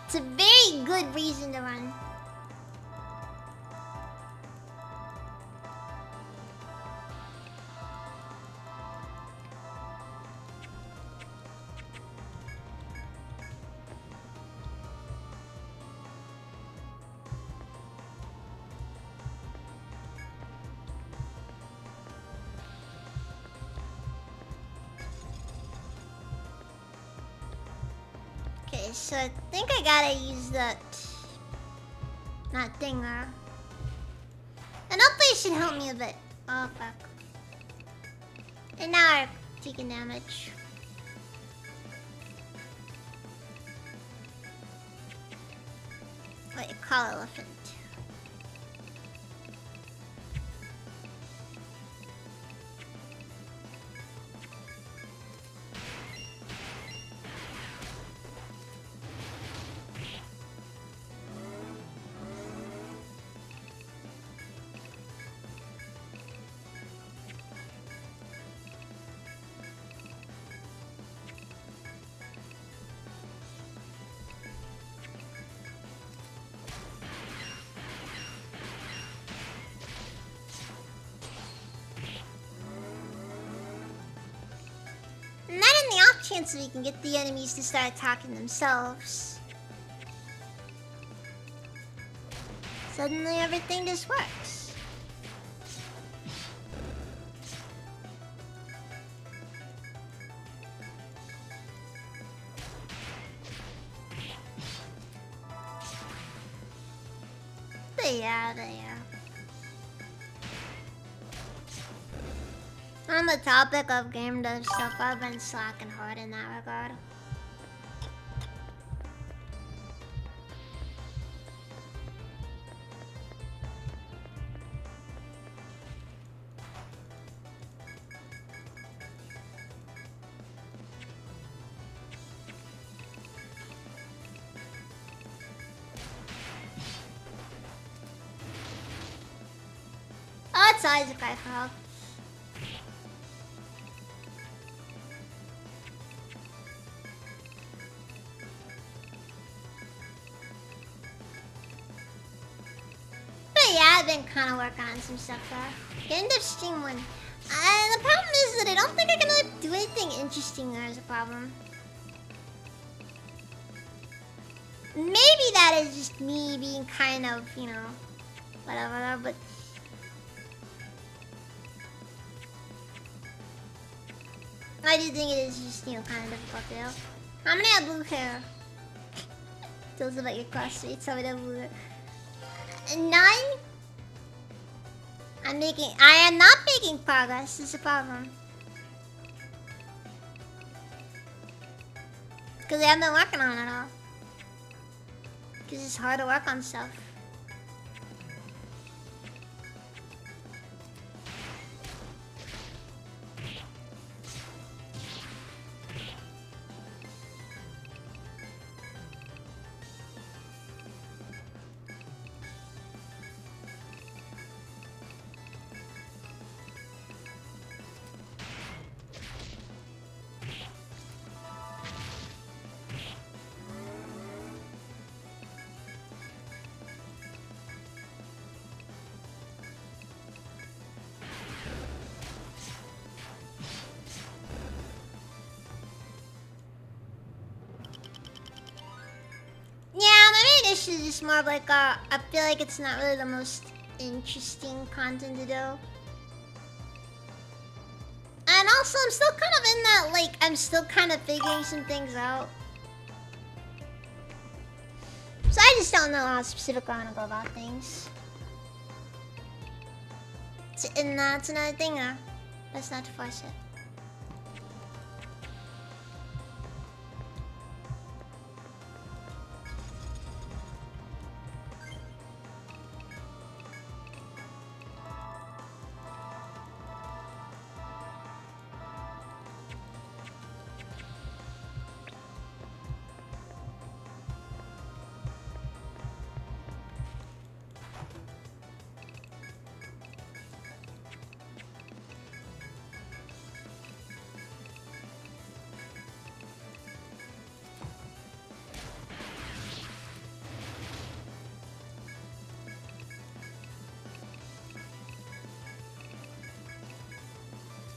It's a very good reason to run. Okay, so I think I gotta use that dinger. And hopefully it should help me a bit. Oh fuck. And now I'm taking damage. Wait, call elephant. And then in the off chance we can get the enemies to start attacking themselves, suddenly everything just works. But yeah. On the topic of game dev stuff, I've been slacking hard in that regard. Oh, it's Isaac I forgot. Yeah, I've been kind of working on some stuff there. End of stream one. The problem is that I don't think I can like, do anything interesting. There's a problem. Maybe that is just me being kind of, you know, whatever, but... I do think it is just, you know, kind of difficult to do. How many have blue hair? Tells about your classmates, how many have blue hair? 9? I am not making progress, is the problem. Because I haven't been working on it all. Because it's hard to work on stuff. fish is just more of like I feel like it's not really the most interesting content to do. And also, I'm still kind of in that, like, I'm still kind of figuring some things out. So I just don't know how specific I want to go about things. And that's another thing, let's not force it.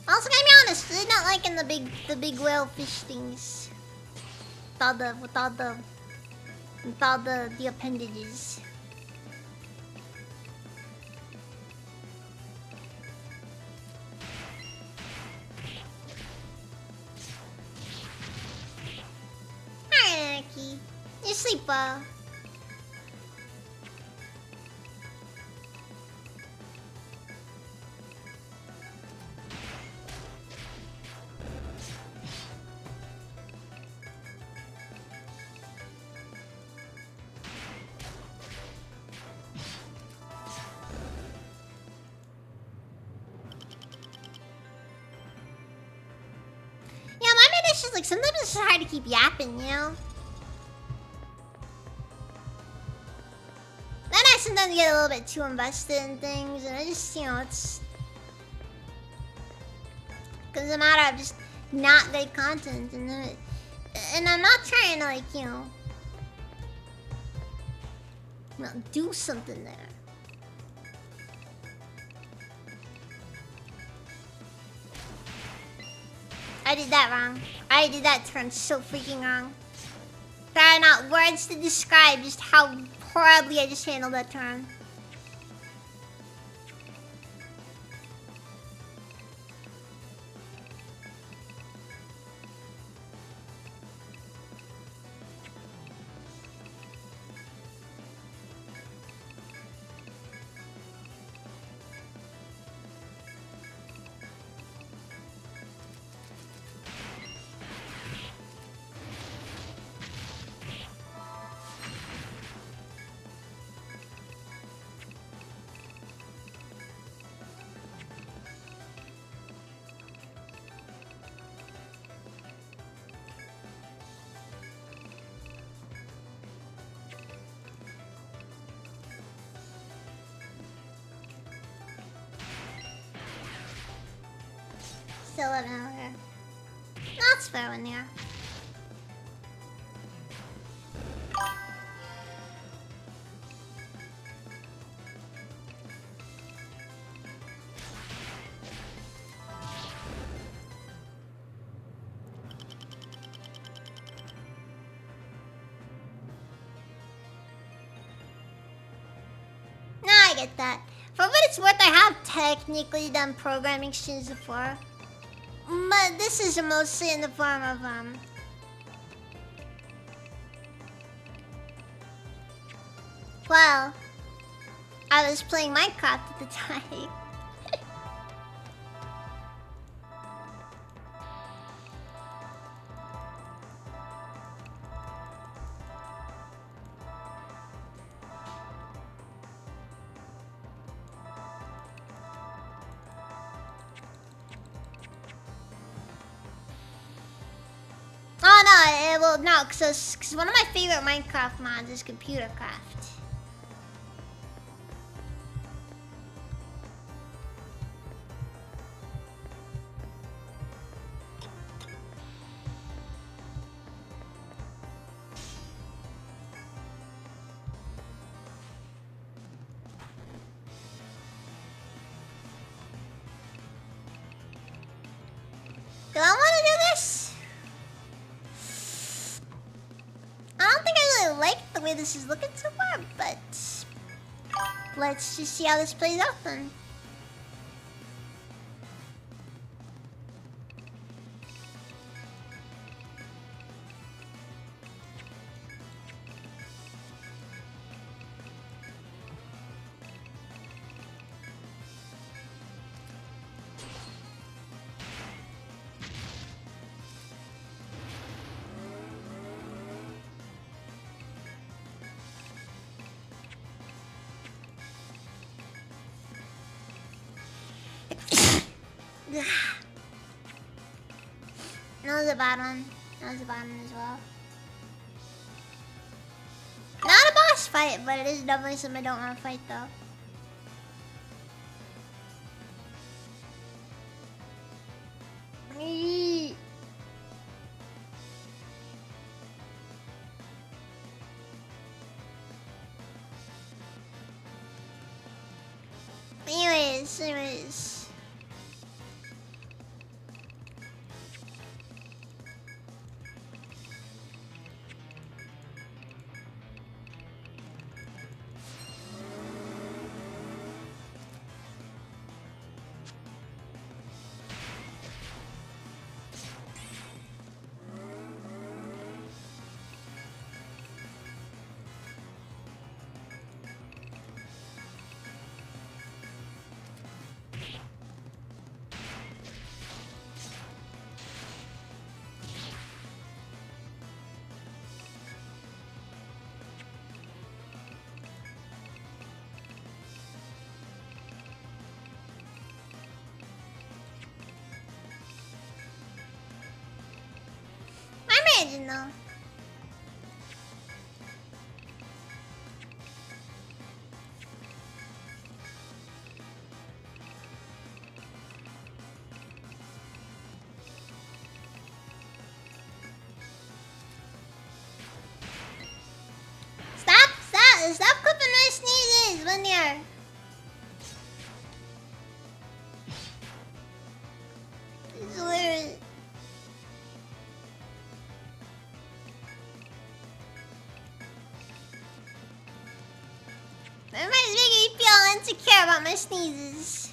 Also, gotta be honest, they're not liking the big whale fish things. With all the appendages. Alright, Anarchy. You sleep well. It's just like sometimes it's just hard to keep yapping, you know? Then I sometimes get a little bit too invested in things, and I just, you know, it's because it's a matter of just not good content, and I'm not trying to, like, you know, do something there. I did that wrong. I did that turn so freaking wrong. There are not words to describe just how horribly I just handled that turn. Still 11 over. That's fair one there. Nah, I get that. For what it's worth, I have technically done programming streams before. But this is mostly in the form of, well, I was playing Minecraft at the time. Oh no, well no, cause one of my favorite Minecraft mods is Computer Craft. Do I want to do this? I don't think I really like the the way this is looking so far, but let's just see how this plays out then. That was a bad one. That was a bad one as well. Not a boss fight, but it is definitely something I don't want to fight though. Anyways. Imagine though. Stop clipping my sneezes when you're... It's weird. Everybody's making me feel insecure about my sneezes.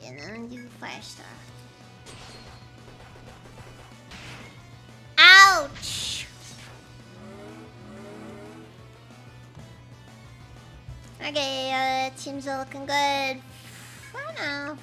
And then do Fire Star. Ouch! Okay, teams are looking good for now.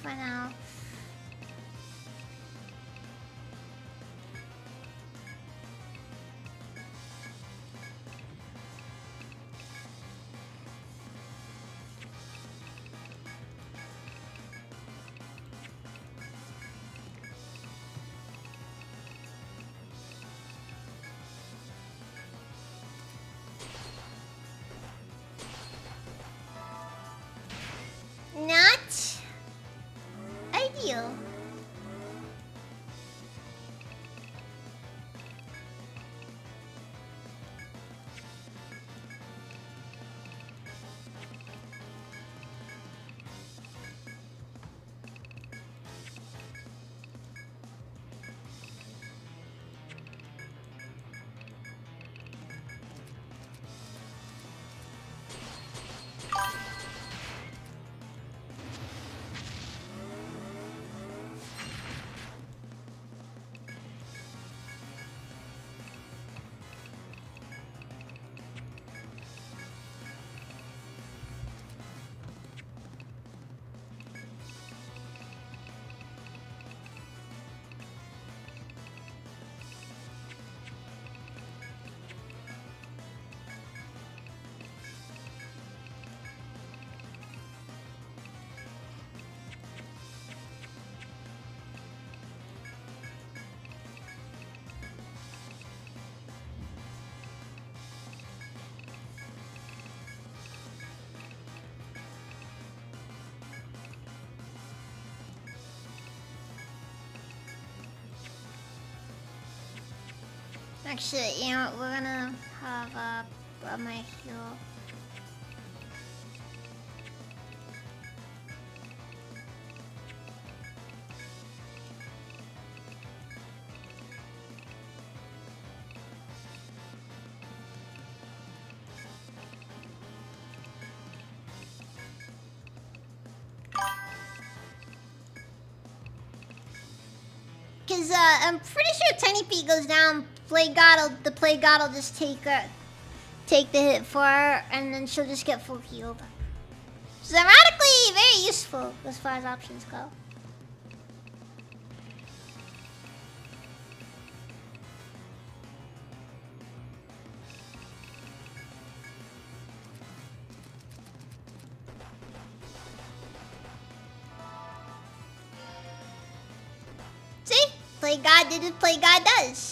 Actually, you know what? We're gonna have my heal. Cause I'm pretty sure Tiny Feet goes down. The Plague God will just take the hit for her, and then she'll just get full healed. So ironically, very useful as far as options go. See? Plague God did what Plague God does.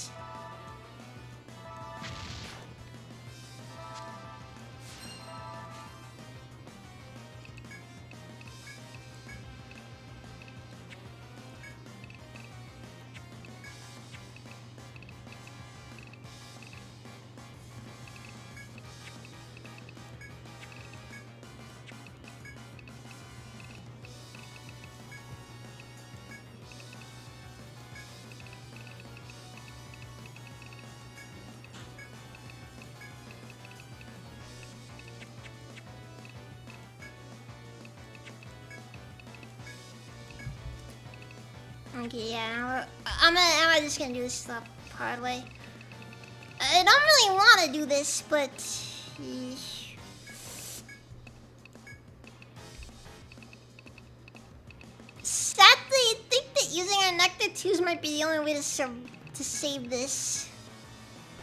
Okay, yeah, I'm just gonna do this the hard way. I don't really want to do this, but sadly, I think that using our Nectar 2s might be the only way to save this.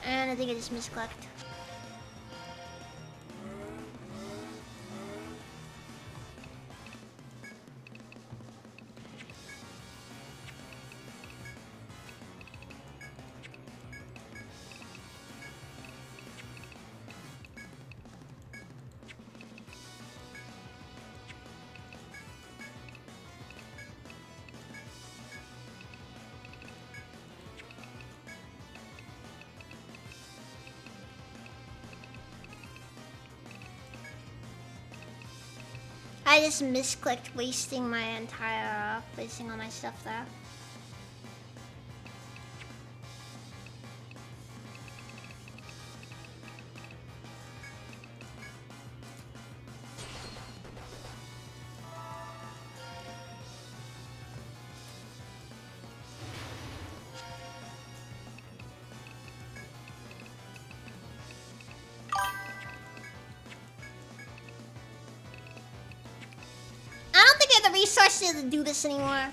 And I think I just misclicked. I just misclicked, wasting my entire placing all my stuff there. Resources to do this anymore.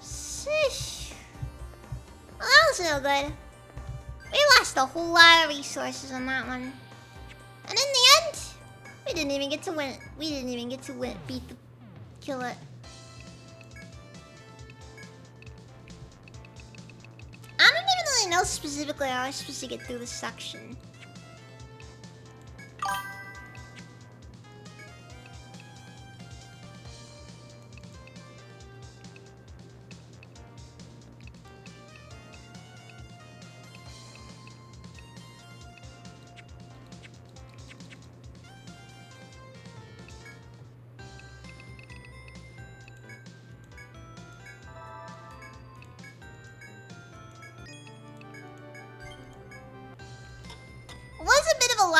Sheesh. Well, that was no good. We lost a whole lot of resources on that one. And in the end, we didn't even get to win. We didn't even get to kill it. I don't even really know specifically how I was supposed to get through this section.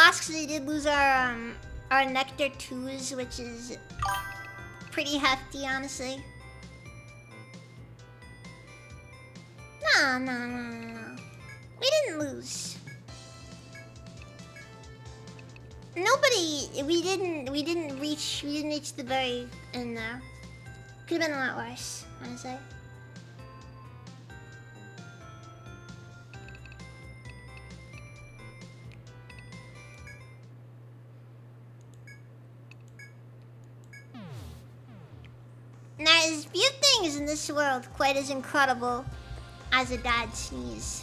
Because we did lose our Nectar 2s, which is pretty hefty, honestly. No. We didn't lose. We didn't reach the very end there. Could have been a lot worse, honestly. There's few things in this world quite as incredible as a dad sneeze.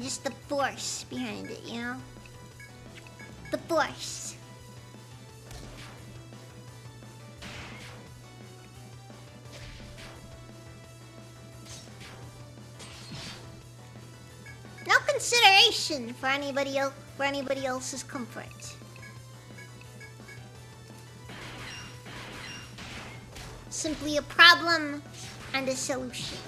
Just the force behind it, you know? The force. No consideration for anybody else's comfort. Simply a problem and a solution.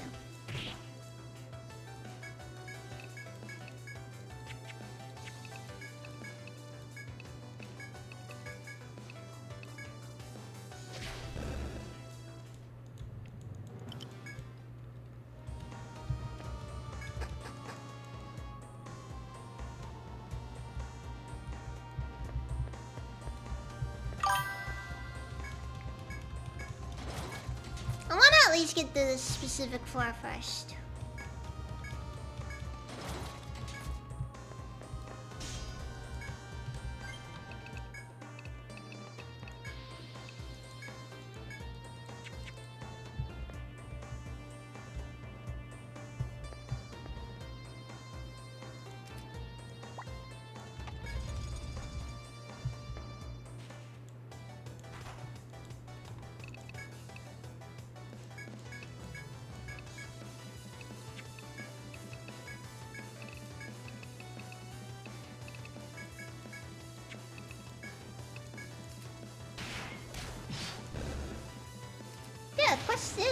I want to at least get to the specific floor first.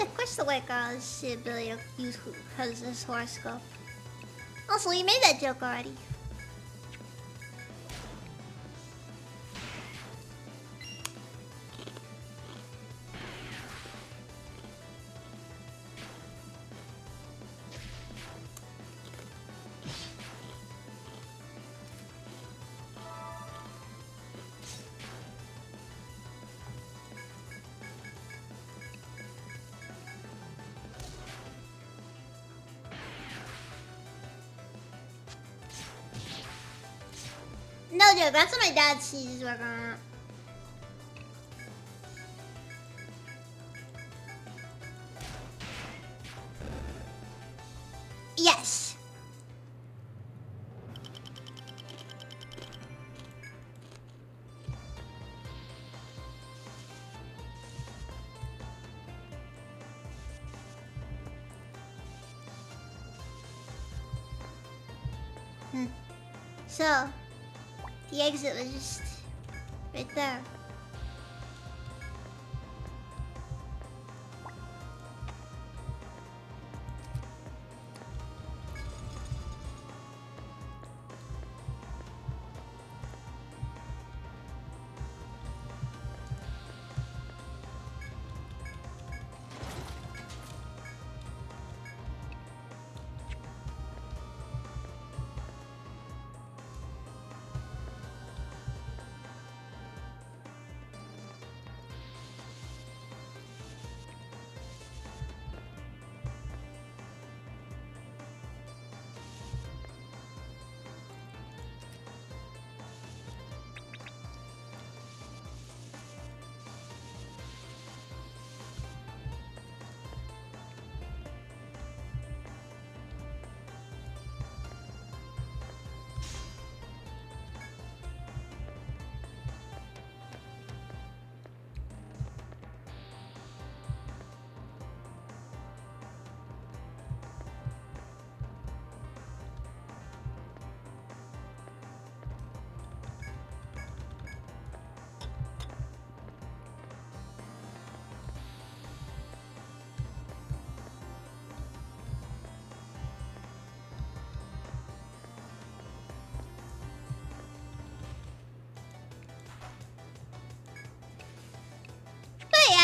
Of course the white girl has the ability to use his horoscope. Also, you made that joke already. No joke, that's what my dad sees is working on it. Yes. So, the exit was just right there.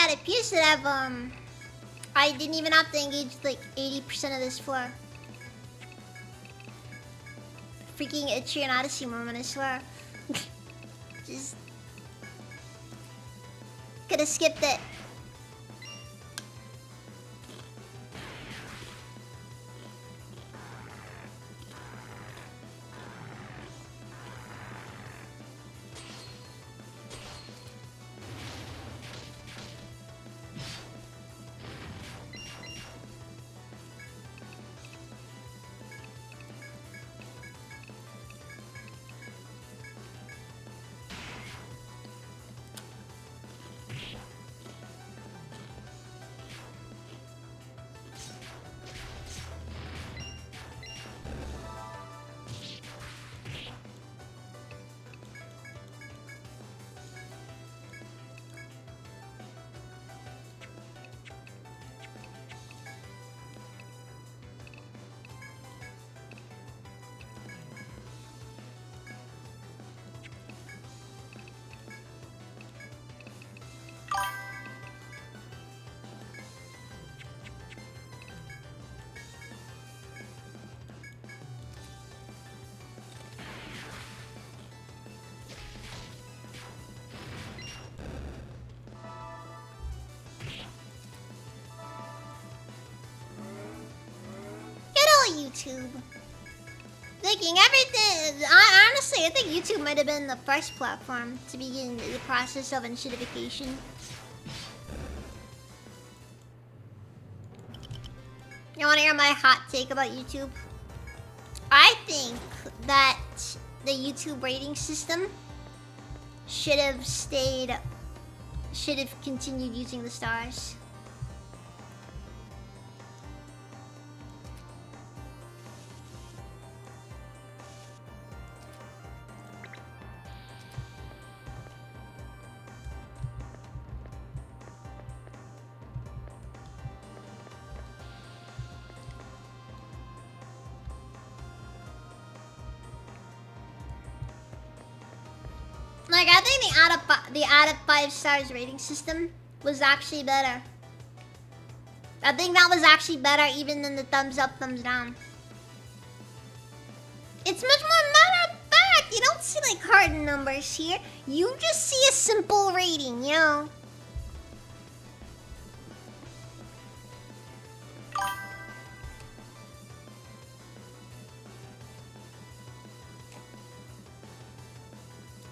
It appears to have, I didn't even have to engage like 80% of this floor. Freaking Itchy and Odyssey moment, I swear. Just... could've skipped it. YouTube. Thinking everything. Honestly, I think YouTube might have been the first platform to begin the process of enshittification. You want to hear my hot take about YouTube? I think that the YouTube rating system should have continued using the stars. Like, I think the out of 5 stars rating system was actually better. I think that was actually better even than the thumbs up, thumbs down. It's much more matter of fact. You don't see like hard numbers here. You just see a simple rating, you know.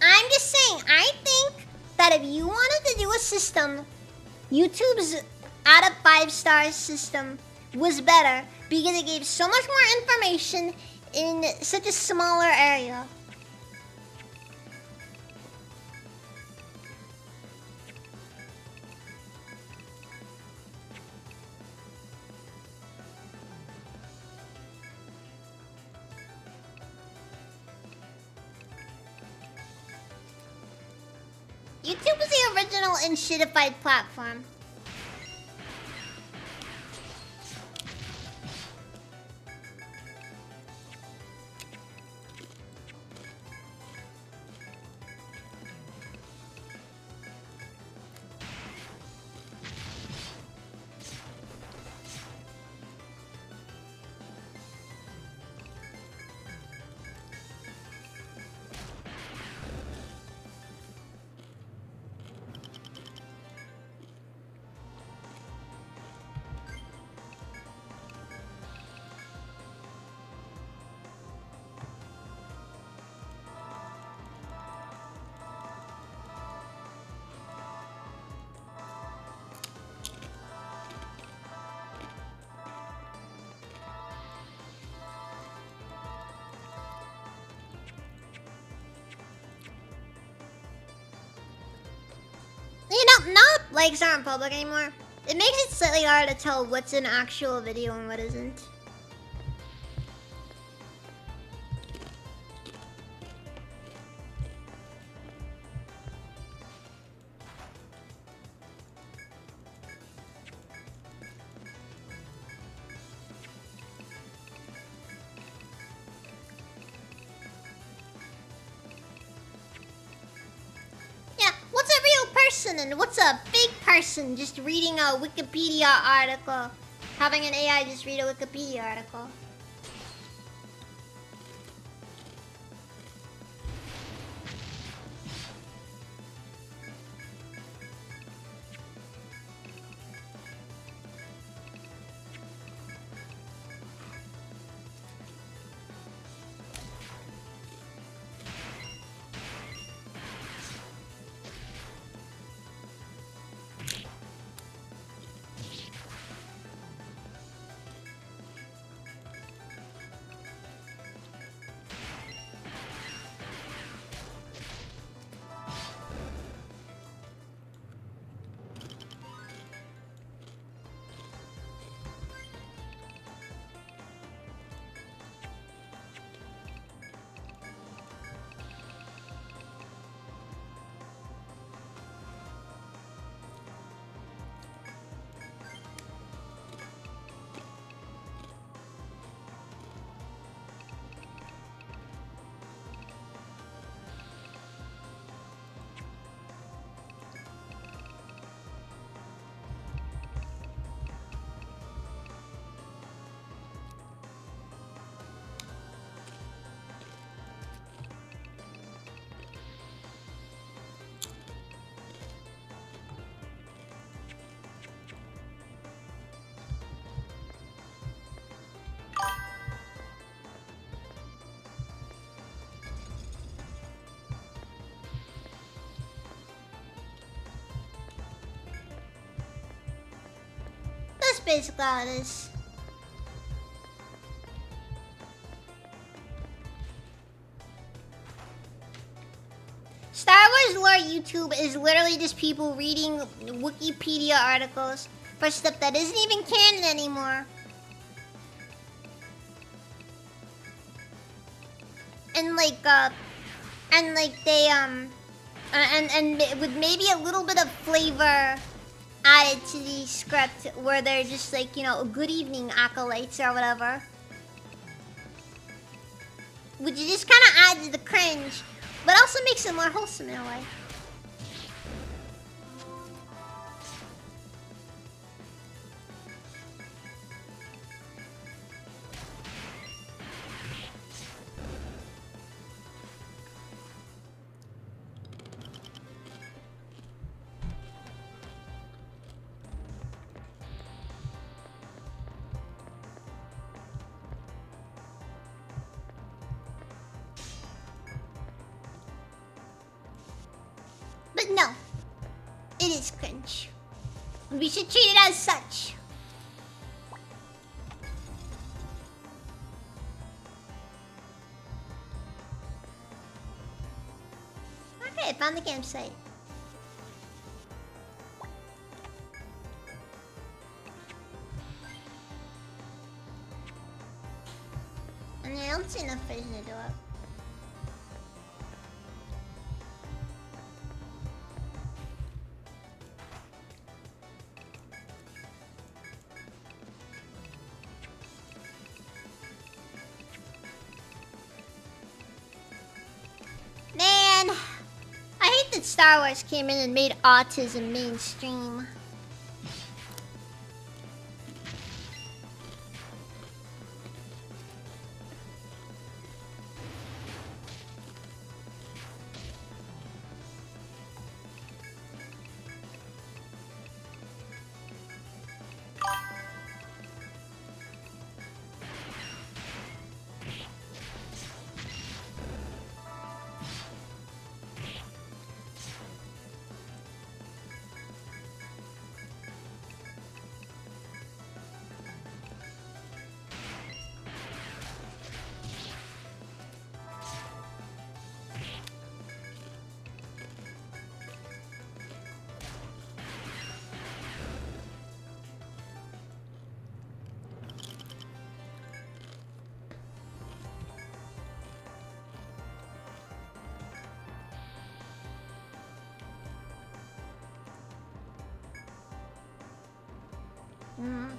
I'm just saying, I think that if you wanted to do a system, YouTube's out of 5 stars system was better because it gave so much more information in such a smaller area. YouTube was the original enshittified platform. You know, now that likes aren't public anymore, it makes it slightly hard to tell what's an actual video and what isn't. Yeah, what's a real person and what's a fake person just reading a Wikipedia article? Having an AI just read a Wikipedia article. basically all it is. Star Wars lore YouTube is literally just people reading Wikipedia articles for stuff that isn't even canon anymore. And with maybe a little bit of flavor added to the script where they're just like, you know, good evening acolytes or whatever. Which just kind of adds to the cringe, but also makes it more wholesome in a way. But no, it is cringe. We should treat it as such. Okay, found the campsite. And I don't see enough vision to do it. Man, I hate that Star Wars came in and made autism mainstream.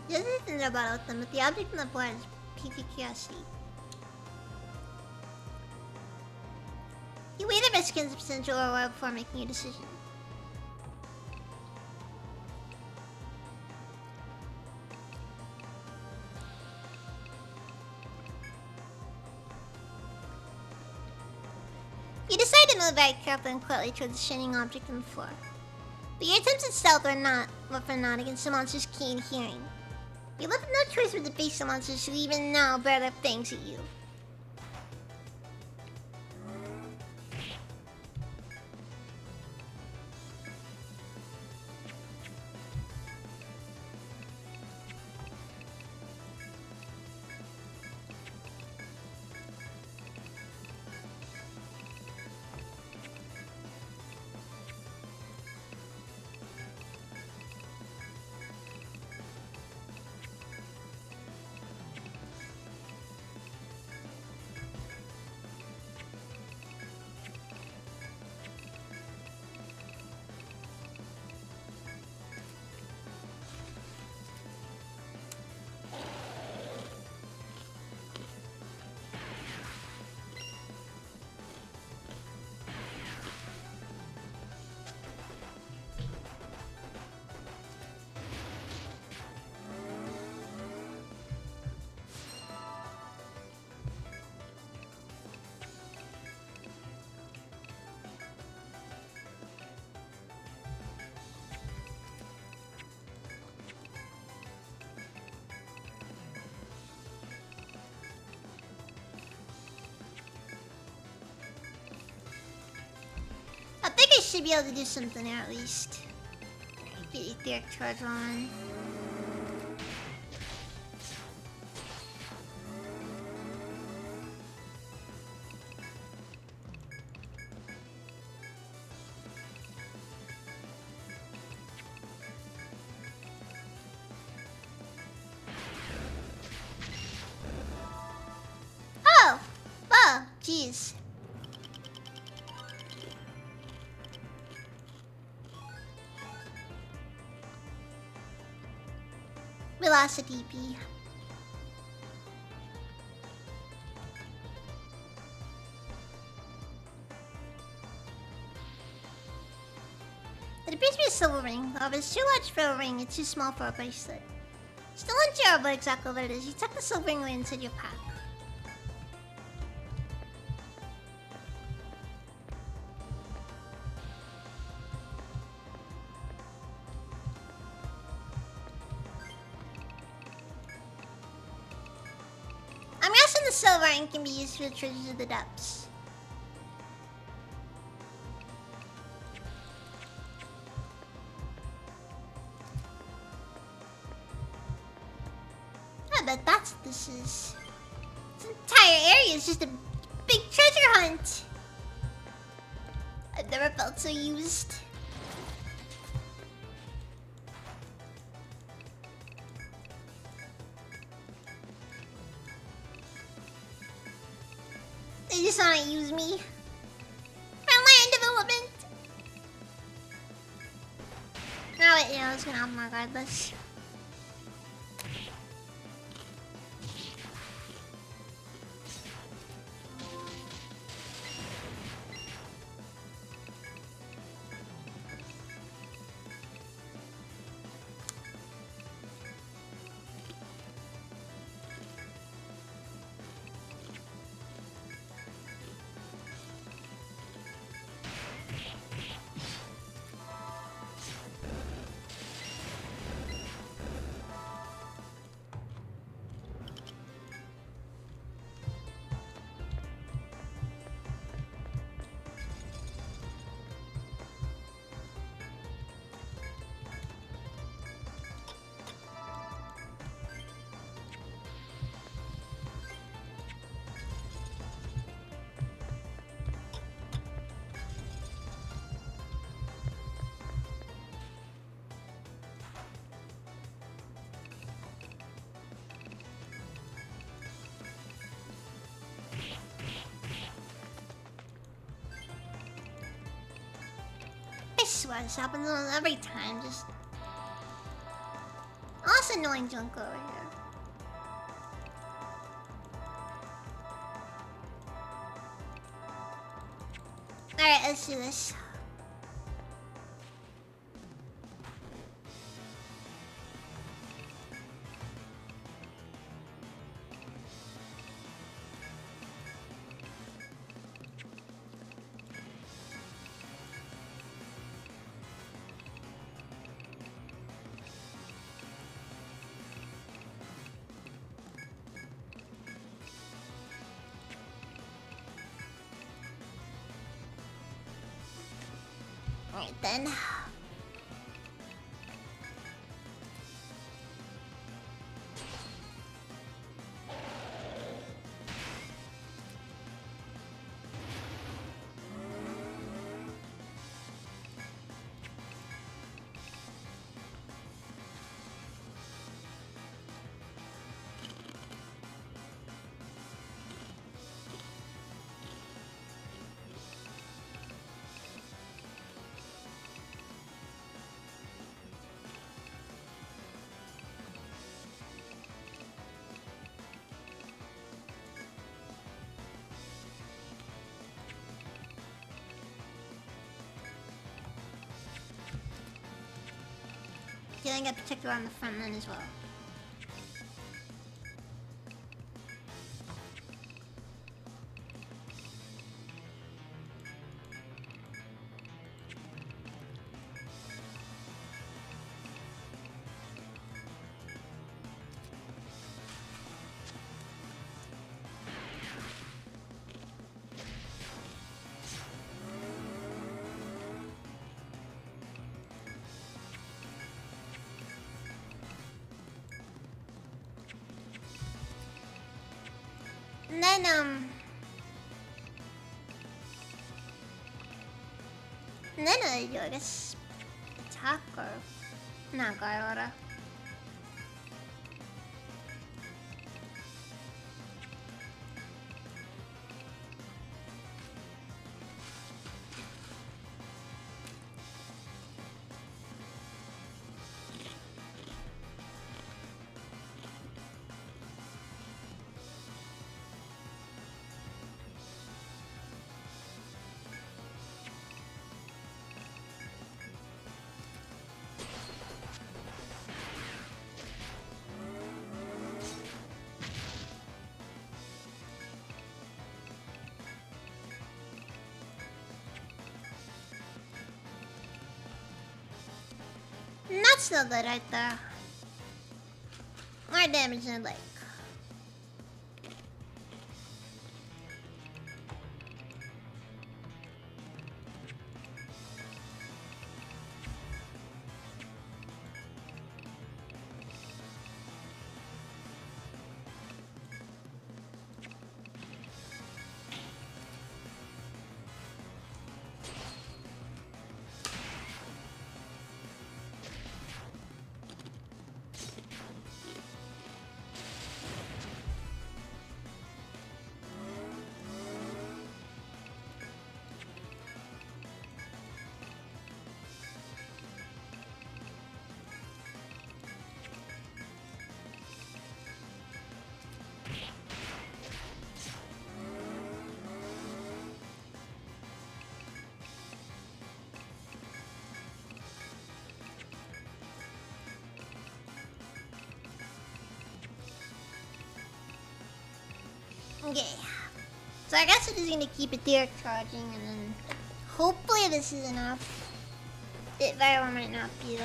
The other thing about them, but the object on the board is piqued curiosity. You weigh the risk against the potential reward before making a decision. You decide to move very carefully and quietly towards the shining object on the floor. But your attempts at stealth are not against the monster's keen hearing. You left no choice but to face the monsters who even now bear their fangs at you. I think I should be able to do something there at least. Get etheric charge on. Velocity B. It appears to be a silver ring. However, it's too large for a ring. It's too small for a bracelet. Still unsure about exactly what it is. You tuck the silver ring inside your pack. I'm guessing the silver ring can be used for the treasures of the depths. I bet that's what this is. This entire area is just a big treasure hunt. I've never felt so used. They just wanna use me. For land development. No, wait, yeah, I was gonna have them regardless. I swear this happens every time, just... Oh, that's annoying junk over here. Alright, let's do this. Alright then. Feeling a particular on the front end as well. And then, I guess, attack or... Not Gaiola. That's no good right there. More damage than like. Okay. So I guess I'm just gonna keep it there charging and then hopefully this is enough. It very well might not be though.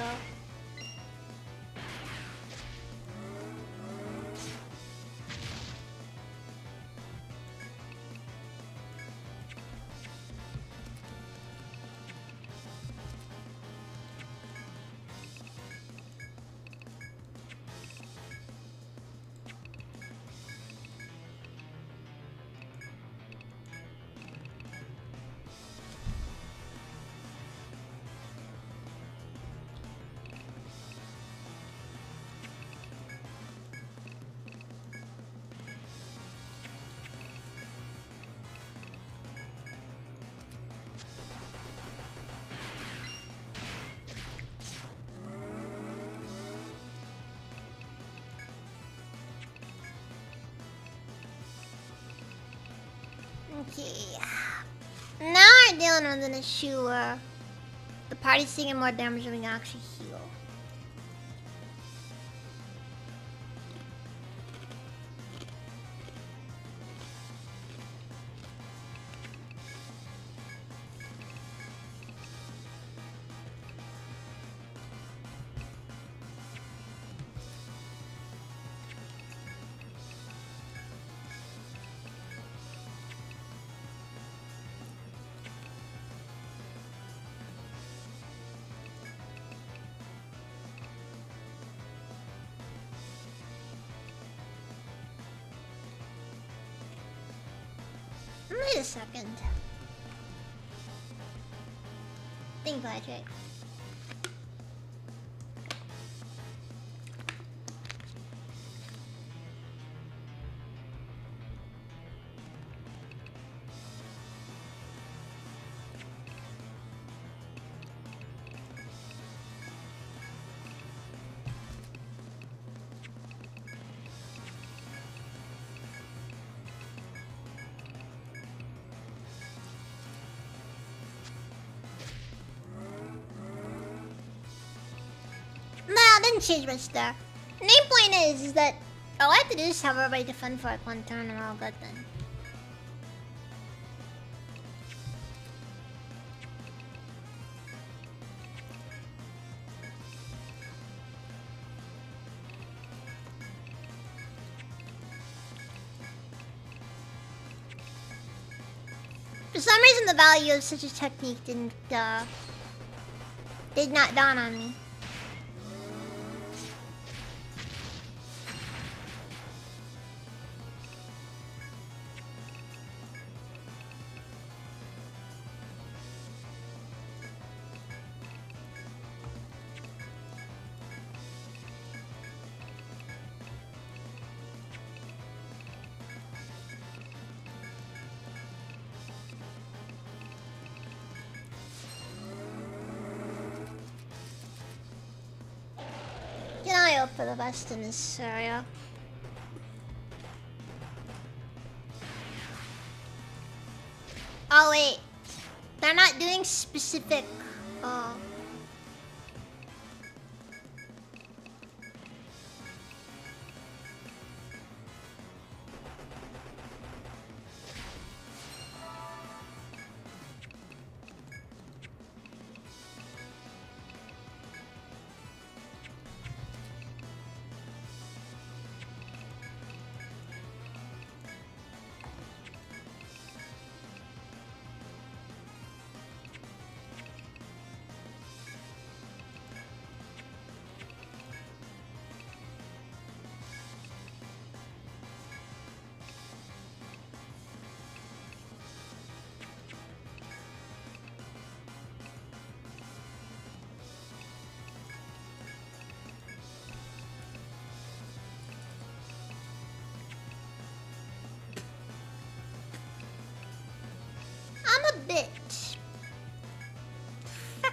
Okay. Now we're dealing with an issue where the party's taking more damage than we can actually heal. Wait a second. Think logic. Didn't change much there. The main point is that all I have to do is have everybody defend for like one turn and we're all good then. For some reason the value of such a technique did not dawn on me. I hope for the best in this area. Oh wait, they're not doing specific. Oh.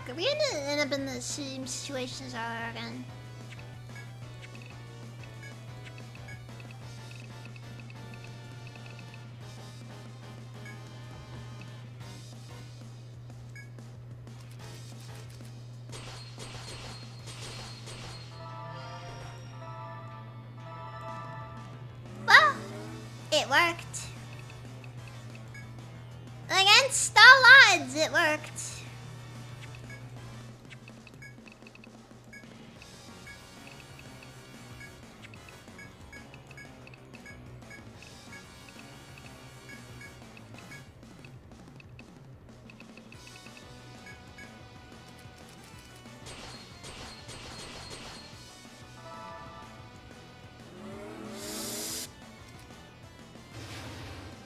Are we gonna end up in the same situations all over again? Well, it worked. Against all odds, it worked.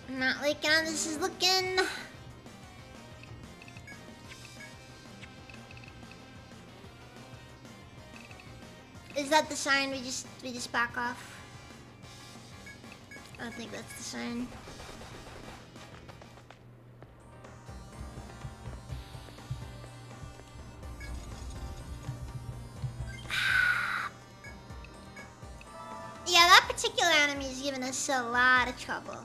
Not like how this is looking. Is that the sign we just back off? I don't think that's the sign. Yeah, that particular enemy is giving us a lot of trouble.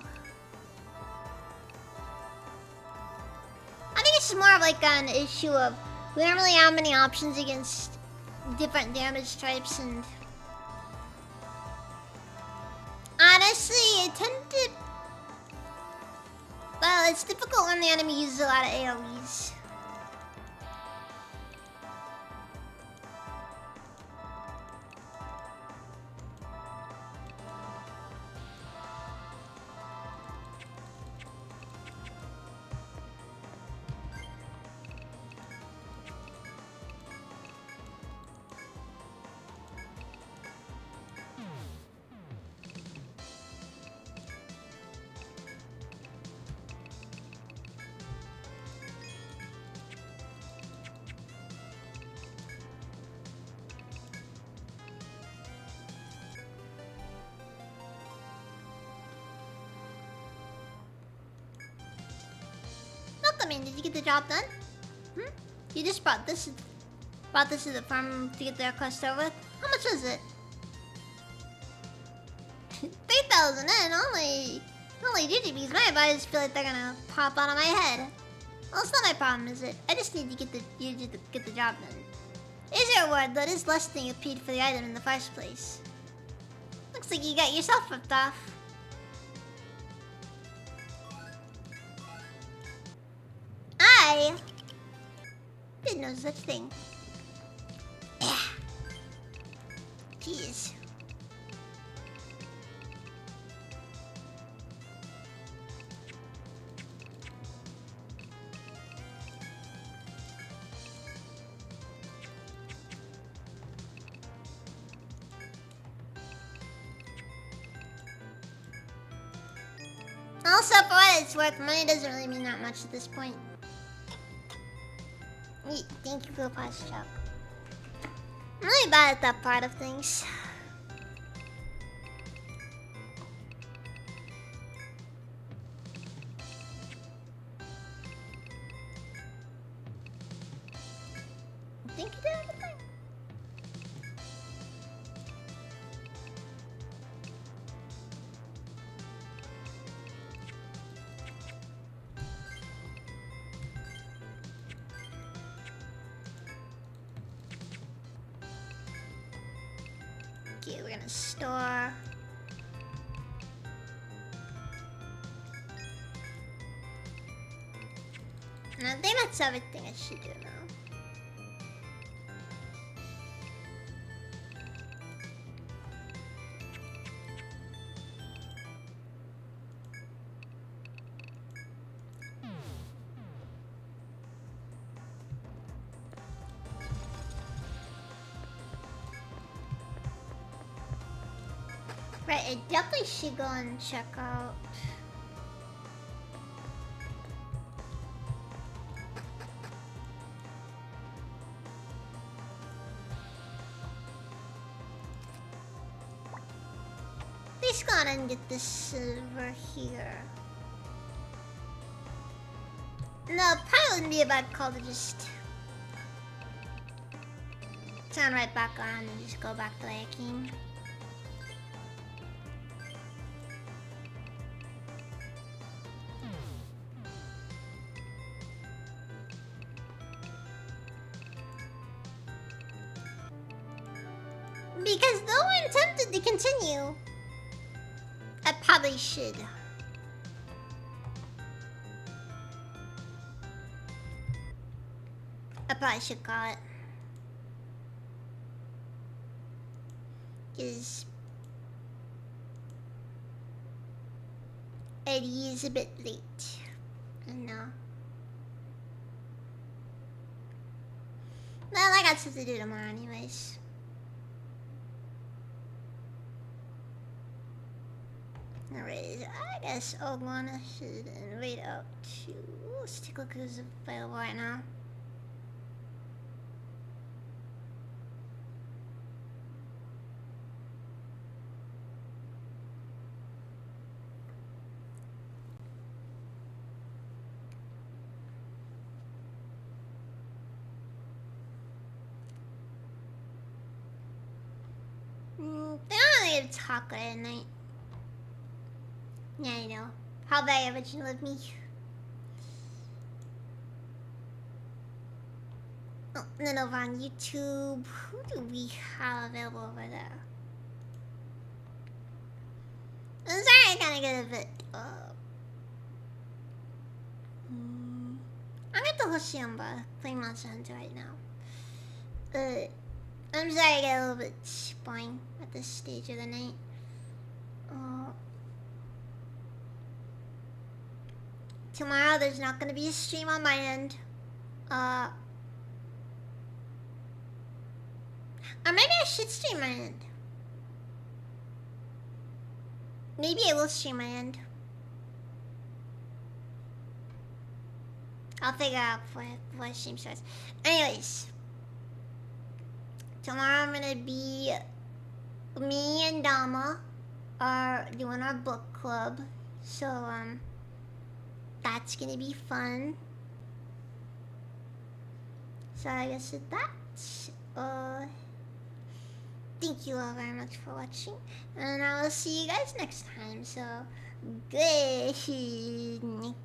I think it's more of like an issue of we don't really have many options against different damage types, and honestly, it tend to. Well, it's difficult when the enemy uses a lot of AoEs. Did you get the job done? You just brought this to the farm to get the quest over with? How much is it? 3,000 in only GGBs. My advisors feel like they're gonna pop out of my head. Well, it's not my problem, is it? I just need to get the job done. Is your reward, though? It is less than you paid for the item in the first place. Looks like you got yourself ripped off. I did no such thing. Yeah. Jeez. Also, for what it's worth, money doesn't really mean that much at this point. Thank you for the past job. I'm really bad at that part of things. I think you did everything. Okay, we're gonna store. And I think that's everything I should do now. Right, I definitely should go and check out. Let's go on and get this silver here. No, probably wouldn't be a bad call to just turn right back on and just go back the way I came. Because though I'm tempted to continue, I probably should. I probably should call it. Because Eddie is a bit late. I know. Well, I got stuff to do tomorrow anyways. Alright, I guess I'll go on ahead and wait out to... Let's take a look who's available right now. They don't really get to talk late at night. Yeah, I know. How very original of me. Oh, and then over on YouTube, who do we have available over there? I'm sorry, I kind of get a bit. I'm at the Hoshiamba playing Monster Hunter right now. I'm sorry, I get a little bit boring at this stage of the night. Tomorrow there's not gonna be a stream on my end. Or maybe I should stream my end. Maybe I will stream my end. I'll figure out before stream starts. Anyways. Tomorrow I'm gonna be... Me and Dama are doing our book club. So, that's gonna be fun. So I guess with that, thank you all very much for watching, and I will see you guys next time. So, good night.